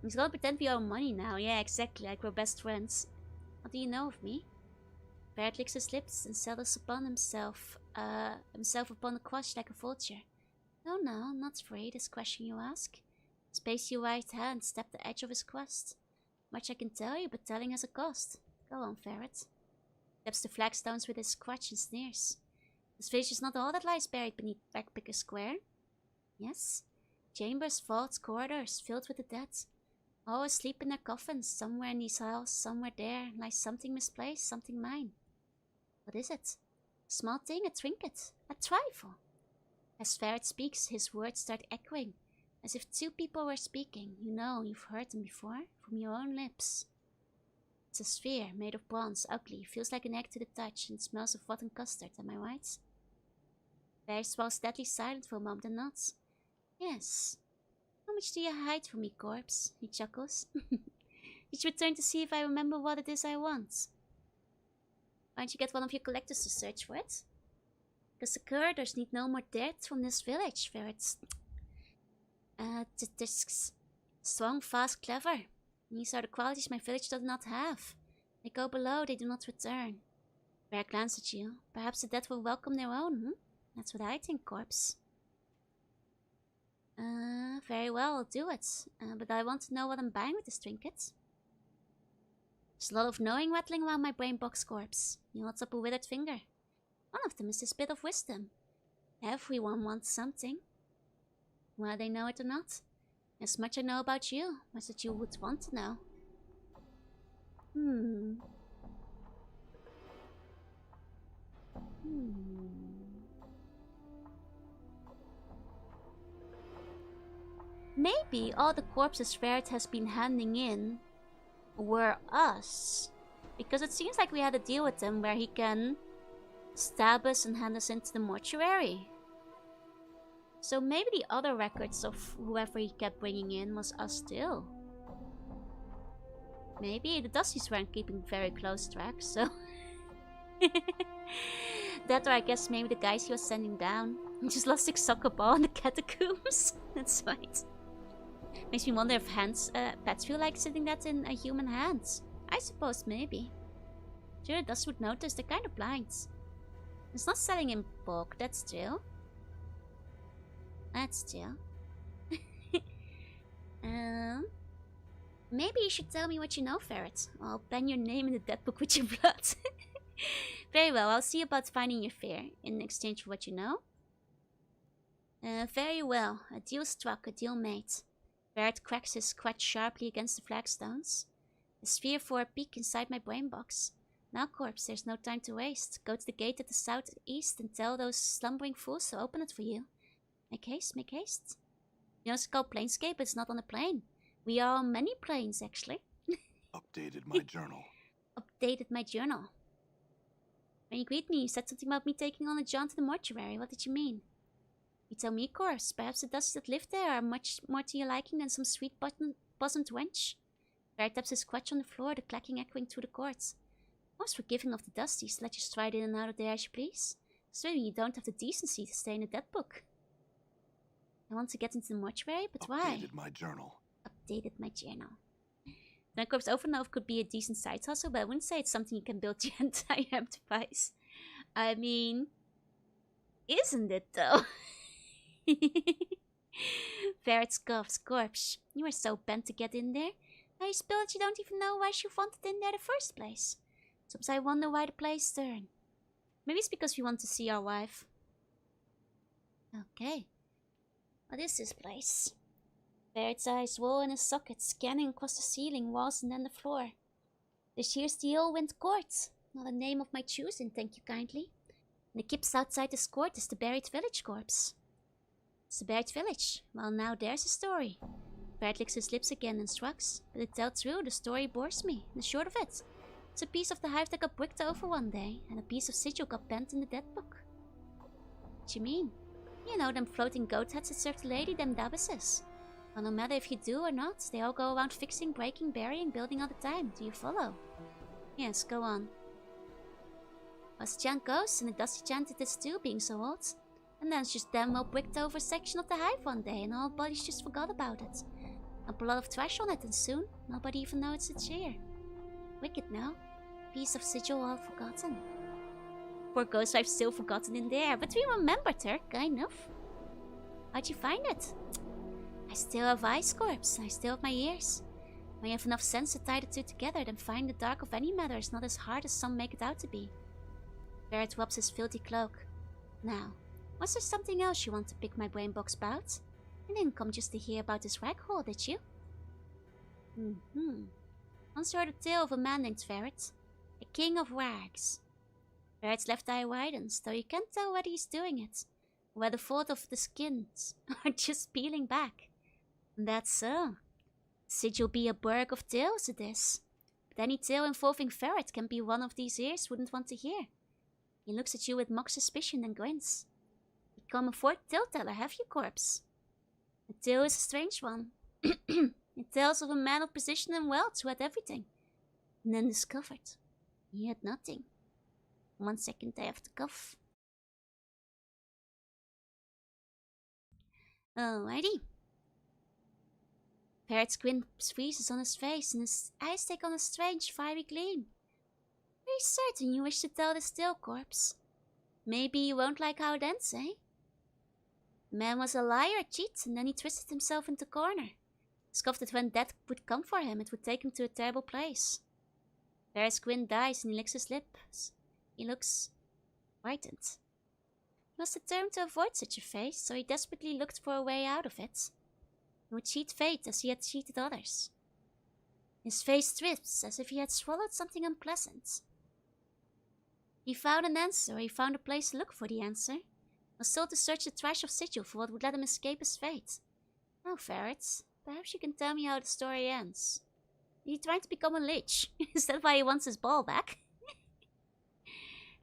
He's gonna pretend we owe money now, yeah, exactly, like we're best friends. What do you know of me? Ferret licks his lips and settles upon himself upon the crotch like a vulture. Oh no, not free, this question you ask. His pasty right hand stepped the edge of his crust. Much I can tell you, but telling has a cost. Go on, Ferret. Taps the flagstones with his crutch and sneers. This village is not all that lies buried beneath Backpicker Square. Yes, chambers, vaults, corridors, filled with the dead. All asleep in their coffins, somewhere in these halls, somewhere there, lies something misplaced, something mine. What is it? A small thing, a trinket, a trifle. As Ferret speaks, his words start echoing, as if 2 people were speaking. You know, you've heard them before, from your own lips. It's a sphere, made of bronze, ugly, feels like an egg to the touch, and smells of rotten custard, am I right? Ferret swallows deadly silent for a moment and nods. Yes. How much do you hide from me, corpse? He chuckles. Did you return to see if I remember what it is I want? Why don't you get one of your collectors to search for it? Because the curators need no more dirt from this village, Ferret. Discs. Strong, fast, clever. These are the qualities my village does not have. They go below, they do not return. Ferret glanced at you. Perhaps the dead will welcome their own, That's what I think, corpse. Very well, I'll do it. But I want to know what I'm buying with this trinket. There's a lot of knowing rattling around my brain box, corpse. He holds up a withered finger. One of them is this bit of wisdom. Everyone wants something. Whether they know it or not. As much I know about you, as that you would want to know. Maybe all the corpses Ferret has been handing in were us. Because it seems like we had a deal with him where he can stab us and hand us into the mortuary. So maybe the other records of whoever he kept bringing in was us too. Maybe the Dusties weren't keeping very close track, so... That, or I guess maybe the guys he was sending down just lost his soccer ball in the catacombs. That's right. Makes me wonder if pets feel like sitting that in a human hands. I suppose maybe. Sure, Dust would notice, they're kind of blind. It's not selling in bulk, that's true. That's true. Maybe you should tell me what you know, Ferret. I'll pen your name in the dead book with your blood. Very well, I'll see about finding your fare in exchange for what you know. Very well, a deal struck, a deal made. Ferret cracks his crutch sharply against the flagstones. A sphere for a peek inside my brain box. Now, corpse, there's no time to waste. Go to the gate at the southeast and tell those slumbering fools to open it for you. Make haste, make haste. You know it's called Planescape, but it's not on a plane. We are on many planes, actually. Updated my journal. Updated my journal. When you greet me, you said something about me taking on a jaunt to the mortuary. What did you mean? You tell me, corpse. Perhaps the dusties that live there are much more to your liking than some sweet bosomed wench. Barry taps his crutch on the floor, the clacking echoing through the courts. Most forgiving of the dusties, let you stride in and out of there as you please. Certainly you don't have the decency to stay in a dead book. I want to get into the mortuary, but why? Updated my journal. Updated my journal. Now, corpse overlove could be a decent side hustle, but I wouldn't say it's something you can build your entire enterprise. I mean, isn't it though? Ferret scoffs. Corpse, you were so bent to get in there. Now you spill that you don't even know why she wanted in there in the first place. Sometimes I wonder why the place turned. Maybe it's because we want to see our wife. Okay. What is this place? Ferret's eyes roll in his socket, scanning across the ceiling, walls, and then the floor. This here's the Allwind Court. Not a name of my choosing, thank you kindly. And the kips outside this court is the buried village corpse. It's the buried village. Well, now there's a story. Ferret licks his lips again and shrugs. But to tell true, the story bores me. The short of it. It's a piece of the hive that got bricked over one day, and a piece of sigil got bent in the dead book. What you mean? You know, them floating goat heads that serve the lady, them dabbuses. Well, no matter if you do or not, they all go around fixing, breaking, burying, building all the time. Do you follow? Yes, go on. As the chant goes, and the dusty chant did this too, being so old. And then it's just damn well bricked over a section of the hive one day, and all bodies just forgot about it. Up a lot of trash on it, and soon, nobody even knows it's here. Wicked, no? Piece of sigil all forgotten. Poor ghost wife still forgotten in there, but we remembered her, kind of. How'd you find it? I still have eyes, corpse. I still have my ears. When you have enough sense to tie the two together, then finding the dark of any matter is not as hard as some make it out to be. Ferret rubs his filthy cloak. Now, was there something else you want to pick my brain box about? You didn't come just to hear about this rag hole, did you? Once heard a tale of a man named Ferret, a king of rags. Ferret's left eye widens, though you can't tell whether he's doing it, or whether the fold of the skins are just peeling back. And that's so. Sigil be a burg of tales it is. But any tale involving Ferret can be one of these ears wouldn't want to hear. He looks at you with mock suspicion and grins. Become a fourth tale-teller, have you, corpse? The tale is a strange one. It tells of a man of position and wealth who had everything, and then discovered he had nothing. 1 second, I have to cough. Alrighty. Ferret's grin freezes on his face, and his eyes take on a strange, fiery gleam. Are you certain you wish to tell this tale, corpse? Maybe you won't like how it ends, eh? The man was a liar, a cheat, and then he twisted himself into a corner. Scoffed that when death would come for him, it would take him to a terrible place. Ferret's grin dies, and he licks his lips. He looks frightened. He was determined to avoid such a fate, so he desperately looked for a way out of it. He would cheat fate as he had cheated others. His face twists as if he had swallowed something unpleasant. He found an answer, he found a place to look for the answer. Was told to search the trash of sigil for what would let him escape his fate. Now, Ferret, perhaps you can tell me how the story ends. Is he trying to become a lich? Is that why he wants his ball back?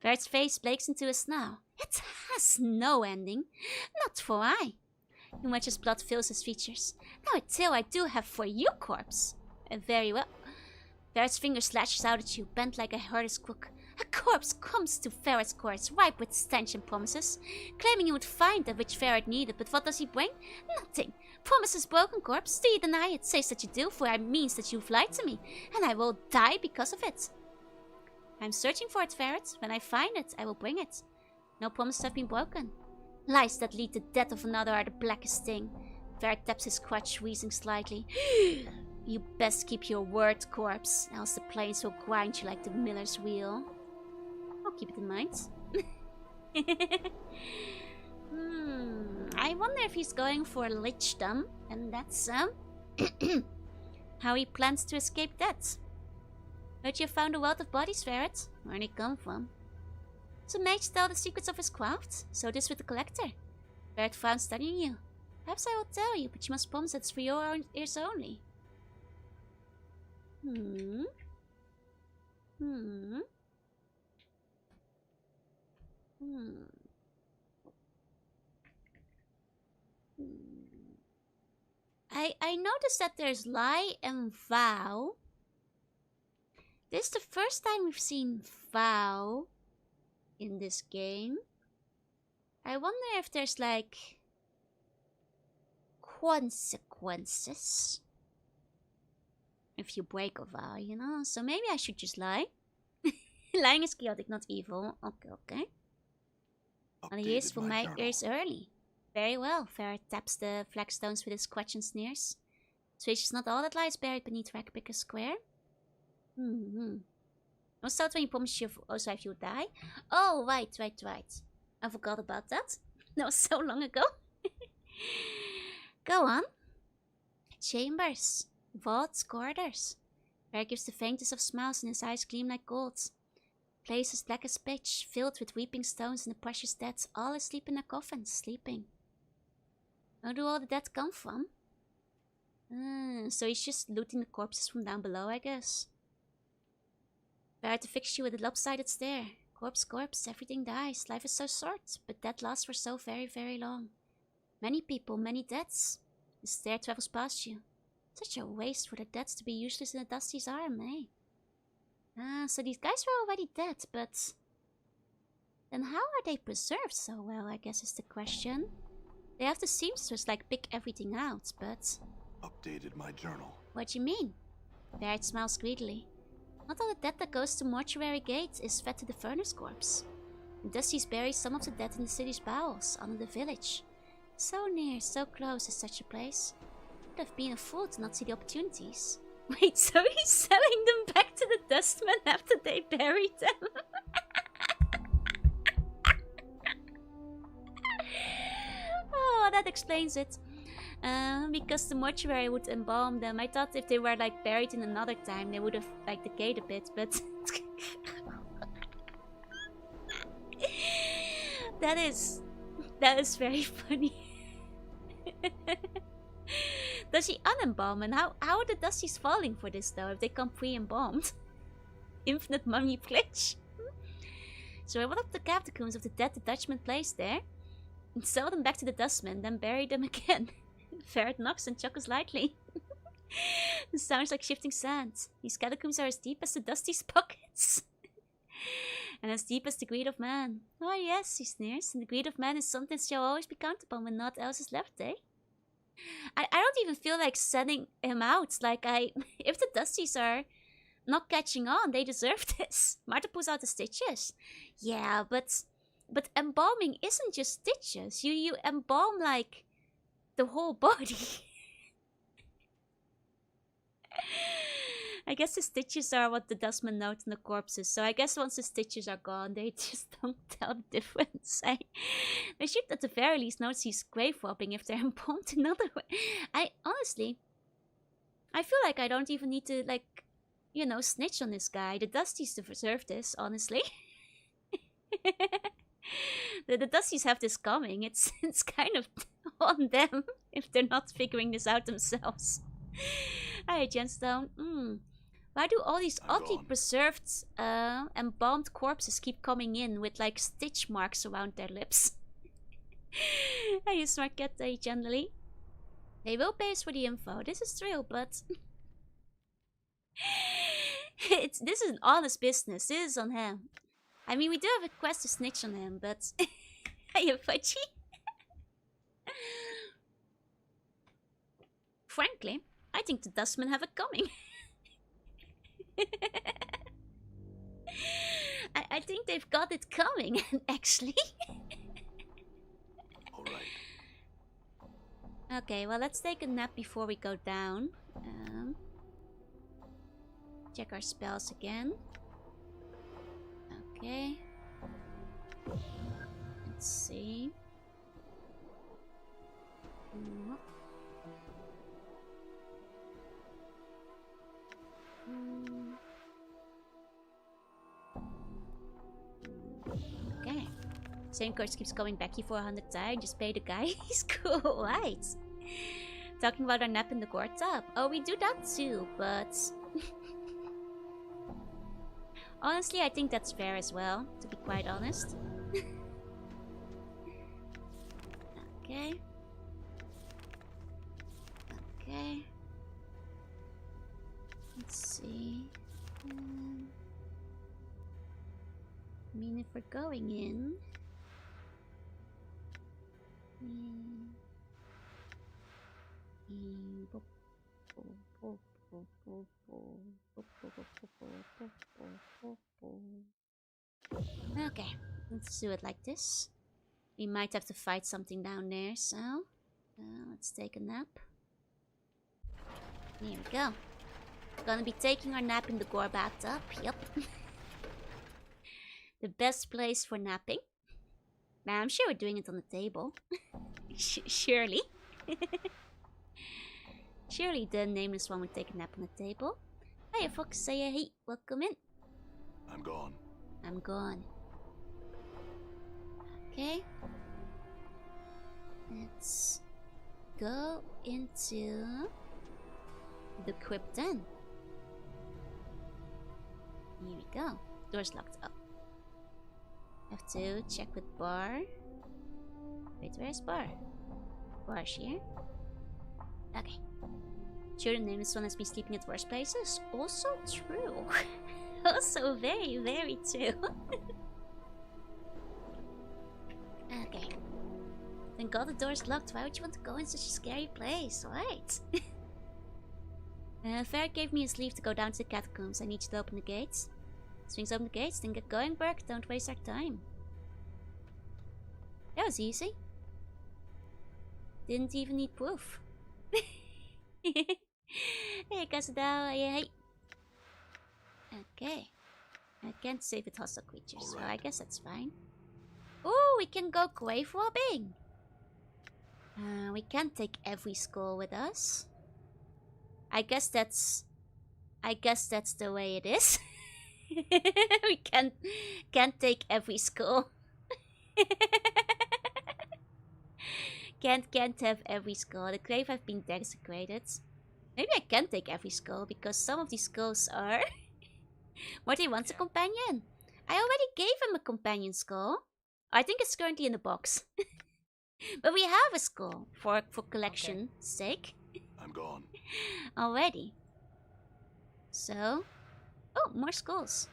Ferret's face breaks into a snarl. It has no ending. Not for I. Too much as blood fills his features. Now a tale I do have for you, corpse. Very well. Ferret's finger slashes out at you, bent like a herder's crook. A corpse comes to Ferret's courts, ripe with stench and promises, claiming he would find that which Ferret needed, but what does he bring? Nothing. Promises broken, corpse. Do you deny it? Says that you do, for it means that you've lied to me, and I will die because of it. I'm searching for it, Ferret. When I find it, I will bring it. No promises have been broken. Lies that lead to death of another are the blackest thing. Ferret taps his crutch, wheezing slightly. You best keep your word, corpse, else the planes will grind you like the miller's wheel. I'll keep it in mind. I wonder if he's going for lichdom, and that's how he plans to escape death. Heard you found a wealth of bodies, Ferret. Where'd they come from? So mage tell the secrets of his craft? So this with the collector. Ferret found studying you. Perhaps I will tell you, but you must promise it's for your own ears only. I noticed that there's lie and vow. This is the first time we've seen vow in this game. I wonder if there's like consequences if you break a vow, you know? So maybe I should just lie. Lying is chaotic, not evil. Okay. Well, he is for my ears early. Very well. Ferret taps the flagstones with his quetch and sneers. Switch is not all that lies buried beneath Rackpicker Square. Was that when you promised you also if you would die? Oh, right. I forgot about that. That was so long ago. Go on. Chambers. Vaults, corridors. Ferret gives the faintest of smiles and his eyes gleam like gold. Places black as pitch, filled with weeping stones and the precious dead, all asleep in their coffins, sleeping. Where do all the dead come from? So he's just looting the corpses from down below, I guess. Ferret to fix you with a lopsided stare. Corpse, everything dies. Life is so short, but death lasts for so very, very long. Many people, many deaths. The stare travels past you. Such a waste for the deaths to be useless in a Dusty's arm, eh? So these guys were already dead, but... then how are they preserved so well, I guess is the question. They have the seamstress, like, pick everything out, but... Updated my journal. What do you mean? Ferret smiles greedily. Not all the dead that goes to mortuary gate is fed to the furnace corpse. And Dusty's buries some of the dead in the city's bowels, under the village. So near, so close is such a place. Would have been a fool to not see the opportunities. Wait, so he's selling them back to the dustmen after they buried them? Oh, that explains it. Because the mortuary would embalm them. I thought if they were like buried in another time, they would have like decayed a bit, but... that is very funny. Does he unembalm? And how are the Dusties falling for this though, if they come pre-embalmed? Infinite mummy glitch? So I went up the catacombs of the dead the Dutchman placed there, and sell them back to the dustmen, then bury them again. Ferret knocks and chuckles lightly. It sounds like shifting sand. These catacombs are as deep as the Dusty's pockets. And as deep as the greed of man. Oh yes, he sneers, and the greed of man is something shall always be counted upon when naught else is left, eh? I don't even feel like sending him out. Like, if the Dusties are not catching on, they deserve this. Martha pulls out the stitches. Yeah, but embalming isn't just stitches. You embalm, like, the whole body. I guess the stitches are what the dustmen note in the corpses. So I guess once the stitches are gone, they just don't tell the difference. They should at the very least notice he's grave robbing if they're embalmed another way. I feel like I don't even need to, like, you know, snitch on this guy. The Dusties deserve this, honestly. The Dusties have this coming. It's kind of on them if they're not figuring this out themselves. Hi, Jenstone. Why do all these oddly preserved, embalmed corpses keep coming in with like stitch marks around their lips? Hey, smart cat, generally. They will pay us for the info. This is true, but this is an honest business. This is on him. I mean, we do have a quest to snitch on him, but hey, Fudgy. Frankly, I think the dustmen have it coming. I think they've got it coming, actually. All right. Okay, well, let's take a nap before we go down. Check our spells again. Okay. Let's see. Okay. Same course keeps coming back here for 100 times. Just pay the guy. He's cool, right? Talking about our nap in the gore tub. Oh, we do that too, but... honestly, I think that's fair as well, to be quite honest. Okay. Okay. Let's see. I mean, if we're going in... Okay, let's do it like this. We might have to fight something down there, so... let's take a nap. Here we go. Gonna be taking our nap in the gore bathtub, yep. The best place for napping. Now, I'm sure we're doing it on the table. Surely. Surely the nameless one would take a nap on the table. Hiya, Fox. Say hey. Welcome in. I'm gone. I'm gone. Okay. Let's go into the crypt then. Here we go. Door's locked up. Have to check with Bar. Wait, where's Bar? Bar's here. Okay. Sure, the nameless one has been sleeping at worse places. Also true. Also very, very true. Okay. Thank God the door's locked. Why would you want to go in such a scary place, right? Fair gave me his leave to go down to the catacombs. I need you to open the gates. Swings open the gates, then get going, Burke. Don't waste our time. That was easy. Didn't even need proof. Hey, Casadao. Hey. Okay. I can't save with hostile creatures, so I guess that's fine. Oh, we can go grave robbing. We can't take every skull with us. I guess that's the way it is. We can't take every skull. Can't have every skull. The grave have been desecrated. Maybe I can take every skull because some of these skulls are... Morty wants a companion. I already gave him a companion skull. I think it's currently in the box. But we have a skull for collection sake. I'm gone. Already. So... Oh, more skulls.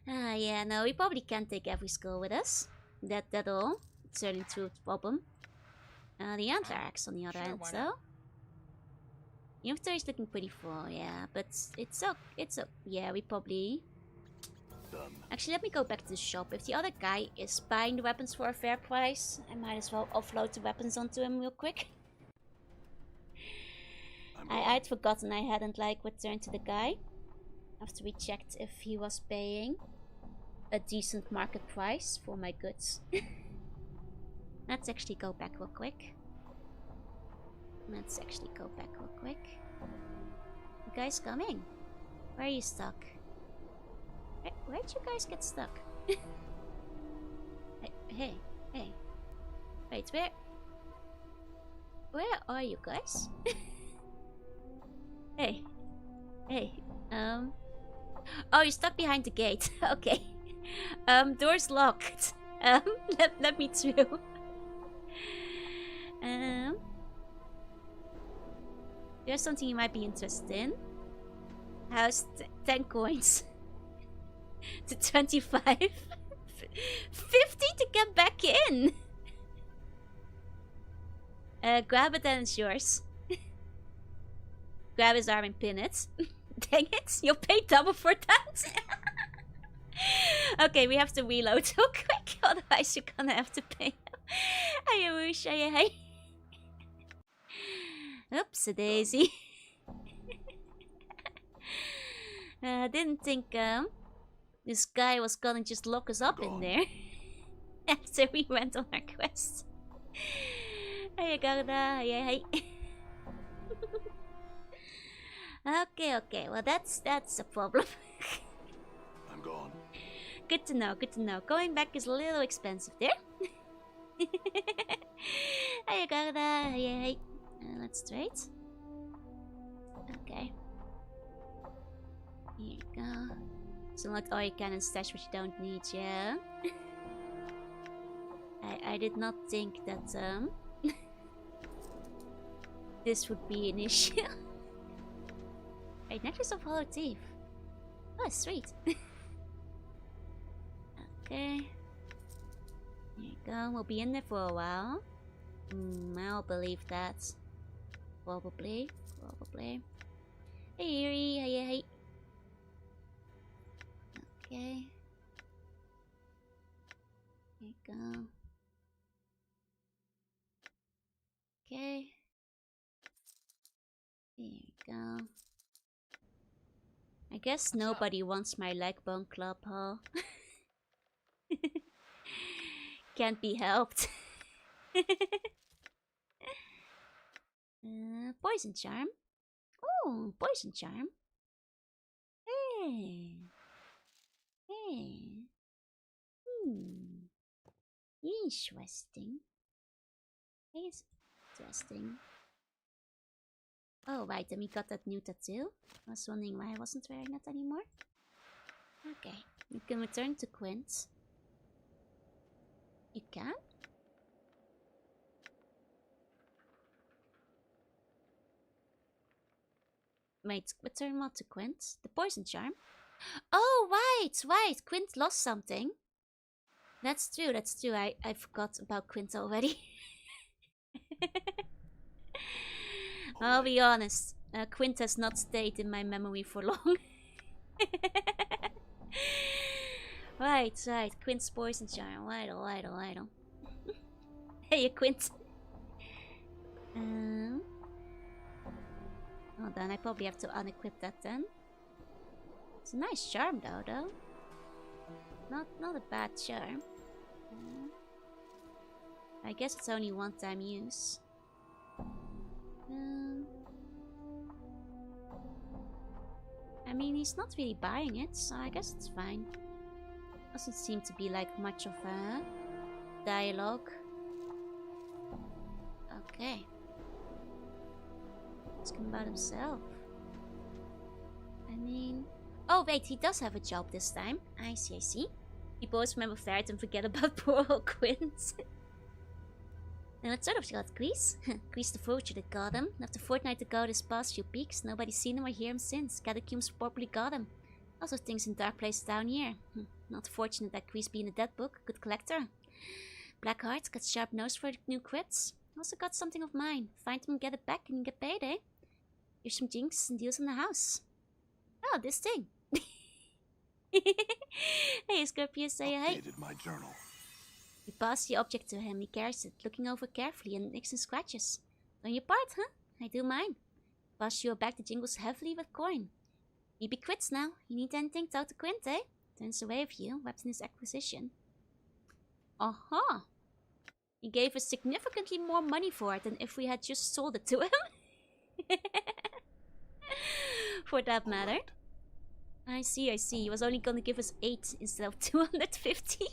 Yeah, no, we probably can't take every skull with us. That all. It's certainly true with problem. The antler axe on the other hand, so. The inventory is looking pretty full, yeah, but it's yeah, we probably... Done. Actually, let me go back to the shop. If the other guy is buying the weapons for a fair price, I might as well offload the weapons onto him real quick. I'd forgotten I hadn't returned to the guy after we checked if he was paying a decent market price for my goods. Let's actually go back real quick. You guys coming? Where are you stuck? Where'd you guys get stuck? Hey. Wait, where are you guys? Hey. Oh, you're stuck behind the gate. Okay. Door's locked. Let me through. There's something you might be interested in. How's 10 coins? To 25? 50 to get back in! Grab it and it's yours. Grab his arm and pin it. Dang it, you'll pay double for that. Okay, we have to reload real quick, otherwise you're gonna have to pay. Oops, a daisy. Didn't think this guy was gonna just lock us up in there after we went on our quest. Hey, Garda. Hey. Okay. Well, that's a problem. I'm gone. Good to know. Going back is a little expensive there. Hey, Garda. Hey. Let's trade. Okay. Here you go. Select all you can and stash what you don't need, yeah? I did not think that this would be an issue. Right, necklace of hollow teeth. Oh, sweet. Okay. Here you go. We'll be in there for a while. I'll believe that. Probably. Hey, hey. Okay. Here you go. Okay. There you go. I guess nobody wants my leg bone club, huh? Can't be helped. Poison charm. Oh, poison charm. Hey. Interesting. Oh, right, then we got that new tattoo. I was wondering why I wasn't wearing it anymore. Okay, you can return to Quint. You can? Wait, return what to Quint? The poison charm? Oh, right! Quint lost something. That's true. I forgot about Quint already. I'll be honest. Quint has not stayed in my memory for long. Right. Quint's poison charm. Idle. Hey, Quint. Hold on, I probably have to unequip that then. It's a nice charm though. Not a bad charm. I guess it's only one-time use. I mean, he's not really buying it, so I guess it's fine. Doesn't seem to be like much of a dialogue. Okay. Ask him about himself. I mean... Oh wait, he does have a job this time. I see. We both remember Ferret and forget about poor old Quint. And what sort of got Grease? Grease the Vulture that got him. Left a fortnight ago this past few peaks. Nobody's seen him or hear him since. Catacombs probably got him. Also things in dark places down here. Not fortunate that Grease being a dead book. Good collector. Black Heart, got sharp nose for new crits. Also got something of mine. Find him and get it back and you get paid, eh? Here's some jinx and deals in the house. Oh, this thing. Hey, Scorpio, say hi. Updated my journal. You pass the object to him, he carries it, looking over carefully and nicks and scratches. On your part, huh? I do mine. Pass you a bag that jingles heavily with coin. We be quits now. You need anything, talk to Quint, eh? Turns away of you, wrapped in his acquisition. Aha! He gave us significantly more money for it than if we had just sold it to him. For that matter. Right. I see. He was only gonna give us 8 instead of 250.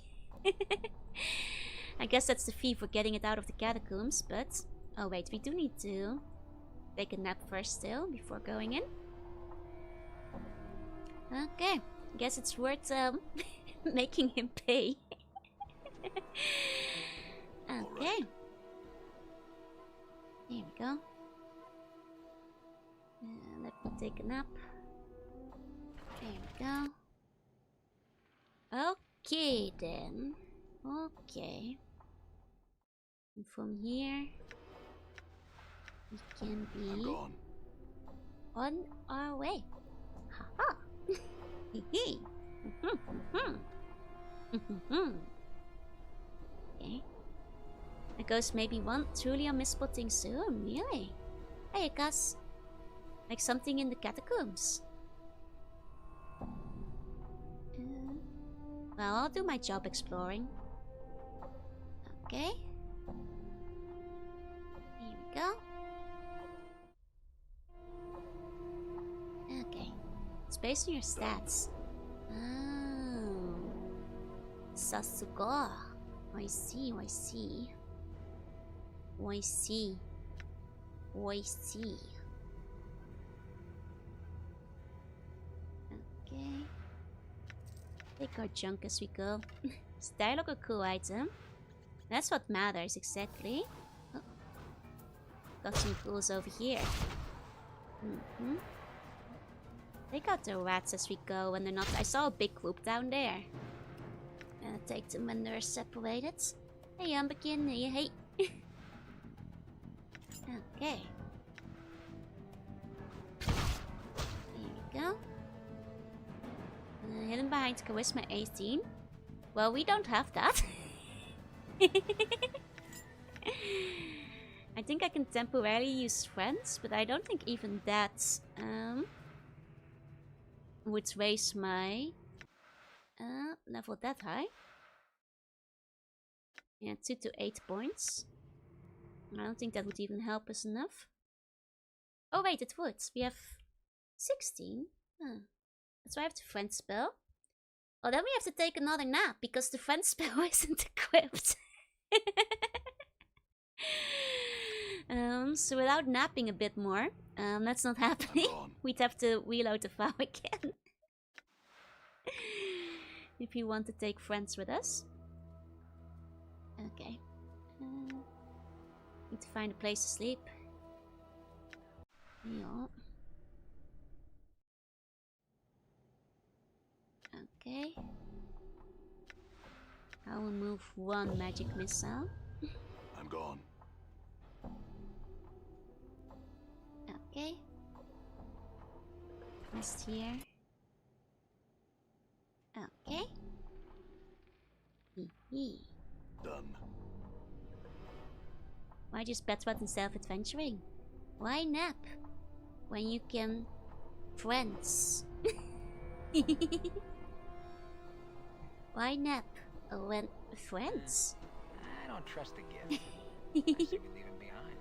I guess that's the fee for getting it out of the catacombs, but... Oh wait, we do need to take a nap first still, before going in. Okay, guess it's worth making him pay. Okay. Here we go. Let me take a nap. There we go. Okay then. Okay. And from here we can I'm be gone. on our way. Haha. Hee. Okay. I guess maybe one truly unmissable thing soon, really. Hey, Gus. Like something in the catacombs. Well, I'll do my job exploring. Okay. Here we go. Okay. It's based on your stats. Oh. Sasuga. I see, I see. I see. I see. Okay. Take our junk as we go. Is dialogue a cool item? That's what matters, exactly. Oh. Got some tools over here. Take out the rats as we go when they're not. I saw a big group down there. Take them when they're separated. Hey, Amberkin, hey. Okay. Here we go. Hidden behind Charisma 18. Well, we don't have that. I think I can temporarily use friends, but I don't think even that would raise my level that high. Yeah, 2 to 8 points. I don't think that would even help us enough. Oh wait, it would. We have 16. Huh. That's why I have the friend spell. Oh, then we have to take another nap because the friend spell isn't equipped. So without napping a bit more, that's not happening. We'd have to reload the file again. If you want to take friends with us. Okay. Need to find a place to sleep. Yeah. Okay. I will move one magic missile. I'm gone. Okay. Rest here. Okay. Done. Why just Bedwet and self-adventuring? Why nap? When you can... friends. Why nap? When... friends? I don't trust the gift. I say we leave him behind.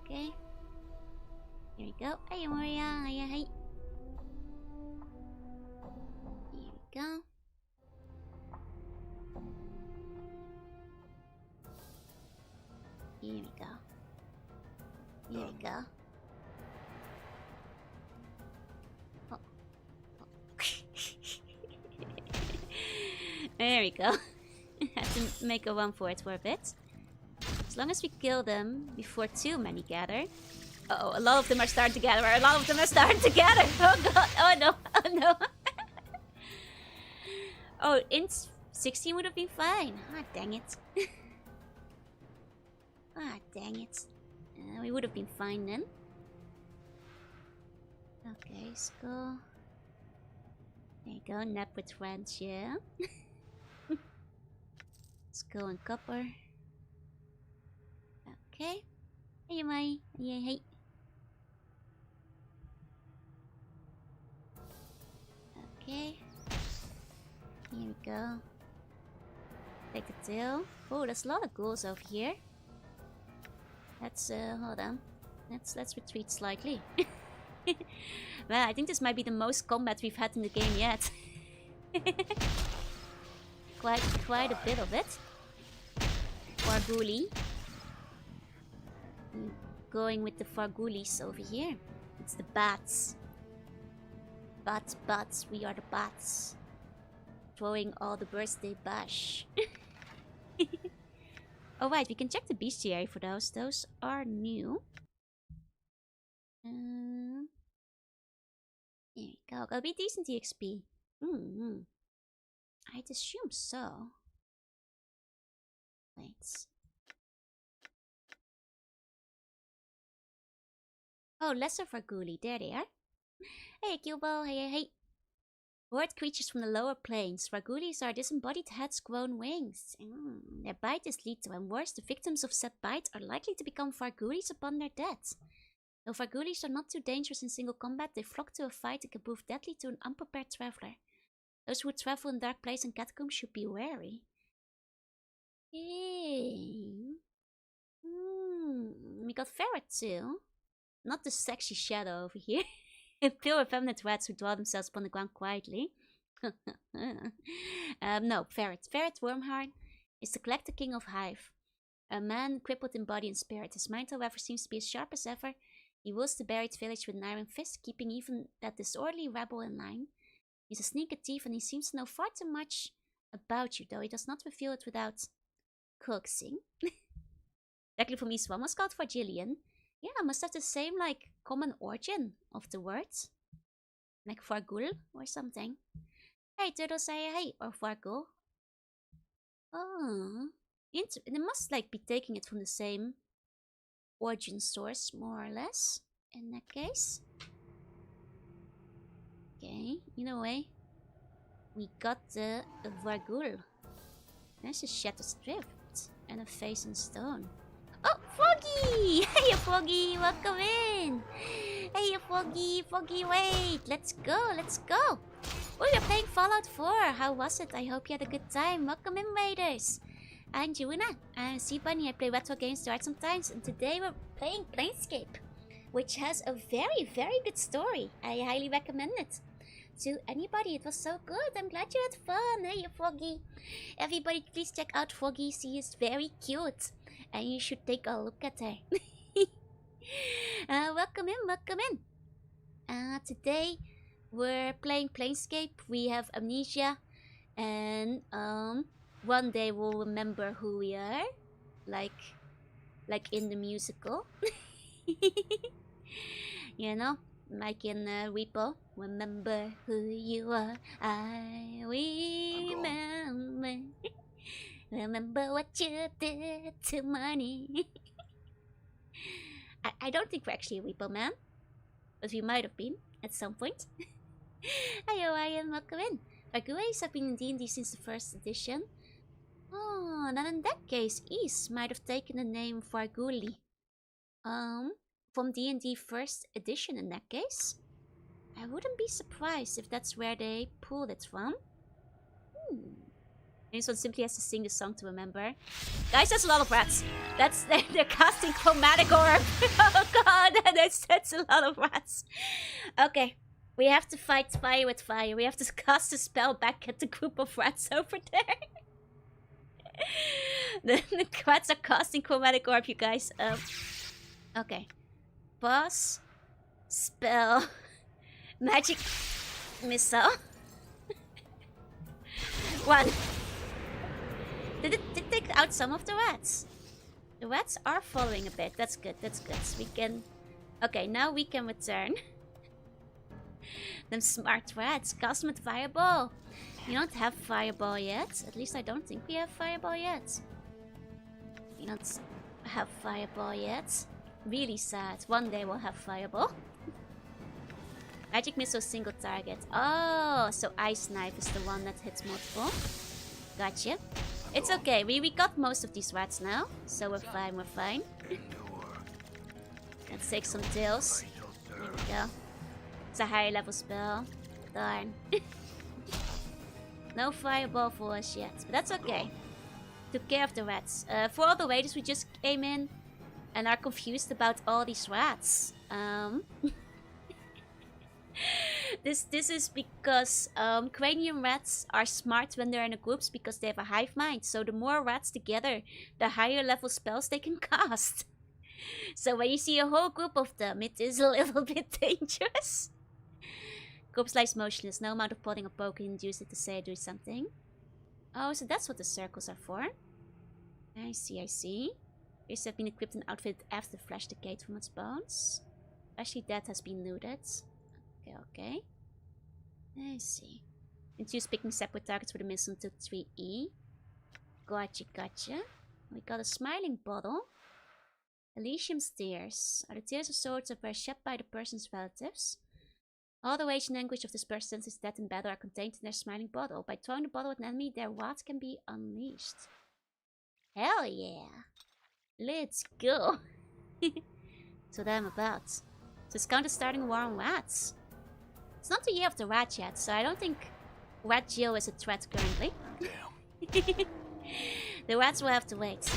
Okay. Here we go. Hey, Moria. Hey. Here we go. Here we go. Here we go. Oh. There we go. Have to make a run for it for a bit. As long as we kill them before too many gather. Uh oh, a lot of them are starting to gather. A lot of them are starting to gather. Oh god. Oh no. Oh no. Oh, int 16 would have been fine. Ah, dang it. Ah, dang it. We would have been fine then. Okay, skull. There you go, nap with friends, yeah. Skull and copper. Okay. Hey, Mai. Yeah, hey. Okay. Here we go. Take the tail. Oh, there's a lot of ghouls over here. Let's hold on. Let's retreat slightly. Well, I think this might be the most combat we've had in the game yet. quite a bit of it. Farguli. Going with the Fargulis over here. It's the bats. Bats, we are the bats. Throwing all the birthday bash. Oh right, we can check the bestiary for those. Those are new. Here we go. Gotta be decent EXP. I'd assume so. Wait. Oh, lesser Farguli. There they are. Hey, Gilbo. Hey. Horde creatures from the lower planes. Fargulis are disembodied heads, grown wings. Their bite is lethal, and worse, the victims of said bite are likely to become Fargulis upon their death. Though Fargulis are not too dangerous in single combat, they flock to a fight and can prove deadly to an unprepared traveler. Those who travel in dark places and catacombs should be wary. Yay. We got ferret too. Not the sexy shadow over here. Pale effeminate rats who draw themselves upon the ground quietly. No, ferret. Ferret Wormheart is the collector king of Hive. A man crippled in body and spirit. His mind, however, seems to be as sharp as ever. He rules the buried village with an iron fist, keeping even that disorderly rebel in line. He's a sneaky thief and he seems to know far too much about you, though he does not reveal it without coaxing. Exactly for me, Swan was called for Jillian. Yeah, must have the same, like, common origin of the word. Like Vargul or something. Hey, turtle, say hey, or Vargul. Oh, they must, like, be taking it from the same origin source, more or less, in that case. Okay, either way, we got the Vargul. There's a shattered script and a face in stone. Oh, Foggy! Hey, Foggy, welcome in! Hey, Foggy, Foggy, wait! Let's go, let's go! Oh, you're playing Fallout 4. How was it? I hope you had a good time. Welcome in, Raiders! I'm Jorunna. I'm Seabunny. I play retro games to art sometimes, and today we're playing Planescape, which has a very, very good story. I highly recommend it to anybody. It was so good. I'm glad you had fun. Hey, Foggy. Everybody, please check out Foggy. She is very cute. And you should take a look at her. Welcome in, welcome in. Today we're playing Planescape. We have amnesia. And one day we'll remember who we are. Like in the musical. You know? Like in Repo. Remember who you are. I remember. Remember what you did to money. I don't think we're actually a Repo Man. But we might have been at some point. Hi, Orion, welcome in. Vagues have been in D&D since the first edition. Oh, then in that case, East might have taken the name Varguli. From D&D first edition in that case. I wouldn't be surprised if that's where they pulled it from. This one simply has to sing the song to remember. Guys, that's a lot of rats. They're casting chromatic orb. Oh god, that's a lot of rats. Okay, we have to fight fire with fire. We have to cast a spell back at the group of rats over there. The rats are casting chromatic orb, you guys. Okay. Boss. Spell. Magic missile. One. Did it take out some of the rats? The rats are following a bit. That's good, that's good. We can... Okay, now we can return. Them smart rats. Cast them with Fireball. You don't have Fireball yet. At least I don't think we have Fireball yet. We don't have Fireball yet. Really sad. One day we'll have Fireball. Magic Missile single target. Oh, so Ice Knife is the one that hits multiple. Gotcha. It's okay, we got most of these rats now, so we're fine, we're fine. Let's take some tails. There we go. It's a higher level spell. Darn. No Fireball for us yet, but that's okay. Took care of the rats. For all the raiders we just came in and are confused about all these rats. This is because cranium rats are smart when they're in groups because they have a hive mind. So the more rats together, the higher level spells they can cast. So when you see a whole group of them, it is a little bit dangerous. Corpse lies motionless. No amount of prodding or poking induce it to say or do something. Oh, so that's what the circles are for. I see, I see. Beasts have been equipped and outfitted after the flesh decayed from its bones. Especially that has been looted. Okay, okay. I see. Introduce picking separate targets with a missile to 3E. Gotcha, gotcha. We got a smiling bottle. Elysium's tears. Are the tears of swords that were shed by the person's relatives? All the rage and anguish of this person's death in battle are contained in their smiling bottle. By throwing the bottle at an enemy, their wrath can be unleashed. Hell yeah! Let's go! That's what I'm about. So it's counter starting a war on rats. It's not the year of the rat yet, so I don't think Rat Geo is a threat currently. Damn. The rats will have to wait.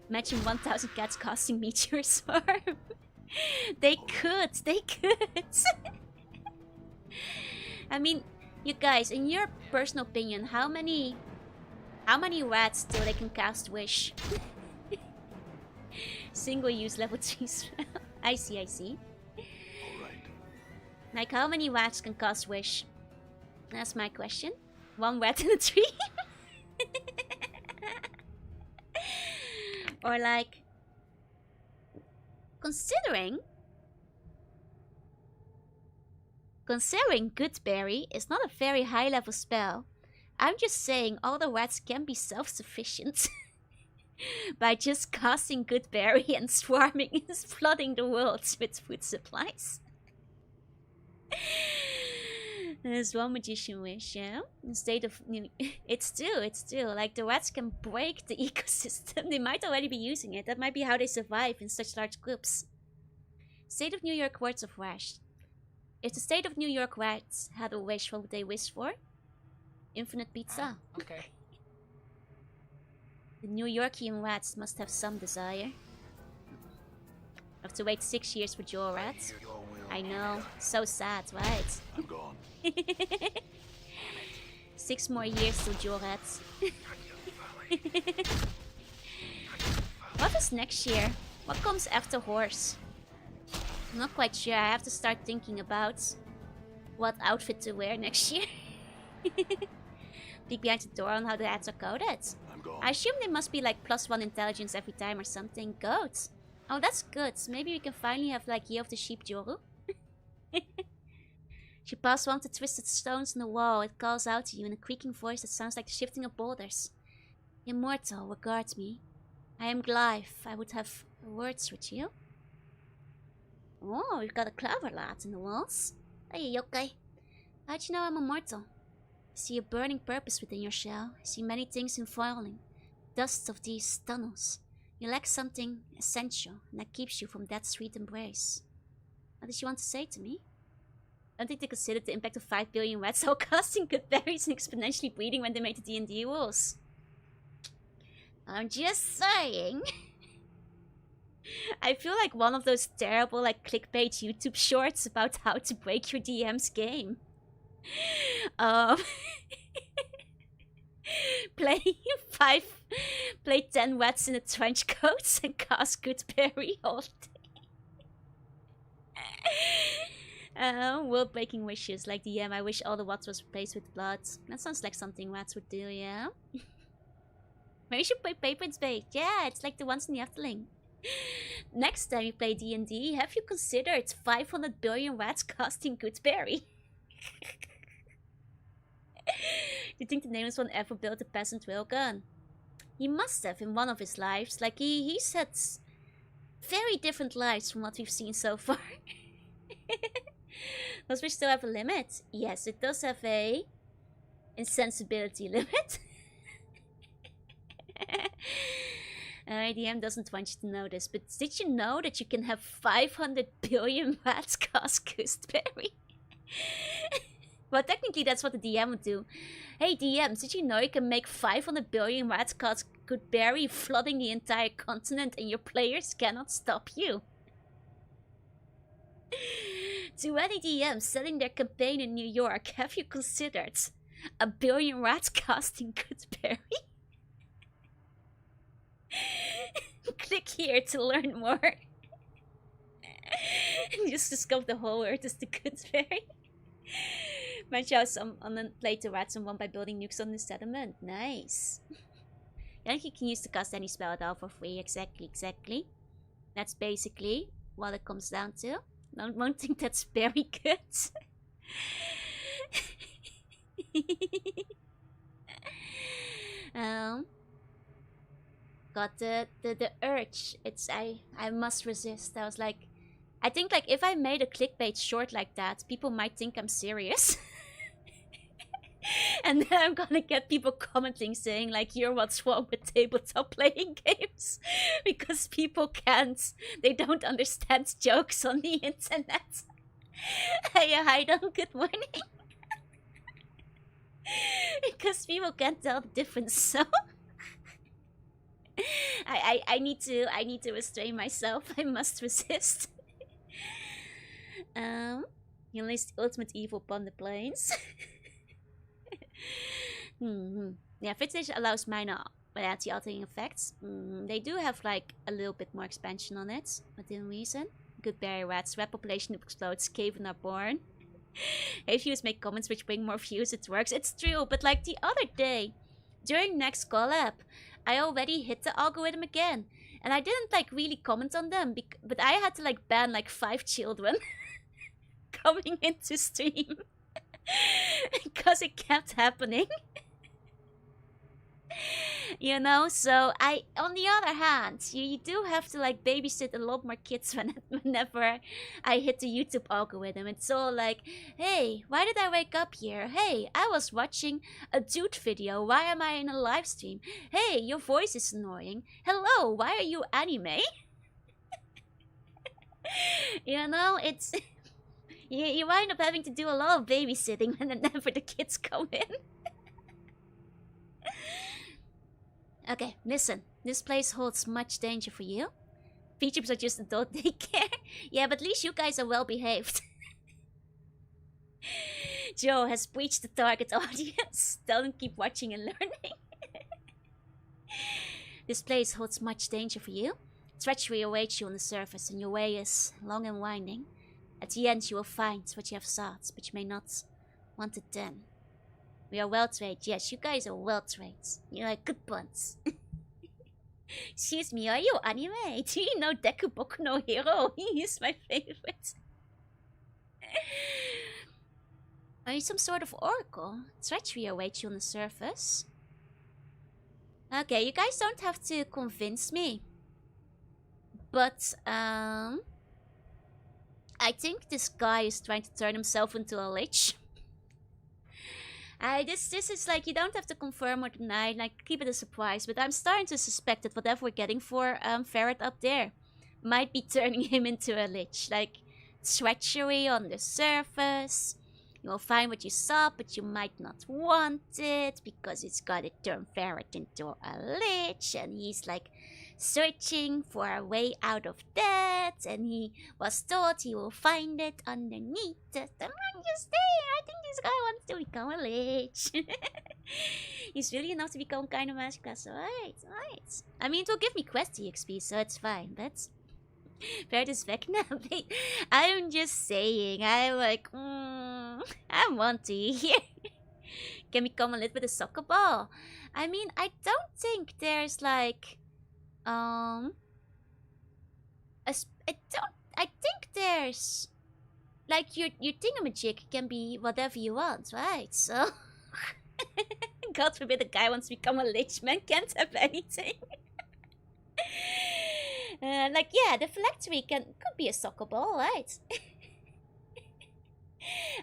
Imagine 1000 cats casting Meteor Swarm. They could. I mean, you guys, in your personal opinion, how many rats till they can cast Wish? Single use level 3 spell. I see. Alright. Like, how many rats can cast Wish? That's my question. One rat in a tree? Or like... Considering Goodberry is not a very high level spell, I'm just saying all the rats can be self-sufficient. By just casting Goodberry and swarming and flooding the world with food supplies. There's one magician wish, yeah? Instead of... It's true. Like, the rats can break the ecosystem. They might already be using it. That might be how they survive in such large groups. State of New York Words of Wish. If the State of New York rats had a wish, what would they wish for? Infinite pizza. Okay. The New Yorkian rats must have some desire. Have to wait 6 years for Joe rats. I know. So sad, right? I'm gone. 6 more years till Joe rats. What is next year? What comes after horse? I'm not quite sure. I have to start thinking about what outfit to wear next year. Peek behind the door on how the hats are coded. I'm gone. I assume they must be like +1 intelligence every time or something. Goat. Oh, that's good. Maybe we can finally have like Year of the Sheep Joru. She passed one of the twisted stones in the wall. It calls out to you in a creaking voice that sounds like the shifting of boulders. Immortal, regard me. I am Glyph. I would have words with you. Oh, you've got a clever lad in the walls. Hey, okay. How'd you know I'm immortal? I see a burning purpose within your shell. I see many things unfolding. Dust of these tunnels. You lack something essential, and that keeps you from that sweet embrace. What did you want to say to me? I don't think they considered the impact of 5 billion rats all casting good berries and exponentially breeding when they made the D&D rules. I'm just saying. I feel like one of those terrible like clickbait YouTube shorts about how to break your DM's game. Play 10 rats in a trench coat and cast Goodberry all day. World breaking wishes like DM. I wish all the rats was replaced with blood. That sounds like something rats would do, yeah? Maybe you should play Paper's Bait. Yeah, it's like the ones in the Efteling. Next time you play D&D, have you considered 500 billion rats casting Goodberry? Do you think the nameless one ever built a peasant railgun? He must have in one of his lives. Like, he's had very different lives from what we've seen so far. Does we still have a limit? Yes, it does have a insensibility limit. IDM doesn't want you to know this, but did you know that you can have 500 billion rats cast Goodberry? Well, technically that's what the DM would do. Hey DMs, did you know you can make 500 billion rats cast Goodberry, flooding the entire continent, and your players cannot stop you? To any DMs selling their campaign in New York, have you considered a billion rats casting Goodberry? Click here to learn more. Just discover the whole earth is the Goodberry. Mention how some played the rats and won by building nukes on the settlement. Nice. I think you can use to cast any spell at all for free. Exactly. That's basically what it comes down to. I don't think that's very good. Got the urge. I must resist. I was like, I think like if I made a clickbait short like that, people might think I'm serious. And then I'm gonna get people commenting saying like, you're what's wrong with tabletop playing games. Because people they don't understand jokes on the internet. Hey, hi, Don, good morning. Because people can't tell the difference, so I need to restrain myself. I must resist. You unleash ultimate evil upon the planes. Yeah, Vintage allows minor reality-altering effects. They do have like a little bit more expansion on it, within reason. Good berry rats, rat population explodes, caven are born. If views make comments which bring more views, it works. It's true, but like the other day, during next collab, I already hit the algorithm again. And I didn't like really comment on them, but I had to like ban like 5 children coming into stream. Because it kept happening. You know, so on the other hand, you do have to like babysit a lot more kids whenever I hit the YouTube algorithm. It's all like, hey, why did I wake up here? Hey, I was watching a dude video. Why am I in a live stream? Hey, your voice is annoying. Hello, why are you anime? You know, it's you wind up having to do a lot of babysitting whenever the kids come in. Okay, listen. This place holds much danger for you. Vtubers are just adult daycare. Yeah, but at least you guys are well behaved. Joe has breached the target audience. Tell them keep watching and learning. This place holds much danger for you. Treachery awaits you on the surface, and your way is long and winding. At the end, you will find what you have sought, but you may not want it then. We are well trained. Yes, you guys are well trained. You're like good puns. Excuse me, are you anime? Do you know Deku Boku no Hero? He is my favorite. Are you some sort of oracle? Treachery awaits you on the surface. Okay, you guys don't have to convince me. But, I think this guy is trying to turn himself into a lich. This is like, you don't have to confirm or deny, like, keep it a surprise. But I'm starting to suspect that whatever we're getting for Ferret up there might be turning him into a lich. Like, treachery on the surface. You'll find what you saw, but you might not want it because it's gotta turn Ferret into a lich. And he's like searching for a way out of that, and he was told he will find it underneath it. I'm just saying, I think this guy wants to become a lich. He's really enough to become kind of magic class. Alright. I mean, it will give me quest EXP, so it's fine, but Ferret is back now. I'm just saying, I'm like, I want to hear. Can become a lit with a soccer ball. I mean, I don't think there's like I think there's like your thingamajig can be whatever you want, right? So God forbid a guy wants to become a lich, man can't have anything. Like yeah, the phylactery could be a soccer ball, right?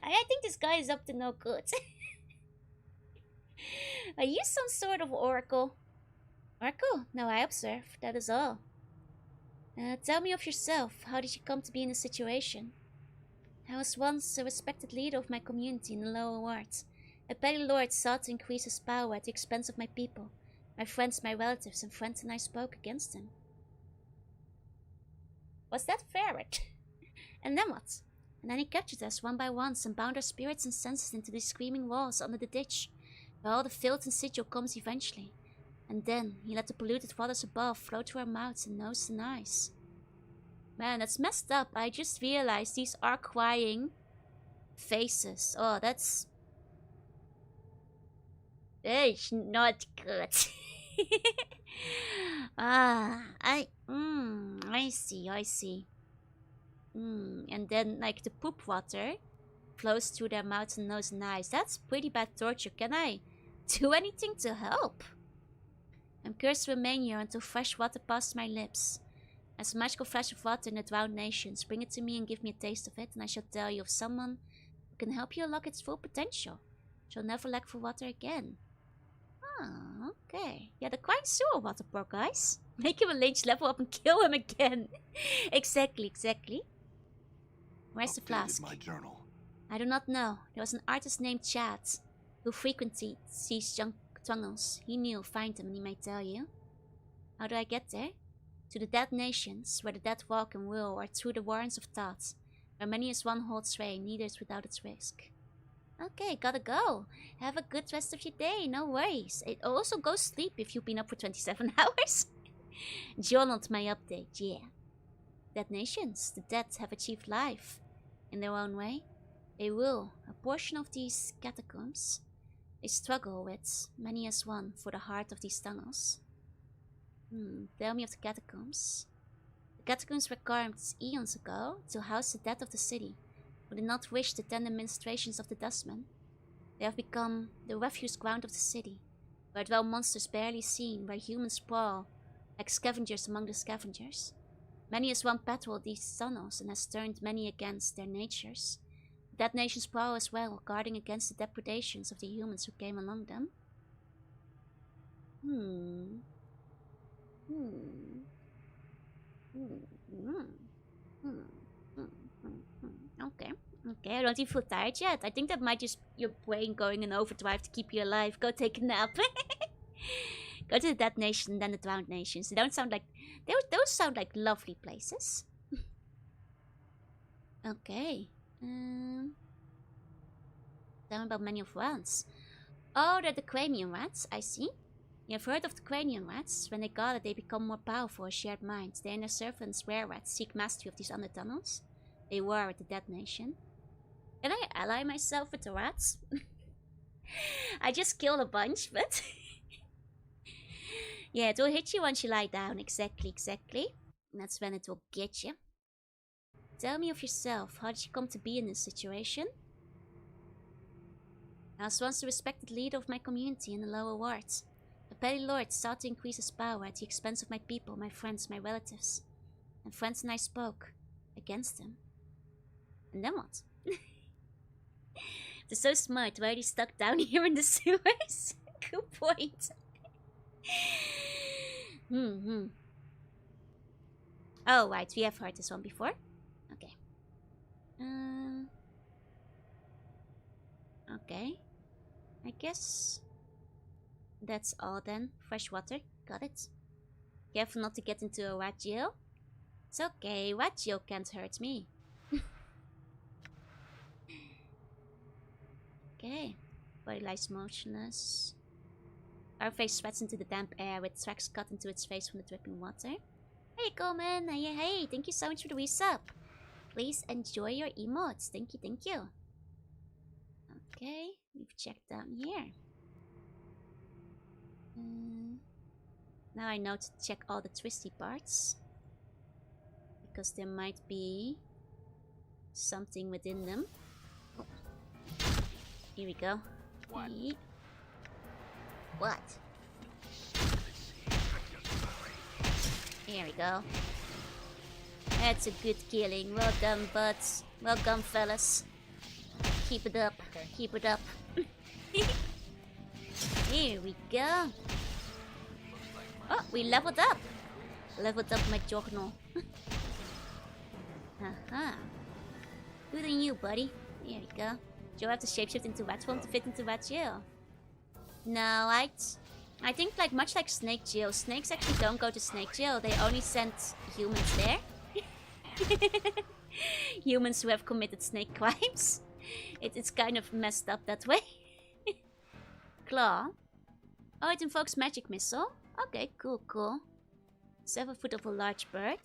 I think this guy is up to no good. Are you some sort of oracle? Oracle? No, I observe. That is all. Tell me of yourself. How did you come to be in this situation? I was once a respected leader of my community in the lower wards. A petty lord sought to increase his power at the expense of my people. My friends, my relatives, and friends and I spoke against him. Was that Ferret? And then what? And then he captured us one by one and bound our spirits and senses into these screaming walls under the ditch, where all the filth and sigil comes eventually. And then he let the polluted waters above flow to our mouths and noses and eyes. Man, that's messed up. I just realized these are crying faces. Oh, that's not good. I see. And then like the poop water flows through their mouths and nose and eyes. That's pretty bad torture. Can I do anything to help? I'm cursed to remain here until fresh water passes my lips. As a magical flash of water in the drowned nations, bring it to me and give me a taste of it, and I shall tell you of someone who can help you unlock its full potential. Shall never lack for water again. Oh, okay. Yeah, the crying sewer water, poor guys. Make him a lich, level up and kill him again. Exactly. Where's the flask? My journal. I do not know. There was an artist named Chad. who frequently sees junk tunnels. He knew, find them and he might tell you. How do I get there? To the dead nations, where the dead walk and will, or through the warrens of thought, where many as one holds sway, neither is without its risk. Okay, gotta go. Have a good rest of your day, no worries. It also go sleep if you've been up for 27 hours. Journaled my update, yeah. Dead nations, the dead have achieved life. In their own way. They will, a portion of these catacombs. They struggle with, many as one, for the heart of these tunnels. Tell me of the catacombs. The catacombs were carved eons ago to house the dead of the city, who did not wish to tend the ministrations of the dustmen. They have become the refuse ground of the city, where dwell monsters barely seen, where humans sprawl like scavengers among the scavengers. Many as one patrol these tunnels and has turned many against their natures. The dead nations prowl as well, guarding against the depredations of the humans who came among them. Okay. Okay, I don't even feel tired yet. I think that might just your brain going in overdrive to keep you alive. Go take a nap. Go to the dead nation, then the drowned nations. They don't sound like... Those sound like lovely places. Okay. Tell me about many of rats. Oh, they're the cranium rats. I see. You have heard of the cranium rats. When they gather, they become more powerful, a shared mind. They and their servants, rare rats, seek mastery of these undertunnels. They war with the dead nation. Can I ally myself with the rats? I just killed a bunch, but... yeah, it will hit you once you lie down. Exactly. And that's when it will get you. Tell me of yourself. How did you come to be in this situation? I was once the respected leader of my community in the lower wards. The petty lord sought to increase his power at the expense of my people, my friends, my relatives. And friends and I spoke against him. And then what? They're so smart. Why are they stuck down here in the sewers? Good point. Oh, right. We have heard this one before. Okay. Okay. I guess that's all then. Fresh water. Got it. Careful not to get into a rat jail. It's okay. Rat jail can't hurt me. Okay. Body lies motionless. Our face sweats into the damp air with tracks cut into its face from the dripping water. Hey Coleman! Hey! Thank you so much for the resub. Please enjoy your emotes. Thank you. Okay, we've checked down here. Now I know to check all the twisty parts. Because there might be something within them. Oh. Here we go. What? What? Here we go. That's a good killing. Well done, buds. Well done, fellas. Keep it up. Okay. Keep it up. Here we go. Oh, we leveled up. Leveled up my journal. Haha. Good on you, buddy. Here we go. Do you have to shapeshift into rat form to fit into rat jail? No, I think like much like snake jail, snakes actually don't go to snake jail. They only send humans there. Humans who have committed snake crimes. It's kind of messed up that way. Claw. Oh, it invokes magic missile. Okay, cool. 7 foot of a large bird.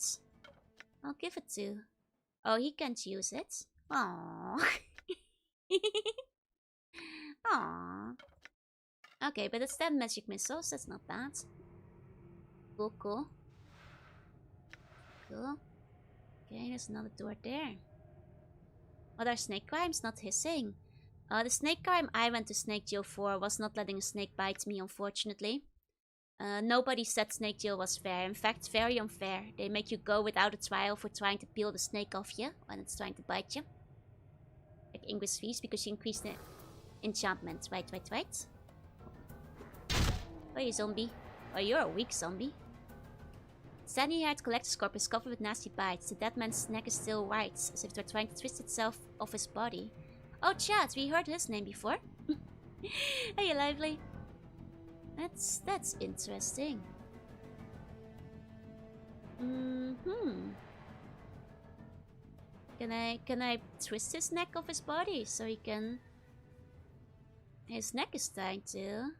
I'll give it to. Oh, he can't use it. Aww. Aww. Okay, but it's 10 magic missiles. That's not bad. Cool. Okay, there's another door there. What are snake crimes? Not hissing. The snake crime I went to snake jail for was not letting a snake bite me, unfortunately. Nobody said snake jail was fair. In fact, very unfair. They make you go without a trial for trying to peel the snake off you when it's trying to bite you. Like English fees because you increase the enchantment. Right. Oh, you zombie. Oh, you're a weak zombie. Standing here at Collector's Corp is covered with nasty bites. The dead man's neck is still white, as if they're trying to twist itself off his body. Oh, Chad, we heard his name before. Hey, lively. That's interesting. Can I twist his neck off his body so he can? His neck is tied too.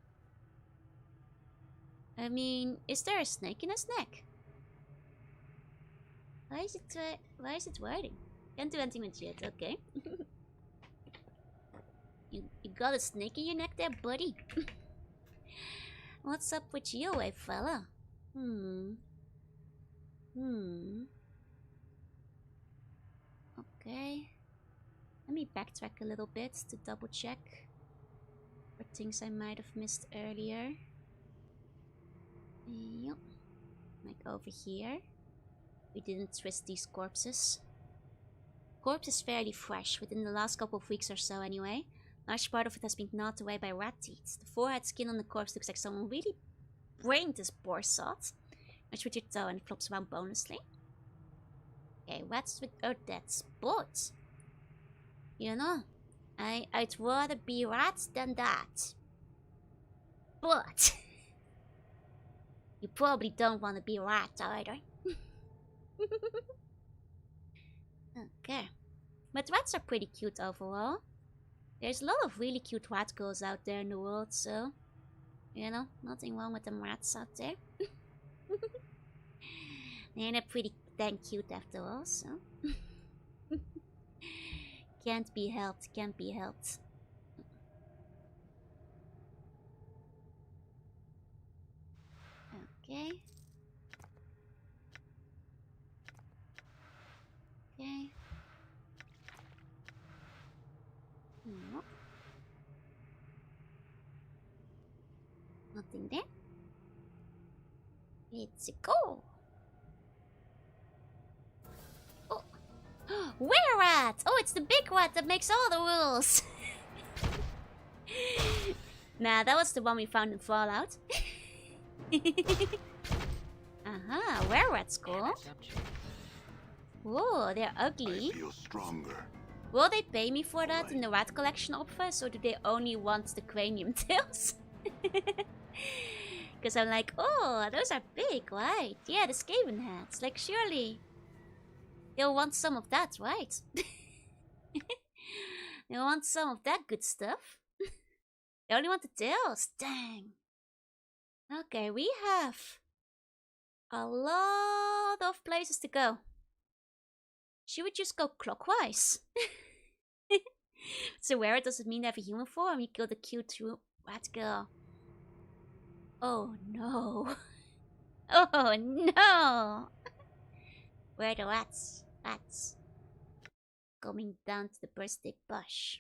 I mean, is there a snake in his neck? Why is it waiting? Can't do anything with it. Okay. you got a snake in your neck there, buddy. What's up with you, fella? Okay. Let me backtrack a little bit to double check for things I might have missed earlier. Yep. Like over here. We didn't twist these corpses. Corpse is fairly fresh, within the last couple of weeks or so anyway. Large part of it has been gnawed away by rat teeth. The forehead skin on the corpse looks like someone really brained this poor sod. Touch with your toe and it flops around bonelessly. Okay, rats with a dead spot. You know, I'd rather be rats than that. But you probably don't want to be a rat either. Okay. But rats are pretty cute overall. There's a lot of really cute rat girls out there in the world, so... You know, nothing wrong with them rats out there. They're pretty dang cute after all, so... Can't be helped, can't be helped. Okay. Okay. No. Nothing there. Let's go. Oh. Where rat? Oh, it's the big rat that makes all the rules. Nah, that was the one we found in Fallout. Where rat's cool. Whoa, they're ugly. I feel stronger. Will they pay me for that in the rat collection offers, or do they only want the cranium tails? Because I'm like, oh, those are big, right? Yeah, the Skaven hats. Like, surely they'll want some of that, right? They'll want some of that good stuff. They only want the tails. Dang. Okay, we have a lot of places to go. Should we just go clockwise? So where does it mean they have a human form? We killed a cute rat girl. Oh no. Oh no. Where are the rats? Rats. Coming down to the birthday bush.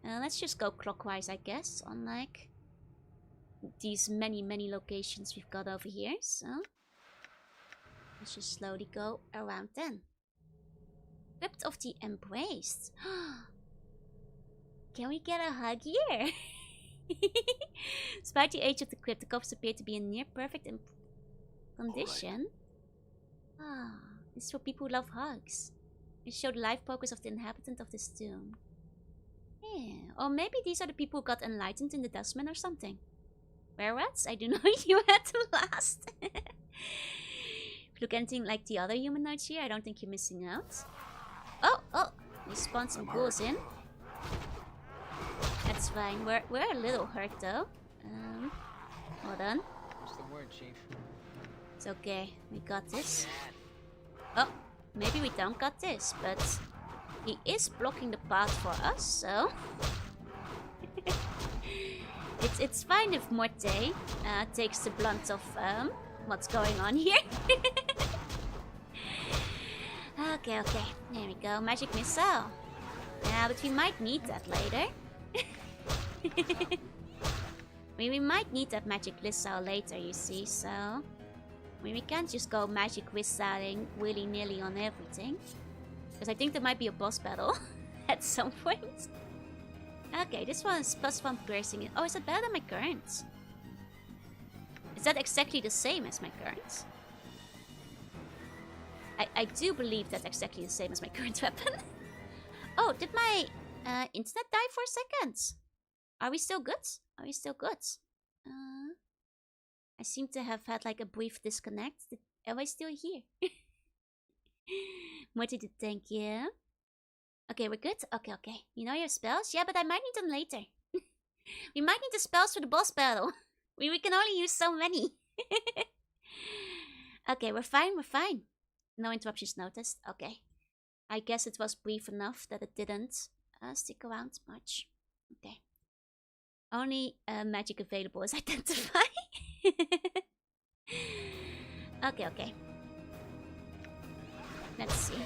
Let's just go clockwise, I guess, on like these many locations we've got over here. So let's just slowly go around then. Crypt of the Embraced. Can we get a hug here? Despite the age of the crypt, the corpse appear to be in near perfect condition. Ah, this is for people who love hugs. It showed the life progress of the inhabitant of this tomb. Yeah, or maybe these are the people who got enlightened in the dustman or something. Where rats? I do know you had to last. If you look anything like the other humanoids here, I don't think you're missing out. Oh, we spawned some ghouls in. That's fine. We're a little hurt though. Hold on. What's the word, Chief? It's okay. We got this. Oh, maybe we don't got this, but he is blocking the path for us, so it's fine if Morte takes the blunt of what's going on here. Okay, there we go. Magic missile. Yeah, but we might need that later. We might need that magic missile later, you see, so we can't just go magic missiling willy-nilly on everything. Because I think there might be a boss battle at some point. Okay, this one is +1 piercing. Oh, is that better than my current? Is that exactly the same as my current? I do believe that's exactly the same as my current weapon. Oh, did my internet die for a second? Are we still good? Are we still good? I seem to have had like a brief disconnect. Am I still here? What did you think? Yeah. Okay, we're good. Okay, okay. You know your spells? Yeah, but I might need them later. We might need the spells for the boss battle. We can only use so many. Okay, we're fine. We're fine. No interruptions noticed. Okay. I guess it was brief enough that it didn't stick around much. Okay. Only magic available is identify. Okay, okay. Let's see.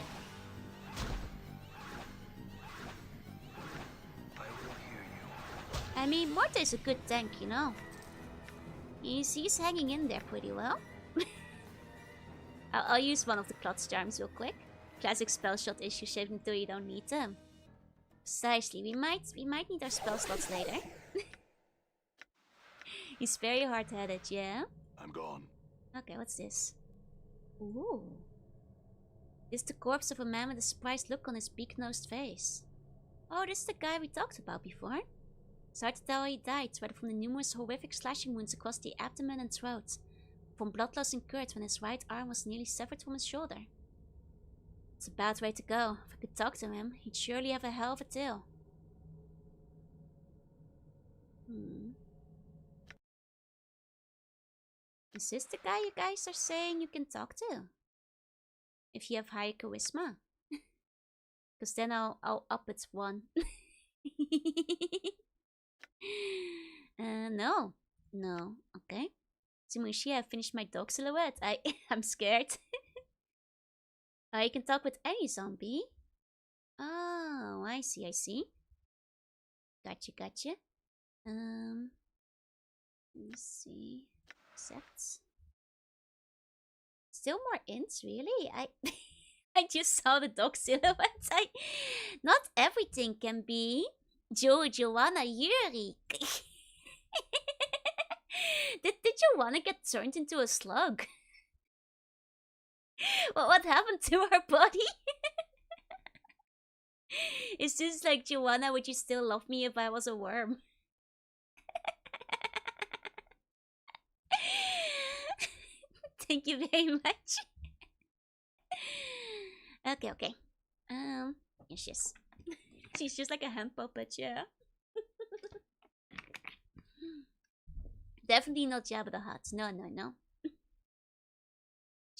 I will hear you. I mean, Morta is a good tank, you know. He's hanging in there pretty well. I'll use one of the Klotz charms real quick. Classic spell shot issue saved until you don't need them. Precisely, we might need our spell slots later. He's very hard-headed, yeah? I'm gone. Okay, what's this? Ooh. This is the corpse of a man with a surprised look on his beak-nosed face. Oh, this is the guy we talked about before. It's hard to tell how he died, whether from the numerous horrific slashing wounds across the abdomen and throat, from blood loss incurred when his right arm was nearly severed from his shoulder. It's a bad way to go. If I could talk to him, he'd surely have a hell of a tale. Is this the guy you guys are saying you can talk to? If you have high charisma. Because then I'll up it 1. No. No. Okay. Tsumushi, I've finished my dog silhouette. I'm scared. You can talk with any zombie. Oh, I see, I see. Gotcha, gotcha. Let me see. Accept. Still more ints, really? I just saw the dog silhouette. Not everything can be Jorunna Yuri. Did Jorunna get turned into a slug? What happened to her body? Is this like, Jorunna, would you still love me if I was a worm? Thank you very much. Okay, okay. Yes. She's just like a hand puppet, yeah. Definitely not Jabba the Hutt. No.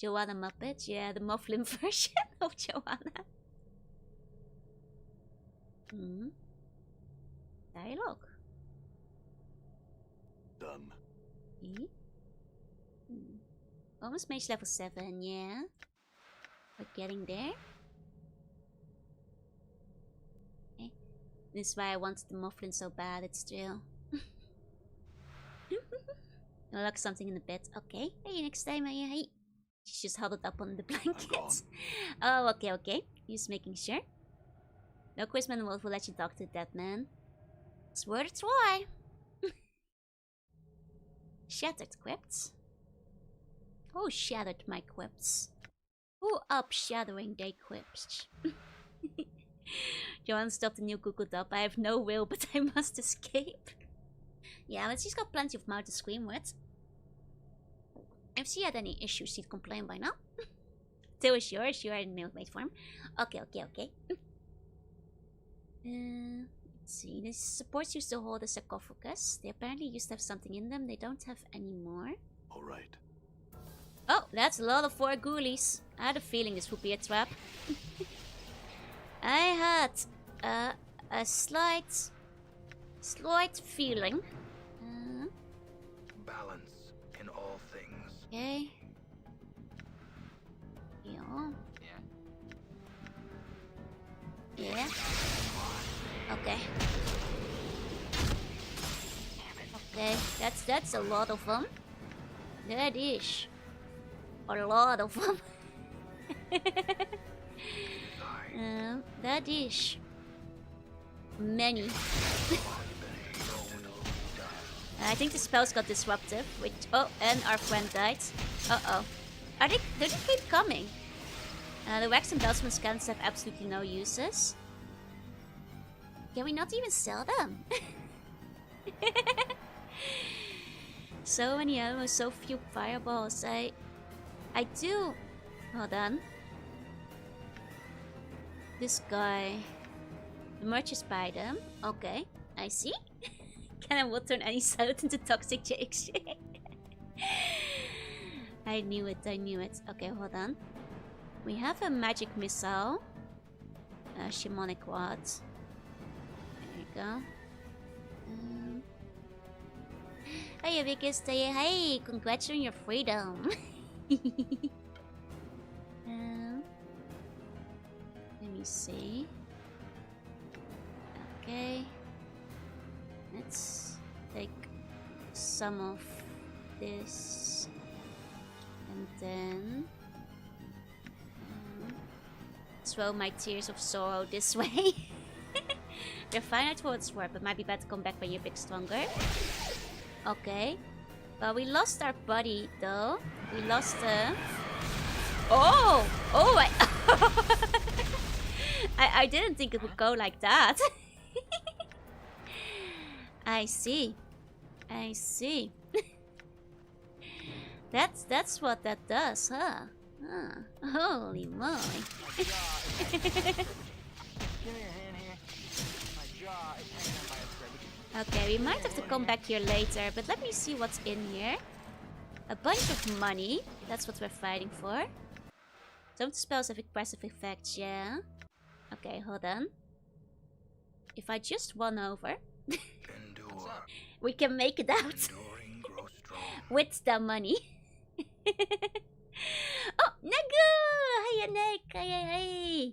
Jorunna Muppet, yeah, the Mufflin version of Jorunna. Dialogue. Done. Almost mage level 7, yeah. We're getting there. Okay. This is why I wanted the Mufflin so bad, it's true. I'll lock something in the bed. Okay. Hey, next time, hey. She's just huddled up on the blankets. Oh, okay. Just making sure. No Quizman Wolf will let you talk to that man. It's worth a try. Shattered quips. Who shattered my quips? Who up shattering their quips? Joanne stopped the new Google Dub. I have no will, but I must escape. Yeah, but she's got plenty of mouth to scream with. If she had any issues, she'd complain by now. Tail is yours. You are in milkmaid form. Okay. Let's see. These supports used to hold a sarcophagus. They apparently used to have something in them. They don't have any more. All right. Oh, that's a lot of 4 ghoulies. I had a feeling this would be a trap. I had a slight feeling. Balance in all things. Okay. Yeah. Okay. Okay, that's a lot of them. That is a lot of them. That is many. I think the spells got disruptive, which and our friend died. Do they keep coming? The wax and Belsman scans have absolutely no uses. Can we not even sell them? So many ammo, so few fireballs. I do. Hold on. This guy. The merch is by them. Okay, I see. Cannon will turn any salad into toxic jakes. I knew it, I knew it. Okay, hold on. We have a magic missile. A shamanic wad. There you go. Hey, Vickers, hey, congrats on your freedom. Let me see. Okay. Let's take some of this. And then throw my tears of sorrow this way. They're fine at what it's worth, but might be better to come back when you're a bit stronger. Okay. Well, we lost our buddy, though. We lost the... Oh! Oh! I didn't think it would go like that. I see. I see. That's what that does, huh? Huh. Holy moly. Give me your hand here. My jaw is hanging on by a thread. Okay, we might have to come back here later, but let me see what's in here. A bunch of money. That's what we're fighting for. Some spells have impressive effects, yeah. Okay, hold on. If I just won over, Endure. we can make it out Enduring grows strong. with the money. Oh, Nagu! Hiya, Nick! Hey.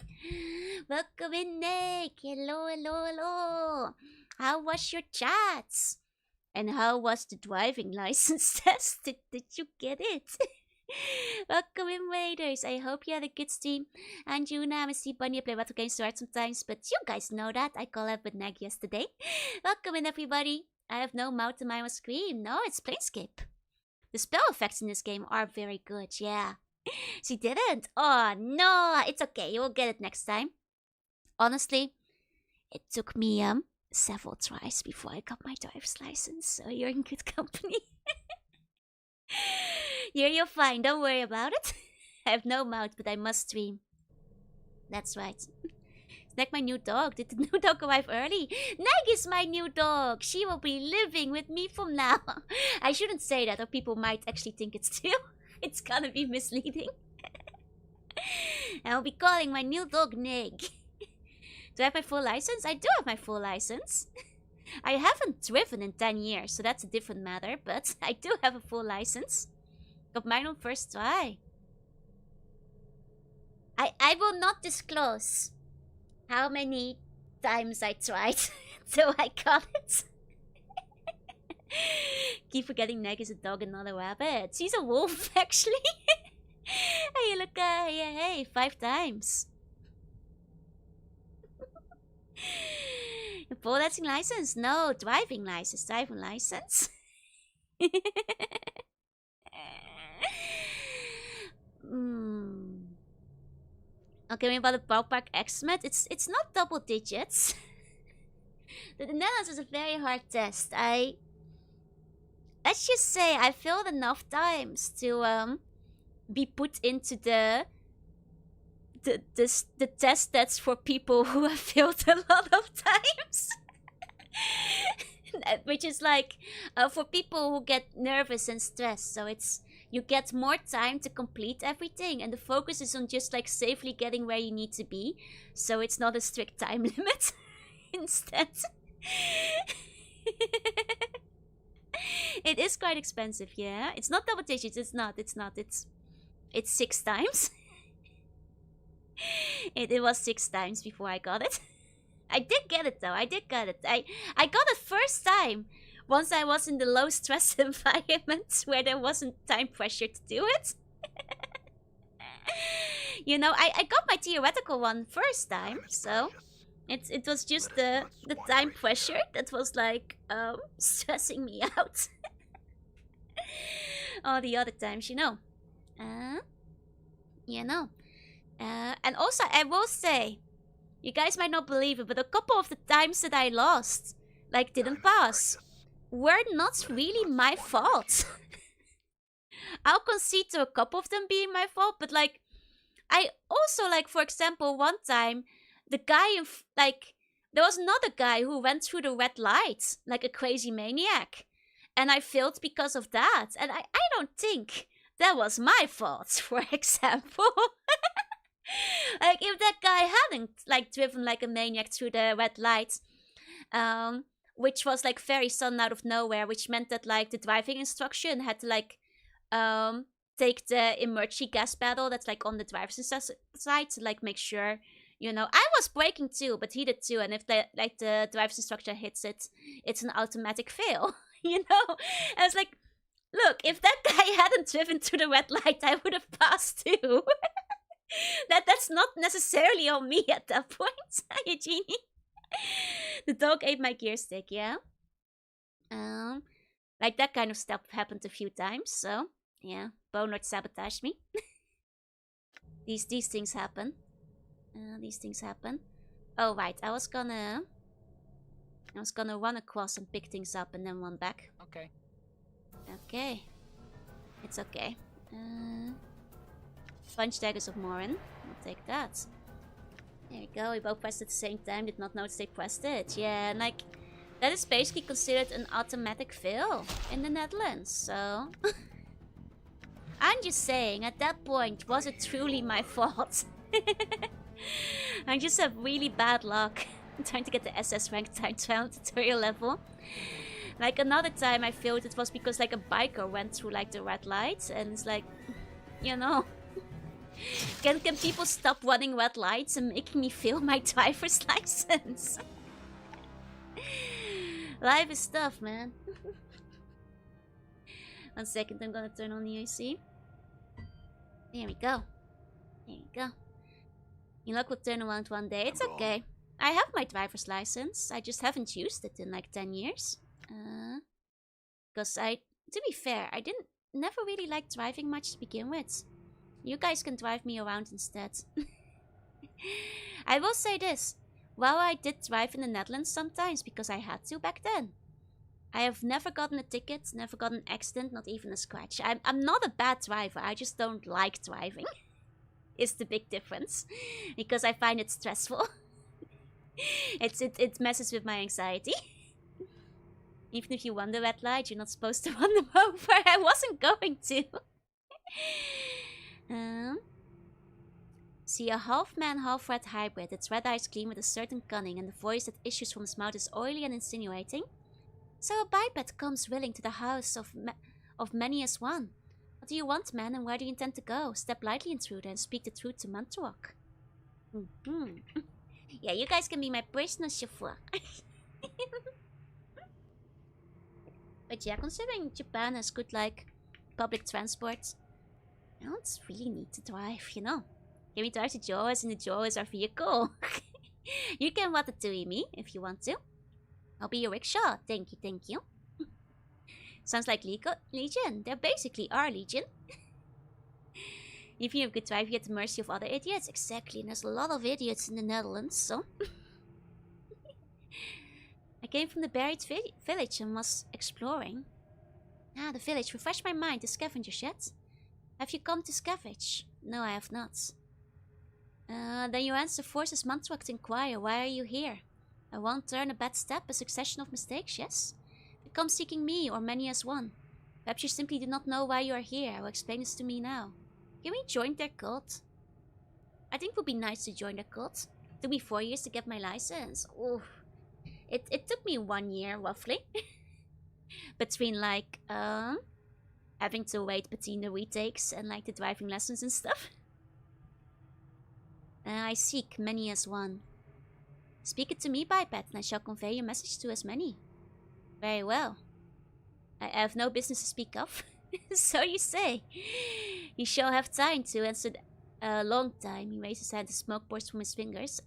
Welcome in, Nick! Hello, hello, hello! How was your chats? And how was the driving license test? Did you get it? Welcome in, Raiders! I hope you had a good stream. And Jorunna, I see Bunny, I play battle games hard sometimes, but you guys know that. I call up with Nag yesterday. Welcome in, everybody. I have no mouth to my own scream. No, it's Planescape. The spell effects in this game are very good, yeah. She didn't. Oh, no. It's okay. You will get it next time. Honestly, it took me several tries before I got my driver's license, so you're in good company. You're fine. Don't worry about it. I have no mouth, but I must stream. That's right. It's like my new dog. Did the new dog arrive early? Nag is my new dog. She will be living with me from now. I shouldn't say that, or people might actually think it's true. It's gonna be misleading. I'll be calling my new dog Nag. Do I have my full license? I do have my full license. I haven't driven in 10 years, so that's a different matter, but I do have a full license. Got mine on first try. I will not disclose how many times I tried till I got it. Keep forgetting Neg is a dog and not a rabbit. She's a wolf, actually. Hey, look, hey, 5 times. Full dancing license? No, driving license. Driving license. Okay, maybe about the ballpark estimate. It's not double digits. The Netherlands is a very hard test. Let's just say I failed enough times to be put into the test that's for people who have failed a lot of times. Which is like for people who get nervous and stressed. So you get more time to complete everything, and the focus is on just like safely getting where you need to be. So it's not a strict time limit. Instead, it is quite expensive. Yeah, it's not double digits. It's not. It's 6 times. It was 6 times before I got it. I did get it though. I did get it. I got it first time once I was in the low stress environment where there wasn't time pressure to do it. You know, I got my theoretical one first time, so it was just the time pressure that was like stressing me out. All the other times, you know. And also, I will say, you guys might not believe it, but a couple of the times that I lost, like, didn't pass. were not really my fault. I'll concede to a couple of them being my fault, but like, I also, like, for example, one time, the guy there was another guy who went through the red lights like a crazy maniac. And I failed because of that. And I don't think that was my fault, for example. Like, if that guy hadn't, like, driven like a maniac through the red lights, which was, like, very sudden out of nowhere, which meant that, like, the driving instruction had to, like, take the emergency gas pedal that's, like, on the driver's side to, like, make sure, you know. I was braking too, but he did too. And if the driver's instructor hits it, it's an automatic fail. You know? And I was like, look, if that guy hadn't driven through the red light, I would have passed too. That's not necessarily on me at that point, Eugenie. The dog ate my gear stick, yeah? Like, that kind of stuff happened a few times, so yeah. Bonelord sabotaged me. These things happen. These things happen. Oh, right, I was gonna run across and pick things up and then run back. Okay. Okay. It's okay. Punch Daggers of Morin. I'll take that. There we go. We both pressed at the same time. Did not notice they pressed it. Yeah, and like, that is basically considered an automatic fail in the Netherlands, so... I'm just saying, at that point, was it truly my fault? I just have really bad luck. I'm trying to get the SS rank time trial tutorial level. Like, another time I failed, it was because, like, a biker went through, like, the red lights, and it's like, you know, can people stop running red lights and making me fail my driver's license? Life is tough, man. 1 second, I'm gonna turn on the AC. There we go. There we go. Your luck will turn around one day. It's okay. I have my driver's license. I just haven't used it in like 10 years. Because to be fair, I never really liked driving much to begin with. You guys can drive me around instead. I will say this. While I did drive in the Netherlands sometimes because I had to back then, I have never gotten a ticket, never gotten an accident, not even a scratch. I'm not a bad driver. I just don't like driving. Is the big difference. Because I find it stressful. It messes with my anxiety. Even if you run the red light, you're not supposed to run them over. I wasn't going to. See a half-man, half-rat hybrid. Its red eyes gleam with a certain cunning, and the voice that issues from his mouth is oily and insinuating. So a biped comes willing to the house of many as one. What do you want, man, and where do you intend to go? Step lightly, intruder, and speak the truth to Mantorok. Yeah, you guys can be my personal chauffeur. But yeah, considering Japan has good, like, public transport, I don't really need to drive, you know. Can we drive to Jaws, and the Jaws is our vehicle? You can ratatouille me if you want to. I'll be your rickshaw. Thank you, thank you. Sounds like Legion. They're basically our Legion. If you have good drive, you're at the mercy of other idiots. Exactly, and there's a lot of idiots in the Netherlands, so... I came from the buried village and was exploring. Ah, the village. Refresh my mind. The scavenger shed. Have you come to scavenge? No, I have not. Then your answer forces Mantorok to inquire. Why are you here? A one turn, a bad step, a succession of mistakes, yes? You come seeking me, or many as one. Perhaps you simply do not know why you are here. I will explain this to me now. Can we join their cult? I think it would be nice to join their cult. It took me 4 years to get my license. Oof. It took me 1 year, roughly. Between, like, having to wait between the retakes and, like, the driving lessons and stuff. I seek many as one. Speak it to me, biped, and I shall convey your message to as many. Very well. I have no business to speak of. So you say. You shall have time to answer a long time. He raises his hand, the smoke pours from his fingers.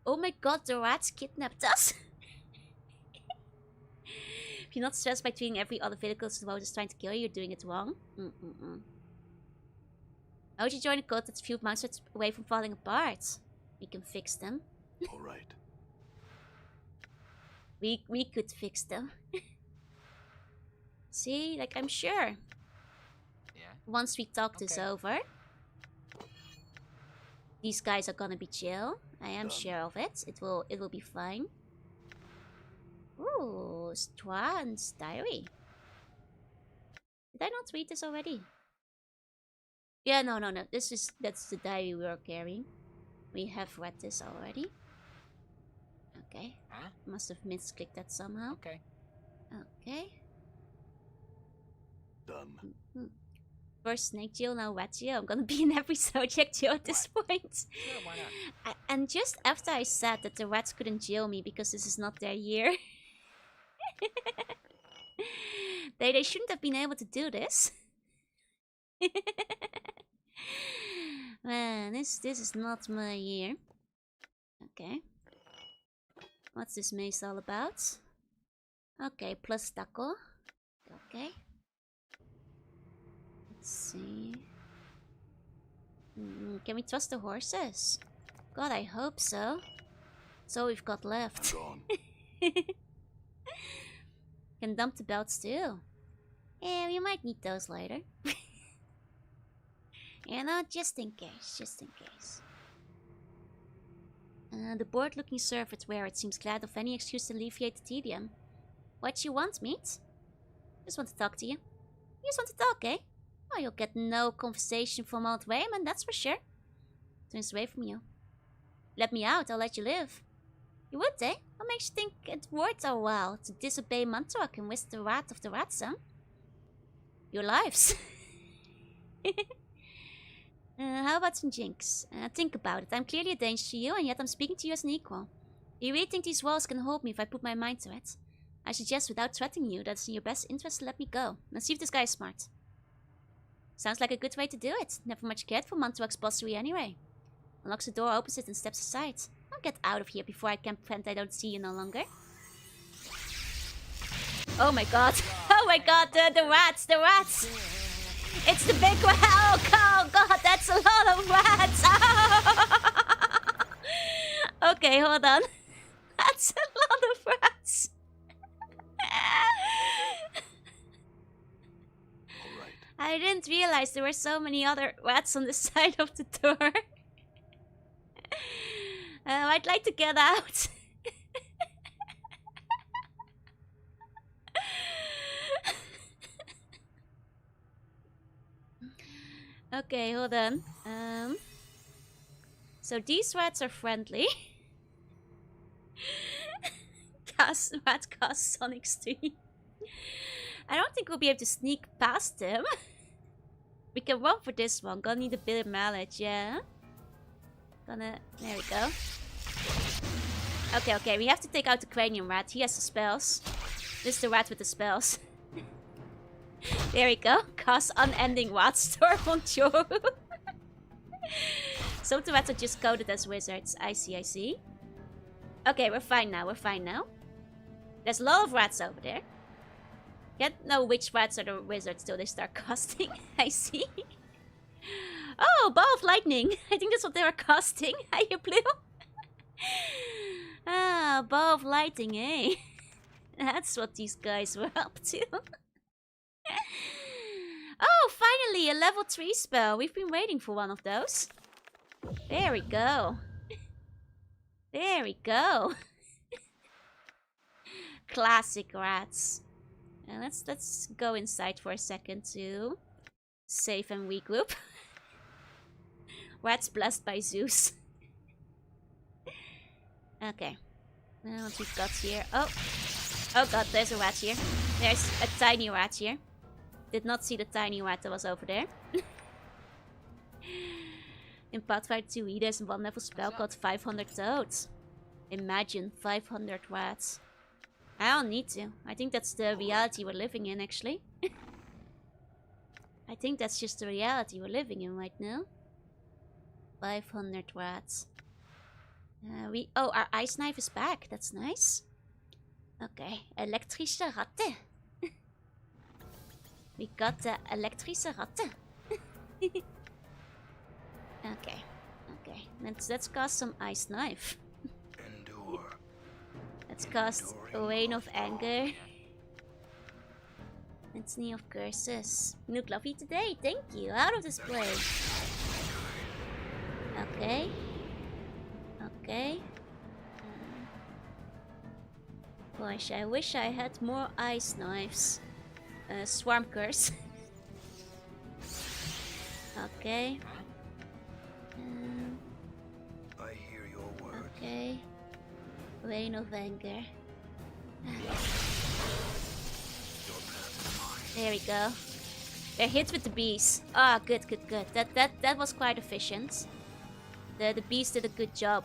Oh my god, the rats kidnapped us! If you're not stressed by treating every other vehicle as the world is trying to kill you, you're doing it wrong. How would you join a cult that's a few months away from falling apart? We can fix them. All right. We could fix them. See, like I'm sure. Yeah. Once we talk this Okay. over, these guys are gonna be chill. I am Done. sure of it. It will be fine. Ooh, Strahn's diary. Did I not read this already? Yeah, no. That's the diary we are carrying. We have read this already. Okay. Huh? Must have misclicked that somehow. Okay. Okay. Done. First Snake Jill, now Rat Jill. I'm gonna be in every Zodiac Jill at this point. Sure, why not? And just after I said that the rats couldn't jail me because this is not their year. They shouldn't have been able to do this. Man, this is not my year. Okay. What's this maze all about? Okay, plus taco. Okay. Let's see. Can we trust the horses? God, I hope so. That's all we've got left. Gone. Can dump the belts too. Yeah, we might need those later. You know, just in case, just in case. The bored-looking serf at where it seems glad of any excuse to alleviate the tedium. What you want, mate? Just want to talk to you. You just want to talk, eh? Oh, you'll get no conversation from old Raymond, that's for sure. Turns away from you. Let me out, I'll let you live. You would, eh? What makes you think it worth our while to disobey Mantoak and risk the wrath of the rats, huh? Your lives. How about some jinx? Think about it. I'm clearly a danger to you, and yet I'm speaking to you as an equal. Do you really think these walls can hold me if I put my mind to it? I suggest, without threatening you, that it's in your best interest to let me go. Now see if this guy is smart. Sounds like a good way to do it. Never much cared for Mantoak's bossery anyway. Unlocks the door opposite and steps aside. I'll get out of here before I can pretend I don't see you no longer. Oh my god. Oh my god, the rats, the rats! It's the big rat! Oh god, that's a lot of rats! Oh. Okay, hold on. That's a lot of rats! I didn't realize there were so many other rats on the side of the door. I'd like to get out. Okay, hold on. So these rats are friendly. Rat cast Sonic Stream. I don't think we'll be able to sneak past him. We can run for this one. Gonna need a bit of mileage, yeah. There we go. Okay, we have to take out the cranium rat. He has the spells. This is the rat with the spells. There we go. Cast unending rat storm on Joru. Some of the rats are just coded as wizards. I see. Okay, we're fine now, There's a lot of rats over there. Can't know which rats are the wizards till they start casting. I see. Oh, ball of lightning. I think that's what they were casting. Hiya, Blue. Ah, ball of lightning, eh? That's what these guys were up to. Oh, finally, a level 3 spell. We've been waiting for one of those. There we go. There we go. Classic rats. And let's go inside for a second to save and regroup. Rats blessed by Zeus. Okay. Now what we've got here. Oh god, there's a rat here. There's a tiny rat here. Did not see the tiny rat that was over there. In Pathfinder 2E, there's a 1-level spell called 500 Toads. Imagine 500 rats. I don't need to. I think that's the reality we're living in, actually. I think that's just the reality we're living in right now. 500 rats. Oh, our ice knife is back. That's nice. Okay, elektrische Ratte. We got the elektrische Ratte. Okay. Let's cast some ice knife. Let's cast a Rain of Anger. Litany of Curses. Look lovely today, thank you. Out of display. Okay. Okay. Gosh, I wish I had more ice knives. Swarm Curse. Okay. I hear your words. Okay. Rain of Anger. There we go. They're hit with the bees. Ah, good, good, good. That was quite efficient. The bees did a good job.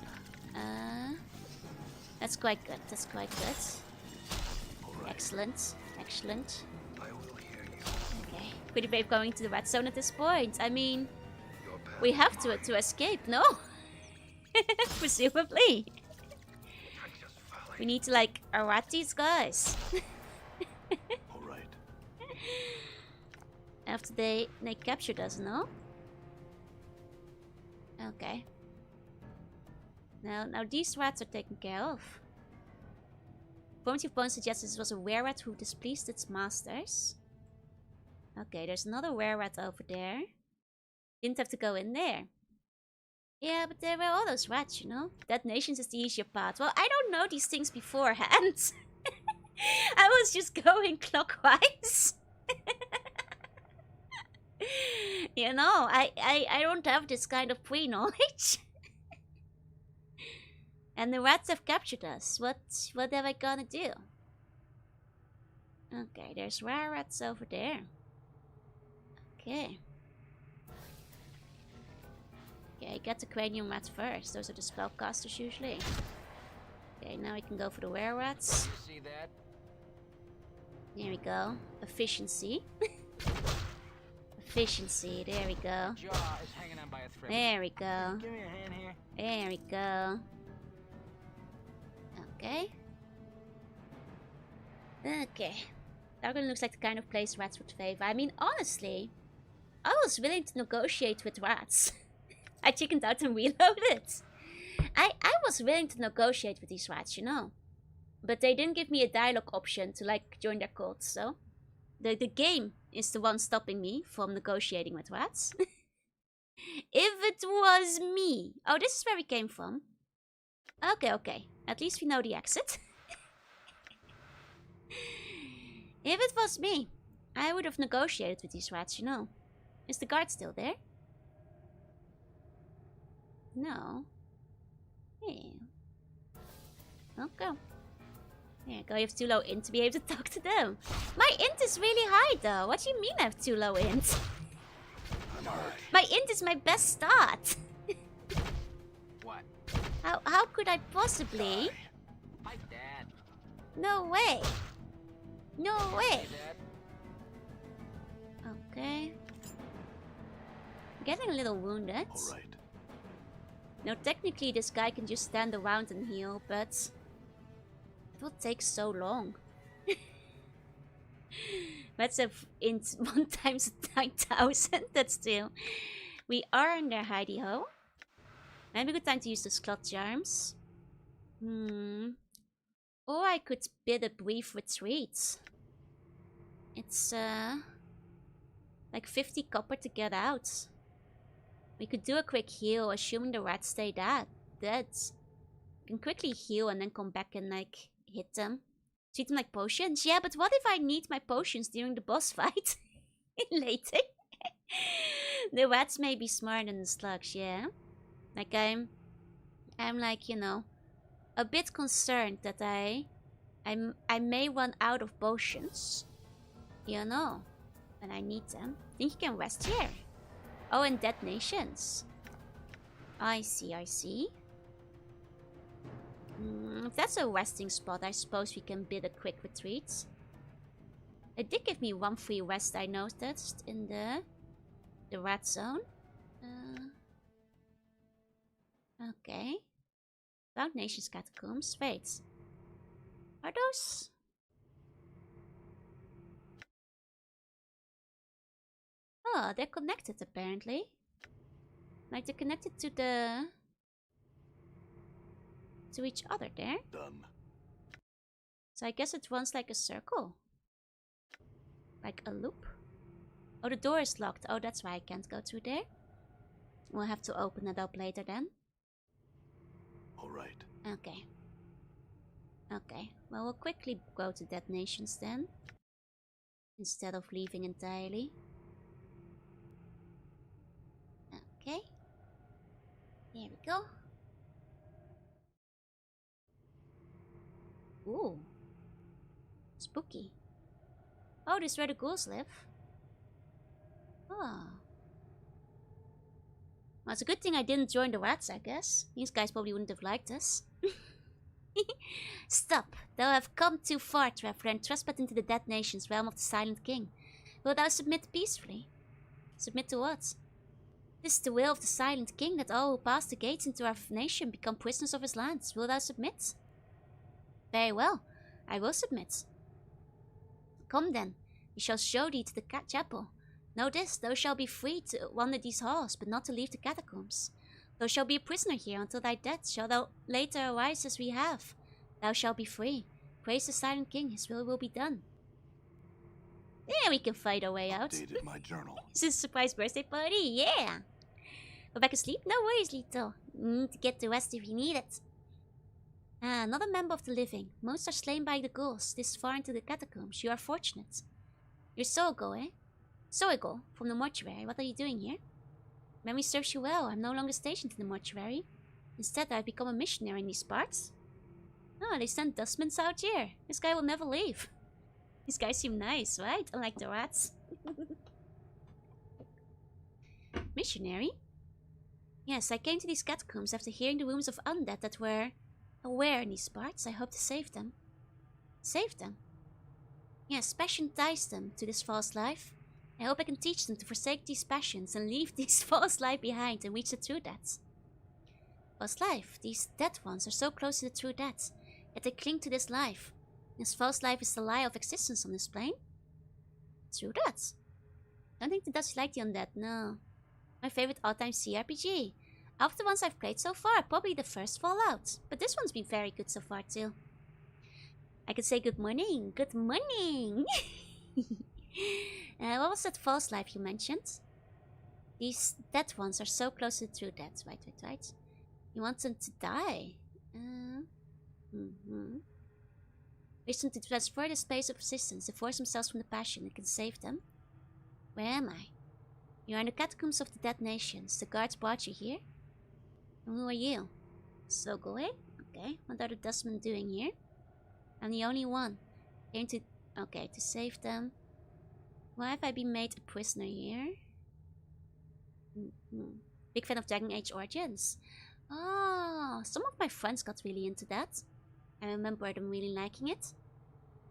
That's quite good. That's quite good. Excellent. Excellent. I will hear you. Okay. Pretty brave going to the red zone at this point. I mean, we have to escape, no? Presumably. We need to like rat these guys. All right. After they captured us, no? Okay. Now these rats are taken care of. Formative Bone suggests this was a were-rat who displeased its masters. Okay, there's another were-rat over there. Didn't have to go in there. Yeah, but there were all those rats, you know? Detonations is the easier part. Well, I don't know these things beforehand. I was just going clockwise. You know, I don't have this kind of pre-knowledge. And the rats have captured us. What am I gonna do? Okay, there's rare rats over there. Okay. Okay, get the cranium rats first. Those are the spellcasters usually. Okay, now we can go for the were rats. You see that? There we go. Efficiency. Efficiency. There we go. Jaw is hanging on by a thread. There we go. Give me a hand here. There we go. Okay. Okay. Darwin looks like the kind of place rats would favor. I mean, honestly, I was willing to negotiate with rats. I chickened out and reloaded. I was willing to negotiate with these rats, you know. But they didn't give me a dialogue option to, like, join their cult, so... The game is the one stopping me from negotiating with rats. If it was me... Oh, this is where we came from. Okay, okay. At least we know the exit. If it was me, I would have negotiated with these rats, you know. Is the guard still there? No. Yeah. Okay. There you go, you have too low int to be able to talk to them. My int is really high though. What do you mean I have too low int? My int is my best start. What? How could I possibly? My dad. No way. No way. See that? Okay. Getting a little wounded. All right. Now technically this guy can just stand around and heal, but it will take so long. Let's have int 1 times 9,000. That's still. We are in their hidey hole. Maybe a good time to use the slot charms. Or I could bid a brief retreat. It's like 50 copper to get out. We could do a quick heal, assuming the rats stay dead. We can quickly heal and then come back and like hit them. Treat them like potions. Yeah, but what if I need my potions during the boss fight? Later. The rats may be smarter than the slugs, yeah. Like I'm like, you know, a bit concerned that I may run out of potions. You know, when I need them. Think you can rest here? Oh, and detonations. I see, I see. If that's a resting spot, I suppose we can bid a quick retreat. It did give me 1 free rest, I noticed, in the rat zone. Okay. Cloud Nation's catacombs. Wait. Are those... Oh, they're connected apparently. Like they're connected to the... to each other there. Done. So I guess it runs like a circle. Like a loop. Oh, the door is locked. Oh, that's why I can't go through there. We'll have to open it up later then. All right. Okay. Okay. Well, we'll quickly go to detonations then. Instead of leaving entirely. Okay. Here we go. Ooh. Spooky. Oh, this is where the ghouls live. Oh. Well, it's a good thing I didn't join the rats, I guess. These guys probably wouldn't have liked us. Stop. Thou have come too far, traveler, and trespassed into the dead nation's realm of the Silent King. Wilt thou submit peacefully? Submit to what? This is the will of the Silent King, that all who pass the gates into our nation become prisoners of his lands. Wilt thou submit? Very well. I will submit. Come then. We shall show thee to the chapel. Know this, thou shalt be free to wander these halls, but not to leave the catacombs. Thou shalt be a prisoner here until thy death. Shall thou later arise as we have? Thou shalt be free. Praise the Silent King, his will be done. Yeah, we can fight our way out. Updated my journal. This is a surprise birthday party, yeah! Go back to sleep? No worries, Lito. Need to get the rest if you need it. Another member of the living. Most are slain by the ghouls, this far into the catacombs. You are fortunate. You're Sogo, eh? Sogo, from the mortuary. What are you doing here? Memory serves you well. I'm no longer stationed in the mortuary. Instead, I've become a missionary in these parts. Oh, they sent dustmans out here. This guy will never leave. These guys seem nice, right? Unlike the rats. Missionary? Yes, I came to these catacombs after hearing the rumors of undead that were aware in these parts. I hope to save them. Save them? Yes, passion ties them to this false life. I hope I can teach them to forsake these passions and leave this false life behind and reach the true death. False life? These dead ones are so close to the true death, yet they cling to this life. This false life is the lie of existence on this plane. True death? Don't think the Dutch like the undead, no. My favorite all-time CRPG. Of the ones I've played so far, probably the first Fallout. But this one's been very good so far too. I could say good morning. Good morning! What was that false life you mentioned? These dead ones are so close to the true death. Right. You want them to die. Wish them to transfer the space of resistance, to force themselves from the passion that can save them. Where am I? You are in the catacombs of the dead nations. The guards brought you here? And who are you? Sogo, eh? Okay, what are the dustmen doing here? I'm the only one. Came to... Okay, to save them. Why have I been made a prisoner here? Big fan of Dragon Age Origins. Oh, some of my friends got really into that. I remember them really liking it.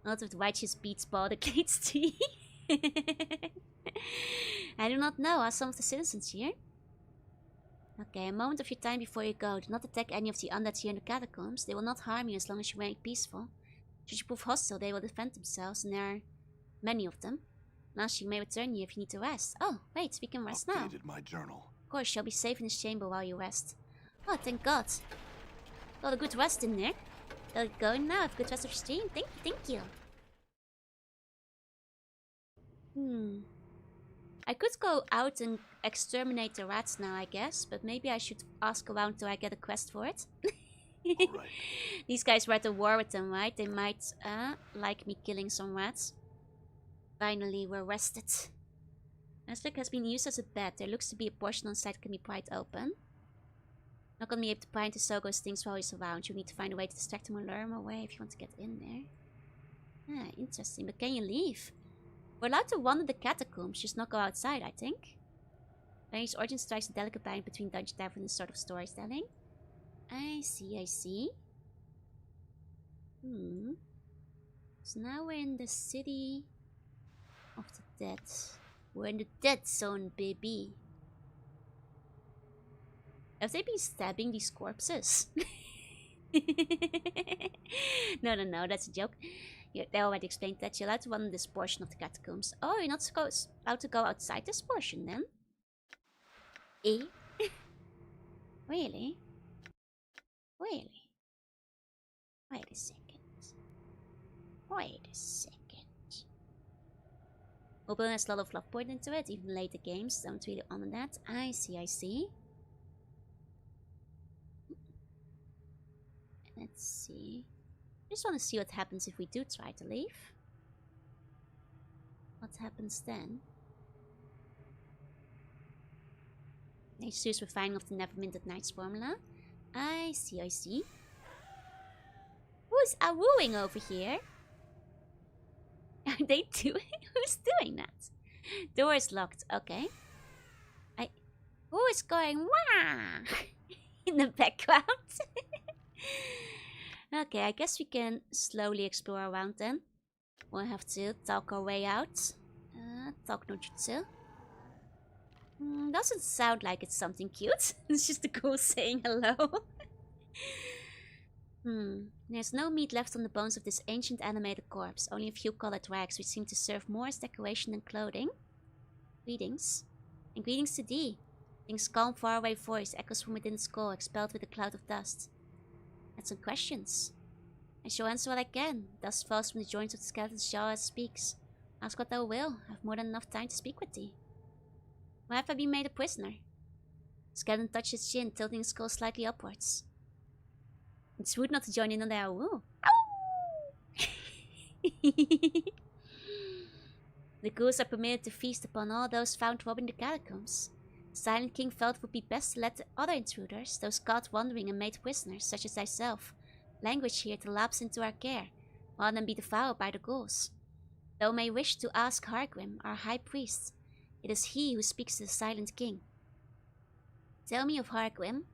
A lot of the righteous beats Baldur's Gate 3. I do not know. Are some of the citizens here? Okay, a moment of your time before you go. Do not attack any of the undead here in the catacombs. They will not harm you as long as you remain peaceful. Should you prove hostile, they will defend themselves, and there are many of them. Last, you may return here if you need to rest. Oh, wait, we can rest now. Updated my journal. Of course, you'll be safe in this chamber while you rest. Oh, thank God. Got a good rest in there. Gotta go now. Have a good rest of your stream. Thank you. I could go out and exterminate the rats now, I guess. But maybe I should ask around till I get a quest for it. Alright. These guys were at a war with them, right? They might like me killing some rats. Finally, we're rested. Nestlick has been used as a bed. There looks to be a portion on site that can be pried open. Not gonna be able to pry into Sogo's things while he's around. You need to find a way to distract him or lure him away if you want to get in there. Ah, interesting. But can you leave? We're allowed to wander the catacombs, just not go outside, I think. Dragon's Origin strikes a delicate balance between Dungeon Tavern and sort of storytelling. I see. So now we're in the city of the dead. We're in the dead zone, baby. Have they been stabbing these corpses? No, that's a joke. Yeah, they already explained that you're allowed to run this portion of the catacombs. Oh, you're not allowed to go outside this portion then? Eh? Really? Wait a second. Wait a second. Mobile has a lot of love poured into it, even later games don't really honor that. I see. Let's see. Just want to see what happens if we do try to leave. What happens then? They choose refining of the never minted Knights formula. I see. Who's wooing over here? Are they doing? Who's doing that? Door is locked. Okay. Who is going wah in the background? Okay, I guess we can slowly explore around then. We'll have to talk our way out. Talk no jutsu. Doesn't sound like it's something cute. It's just a ghoul saying hello. There's no meat left on the bones of this ancient animated corpse. Only a few colored rags which seem to serve more as decoration than clothing. Greetings. And greetings to thee. Thing's calm, faraway voice echoes from within the skull, expelled with a cloud of dust. Had some questions. I shall answer what I can. Dust falls from the joints of the skeleton's jaw as it speaks. Ask what thou will. I have more than enough time to speak with thee. Why have I been made a prisoner? The skeleton touched its chin, tilting its skull slightly upwards. It's rude not to join in on their woo. The ghouls are permitted to feast upon all those found robbing the catacombs. The Silent King felt it would be best to let the other intruders, those caught wandering and made prisoners, such as thyself, languish here to lapse into our care, rather than be devoured by the ghouls. Thou may wish to ask Hargrim, our high priest. It is he who speaks to the Silent King. Tell me of Hargrim.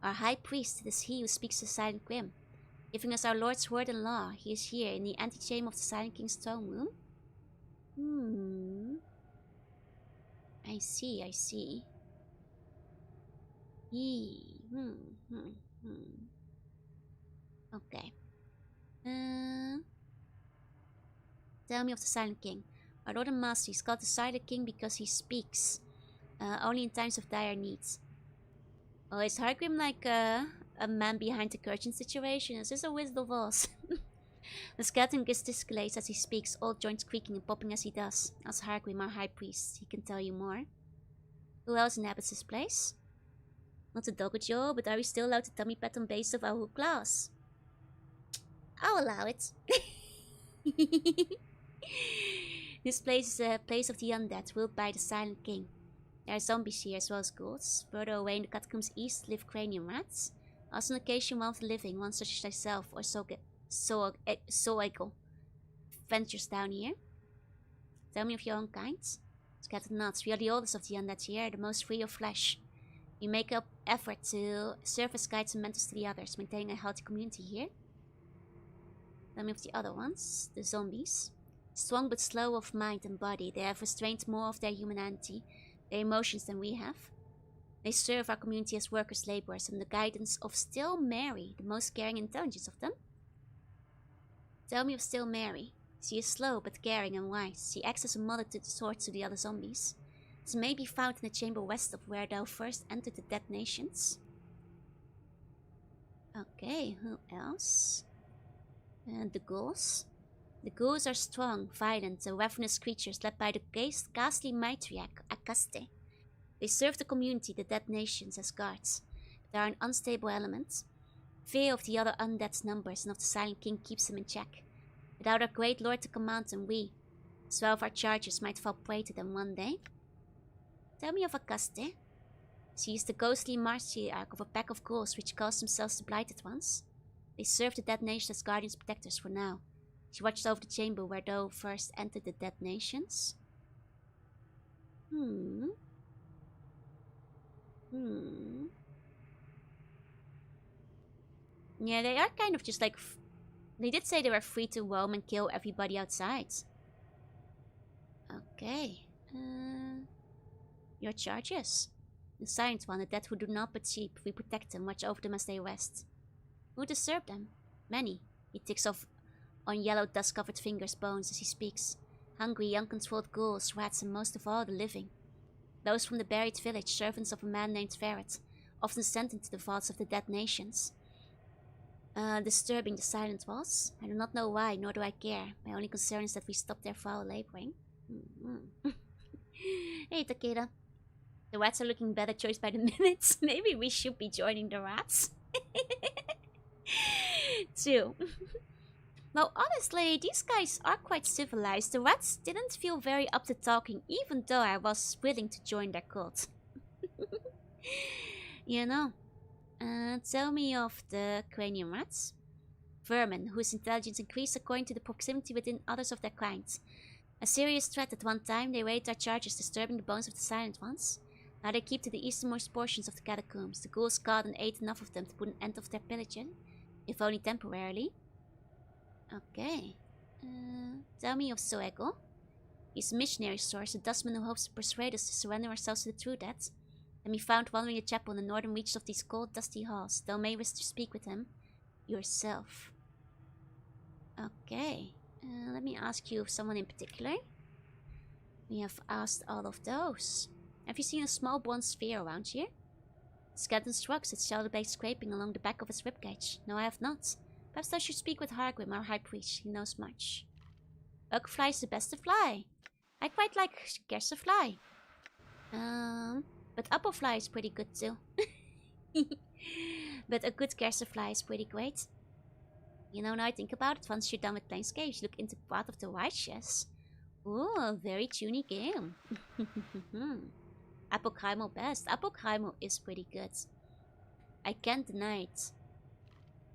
Our high priest, it is he who speaks to the Silent King. Giving us our Lord's word and law, he is here in the antechamber of the Silent King's throne room. I see. Okay. Tell me of the Silent King. Our Lord and Master is called the Silent King because he speaks. Only in times of dire needs. Oh, is Hargrim like a man behind the curtain situation? Is this a Wizard of Oz? The skeleton gesticulates as he speaks, all joints creaking and popping as he does. As Hargrim, our high priest, he can tell you more. Who else inhabits this place? Not the dogojo, but are we still allowed to tummy pat on base of our claws? I'll allow it. This place is a place of the undead, ruled by the Silent King. There are zombies here as well as ghouls. Further away in the catacombs east live cranium rats. Also on occasion one of the living, one such as thyself or Soego, ventures down here. Tell me of your own kind. Scattered nuts. We are the oldest of the undead here, the most free of flesh. We make up effort to serve as guides and mentors to the others, maintaining a healthy community here. Tell me of the other ones, the zombies. Strong but slow of mind and body, they have restrained more of their humanity, their emotions than we have. They serve our community as workers, laborers, and the guidance of Still Mary, the most caring and intelligent of them. Tell me of Still Mary. She is slow but caring and wise. She acts as a mother to the swords to the other zombies. She may be found in the chamber west of where thou first entered the Dead Nations. Okay, who else? The ghouls. The ghouls are strong, violent, and ravenous creatures led by the ghastly matriarch, Akaste. They serve the community, the Dead Nations, as guards. They are an unstable element. Fear of the other undead's numbers and of the Silent King keeps them in check. Without our great lord to command them, we, as well as our chargers, might fall prey to them one day. Tell me of Akaste. She is the ghostly matriarch of a pack of ghouls which calls themselves the Blighted Ones. They serve the Dead Nations as guardians protectors for now. She watched over the chamber where thou first entered the Dead Nations. Yeah, they are kind of just like... They did say they were free to roam and kill everybody outside. Okay. Your charges. The Silent One, the dead who do not but sheep. We protect them, watch over them as they rest. Who disturb them? Many. He ticks off on yellow dust-covered fingers' bones as he speaks. Hungry, uncontrolled ghouls, rats, and most of all the living. Those from the buried village, servants of a man named Ferret, often sent into the vaults of the Dead Nations. disturbing the silent walls. I do not know why, nor do I care. My only concern is that we stop their foul laboring. Hey, Takeda. The rats are looking better choice by the minute. Maybe we should be joining the rats. Too. Well, honestly, these guys are quite civilized. The rats didn't feel very up to talking, even though I was willing to join their cult. You know. Tell me of the cranium rats. Vermin, whose intelligence increased according to the proximity within others of their kind. A serious threat at one time, they raided our charges, disturbing the bones of the silent ones. Now they keep to the easternmost portions of the catacombs. The ghouls caught and ate enough of them to put an end of their pillaging, if only temporarily. Okay. Tell me of Soego. He's a missionary source, a dustman who hopes to persuade us to surrender ourselves to the true dead. And be found wandering a chapel in the northern reaches of these cold, dusty halls. Thou may wish to speak with him yourself. Okay. Let me ask you of someone in particular. We have asked all of those. Have you seen a small bronze sphere around here? The skeleton shrugs, its shoulder blade scraping along the back of his ribcage. No, I have not. Perhaps I should speak with Hargrim, our high priest. He knows much. Oakfly is the best to fly. I quite like Gerserfly. But Applefly is pretty good too. But a good Gerserfly is pretty great. You know, now I think about it, once you're done with Planescape, you look into Path of the Righteous. Ooh, a very tuney game. Apocrimal best. Apocrimal is pretty good. I can't deny it.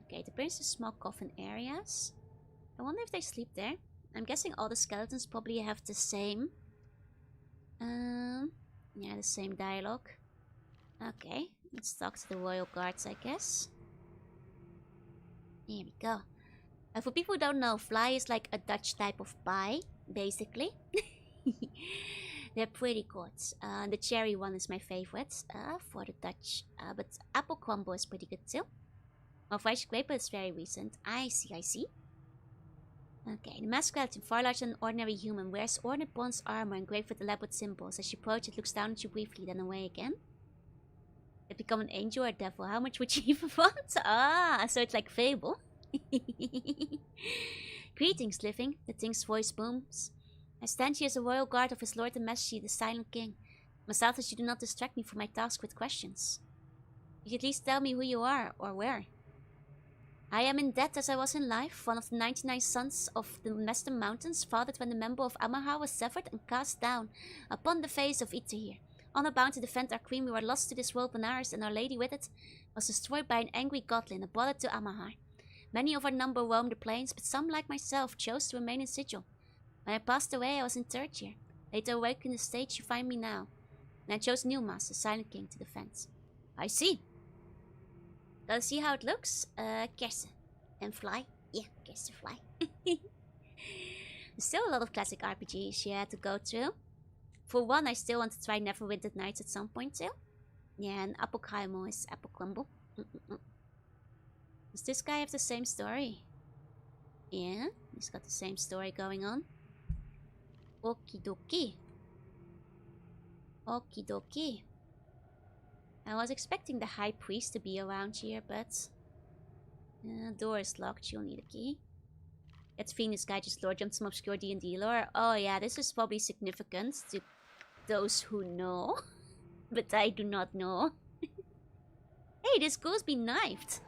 Okay, the brings the small coffin areas. I wonder if they sleep there. I'm guessing all the skeletons probably have the same. Yeah, the same dialogue. Okay, let's talk to the royal guards, I guess. Here we go. For people who don't know, fly is like a Dutch type of pie, basically. They're pretty good. The cherry one is my favorite for the Dutch. But apple crumble is pretty good too. Well, fresh grape is very recent. I see. Okay, the masked skeleton, far larger than an ordinary human, wears ornate bronze armor engraved with elaborate symbols. As you approach, it looks down at you briefly, then away again. It become an angel or a devil. How much would you even want? Ah, so it's like Fable. Greetings, living, the thing's voice booms. I stand here as a royal guard of his lord and majesty, the silent king. Myself that you do not distract me from my task with questions. You should at least tell me who you are, or where. I am in debt as I was in life, one of the 99 sons of the Western Mountains, fathered when the member of Amaha was severed and cast down upon the face of Itahir. Honor bound to defend our queen, we were lost to this world Benares, and our lady with it was destroyed by an angry godling, a brother to Amahar. Many of our number roamed the plains, but some, like myself, chose to remain in sigil. When I passed away, I was in third year. Later awake in the stage you find me now. And I chose Newmas, the silent king, to defend. I see. Gotta see how it looks? Kerse. And fly? Yeah, Kerse fly. There's still a lot of classic RPGs you had to go through. For one, I still want to try Neverwinter Nights at some point too. Yeah, and Apocrimal is Apple Crumble. Does this guy have the same story? Yeah, he's got the same story going on. Okie dokie. Okie dokie. I was expecting the high priest to be around here, but... door is locked, you'll need a key. That Venus guy just lore jumped some obscure D&D lore. Oh yeah, this is probably significant to those who know. But I do not know. Hey, this ghoul's been knifed.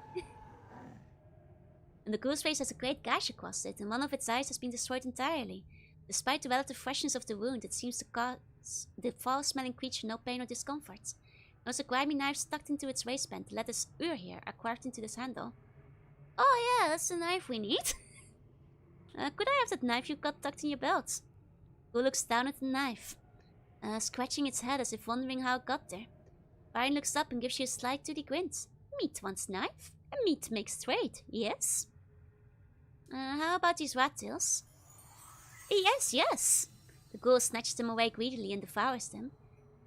And the ghoul's face has a great gash across it, and one of its eyes has been destroyed entirely. Despite the relative freshness of the wound, it seems to cause the foul-smelling creature no pain or discomfort. There's a grimy knife stuck into its waistband. The letters Ur here are carved into this handle. Oh yeah, that's the knife we need. Could I have that knife you've got tucked in your belt? Who looks down at the knife, scratching its head as if wondering how it got there. Byron looks up and gives you a slight toothy grin. Meat wants knife, and meat makes trade, yes? How about these rat tails? Yes! The ghoul snatches them away greedily and devours them.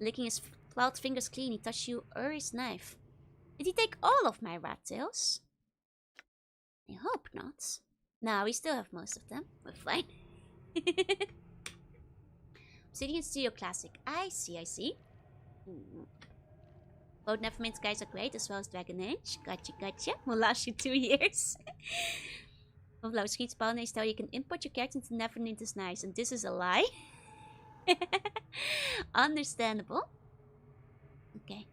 Licking his clawed fingers clean, he touches you Uri's knife. Did he take all of my rat tails? I hope not. No, we still have most of them. We're fine. Obsidian Studio Classic. I see. Both Nevermint guys are great, as well as Dragon Age. Gotcha. Will last you 2 years. Overload Screech Pollinate tell you can import your character into Nevermint is nice, and this is a lie. Understandable. Okay.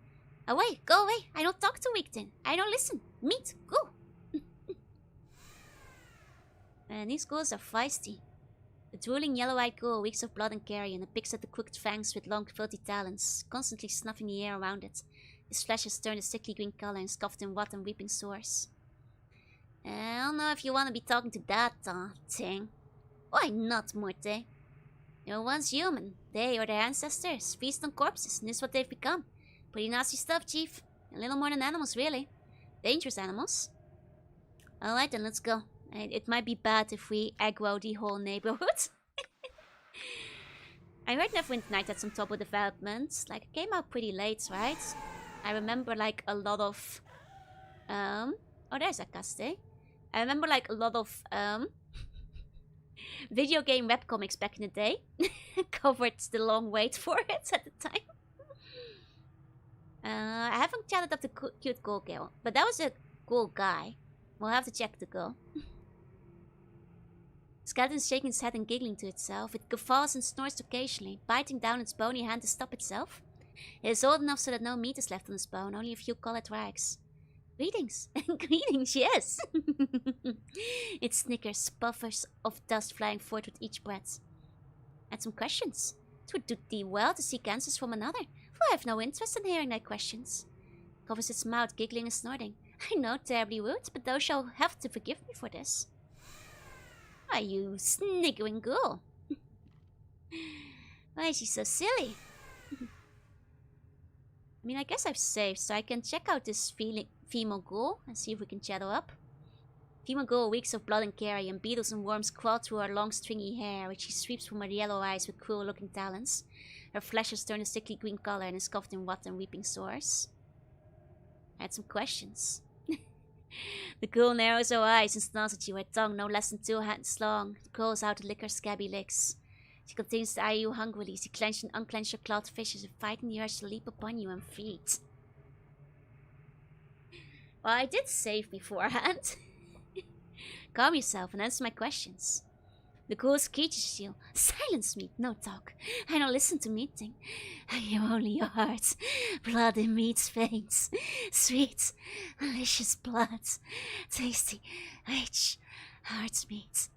Away, go away. I don't talk to Weekton. I don't listen. Meet, go. And these ghouls are feisty. The drooling yellow-eyed ghoul reeks of blood and carrion and picks at the crooked fangs with long filthy talons, constantly snuffing the air around it. His flesh has turned a sickly green color and is covered in rot and weeping sores. I don't know if you want to be talking to that thing. Why not, Morte? They were once human. They or their ancestors feast on corpses, and this is what they've become. Pretty nasty stuff, Chief. A little more than animals, really. Dangerous animals. Alright then, let's go. It might be bad if we aggro the whole neighborhood. I heard Neverwinter Night had some trouble development. Like, it came out pretty late, right? I remember, like, a lot of... Oh, there's Akaste. I remember, like, a lot of, video game webcomics back in the day. Covered the long wait for it at the time. I haven't chatted up the cute ghoul girl, but that was a cool guy. We'll have to check the girl. Skeleton's shaking its head and giggling to itself. It guffaws and snores occasionally, biting down its bony hand to stop itself. It is old enough so that no meat is left on its bone, only a few colored rags. Greetings. Greetings, yes. It snickers, puffers of dust flying forth with each breath. And some questions. It would do thee well to seek answers from another, for I have no interest in hearing thy questions. Covers its mouth, giggling and snorting. I know, terribly rude, but thou shalt have to forgive me for this. Why, you sniggering ghoul. Why is she so silly? I mean, I guess I've saved, so I can check out this female ghoul and see if we can chat her up. Female ghoul reeks of blood and carrion. Beetles and worms crawl through her long stringy hair, which she sweeps from her yellow eyes with cruel-looking talons. Her flesh has turned a sickly green color and is covered in rot and weeping sores. I had some questions. The ghoul narrows her eyes and snarls at you, her tongue no less than 2 hands long. Curls out to lick her scabby licks. She continues to eye you hungrily as you clench and unclench her clawed fishes and fighting the urge to leap upon you and feed. Well, I did save beforehand. Calm yourself and answer my questions. The ghoul screeches you. Silence me, no talk. I don't listen to meeting. I hear only your heart. Blood in meat's veins. Sweet, delicious blood. Tasty, rich, heart's meat.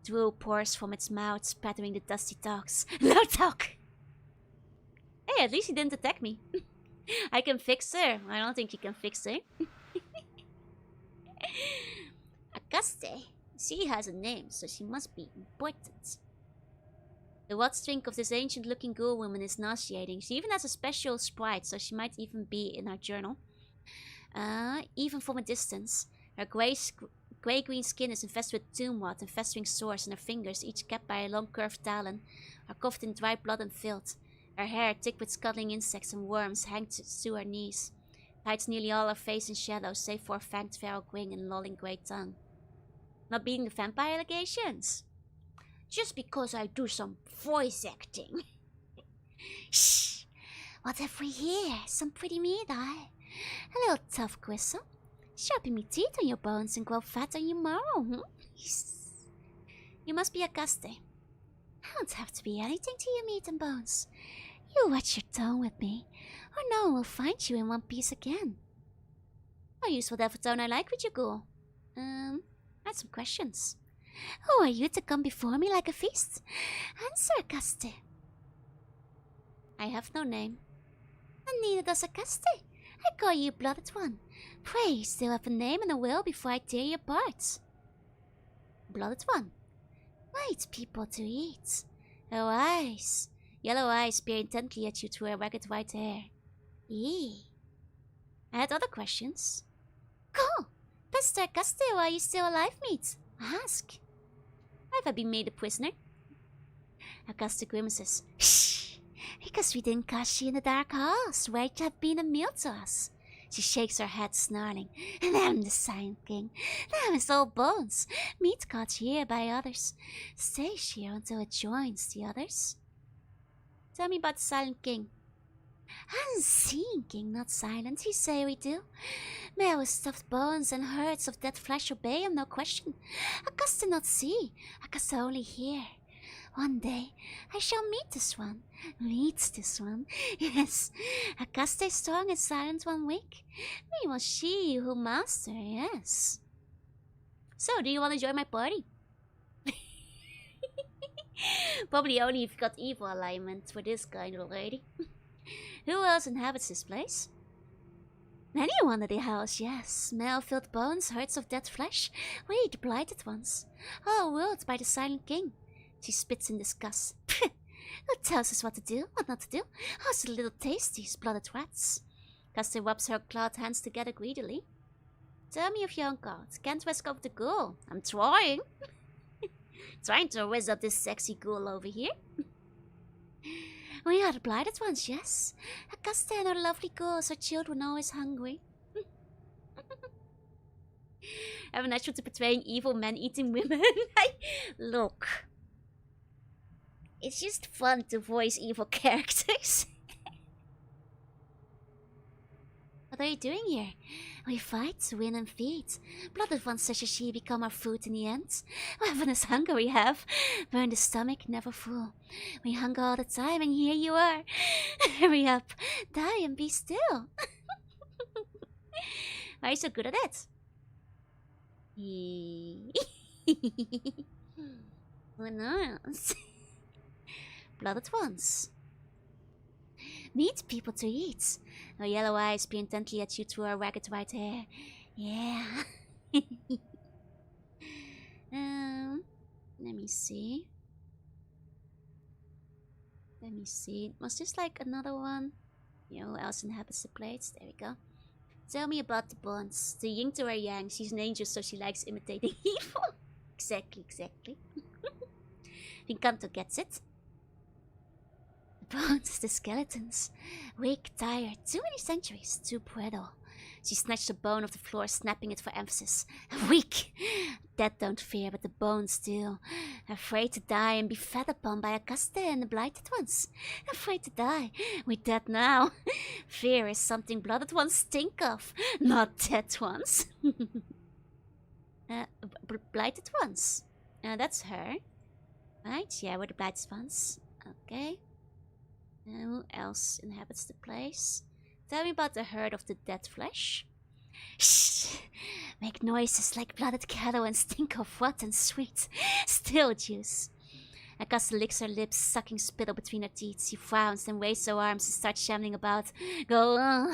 Drool pours from its mouth, spattering the dusty dogs. No talk! Hey, at least he didn't attack me. I can fix her. I don't think you can fix her. Akaste. She has a name, so she must be important. The what stink of this ancient-looking ghoul woman is nauseating. She even has a special sprite, so she might even be in our journal. Even from a distance. Her grey-green skin is infested with tomb rot and festering sores, and her fingers, each capped by a long curved talon, are covered in dry blood and filth. Her hair, thick with scuttling insects and worms, hangs to her knees. Hides nearly all her face in shadows, save for a fanged feral grin and lolling grey tongue. Not beating the vampire allegations. Just because I do some voice acting. Shh! What have we here? Some pretty meat, A little tough gristle. Sharpen me teeth on your bones and grow fat on your marrow, You must be Akaste. I don't have to be anything to your meat and bones. You watch your tone with me, or no one will find you in one piece again. I'll use whatever tone I like with you, ghoul. I had some questions. Who are you to come before me like a feast? Answer, Akaste. I have no name. And neither does Akaste. I call you Blooded One. Pray you still have a name and a will before I tear you apart. Blooded One. White people to eat. Her eyes. Yellow eyes peer intently at you through her ragged white hair. Eee. I had other questions. Cool. Best Akaste, or are you still alive, mate? Ask. Have I been made a prisoner? Akaste grimaces. Shh! Because we didn't catch you in the dark halls, where you have been a meal to us. She shakes her head, snarling. And I'm the Silent King. Now it's all bones. Meat caught here by others. Stays here until it joins the others. Tell me about the Silent King. Unseen king, not silent, you say we do. May with stuffed bones and herds of dead flesh obey him, no question. Augusta not see, Augusta only hear. One day I shall meet this one. Yes, Augusta is strong and silent, one weak. Me was she who master, yes. So, do you want to join my party? Probably only if you got evil alignment for this kind of lady. Who else inhabits this place? Many wander the house, yes. Smell-filled bones, herds of dead flesh. We, the blighted ones. All ruled by the silent king. She spits in disgust. Who tells us what to do, what not to do? How's the little tasties, blooded rats? Custer rubs her clawed hands together greedily. Tell me of your own god. Can't risk off the ghoul. I'm trying. Trying to whiz up this sexy ghoul over here. We are the blighted ones, yes. Augusta and her lovely ghouls, her children always hungry. I have a natural to portraying evil men eating women. Look. It's just fun to voice evil characters. What are you doing here? We fight, win and feed. Blooded ones such as she become our food in the end. Ravenous hunger we have. Burn the stomach, never full. We hunger all the time and here you are. Hurry up, die and be still. Why are you so good at it? Who knows? Blooded ones. Meat people to eat. Her yellow eyes peer intently at you through her ragged white hair. Yeah. Let me see. Was this like another one? You know who else inhabits the place? There we go. Tell me about the bonds. The yin to her yang. She's an angel, so she likes imitating evil. Exactly. Vincanto gets it. The bones, the skeletons. Weak, tired, too many centuries, too brittle. She snatched a bone off the floor, snapping it for emphasis. Weak! Dead don't fear, but the bones do. Afraid to die and be fed upon by Augusta and the blighted ones. Afraid to die. We're dead now. Fear is something blooded ones think of, not dead ones. Blighted ones. That's her. Right? Yeah, we're the blighted ones. Okay. Who else inhabits the place? Tell me about the herd of the dead flesh. Shh! Make noises like blooded cattle and stink of rotten sweet. Still juice. Augusta licks her lips, sucking spittle between her teeth. She frowns, then waves her arms and starts shambling about. Go,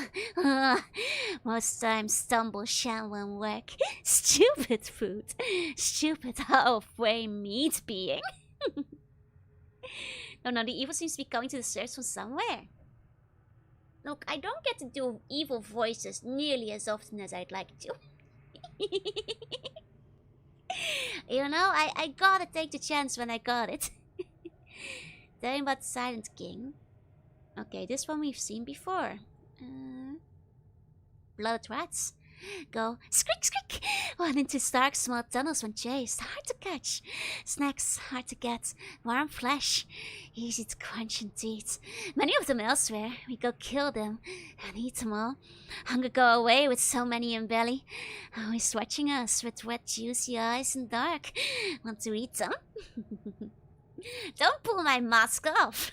most times stumble, shall and work. Stupid food. Stupid halfway meat being. No, the evil seems to be coming to the surface from somewhere. Look, I don't get to do evil voices nearly as often as I'd like to. You know, I gotta take the chance when I got it. Telling about the Silent King. Okay, this one we've seen before. Blooded rats. Go squeak squeak. Run into dark small tunnels when chased. Hard to catch. Snacks hard to get. Warm flesh. Easy to crunch and eat. Many of them elsewhere. We go kill them and eat them all. Hunger go away with so many in belly. Always watching us with wet juicy eyes and dark. Want to eat them? Don't pull my mask off.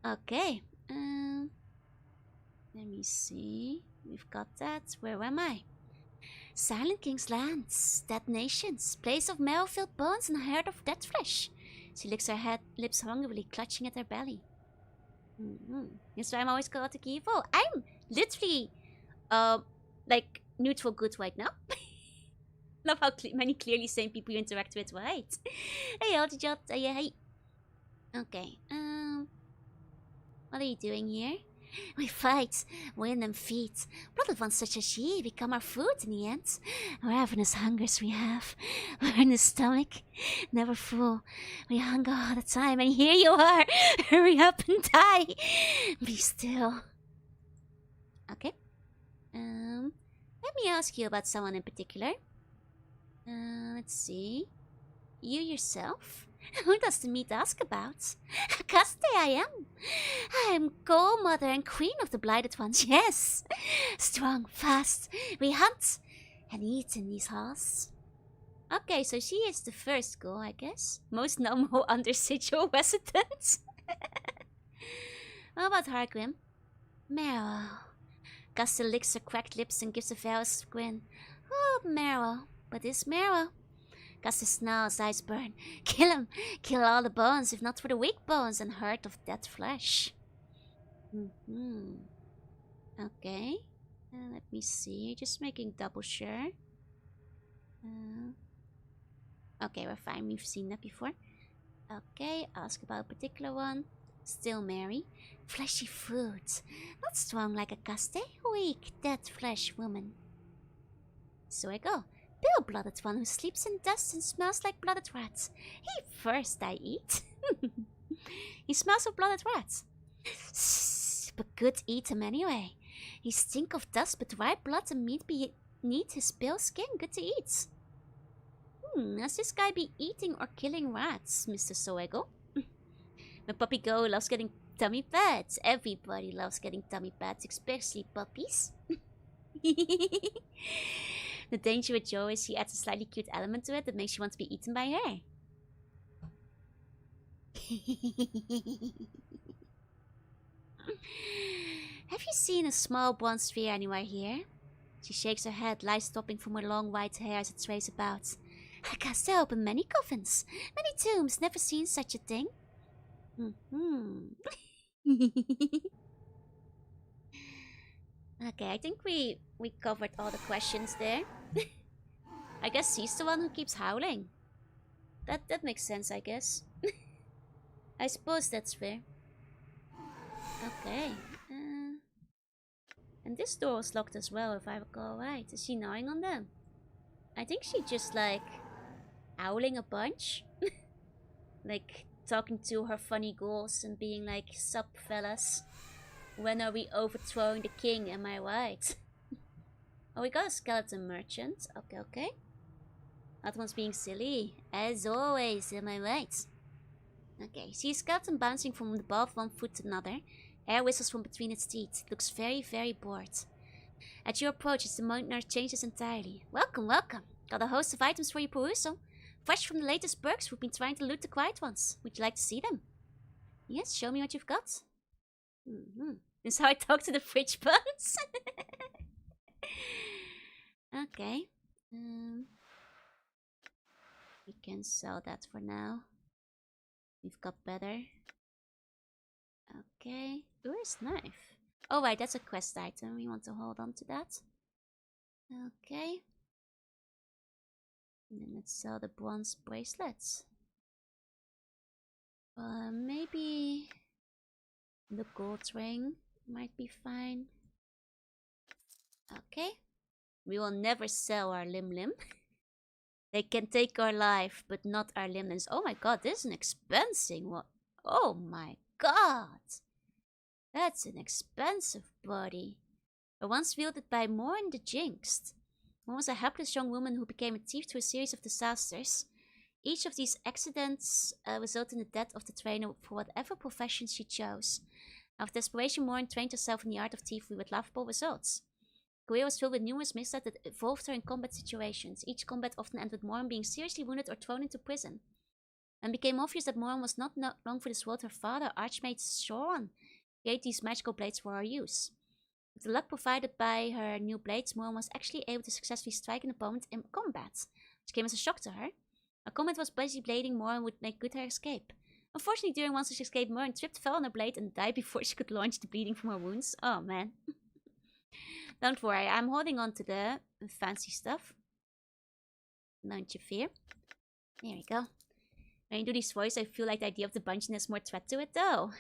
Okay. Let me see. We've got that. Where am I? Silent King's lands, dead nations, place of marrow-filled bones and a herd of dead flesh. She licks her lips hungrily, clutching at her belly. That's why I'm always chaotic evil. I'm literally, like, neutral good right now. Love how many clearly same people you interact with, right? Hey, Oljot, hey. Okay, what are you doing here? We fight, win and feed. Blooded ones such as she become our food in the end. Ravenous hungers we have. We're in the stomach, never full. We hunger all the time, and here you are. Hurry up and die. Be still. Okay. Let me ask you about someone in particular. Let's see. You yourself? Who does the meat ask about? Caste I am. I am co-mother and queen of the blighted ones, yes. Strong, fast, we hunt and eat in these halls. Okay, so she is the first girl, I guess. Most normal under-sigil resident. How about Hargrim? Meryl. Gasta licks her cracked lips and gives a various grin. Oh, Meryl. But it's Meryl. Gasta snarls, eyes burn. Kill him. Kill all the bones, if not for the weak bones and heart of dead flesh. Okay. Let me see. Just making double sure. Okay, we're fine. We've seen that before. Okay, ask about a particular one. Still Mary. Fleshy food. Not strong like a caste. Weak, dead flesh woman. So I go. Pale-blooded one who sleeps in dust and smells like blooded rats. He first I eat. He smells of blooded rats. But good eat him anyway. He stink of dust but dry blood and meat beneath his pale skin. Good to eat. Must this guy be eating or killing rats, Mr. Soego? My puppy Go loves getting tummy pads. Everybody loves getting tummy pads, especially puppies. The danger with Joe is he adds a slightly cute element to it that makes you want to be eaten by her. Have you seen a small blonde sphere anywhere here? She shakes her head, lies stopping from her long white hair as it sways about. I cast open many coffins, many tombs, never seen such a thing. Okay, I think we covered all the questions there. I guess he's the one who keeps howling. That makes sense, I guess. I suppose that's fair. Okay. And this door was locked as well, if I recall right. Is she gnawing on them? I think she just like howling a bunch. Like talking to her funny ghouls and being like, sup fellas. When are we overthrowing the king, am I right? Oh, we got a skeleton merchant. Okay. That one's being silly. As always, am I right? Okay, see a skeleton bouncing from above one foot to another. Air whistles from between its teeth. Looks very, very bored. At your approach, its demeanor changes entirely. Welcome. Got a host of items for your perusal. Fresh from the latest perks, we've been trying to loot the quiet ones. Would you like to see them? Yes, show me what you've got. This is how I talk to the fridge buns. Okay. We can sell that for now. We've got better. Okay. Where's knife? Oh right, that's a quest item. We want to hold on to that. Okay. And then let's sell the bronze bracelets. Maybe the gold ring might be fine. Okay. We will never sell our limb. They can take our life, but not our limbs. Oh my god, this is an expensive one. Oh my god. That's an expensive body. But once wielded by Morin the Jinxed. One was a helpless young woman who became a thief through a series of disasters. Each of these accidents resulted in the death of the trainer for whatever profession she chose. Out of desperation, Morin trained herself in the art of thievery with laughable results. Her career was filled with numerous mishaps that involved her in combat situations. Each combat often ended with Morin being seriously wounded or thrown into prison. And became obvious that Morin was not long for this world. Her father, Archmage Shoran, created these magical blades for her use. With the luck provided by her new blades, Morin was actually able to successfully strike an opponent in combat, which came as a shock to her. Her combat was busy blading Morin would make good her escape. Unfortunately, during one such escape, Morin tripped, fell on her blade, and died before she could launch the bleeding from her wounds. Oh man. Don't worry, I'm holding on to the fancy stuff. Don't you fear. There we go. When you do these voices, I feel like the idea of the bungeon has more threat to it though.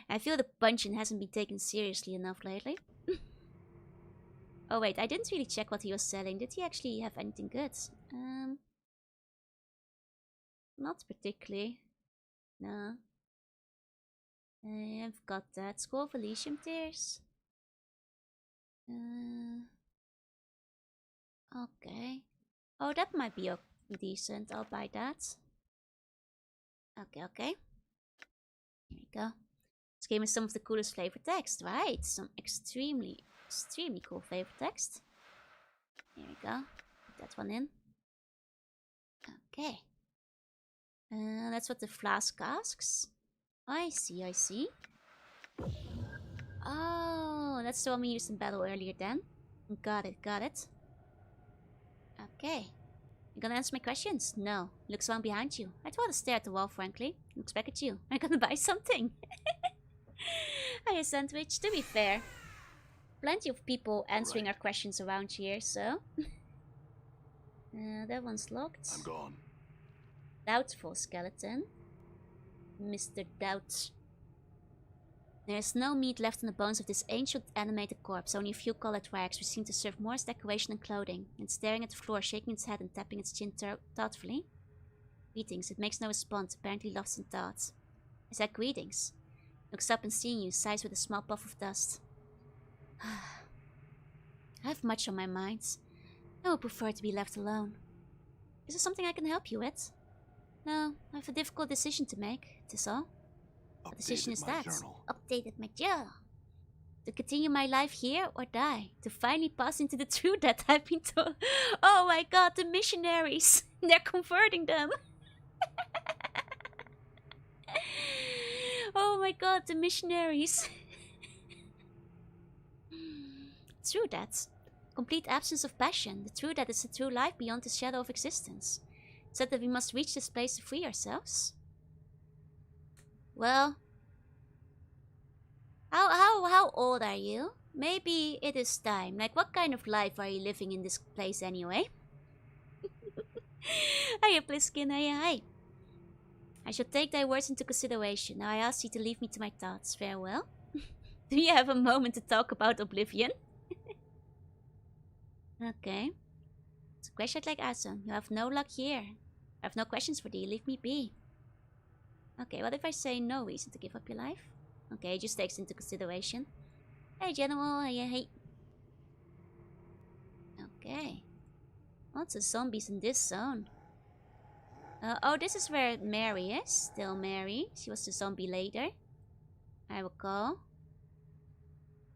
I feel the bungeon hasn't been taken seriously enough lately. Oh wait, I didn't really check what he was selling. Did he actually have anything good? Not particularly. No. I've got that. Scroll of Elysium Tears. Okay. Oh, that might be Decent, I'll buy that. Okay. Here we go. This game has some of the coolest flavor text, right? Some extremely cool flavor text. Here we go. Put that one in. Okay. That's what the flask asks. I see. Oh, that's the one we used in battle earlier then. Got it. Okay. You gonna answer my questions? No. Looks around behind you. I'd rather stare at the wall, frankly. Looks back at you. I'm gonna buy something. Hiya, Sandwich. To be fair, plenty of people answering our questions around here, so... that one's locked. I'm gone. Doubtful skeleton. Mr. Doubt. There's no meat left in the bones of this ancient animated corpse, only a few colored rags which seem to serve more as decoration than clothing. It's staring at the floor, shaking its head and tapping its chin thoughtfully. Greetings. It makes no response, apparently lost in thought. I said greetings. Looks up and seeing you, sighs with a small puff of dust. I have much on my mind. I would prefer to be left alone. Is there something I can help you with? No, I have a difficult decision to make, 'tis all. What decision is that? Updated my journal. To continue my life here or die. To finally pass into the truth that I've been told. Oh my god, the missionaries. They're converting them. Oh my god, the missionaries. True that. Complete absence of passion. The truth that is a true life beyond the shadow of existence. Said that we must reach this place to free ourselves. Well, how old are you? Maybe it is time. Like, what kind of life are you living in this place anyway? Hiya, Pliskin. Hi. I shall take thy words into consideration. Now I ask thee to leave me to my thoughts. Farewell. Do you have a moment to talk about Oblivion? Okay. It's a question like Asun. You have no luck here. I have no questions for thee. Leave me be. Okay, what if I say no reason to give up your life? Okay, it just takes into consideration. Hey, General. Hey. Okay. Lots of zombies in this zone. Oh, this is where Mary is. Still Mary. She was the zombie later. I recall.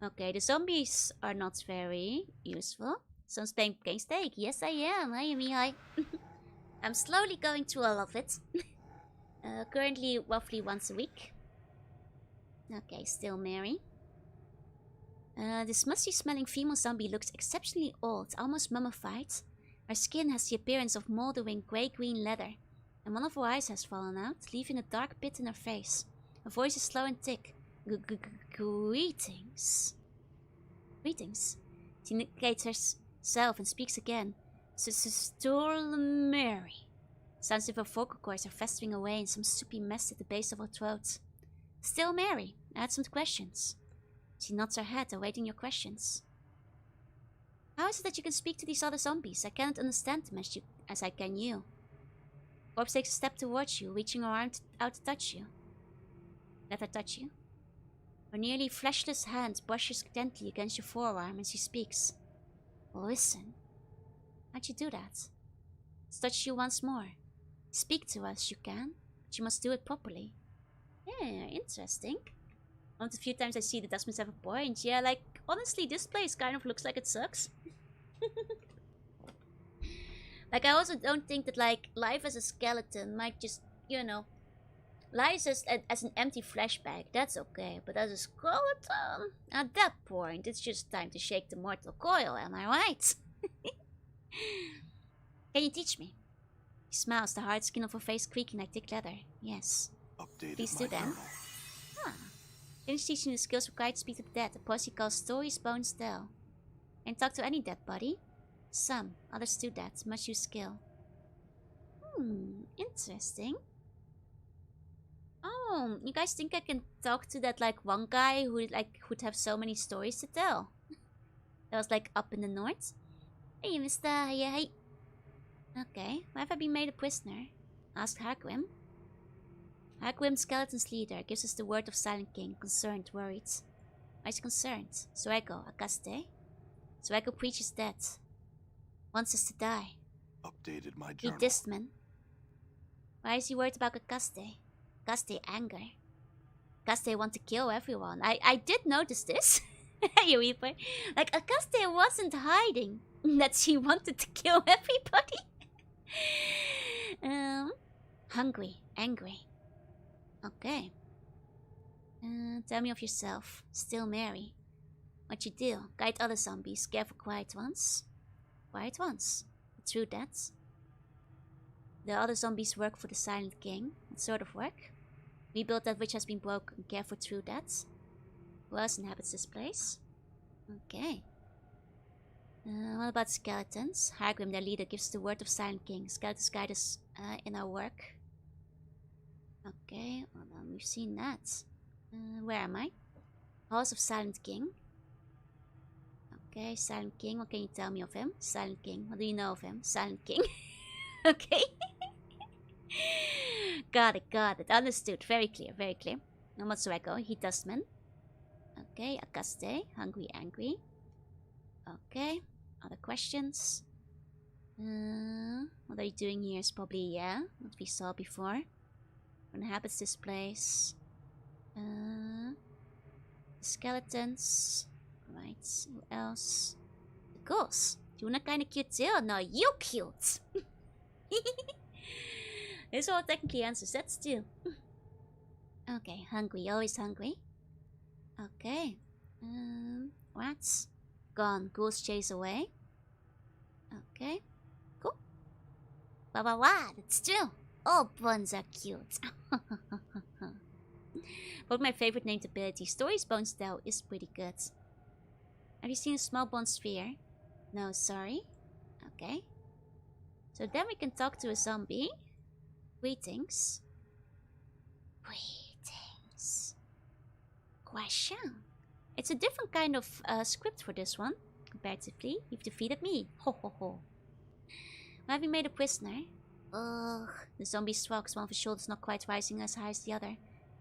Okay, the zombies are not very useful. Someone's playing Planescape. Yes, I am. Hi. I'm slowly going through all of it. Currently, roughly once a week. Okay, still Mary. This musty-smelling female zombie looks exceptionally old, almost mummified. Her skin has the appearance of moldering grey-green leather, and one of her eyes has fallen out, leaving a dark pit in her face. Her voice is slow and thick. Greetings. Greetings. She indicates herself and speaks again. Still Mary. Sounds as if her vocal cords are festering away in some soupy mess at the base of her throat. Still Mary. I had some questions. She nods her head, awaiting your questions. How is it that you can speak to these other zombies? I cannot understand them as I can you. Corpse takes a step towards you, reaching her arm out to touch you. Let her touch you. Her nearly fleshless hand brushes gently against your forearm and she speaks. Listen. How'd you do that? Let's touch you once more. Speak to us, you can, but you must do it properly. Yeah, interesting. One of the few times I see that must have a point. Yeah, like, honestly, this place kind of looks like it sucks. Like, I also don't think that, like, life as a skeleton might just, you know, life as an empty flashback, that's okay. But as a skeleton, at that point, it's just time to shake the mortal coil, am I right? Can you teach me? He smiles, the hard skin of her face creaking like thick leather. Yes. Please do then. Huh. Finish teaching the skills required to speak to the dead. A posse calls stories, bones tell. Can talk to any dead body? Some. Others do that. Must use skill. Interesting. Oh, you guys think I can talk to that, like, one guy who, like, would have so many stories to tell? That was, like, up in the north? Hey, mister. Hey. Okay, why have I been made a prisoner? Asked Hargrim. Hargrim, skeleton's leader, gives us the word of Silent King, concerned, worried. Why is he concerned? Suego, Agaste. Suego preaches death. Wants us to die. updated my He journal. dissed man. Why is he worried about Kakaste? Kakaste anger. Kakaste want to kill everyone. I did notice this. You Reaper. Like, Kakaste wasn't hiding that she wanted to kill everybody. Hungry. Angry. Okay. Tell me of yourself. Still Mary. What you do? Guide other zombies. Care for quiet ones. Quiet ones. True that. The other zombies work for the Silent King. What sort of work? Rebuild that which has been broken. Care for true that. Who else inhabits this place? Okay. What about skeletons? Hargrim, their leader, gives the word of Silent King. Skeletons guide us in our work. Okay, well then we've seen that. Where am I? House of Silent King. Okay, Silent King. What can you tell me of him? Silent King. What do you know of him? Silent King. Okay. Got it. Understood. Very clear. And what's Rego? He dustman. Okay, Akaste. Hungry, angry. Okay. Other questions? What are you doing here is probably, what we saw before. What inhabits this place? Skeletons. Right, who else? The ghosts. Jorunna kinda cute too? No, you cute! This all technically answers that too. Okay, hungry, always hungry. Okay. Rats. Gone. Ghouls chase away. Okay. Cool. Wow, that's true. All buns are cute. But my favorite named ability, Story's Bones though, is pretty good. Have you seen a small bone sphere? No, sorry. Okay. So then we can talk to a zombie. Greetings. Question. It's a different kind of script for this one, comparatively. You've defeated me. Ho ho ho. Why have you made a prisoner? Ugh. The zombie shrugs, one of his shoulders not quite rising as high as the other.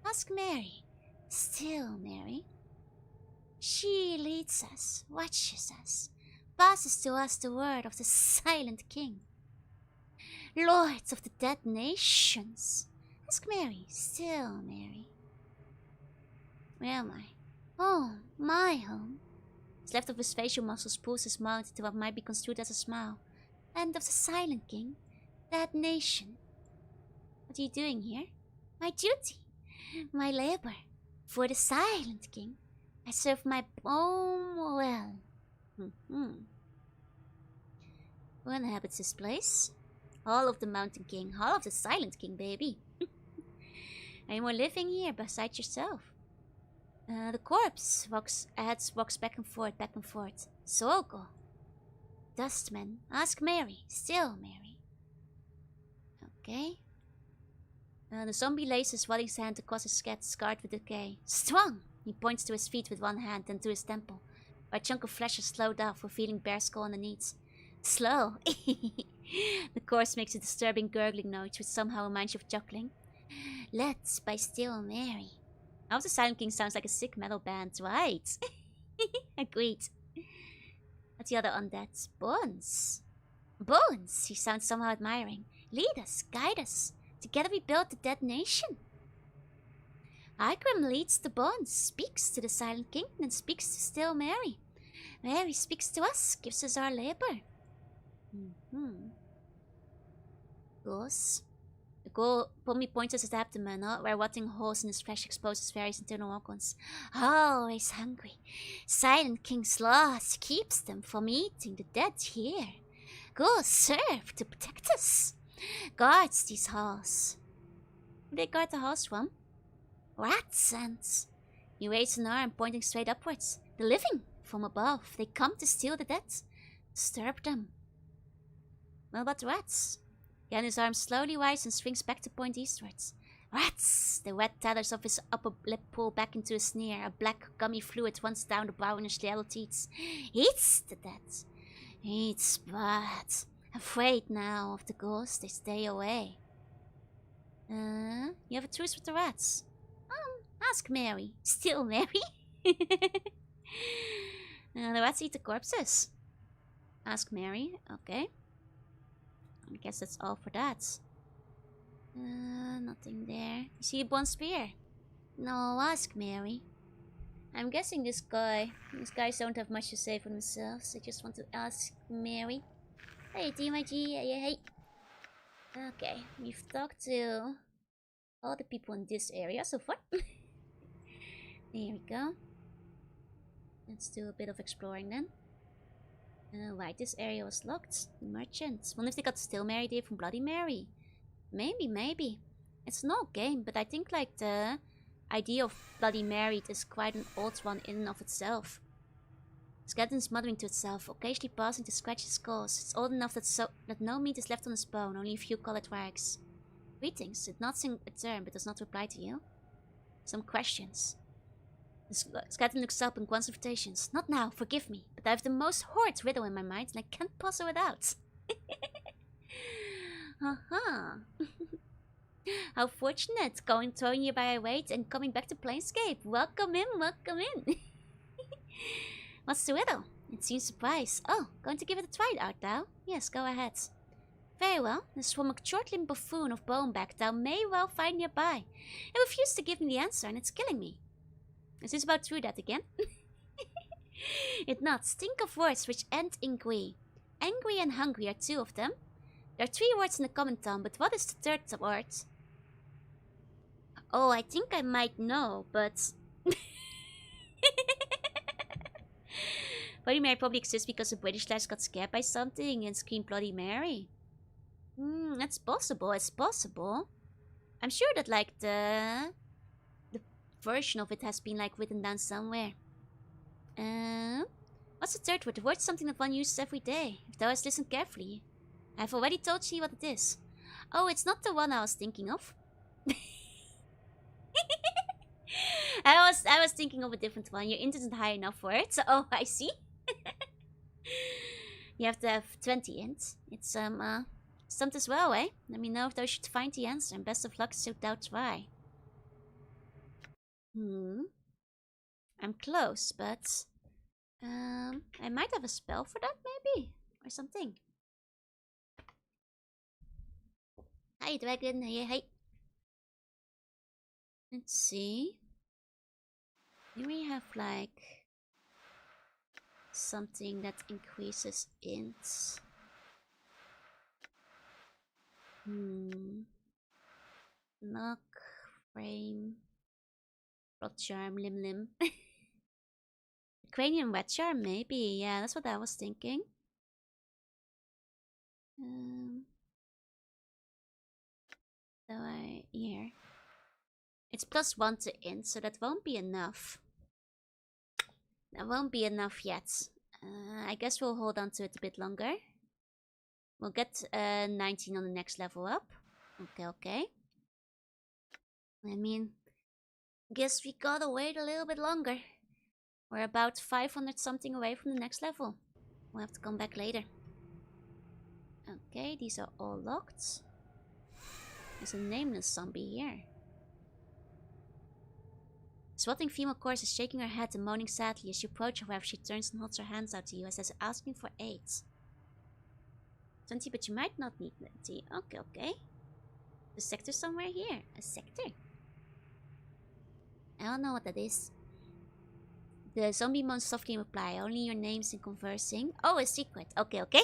Ask Mary. Still Mary. She leads us, watches us, passes to us the word of the Silent King. Lords of the dead nations. Ask Mary, still Mary. Where am I? Home, my home. His left of his facial muscles pulls his mouth into what might be construed as a smile. Land of the Silent King, dead nation. What are you doing here? My duty, my labor, for the Silent King. I serve my home well. Who inhabits this place? Hall of the Mountain King, Hall of the Silent King, baby. Are you more living here beside yourself? The corpse walks back and forth. Sogo. Dustman. Ask Mary. Still Mary. Okay. The zombie lays his rotting hand across his scat scarred with decay. Strong! He points to his feet with one hand, then to his temple, where a chunk of flesh is slowed off, revealing bare skull underneath. Slow! The corpse makes a disturbing gurgling noise, which somehow reminds you of chuckling. Let's by Still Mary. Now the Silent King sounds like a sick metal band, right? Agreed. What's the other undead? Bones. Bones! He sounds somehow admiring. Lead us, guide us. Together we build the dead nation. Hargrim leads the Bones, speaks to the Silent King, and speaks to Still Mary. Mary speaks to us, gives us our labor. Goes. The ghoul probably points at his abdomen, where rotting holes in his flesh expose his various internal organs. Always hungry. Silent King's laws keeps them from eating the dead here. Ghouls serve to protect us. Guards these halls. Who do they guard the halls from? Rats and... He raised an arm pointing straight upwards. The living from above. They come to steal the dead. Disturb them. What about the rats? Again, his arm slowly rises and swings back to point eastwards. Rats! The wet tethers of his upper lip pull back into a sneer. A black gummy fluid runs down the brownish yellow teeth. Eats the dead. Eats bad. Afraid now of the ghost, they stay away. You have a truce with the rats. Ask Mary. Still Mary? The rats eat the corpses. Ask Mary. Okay. I guess that's all for that. Nothing there. You see a bronze spear? No, ask Mary. I'm guessing these guys don't have much to say for themselves. They just want to ask Mary. Hey, TMIG, hey. Okay, we've talked to all the people in this area so far. There we go. Let's do a bit of exploring then. Right, this area was locked. Merchants. Wonder if they got Still Mary there from Bloody Mary. Maybe. It's an old game, but I think like the idea of Bloody Mary is quite an old one in and of itself. Skeleton's muttering to itself, occasionally pausing to scratch his skulls. It's old enough that no meat is left on his bone, only a few colored rags. Greetings. It nods in return, but does not reply to you. Some questions. The skeleton looks up and grunts invitations. Not now, forgive me, but I have the most horrid riddle in my mind and I can't puzzle it out. Haha. How fortunate, throwing you by a weight and coming back to Planescape. Welcome in. What's the riddle? It seems surprised. Oh, going to give it a try, art thou? Yes, go ahead. Very well. This from a short-limbed buffoon of boneback thou may well find nearby. It refused to give me the answer and it's killing me. Is this about true that again? It nods. Think of words which end in "gui." Angry and hungry are two of them. There are 3 words in the common tongue, but what is the 3rd word? Oh, I think I might know, but... Bloody Mary probably exists because the British lads got scared by something and screamed Bloody Mary. It's possible, I'm sure that like the version of it has been like written down somewhere. What's the 3rd word? The word's something that one uses every day. If thou hast listened carefully. I've already told you what it is. Oh, it's not the one I was thinking of. I was thinking of a different one. Your int isn't high enough for it. So, oh, I see. You have to have 20 int. It's stumped as well, eh? Let me know if thou should find the answer. And best of luck, so thou try. I'm close, but I might have a spell for that, maybe, or something. Hi, dragon. Hey. Let's see. Do we have like something that increases int? Knock, frame, rot charm, limb. Cranium wet charm, maybe. Yeah, that's what I was thinking. Here. It's +1 to int, so that won't be enough. That won't be enough yet. I guess we'll hold on to it a bit longer. We'll get 19 on the next level up. Okay. I mean, guess we gotta wait a little bit longer. We're about 500 something away from the next level. We'll have to come back later. Okay, these are all locked. There's a nameless zombie here. The swatting female chorus is shaking her head and moaning sadly. As you approach, however, she turns and holds her hands out to you as if asking for aid. 20, but you might not need 20. Okay. The sector somewhere here. A sector? I don't know what that is. The zombie moans softly in reply. Only your names in conversing. Oh, a secret. Okay.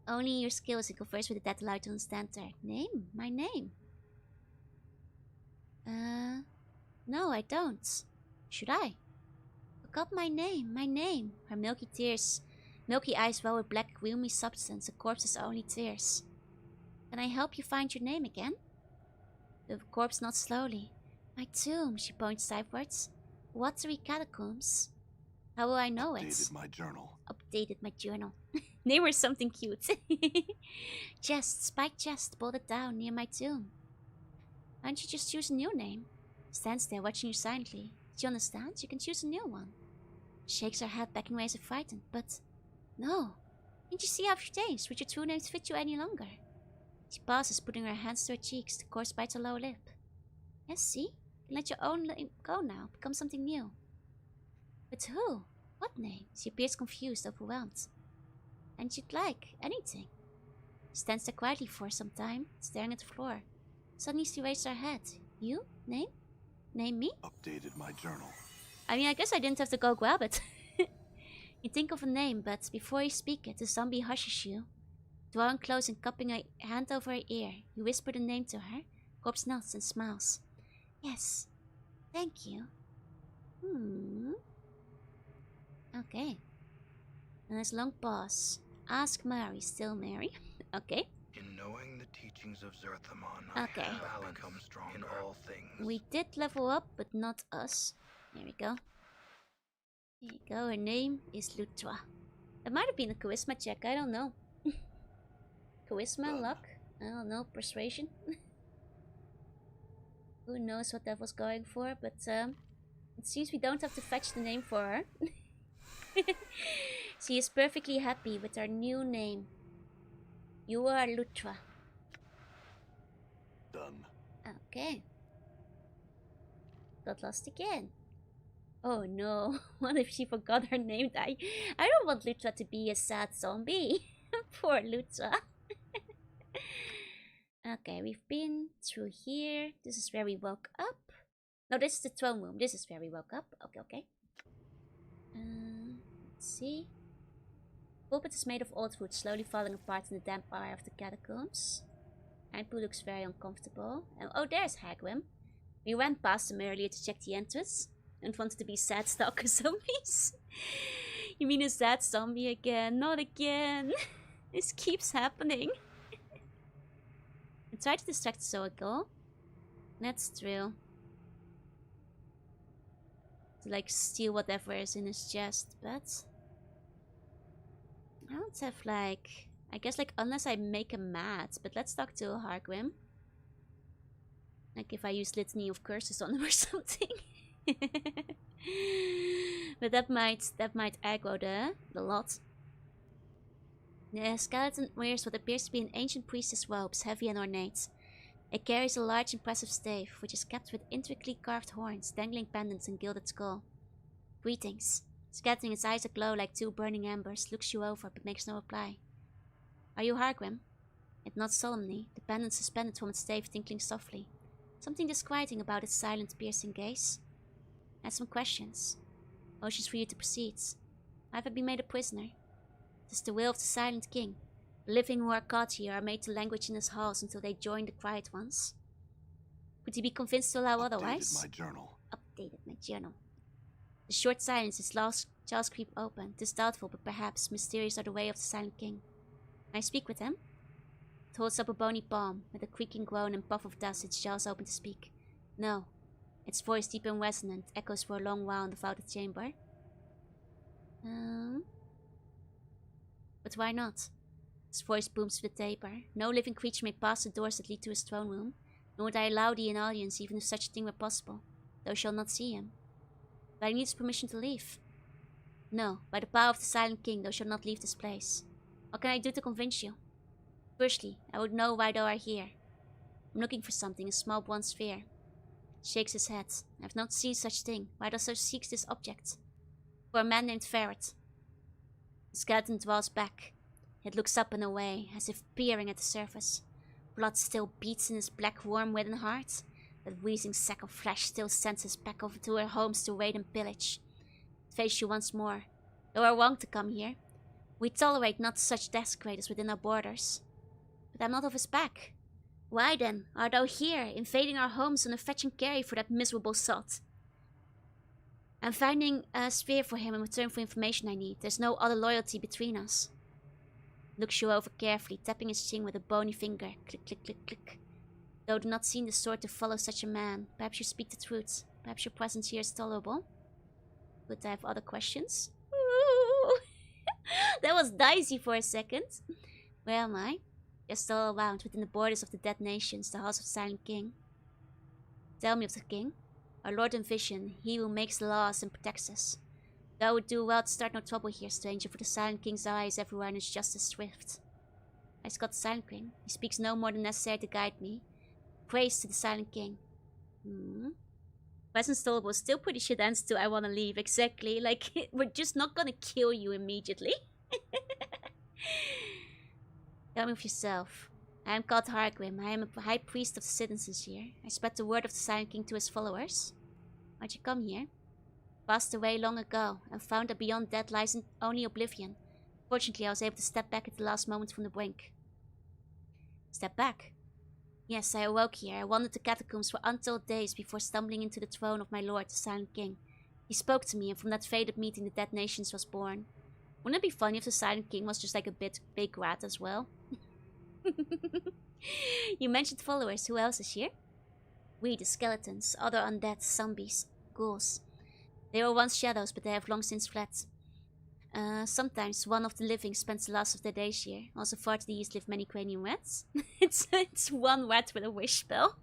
Only your skill is in converse with the dead allowed to understand her. Name? My name? No, I don't. Should I? Look up my name. Her milky eyes well with black gloomy substance, a corpse's only tears. Can I help you find your name again? The corpse nods slowly. My tomb, she points sidewards. Watery catacombs. How will I know it? Updated my journal. Name her something cute. Spiked chest, bolted down near my tomb. Why don't you just choose a new name? Stands there watching you silently. Do you understand? You can choose a new one. Shakes her head back in ways of frightened, but... No. Can't you see how you've changed? Would your true names fit you any longer? She pauses, putting her hands to her cheeks. The corpse bites her lower lip. Yes, see? You can let your own name go now. Become something new. But who? What name? She appears confused, overwhelmed. And you'd like anything. She stands there quietly for some time, staring at the floor. Suddenly she raises her head. You? Name? Name me? Updated my journal. I mean, I guess I didn't have to go grab it. You think of a name, but before you speak it, the zombie hushes you. Drawing close and cupping a hand over her ear, you whisper the name to her. Corpse nods and smiles. Yes. Thank you. Okay. And there's a long pause. Ask Mary, still Mary? Okay. In knowing the teachings of Zerthamon, Okay. balance become strong in all things. We did level up, but not us. There we go. There you go. Her name is Lutra. It might have been a charisma check. I don't know. Charisma, luck? I don't know. Persuasion? Who knows what that was going for, but it seems we don't have to fetch the name for her. She is perfectly happy with her new name. You are Lutra. Done. Okay. Got lost again. Oh no, what if she forgot her name? I don't want Lutra to be a sad zombie. Poor Lutra. Okay, we've been through here. This is where we woke up. No, this is the throne room. This is where we woke up. Okay. Let's see. The pulpit is made of old wood, slowly falling apart in the damp air of the catacombs. Handpool looks very uncomfortable. And oh, there's Hagrim. We ran past him earlier to check the entrance. And wanted to be sad stalker zombies. You mean a sad zombie again? Not again. This keeps happening. I tried to distract Zoicle. That's true. To like steal whatever is in his chest, but I don't have like, I guess like unless I make him mad. But let's talk to Hargrim. Like if I use Litany of Curses on him or something. But that might aggro the lot. The skeleton wears what appears to be an ancient priestess robes, heavy and ornate. It carries a large impressive stave, which is capped with intricately carved horns, dangling pendants and gilded skull. Greetings. Skeleton, its eyes aglow like two burning embers, looks you over but makes no reply. Are you Hargrim? It nods solemnly, the pendant suspended from its stave tinkling softly. Something disquieting about its silent, piercing gaze. I have some questions. Motions for you to proceed. Have I been made a prisoner? It is the will of the Silent King. The living who are caught here are made to languish in his halls until they join the quiet ones. Could you be convinced to allow otherwise? Updated my journal. Updated my journal. The short silence is last jaws creep open. It is doubtful, but perhaps mysterious are the way of the Silent King. Can I speak with him? It holds up a bony palm. With a creaking groan and puff of dust, its jaws open to speak. No. Its voice, deep and resonant, echoes for a long while in the vaulted chamber. But why not? His voice booms through the taper. No living creature may pass the doors that lead to his throne room, nor would I allow thee an audience even if such a thing were possible. Thou shalt not see him. But I need his permission to leave. No, by the power of the Silent King, thou shalt not leave this place. What can I do to convince you? Firstly, I would know why thou art here. I'm looking for something, a small bronze sphere. Shakes his head. I have not seen such thing. Why dost thou seek this object? For a man named Ferret. The skeleton dwells back. It looks up and away, as if peering at the surface. Blood still beats in his black, worm-ridden heart. That wheezing sack of flesh still sends us back over to our homes to raid and pillage. Face you once more. Thou art wrong to come here. We tolerate not such desecrators within our borders. But I'm not of his pack. Why then art thou here, invading our homes on a fetch and carry for that miserable sot? I'm finding a sphere for him in return for information I need. There's no other loyalty between us. Looks you over carefully, tapping his chin with a bony finger. Click, click, click, click. Though do not seem the sort to follow such a man. Perhaps you speak the truth. Perhaps your presence here is tolerable. Could I have other questions? Ooh. That was dicey for a second. Where am I? Just all around, within the borders of the dead nations, the house of the Silent King. Tell me of the king. Our lord and vision, he who makes the laws and protects us. Thou would do well to start no trouble here, stranger, for the Silent King's eye is everywhere and his justice swift. I got the Silent King. He speaks no more than necessary to guide me. Praise to the Silent King. Presence tolerable, still pretty shit ends to I wanna leave, exactly. Like, we're just not gonna kill you immediately. Tell me of yourself. I am called Hargrim. I am a high priest of the citizens here. I spread the word of the Silent King to his followers. Why'd you come here? Passed away long ago, and found that beyond death lies only oblivion. Fortunately, I was able to step back at the last moment from the brink. Step back? Yes, I awoke here. I wandered the catacombs for untold days before stumbling into the throne of my lord, the Silent King. He spoke to me, and from that fated meeting, the Dead Nations was born. Wouldn't it be funny if the Silent King was just like a big rat as well? You mentioned followers. Who else is here? We, the skeletons, other undead, zombies, ghouls. They were once shadows, but they have long since fled. Sometimes one of the living spends the last of their days here. Also far to the east live many cranium rats. it's one rat with a wish spell.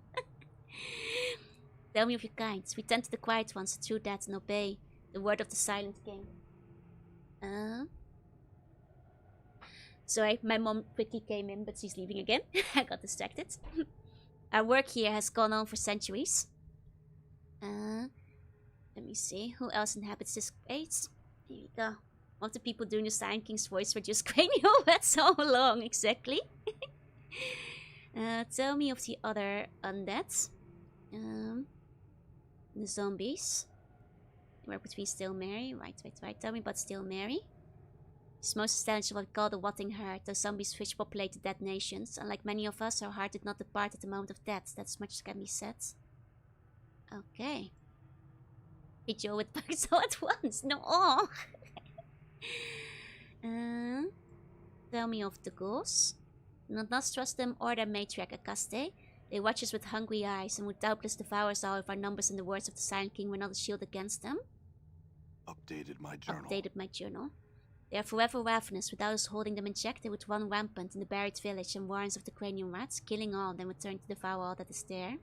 Tell me of your kind. We tend to the quiet ones, the true dead, and obey the word of the Silent King. Sorry, my mom quickly came in, but she's leaving again. I got distracted. Our work here has gone on for centuries. Let me see. Who else inhabits this space? Here we go. One of the people doing the Silent King's voice were just cranial rats all along, exactly. Tell me of the other undead. The zombies. They work between Still Mary. Right. Tell me about Still Mary. It's most astounding what we call the Watting Herd. Those zombies which populate the Dead Nations. Unlike many of us, our heart did not depart at the moment of death. That's much can be said. Okay. Hit you with bugs all at once. No. Oh. Tell me of the ghouls. Do not trust them or their matriarch Akaste. They watch us with hungry eyes and would doubtless devour us all if our numbers, in the words of the Silent King, were not a shield against them. Updated my journal. They are forever ravenous. Without us holding them in check, they would run rampant in the buried village and warrens of the cranium rats, killing all, then return to devour all that is there.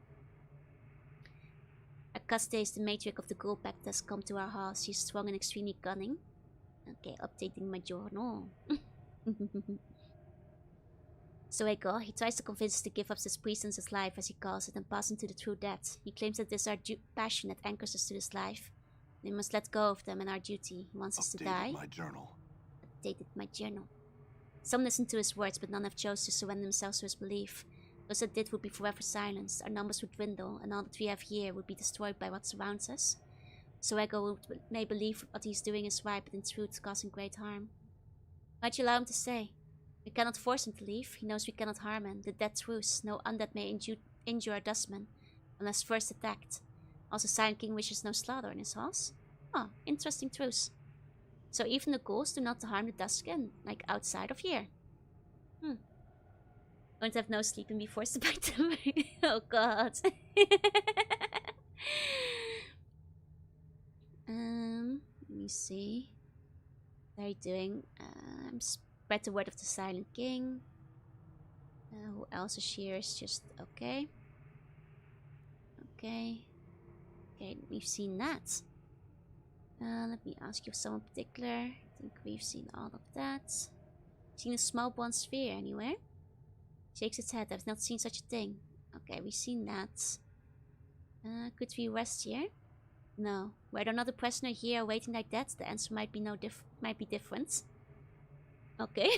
Akaste is the matriarch of the ghoul pack that has come to our house. She is strong and extremely cunning. Okay, updating my journal. So Ego, he tries to convince us to give up this priest and his life, as he calls it, and pass into the true death. He claims that it is our passion that anchors us to this life. We must let go of them and our duty. He wants us to die. Updated my journal. Some listen to his words, but none have chosen to surrender themselves to his belief. Those that did would be forever silenced, our numbers would dwindle, and all that we have here would be destroyed by what surrounds us. So Ego may believe what he's doing is right, but in truth causing great harm. Why'd you allow him to stay? We cannot force him to leave. He knows we cannot harm him. The dead truce. No undead may injure our dustman, unless first attacked. Also, Silent King wishes no slaughter in his house. Oh, interesting truce. So even the ghouls do not harm the dustkin, like outside of here. Going to have no sleep and be forced to bite them. Oh god. Let me see. What are you doing? Spread the word of the Silent King. Who else is here? Is just okay. Okay, we've seen that. Let me ask you someone particular. I think we've seen all of that. Seen a small blonde sphere anywhere? Shakes its head. I've not seen such a thing. Okay, we've seen that. Could we rest here? No. Were there another prisoner here waiting like that? The answer might be might be different. Okay.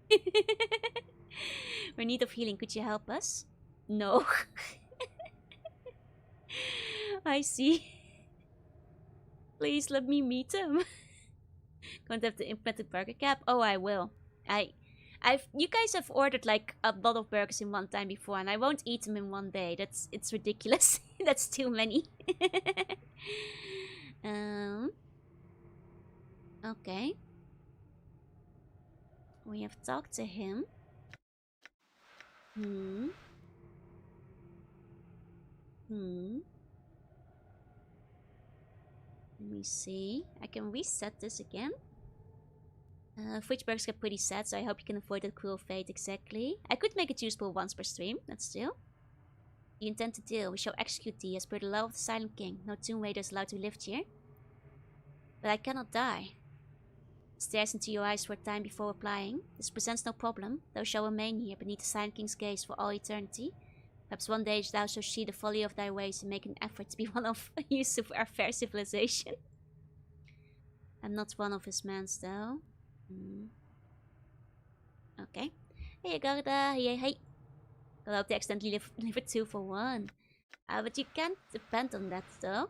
We're in need of healing. Could you help us? No. I see. Please let me meet him. Going to have to implement the burger cap? Oh, I will. You guys have ordered like a lot of burgers in one time before, and I won't eat them in one day. It's ridiculous. That's too many. Okay. We have talked to him. Let me see. I can reset this again. Fridge burgers get pretty sad, so I hope you can avoid that cruel fate. Exactly. I could make it usable once per stream. That's still. You intend to deal. We shall execute thee as per the law of the Silent King. No Tomb Raider is allowed to live here. But I cannot die. Stares into your eyes for a time before replying. This presents no problem. Thou shalt remain here beneath the Silent King's gaze for all eternity. Perhaps one day thou shalt see the folly of thy ways and make an effort to be one of use of our fair civilization. I'm not one of his mans though. Okay. Hey, Garda. Hey. I'll hope to accidentally live it 2 for 1. But you can't depend on that, though.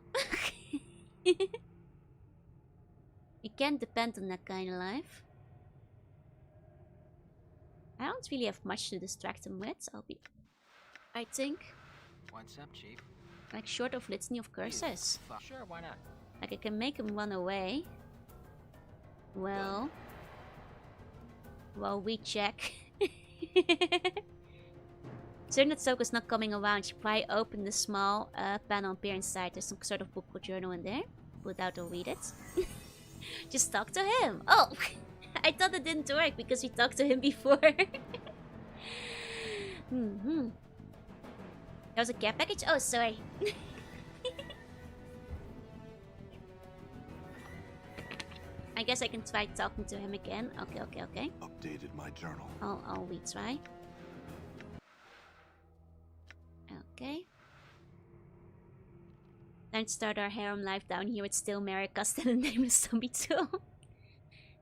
You can't depend on that kind of life. I don't really have much to distract him with. I think. What's up, Chief? Like, short of litany of curses. Sure, why not? Like, I can make him run away. Well, we check. Certain that Soko's not coming around, she probably open the small panel and peer inside. There's some sort of book or journal in there. Without to read it. Just talk to him. Oh, I thought it didn't work because we talked to him before. That was a care package? Oh, sorry. I guess I can try talking to him again. Okay. Updated my journal. I'll retry. Okay. Let's start our harem life down here with still Maricast and a nameless zombie too.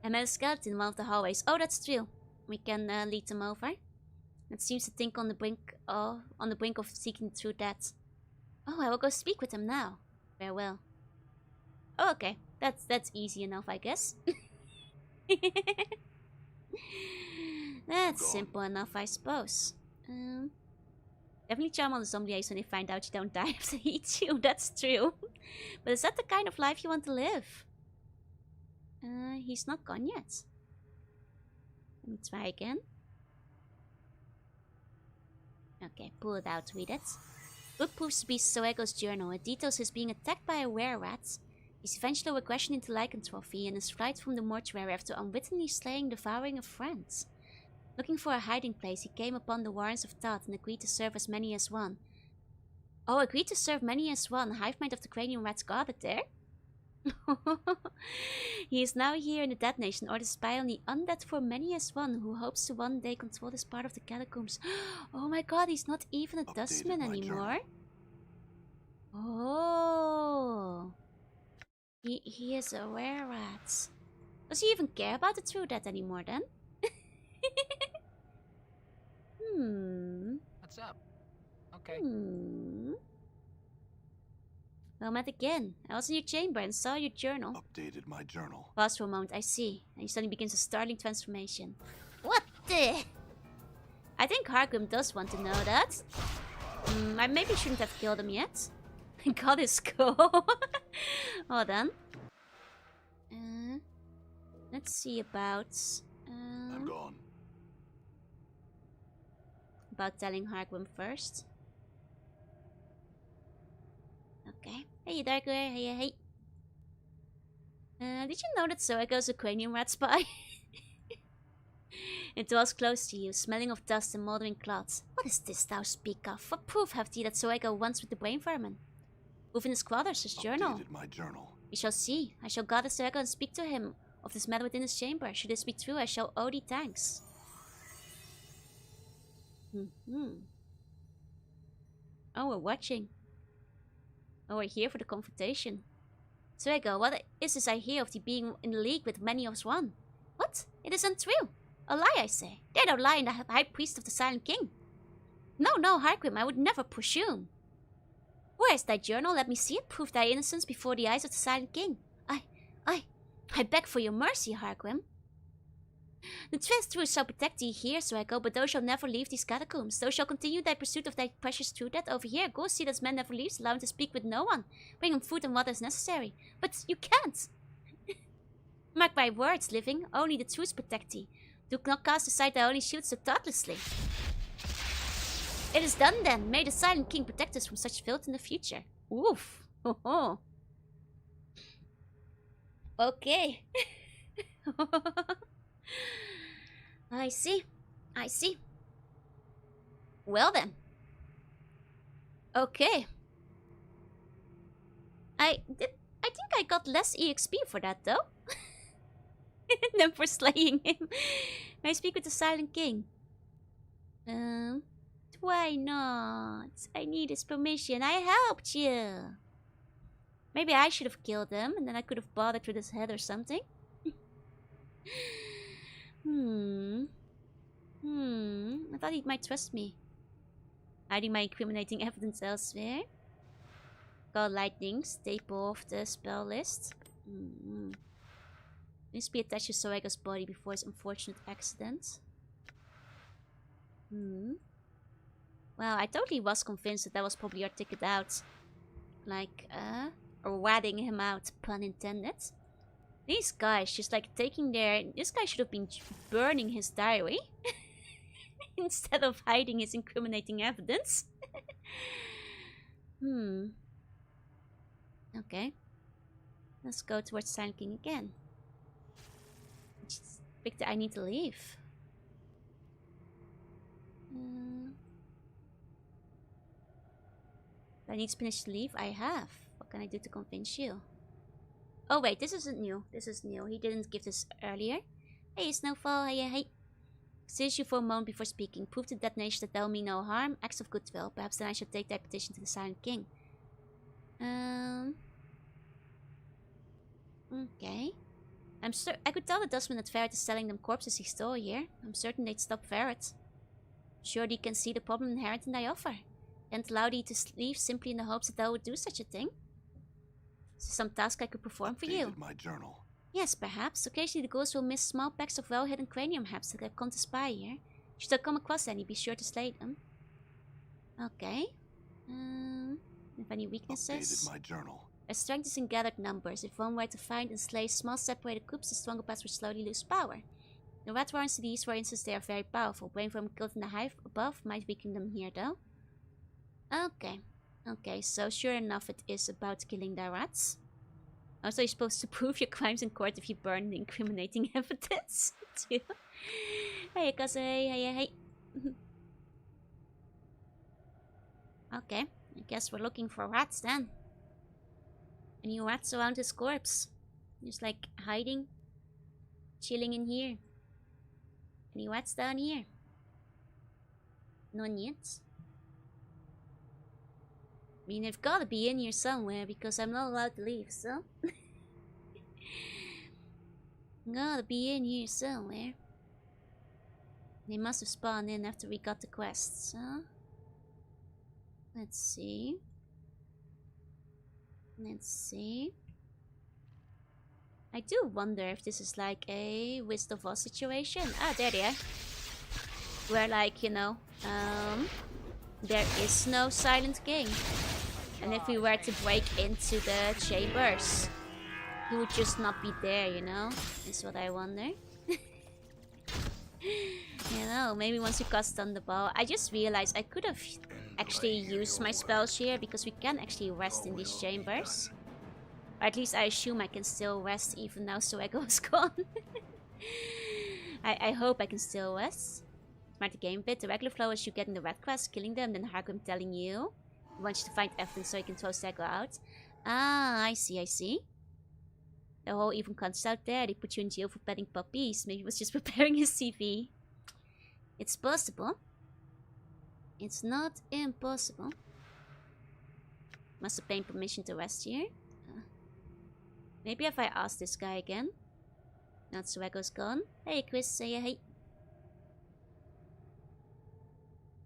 I met a skeleton in one of the hallways. Oh, that's true. We can lead them over. It seems to think on the brink of seeking the true death. Oh, I will go speak with him now. Farewell. Oh, okay. That's easy enough, I guess. That's simple enough, I suppose. Definitely charm on the zombie eyes when they find out you don't die after they eat you. That's true. But is that the kind of life you want to live? He's not gone yet. Let me try again. Okay, pull it out, read it. Book proves to be Soego's journal. It details his being attacked by a were-rat, his eventual regression into lycanthropy, and his flight from the mortuary after unwittingly slaying devouring a friend. Looking for a hiding place, he came upon the Warrens of Thoth and agreed to serve as many as one. Oh, agreed to serve many as one. Hive mind of the cranium rats guarded there. He is now here in the Dead Nation, or to spy on the undead for many as one, who hopes to one day control this part of the catacombs. Oh my god, he's not even a dustman anymore. Oh. He is a were-rat. Does he even care about the true dead anymore then? What's up? Okay. Well met again. I was in your chamber and saw your journal. Updated my journal. Pause for a moment, I see. And he suddenly begins a startling transformation. What the? I think Hargrim does want to know that. I maybe shouldn't have killed him yet. Got his skull. Hold on. Let's see about... I'm gone. About telling Hargrim first. Okay. Hey, Darker. Hey. Did you know that Soego's a cranium rat spy? It dwells close to you, smelling of dust and moldering clots. What is this thou speak of? What proof have ye that Soego once with the brain vermin? Proof in his quarters, his journal. Updated my journal. We shall see. I shall gather Soego and speak to him of this matter within his chamber. Should this be true, I shall owe thee thanks. Oh, we're watching. Oh, we're here for the confrontation. Soego, what is this I hear of thee being in league with many of one? What? It is untrue. A lie, I say. Dare thou lie in the high priest of the Silent King? No, Hargrim, I would never presume. Where is thy journal? Let me see it. Prove thy innocence before the eyes of the Silent King. I beg for your mercy, Hargrim. The truth shall protect thee here, Soego, but thou shalt never leave these catacombs. Thou shalt continue thy pursuit of thy precious true death over here. Go see that man never leaves, allow him to speak with no one. Bring him food and water as necessary. But you can't. Mark my words, living. Only the truth protect thee. Do not cast aside thy holy shield so thoughtlessly. It is done then. May the Silent King protect us from such filth in the future. Oof. Oh. Okay. I see. Well then. Okay. I think I got less EXP for that though. Than for slaying him. May I speak with the Silent King? Why not? I need his permission. I helped you. Maybe I should have killed him, and then I could have bothered with his head or something. I thought he might trust me. Hiding my incriminating evidence elsewhere. God Lightning, staple of the spell list. Needs to be attached to Soega's body before his unfortunate accident. Well, I totally was convinced that was probably our ticket out. Like, or ratting him out, pun intended. These guys just like taking their... This guy should have been burning his diary. Instead of hiding his incriminating evidence. Okay. Let's go towards Silent King again. Victor, I need to leave. I need Spinach to leave? I have. What can I do to convince you? Oh wait, this isn't new. This is new. He didn't give this earlier. Hey, Snowfall. Hey. Sees you for a moment before speaking. Prove to that nation that they'll mean no harm. Acts of goodwill. Perhaps then I should take that petition to the Silent King. Okay. I could tell the dustman that Ferret is selling them corpses he stole here. I'm certain they'd stop Ferret. Sure, they can see the problem inherent in thy offer. And allow thee to leave simply in the hopes that thou would do such a thing. Is there some task I could perform for you? My journal. Yes, perhaps. Occasionally the ghosts will miss small packs of well-hidden cranium haps that have come to spy here. Should I come across any, be sure to slay them. Okay. Have any weaknesses? My journal. Their strength is in gathered numbers. If one were to find and slay small separated groups, the stronger parts would slowly lose power. The rat warrants to these, for instance, they are very powerful. Brainworm killed in the hive above might weaken them here, though. Okay, so sure enough it is about killing the rats. Also, you're supposed to prove your crimes in court if you burn the incriminating evidence, too. Hey, Kaze, hey. Okay, I guess we're looking for rats then. Any rats around his corpse? Just like hiding, chilling in here. Any rats down here? None yet. I mean, they've got to be in here somewhere because I'm not allowed to leave, so. Gotta be in here somewhere. They must have spawned in after we got the quests, huh? Let's see. I do wonder if this is like a Wizard of Oz situation. Ah, there they are. Where, like, you know, there is no Silent King. And if we were to break into the chambers, he would just not be there, you know? Is what I wonder. You know, maybe once you cast Thunderball. I just realized I could have actually used my spells here because we can actually rest in these chambers. Or at least I assume I can still rest even now Soego is gone. I hope I can still rest. Smart the game bit. The regular flow is you getting the red quest, killing them, then Hargrim telling you he wants you to find evidence so you can throw Soego out. Ah, I see. The whole even concept out there, they put you in jail for petting puppies. Maybe he was just preparing his CV. It's possible. It's not impossible. Must obtain permission to rest here. Maybe if I ask this guy again. Not Soego's gone. Hey Chris, say hey.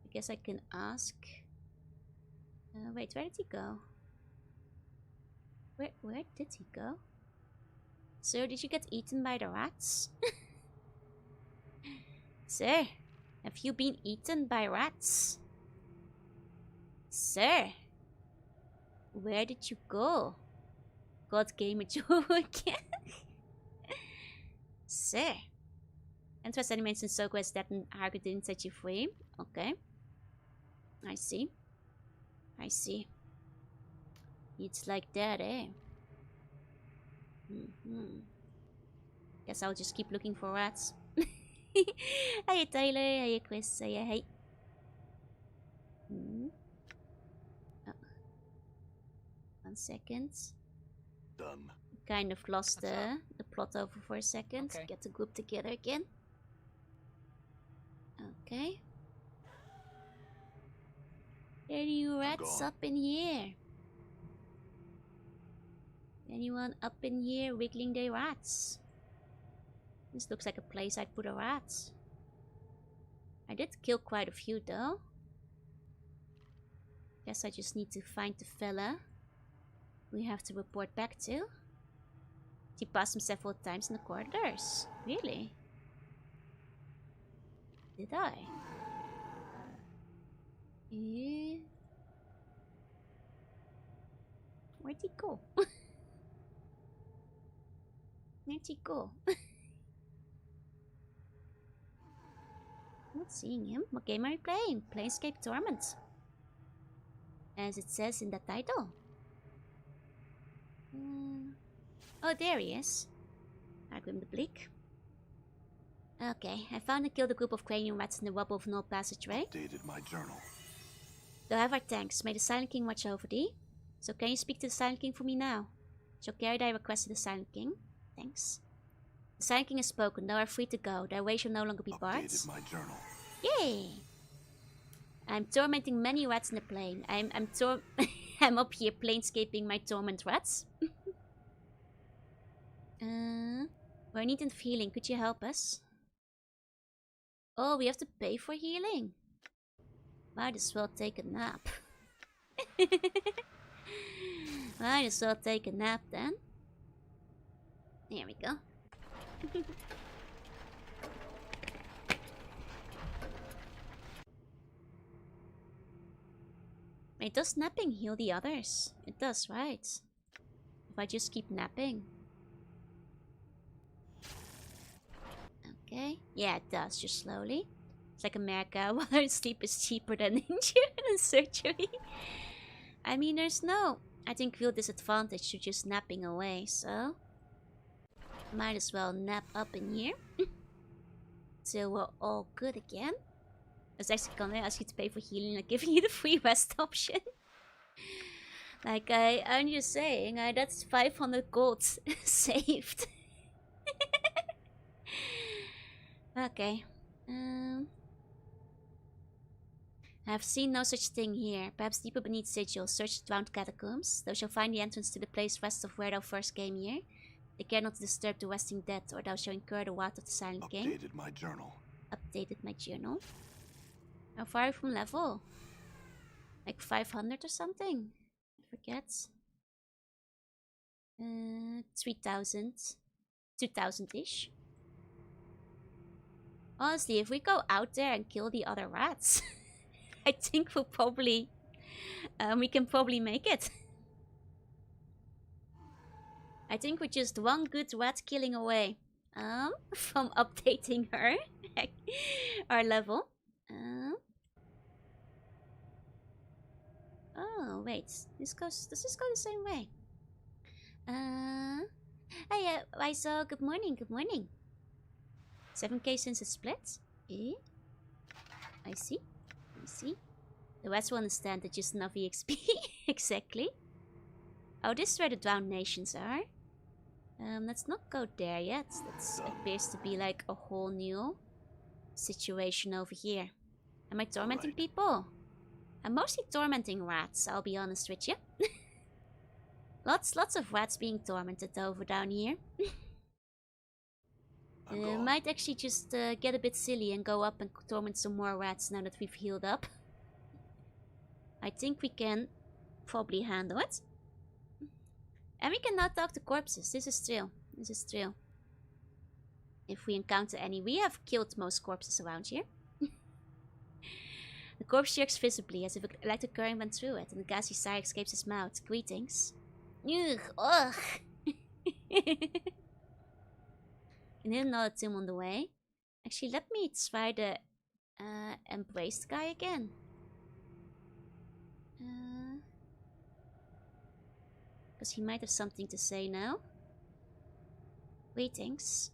I guess I can ask. Wait, where did he go? Where did he go? Sir, did you get eaten by the rats? Sir, have you been eaten by rats? Sir, where did you go? God Gamer Joe again? Sir. Interest animates in Sogo is that Hargo didn't set you free. Okay. I see. It's like that, eh? Guess I'll just keep looking for rats. Hey Tyler, hey Chris, hey. Oh. 1 second. Done. Kind of lost the plot over for a second. Okay. Get the group together again. Okay. Any rats up in here? Anyone up in here wiggling their rats? This looks like a place I'd put a rat. I did kill quite a few though. Guess I just need to find the fella we have to report back to. He passed him several times in the corridors. Really? Did I? Where'd he go? Where'd he go? Not seeing him. What game are you playing? Planescape Torment. As it says in the title. Oh, there he is. Arguim the Bleak. Okay, I found and killed a group of cranium rats in the rubble of an old passageway. Updated my journal. Thou have our thanks. May the Silent King watch over thee. So can you speak to the Silent King for me now? Shall carry thy request to the Silent King. Thanks. The Silent King has spoken. Thou art free to go. Thy way shall no longer be barred. Updated my journal. Yay! I'm tormenting many rats in the plane. I'm up here planescaping my torment rats. We're in need of healing. Could you help us? Oh, we have to pay for healing. Might as well take a nap. Might as well take a nap then. There we go. Wait, does napping heal the others? It does, right? If I just keep napping. Okay. Yeah, it does, just slowly. It's like America, while sleep is cheaper than insurance surgery. I mean, there's no, I think, real disadvantage to just napping away, so... Might as well nap up in here. Till we're all good again. I was actually gonna ask you to pay for healing, like giving you the free rest option. Like, I'm just saying, that's 500 gold saved. Okay. I've seen no such thing here. Perhaps deeper beneath Sigil, search the drowned catacombs. Thou shalt find the entrance to the place west of where thou first came here. They care not to disturb the resting dead, or thou shalt incur the wrath of the Silent King. Updated my journal. Updated my journal. How far are you from level? Like 500 or something? I forget. 3,000. 2,000-ish. Honestly, if we go out there and kill the other rats, I think we'll probably... we can probably make it. I think we're just one good rat killing away. From updating her. Our level. Oh, wait. Does this go the same way? Hey, Waiso, good morning, good morning. 7k since it split? Eh? I see. I see. The rest will understand that just enough EXP. Exactly. Oh, this is where the drowned nations are. Let's not go there yet. That appears to be like a whole new situation over here. Am I tormenting people? I'm mostly tormenting rats, I'll be honest with you. Lots of rats being tormented over down here. Might actually just get a bit silly and go up and torment some more rats now that we've healed up. I think we can probably handle it. And we can now talk to corpses. This is true. This is true. If we encounter any. We have killed most corpses around here. The corpse jerks visibly as if electric current went through it and the gassy sigh escapes his mouth. Greetings. Ugh. Ugh. Can hit another tomb on the way. Actually, let me try the embraced guy again. Because he might have something to say now. Greetings.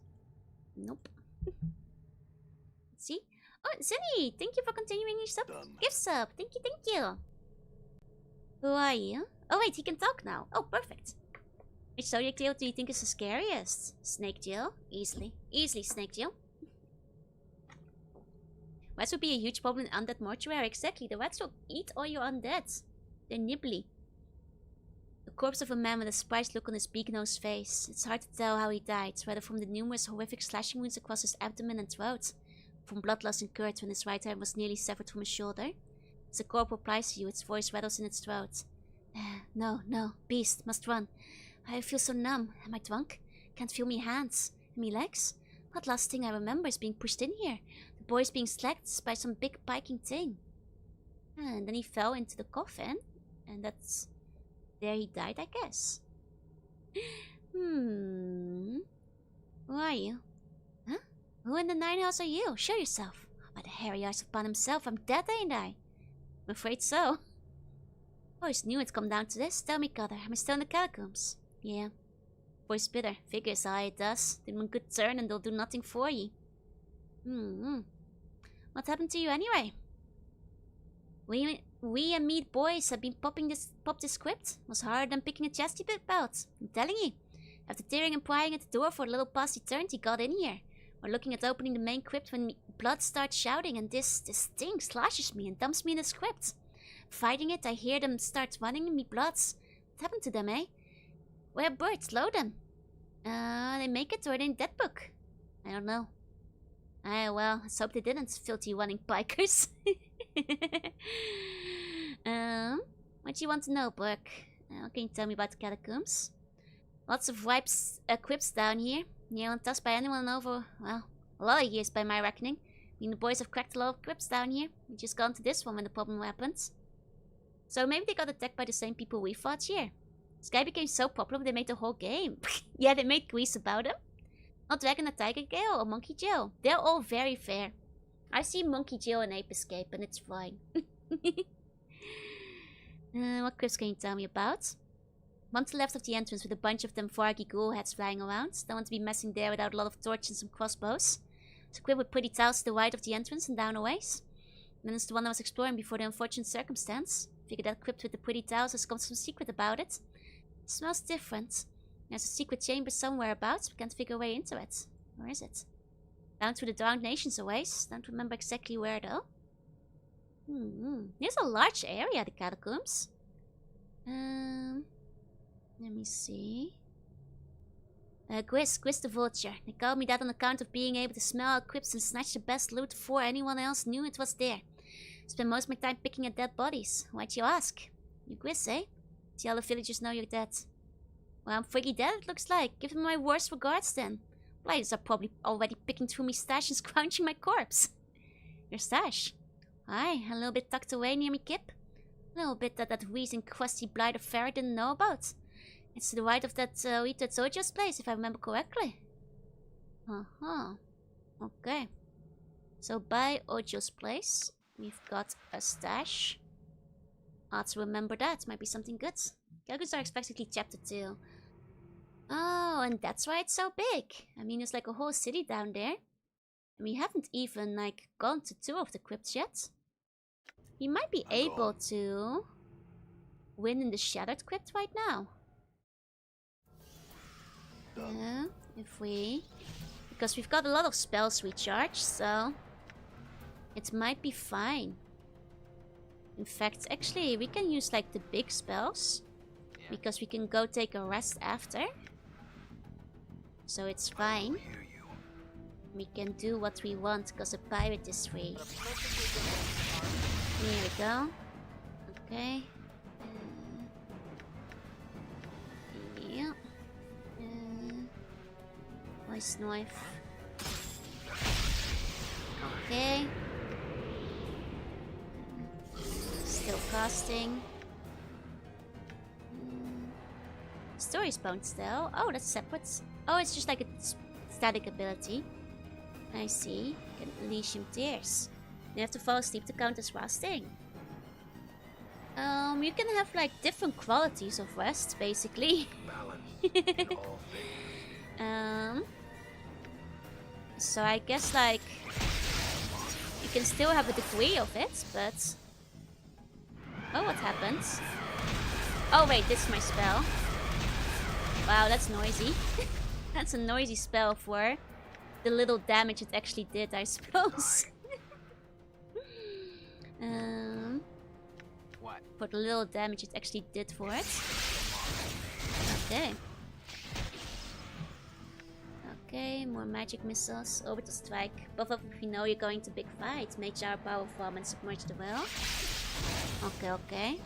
Nope. Let's see. Oh, Zenny! Thank you for continuing your sub. Gift sub. Thank you, thank you. Who are you? Oh wait, he can talk now. Oh, perfect. Which zodiac tail do you think is the scariest? Snake Jill? Easily. Easily Snake Jill. Rats would be a huge problem in undead mortuary. Exactly, the rats will eat all your undead. They're nibbly. The corpse of a man with a surprised look on his big-nosed face. It's hard to tell how he died, whether from the numerous horrific slashing wounds across his abdomen and throat, from bloodlust incurred when his right arm was nearly severed from his shoulder. As the corporal plies you, its voice rattles in its throat. No, beast, must run. I feel so numb. Am I drunk? Can't feel me hands. And me legs? Not last thing I remember is being pushed in here. The boy's being slacked by some big piking thing. And then he fell into the coffin. And that's... there he died, I guess. Who are you? Huh? Who in the nine hells are you? Show yourself. By the hairy eyes of Pan himself, I'm dead, ain't I? I'm afraid so. Always knew it'd come down to this. Tell me, Cutter, am I still in the catacombs? Yeah. Voice bitter. Figures how it does. Did one good turn and they'll do nothing for ye. What happened to you anyway? We and Meat Boys have been popped this script. Was harder than picking a chesty bit belt. I'm telling you. After tearing and prying at the door for a little past he turned, he got in here. We're looking at opening the main crypt when blood starts shouting and this thing slashes me and dumps me in the script. Fighting it, I hear them start running in me bloods. What happened to them, eh? Where are birds? Load them. They make it or they in dead book. I don't know. Well, let's hope they didn't, filthy running pikers. What do you want to know, Burke? What can you tell me about the catacombs? Lots of crypts down here. Near untouched by anyone over, well, a lot of years by my reckoning. I mean, the boys have cracked a lot of crypts down here. We just got into this one when the problem happened. So maybe they got attacked by the same people we fought here. This guy became so popular they made the whole game. Yeah, they made quiz about him. Not Dragon a Tiger Gale or Monkey Jail. They're all very fair. I see Monkey Jail and Ape Escape and it's fine. What crypts can you tell me about? One to the left of the entrance with a bunch of them Vargy ghoul heads flying around. Don't want to be messing there without a lot of torches and some crossbows. It's equipped with pretty tiles to the right of the entrance and down a ways. And then it's the one I was exploring before the unfortunate circumstance. Figured that crypt with the pretty tiles has got some secret about it. It smells different. There's a secret chamber somewhere about. We can't figure a way into it. Where is it? Down through the Drowned Nations a ways. Don't remember exactly where though. There's a large area, the catacombs. Let me see. Gwiz the Vulture. They called me that on account of being able to smell out crypts and snatch the best loot before anyone else knew it was there. Spend most of my time picking at dead bodies. Why'd you ask? You Gwiz, eh? See, all the villagers know you're dead. Well, I'm freaky dead, it looks like. Give them my worst regards then. Blighters are probably already picking through me stash and scrounging my corpse. Your stash? Aye, a little bit tucked away near me kip. A little bit that wheezing, crusty blighter ferret didn't know about. It's to the right of that Rita Soja's place, if I remember correctly. Okay. So by Ojo's place, we've got a stash. Hard to remember that. Might be something good. Calculus are expectedly chapter 2. Oh, and that's why it's so big. I mean, there's like a whole city down there. And we haven't even, like, gone to 2 of the crypts yet. We might be able to win in the Shattered Crypt right now. Yeah, because we've got a lot of spells recharged, so it might be fine. In fact, actually, we can use like the big spells because we can go take a rest after. So it's fine. We can do what we want because a pirate is free. Here we go. Okay. Yeah. Voice knife. Okay. Still casting. Story spawn still. Oh, that's separate. Oh, it's just like a static ability. I see. Can Elysium Tears. You have to fall asleep to count as resting. You can have like different qualities of rest, basically. So I guess like you can still have a degree of it, but oh, what happens? Oh wait, this is my spell. Wow, that's noisy. That's a noisy spell for the little damage it actually did, I suppose. What? For the little damage it actually did for it. Okay. Okay, more magic missiles. Orbital strike. Buff up if you know you're going to big fight. Mage our power form and submerge the well. Okay, okay.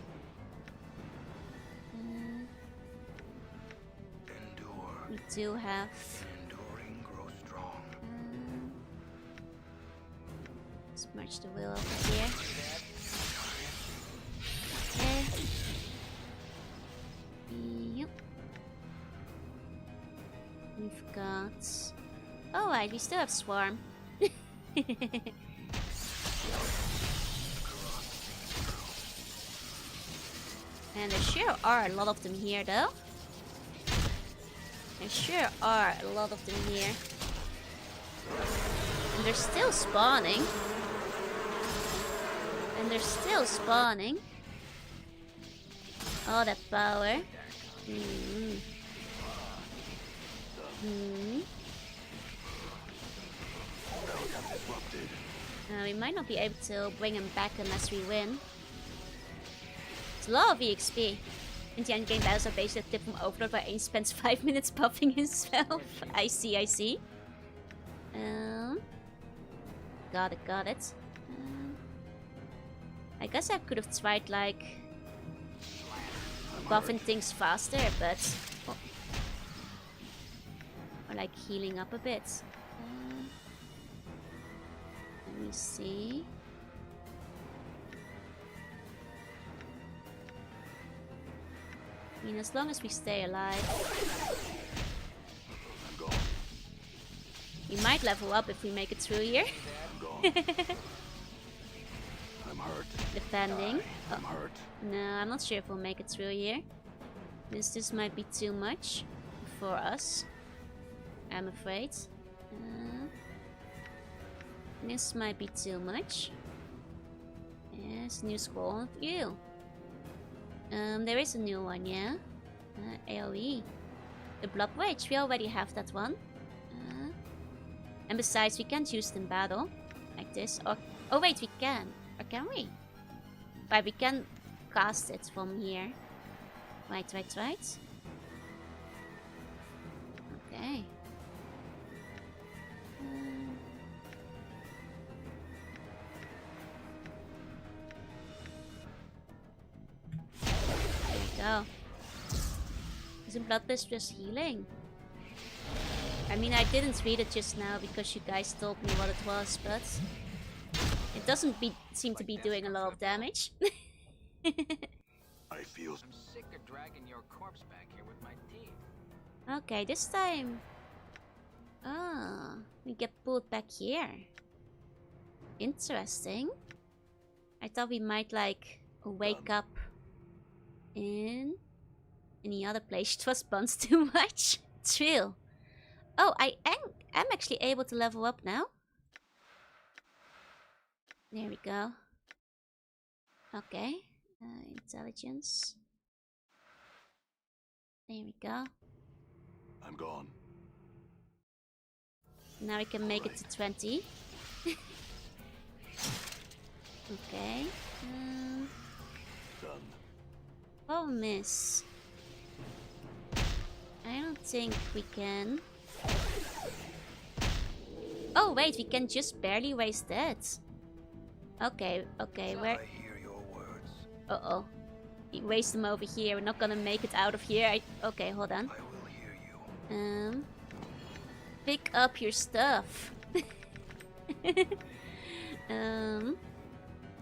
Endure. We do have... Enduring grow strong. Submerge the wheel over here. Okay. Yep. We've got... Oh right, we still have Swarm. And there sure are a lot of them here though. There sure are a lot of them here. And they're still spawning. And they're still spawning. All that power. We might not be able to bring him back unless we win. It's a lot of EXP. In the end game battles are basically a tip from Overlord where Aang spends 5 minutes buffing himself. I see, I see. Got it, got it. I guess I could have tried like buffing things faster, but or like healing up a bit. Let me see. I mean, as long as we stay alive. We might level up if we make it through here. I'm hurt. Defending. I'm hurt. No, I'm not sure if we'll make it through here. This might be too much for us. I'm afraid. This might be too much. Yes, new scroll of view. There is a new one, yeah? AoE. The Blood Rage, we already have that one. And besides, we can't use it in battle. Like this. Or, oh wait, we can. Or can we? But we can cast it from here. Right. Okay. There we go. Isn't Blood Bliss just healing? I mean, I didn't read it just now because you guys told me what it was, but it doesn't seem to be doing a lot of damage. I feel I'm sick of dragging your corpse back here with my team. Okay, this time... we get pulled back here. Interesting. I thought we might, like, wake up in any other place. It was buns too much. True. Oh, I am actually able to level up now. There we go. Okay. Intelligence. There we go. I'm gone. Now we can make it to 20. Okay. Done. Oh, miss. I don't think we can. Oh wait, we can just barely raise that. Okay, where? I hear your words. Uh-oh. We raised them over here. We're not gonna make it out of here. Okay, hold on. I will hear you. Pick up your stuff.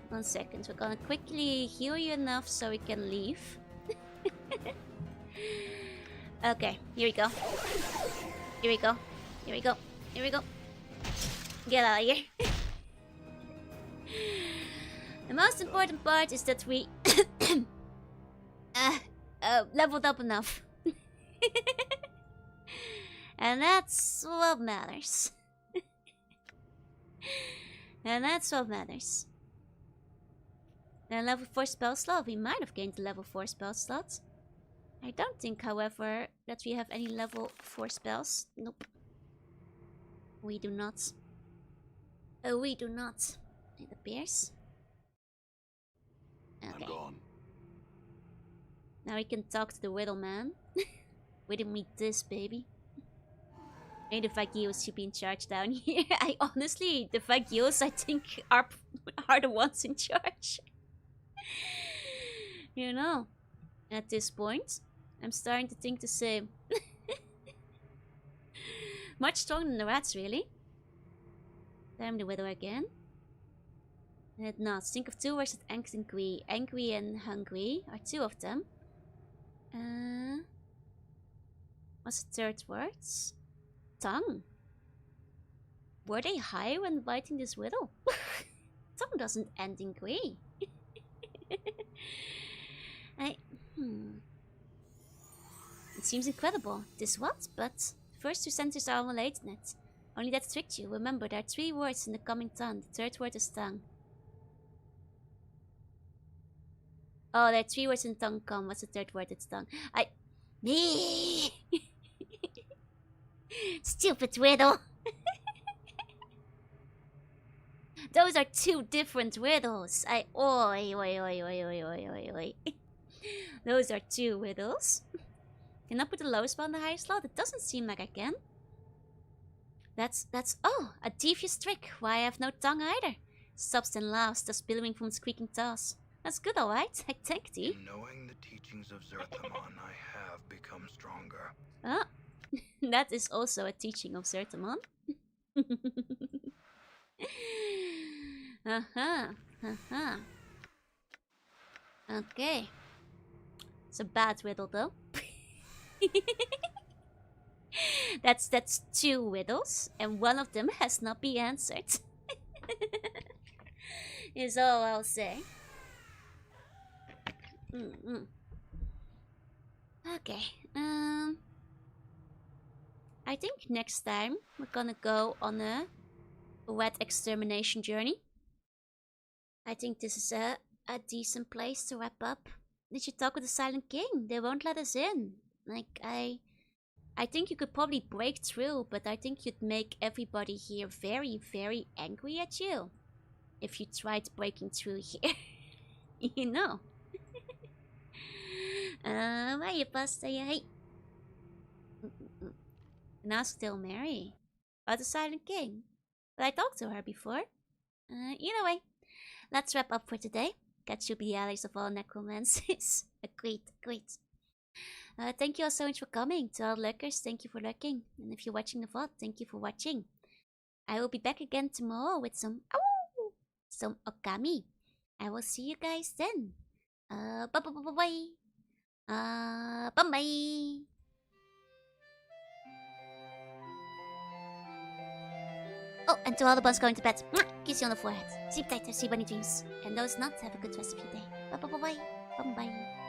1 second. We're gonna quickly heal you enough so we can leave. Okay, here we go. Here we go. Here we go. Here we go. Get out of here. The most important part is that we leveled up enough. And that's what matters. And that's what matters. And level 4 spell slot. We might have gained a level 4 spell slot. I don't think, however, that we have any level 4 spells. Nope. We do not. Oh, we do not. It appears. Okay. I'm gone. Now we can talk to the Whittle Man. Riddle me this, baby. Maybe the Vagios should be in charge down here. The Vagios, I think, are the ones in charge. You know, at this point, I'm starting to think the same. Much stronger than the rats, really. Time the widow again. And not. Think of two words that angry. Angry and hungry are two of them. What's the third word? Tongue. Were they high when biting this widow? Tongue doesn't end in grey. It seems incredible. This what? But first two sentences are unrelated. Only that tricked you. Remember, there are 3 words in the coming tongue. The third word is tongue. Oh, there are 3 words in tongue come. What's the third word? It's tongue. Me. Stupid riddle. Those are 2 different riddles. Oi. Those are 2 riddles. Can I put the lowest spell on the highest slot? It doesn't seem like I can. That's a devious trick. Why I have no tongue either. Stops and laughs, thus billowing from its creaking toss. That's good, alright. I thank thee. In knowing the teachings of Zertamon, I have become stronger. Ah, that is also a teaching of Zertamon. Okay. It's a bad riddle, though. That's 2 riddles, and one of them has not been answered. Is all I'll say. Okay. I think next time we're gonna go on a wet extermination journey. I think this is a decent place to wrap up. Did you talk with the Silent King? They won't let us in. Like, I think you could probably break through, but I think you'd make everybody here very, very angry at you. If you tried breaking through here. You know. Why you pasta hey? Now still Mary. About the Silent King. But I talked to her before. Either way, let's wrap up for today. Catch you the allies of all necromancers. Agreed. Thank you all so much for coming. To all lurkers, thank you for lurking. And if you're watching the VOD, thank you for watching. I will be back again tomorrow with some Okami. I will see you guys then. Bye. Bye. Oh, and to all the ones going to bed, kiss you on the forehead. Sleep tight, have bunny dreams. And those not, have a good rest of your day. Bye. Bye.